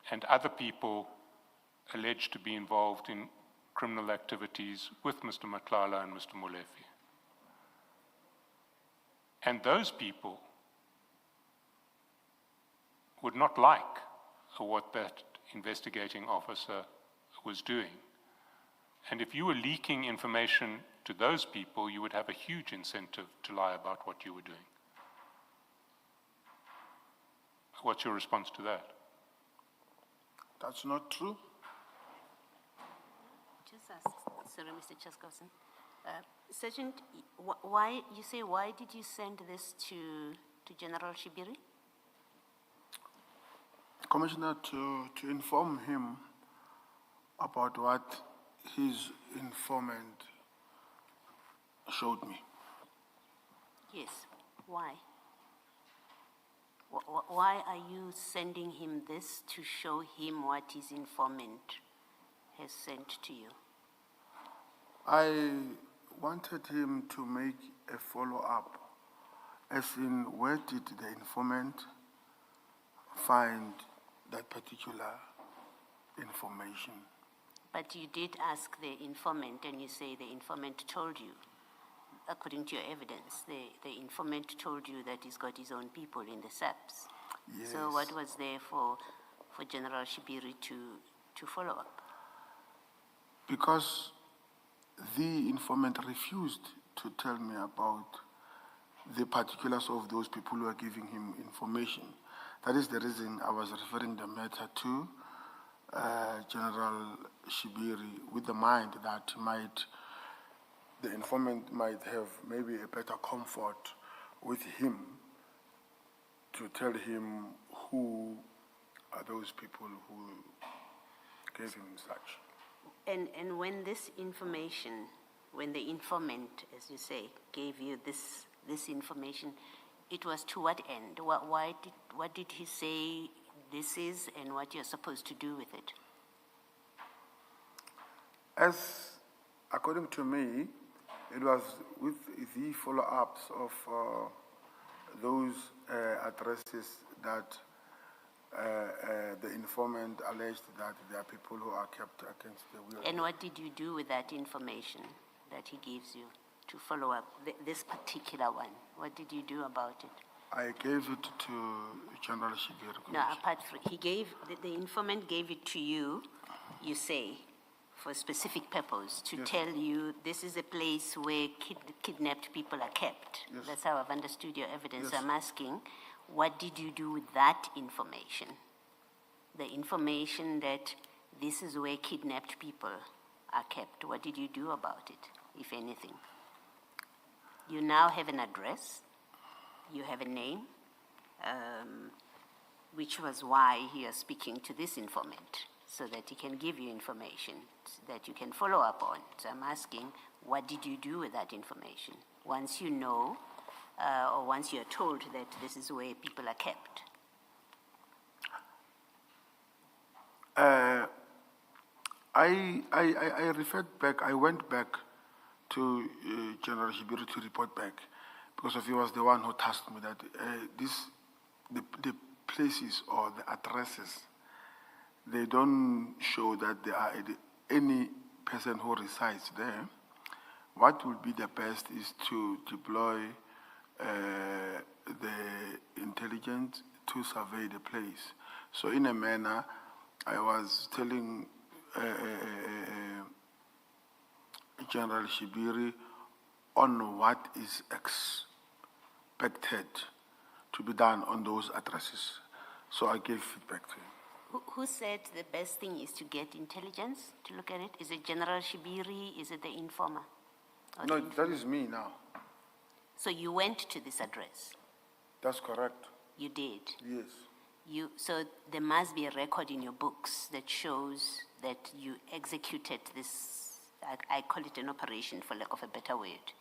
and other people alleged to be involved in criminal activities with Mr. Matlala and Mr. Molefe. And those people would not like what that investigating officer was doing. And if you were leaking information to those people, you would have a huge incentive to lie about what you were doing. What's your response to that? That's not true. Just ask, sorry, Mr. Chaskowson. Sergeant, why did you send this to General Shibiri? Commissioner, to inform him about what his informant showed me. Yes, why? Why are you sending him this to show him what his informant has sent to you? I wanted him to make a follow-up, as in where did the informant find that particular information. But you did ask the informant, and you say the informant told you, according to your evidence, the informant told you that he's got his own people in the SAPS. Yes. So what was there for General Shibiri to follow up? Because the informant refused to tell me about the particulars of those people who are giving him information. That is the reason I was referring the matter to General Shibiri, with the mind that the informant might have maybe a better comfort with him to tell him who are those people who gave him such. And when this information, when the informant, as you say, gave you this information, it was to what end? What did he say this is, and what you're supposed to do with it? As according to me, it was with the follow-ups of those addresses that the informant alleged that there are people who are kept against the will. And what did you do with that information that he gives you to follow up this particular one? What did you do about it? I gave it to General Sibiya. No, apart from, he gave, the informant gave it to you, you say, for a specific purpose, to tell you this is a place where kidnapped people are kept. Yes. That's how I've understood your evidence. Yes. I'm asking, what did you do with that information? The information that this is where kidnapped people are kept. What did you do about it, if anything? You now have an address, you have a name, which was why you are speaking to this informant, so that he can give you information that you can follow up on. So I'm asking, what did you do with that information? Once you know, or once you're told that this is where people are kept. I referred back, I went back to General Sibiya to report back, because he was the one who tasked me that the places or the addresses, they don't show that there are any person who resides there. What would be the best is to deploy the intelligence to survey the place. So in a manner, I was telling General Sibiya on what is expected to be done on those addresses. So I gave feedback to him. Who said the best thing is to get intelligence to look at it? Is it General Sibiya? Is it the informer? Or No, the that is me now. So you went to this address? That's correct. You did? Yes. So there must be a record in your books that shows that you executed this, I call it an operation for lack of a better word,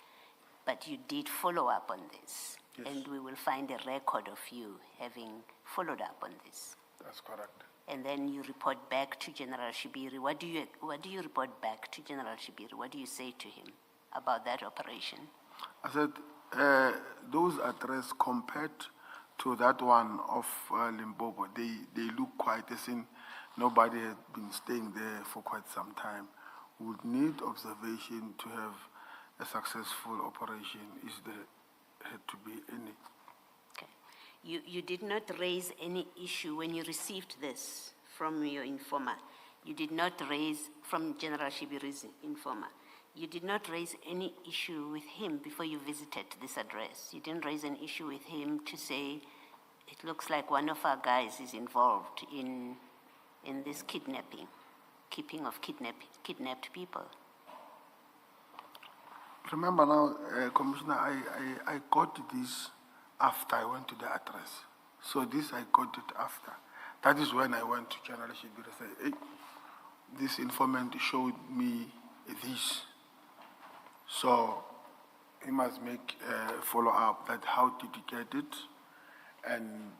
but you did follow up on this. Yes. And we will find a record of you having followed up on this. That's correct. And then you report back to General Sibiya. What do you report back to General Sibiya? What do you say to him about that operation? I said, those addresses compared to that one of Limpopo, they look quite as in nobody had been staying there for quite some time. We would need observation to have a successful operation. Is there had to be any? Okay. You did not raise any issue when you received this from your informer. You did not raise, from General Sibiya's informer, you did not raise any issue with him before you visited this address. You didn't raise an issue with him to say, it looks like one of our guys is involved in this kidnapping, keeping of kidnapped people. Remember now, Commissioner, I got this after I went to the address. So this I got it after. That is when I went to General Sibiya and said, hey, this informant showed me this. So he must make a follow-up that how did he get it? And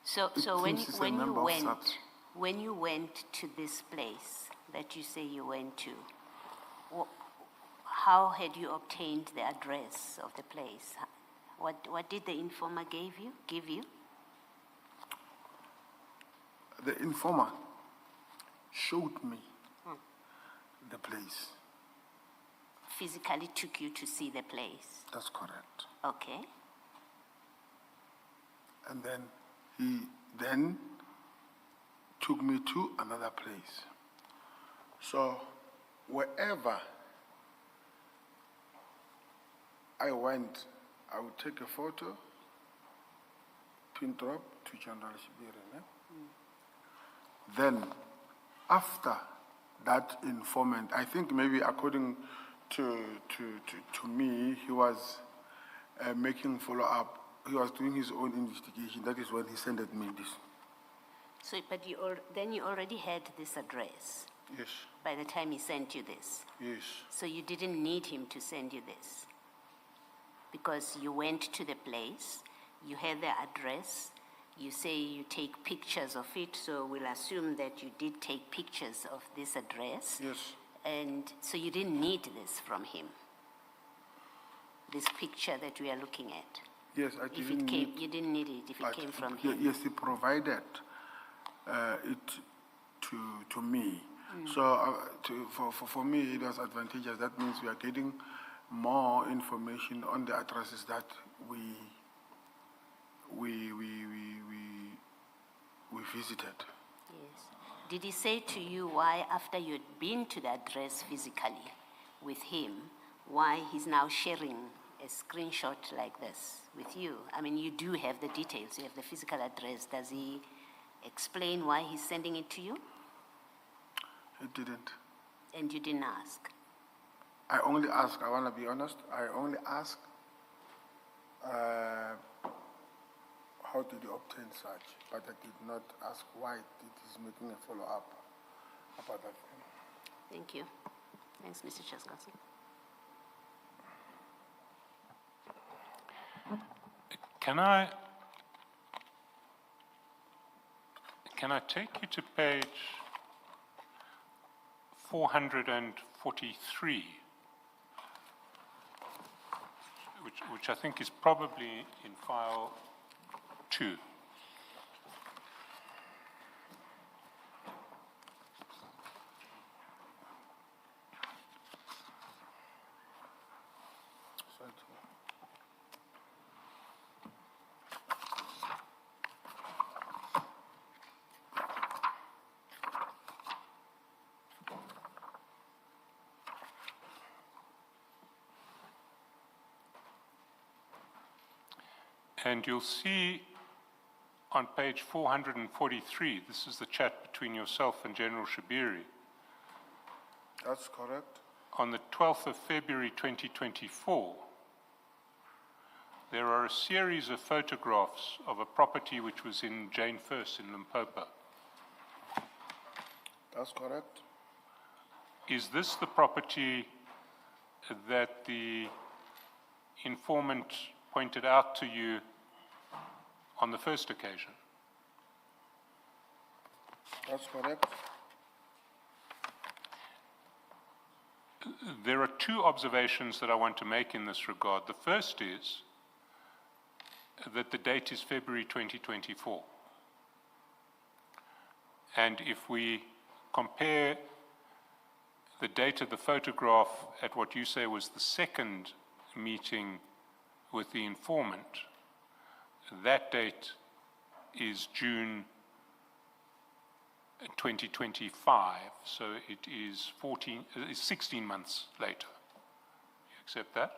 so it when seems it's a member of SAPS. when you went to this place that you say you went to, how had you obtained the address of the place? What did the informer give you? The informer showed me the place. Physically took you to see the place? That's correct. Okay. And then he then took me to another place. So wherever I went, I would take a photo, pin drop to General Sibiya. Then, after that informant, I think maybe according to me, he was making follow-up. He was doing his own investigation. That is when he sent me this. So, but then you already had this address. Yes. By the time he sent you this. Yes. So you didn't need him to send you this, because you went to the place, you had the address, you say you take pictures of it, so we'll assume that you did take pictures of this address. Yes. And so you didn't need this from him, this picture that we are looking at. Yes, I If didn't it came, need- you didn't need it if it but came from ye- him? Yes, he provided it to me. So for me, it was advantageous. That means we are getting more information on the addresses that we visited. Yes. Did he say to you why, after you'd been to the address physically with him, why he's now sharing a screenshot like this with you? I mean, you do have the details, you have the physical address. Does he explain why he's sending it to you? It didn't. And you didn't ask? I only asked, I want to be honest, I only asked, how did you obtain such? But I did not ask why it is making a follow-up about that thing. Thank you. Thanks, Mr. Chaskasi. Can I take you to page 443, which I think is probably in file 2. And you'll see on page 443, this is the chat between yourself and General Shabiri. That's correct. On the 12th of February 2024, there are a series of photographs of a property which was in Jane First in Limpopo. That's correct. Is this the property that the informant pointed out to you on the first occasion? That's correct. There are 2 observations that I want to make in this regard. The first is that the date is February 2024. And if we compare the date of the photograph at what you say was the second meeting with the informant, that date is June 2025, so it is 16 months later. You accept that?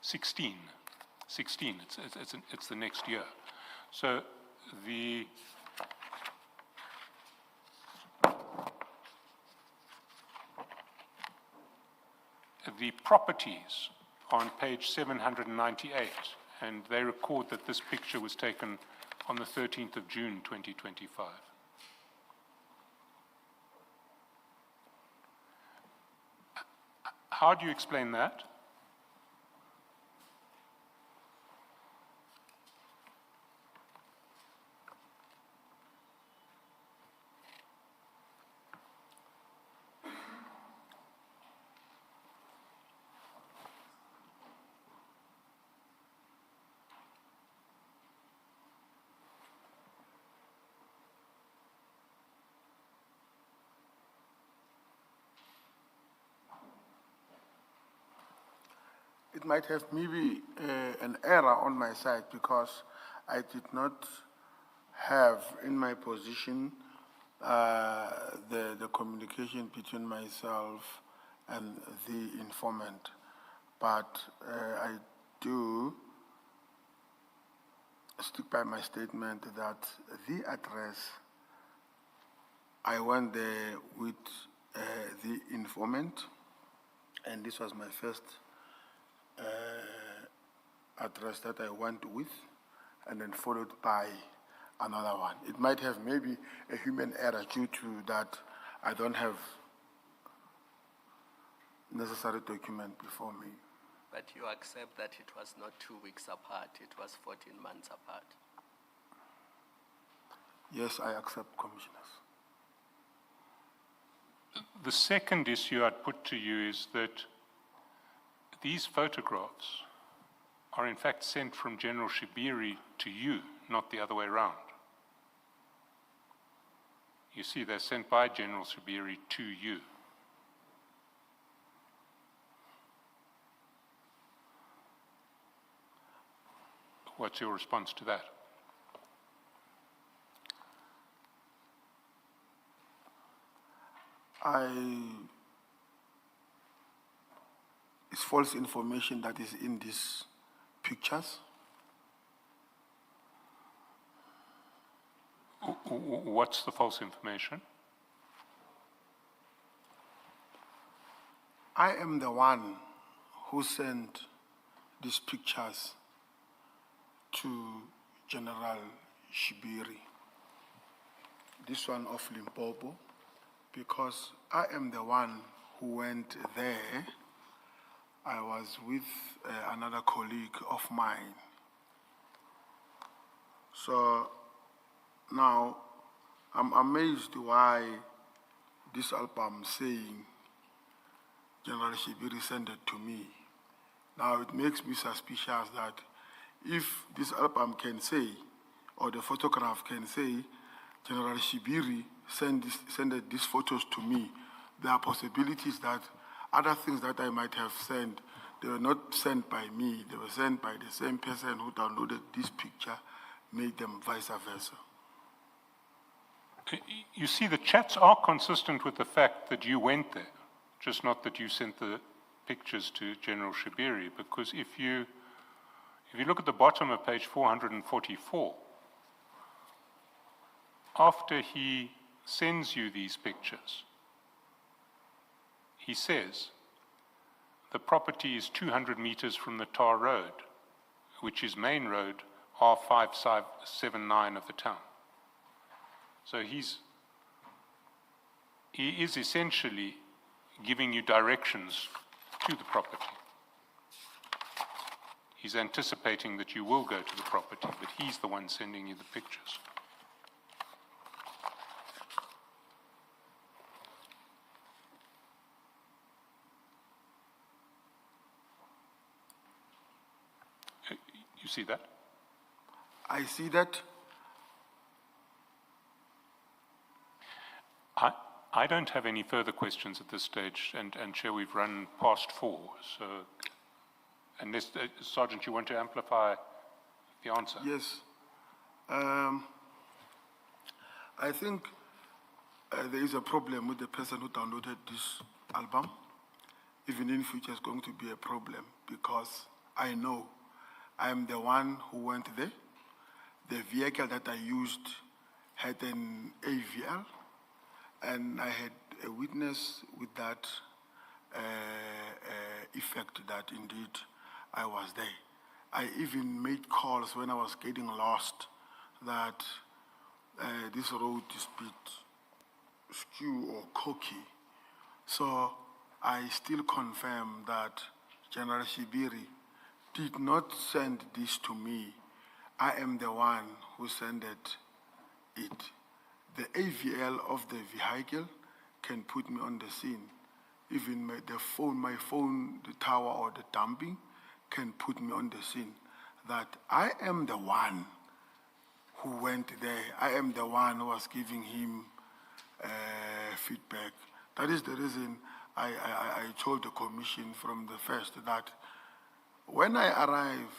16, it's the next year. So the properties on page 798, and they record that this picture was taken on the 13th of June, 2025. How do you explain that? It might have maybe an error on my side because I did not have in my position the communication between myself and the informant. But I do stick by my statement that the address, I went there with the informant, and this was my first address that I went with, and then followed by another one. It might have maybe a human error due to that I don't have necessary document before me. But you accept that it was not 2 weeks apart, it was 14 months apart. Yes, I accept, Commissioners. The second issue I'd put to you is that these photographs are in fact sent from General Shibiri to you, not the other way around. You see, they're sent by General Shibiri to you. What's your response to that? It's false information that is in these pictures. What's the false information? I am the one who sent these pictures to General Shibiri, this one of Limpopo, because I am the one who went there. I was with another colleague of mine. So now I'm amazed why this album saying General Shibiri sent it to me. Now it makes me suspicious that if this album can say, or the photograph can say, General Shibiri sent these photos to me, there are possibilities that other things that I might have sent, they were not sent by me, they were sent by the same person who downloaded this picture, made them vice versa. You see, the chats are consistent with the fact that you went there, just not that you sent the pictures to General Shibiri, because if you look at the bottom of page 444, after he sends you these pictures, he says, the property is 200 meters from the tar road, which is main road R579 of the town. So he is essentially giving you directions to the property. He's anticipating that you will go to the property, but he's the one sending you the pictures. You see that? I see that. I don't have any further questions at this stage, and Chair, we've run past 4, so unless, Sergeant, you want to amplify the answer? Yes. I think there is a problem with the person who downloaded this album. Even in future, it's going to be a problem because I know I am the one who went there. The vehicle that I used had an AVL, and I had a witness with that effect that indeed I was there. I even made calls when I was getting lost that this road is a bit skew or cocky. So I still confirm that General Shibiri did not send this to me. I am the one who sent it. The AVL of the vehicle can put me on the scene. Even my phone, the tower or the dumping can put me on the scene. That I am the one who went there. I am the one who was giving him feedback. That is the reason I told the commission from the first that when I arrived,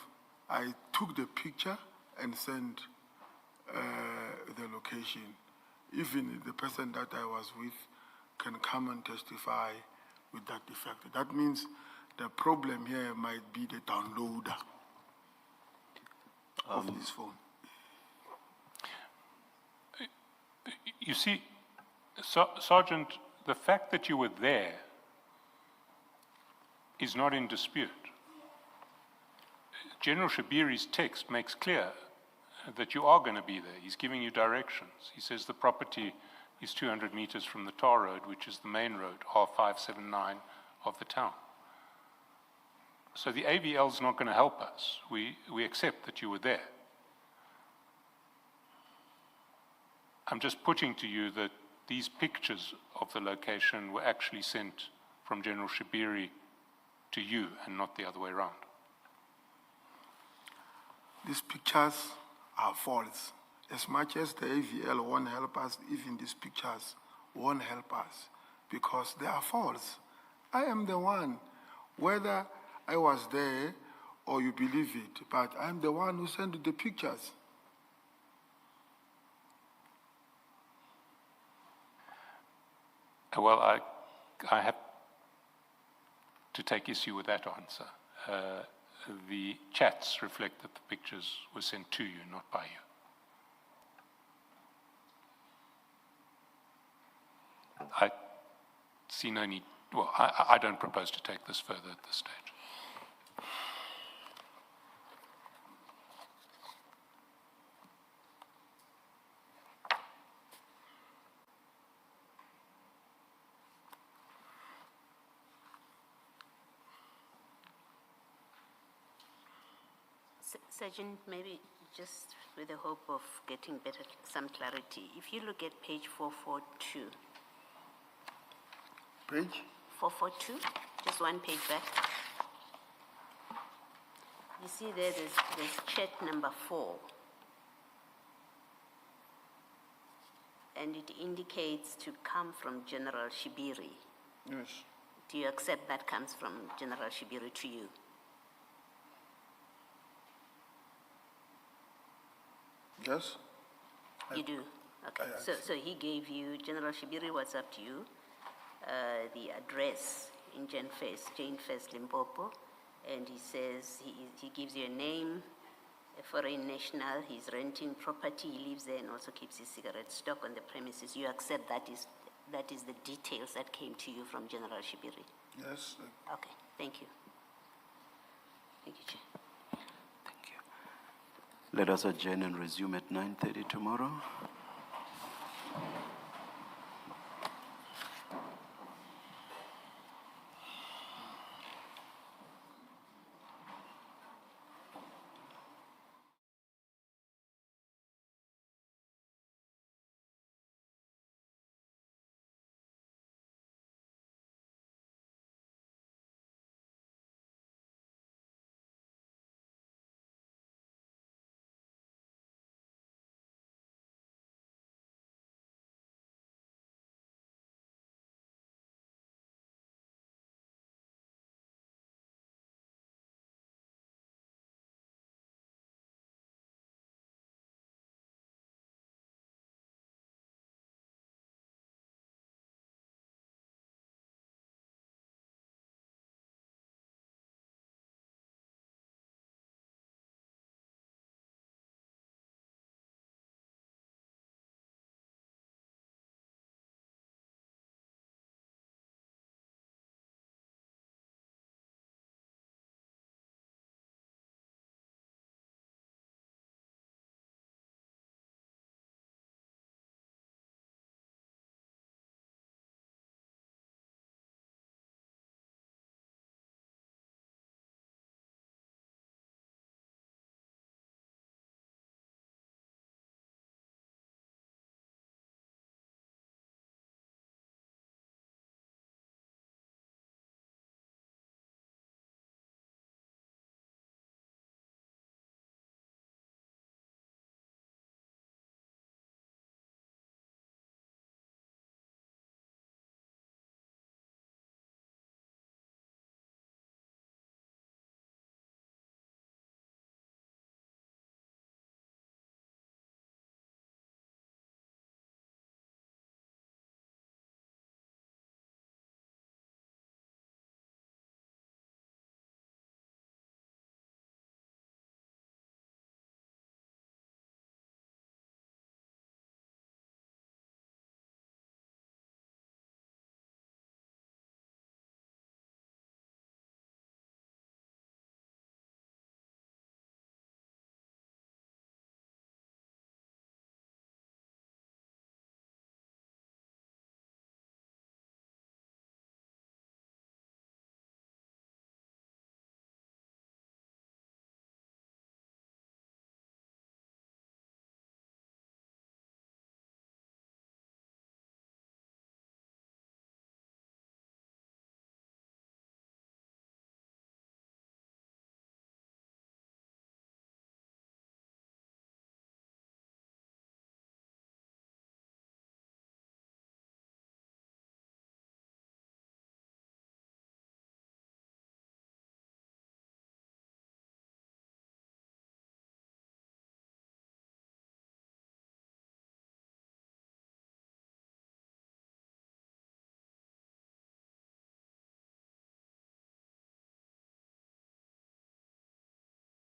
I took the picture and sent the location. Even the person that I was with can come and testify with that effect. That means the problem here might be the downloader of this phone. You see, Sergeant, the fact that you were there is not in dispute. General Shibiri's text makes clear that you are going to be there. He's giving you directions. He says the property is 200 meters from the tar road, which is the main road, R579 of the town. So the AVL is not going to help us. We accept that you were there. I'm just putting to you that these pictures of the location were actually sent from General Shibiri to you and not the other way around. These pictures are false. As much as the AVL won't help us, even these pictures won't help us because they are false. I am the one, whether I was there or you believe it, but I'm the one who sent the pictures. Well, I have to take issue with that answer. The chats reflect that the pictures were sent to you, not by you. I see no need, well, I don't propose to take this further at this stage. Sergeant, maybe just with the hope of getting some clarity, if you look at page 442. Page? 442, just one page back. You see there's chat number 4. And it indicates to come from General Shibiri. Yes. Do you accept that comes from General Shibiri to you? Yes? You do? Okay. So he gave you, General Shibiri, what's up to you? The address in Jane First, Limpopo, and he says he gives you a name, a foreign national, he's renting property, he lives there and also keeps his cigarette stock on the premises. You accept that is the details that came to you from General Shibiri? Yes. Okay, thank you. Thank you, Chair. Thank you. Let us adjourn and resume at 9:30 tomorrow.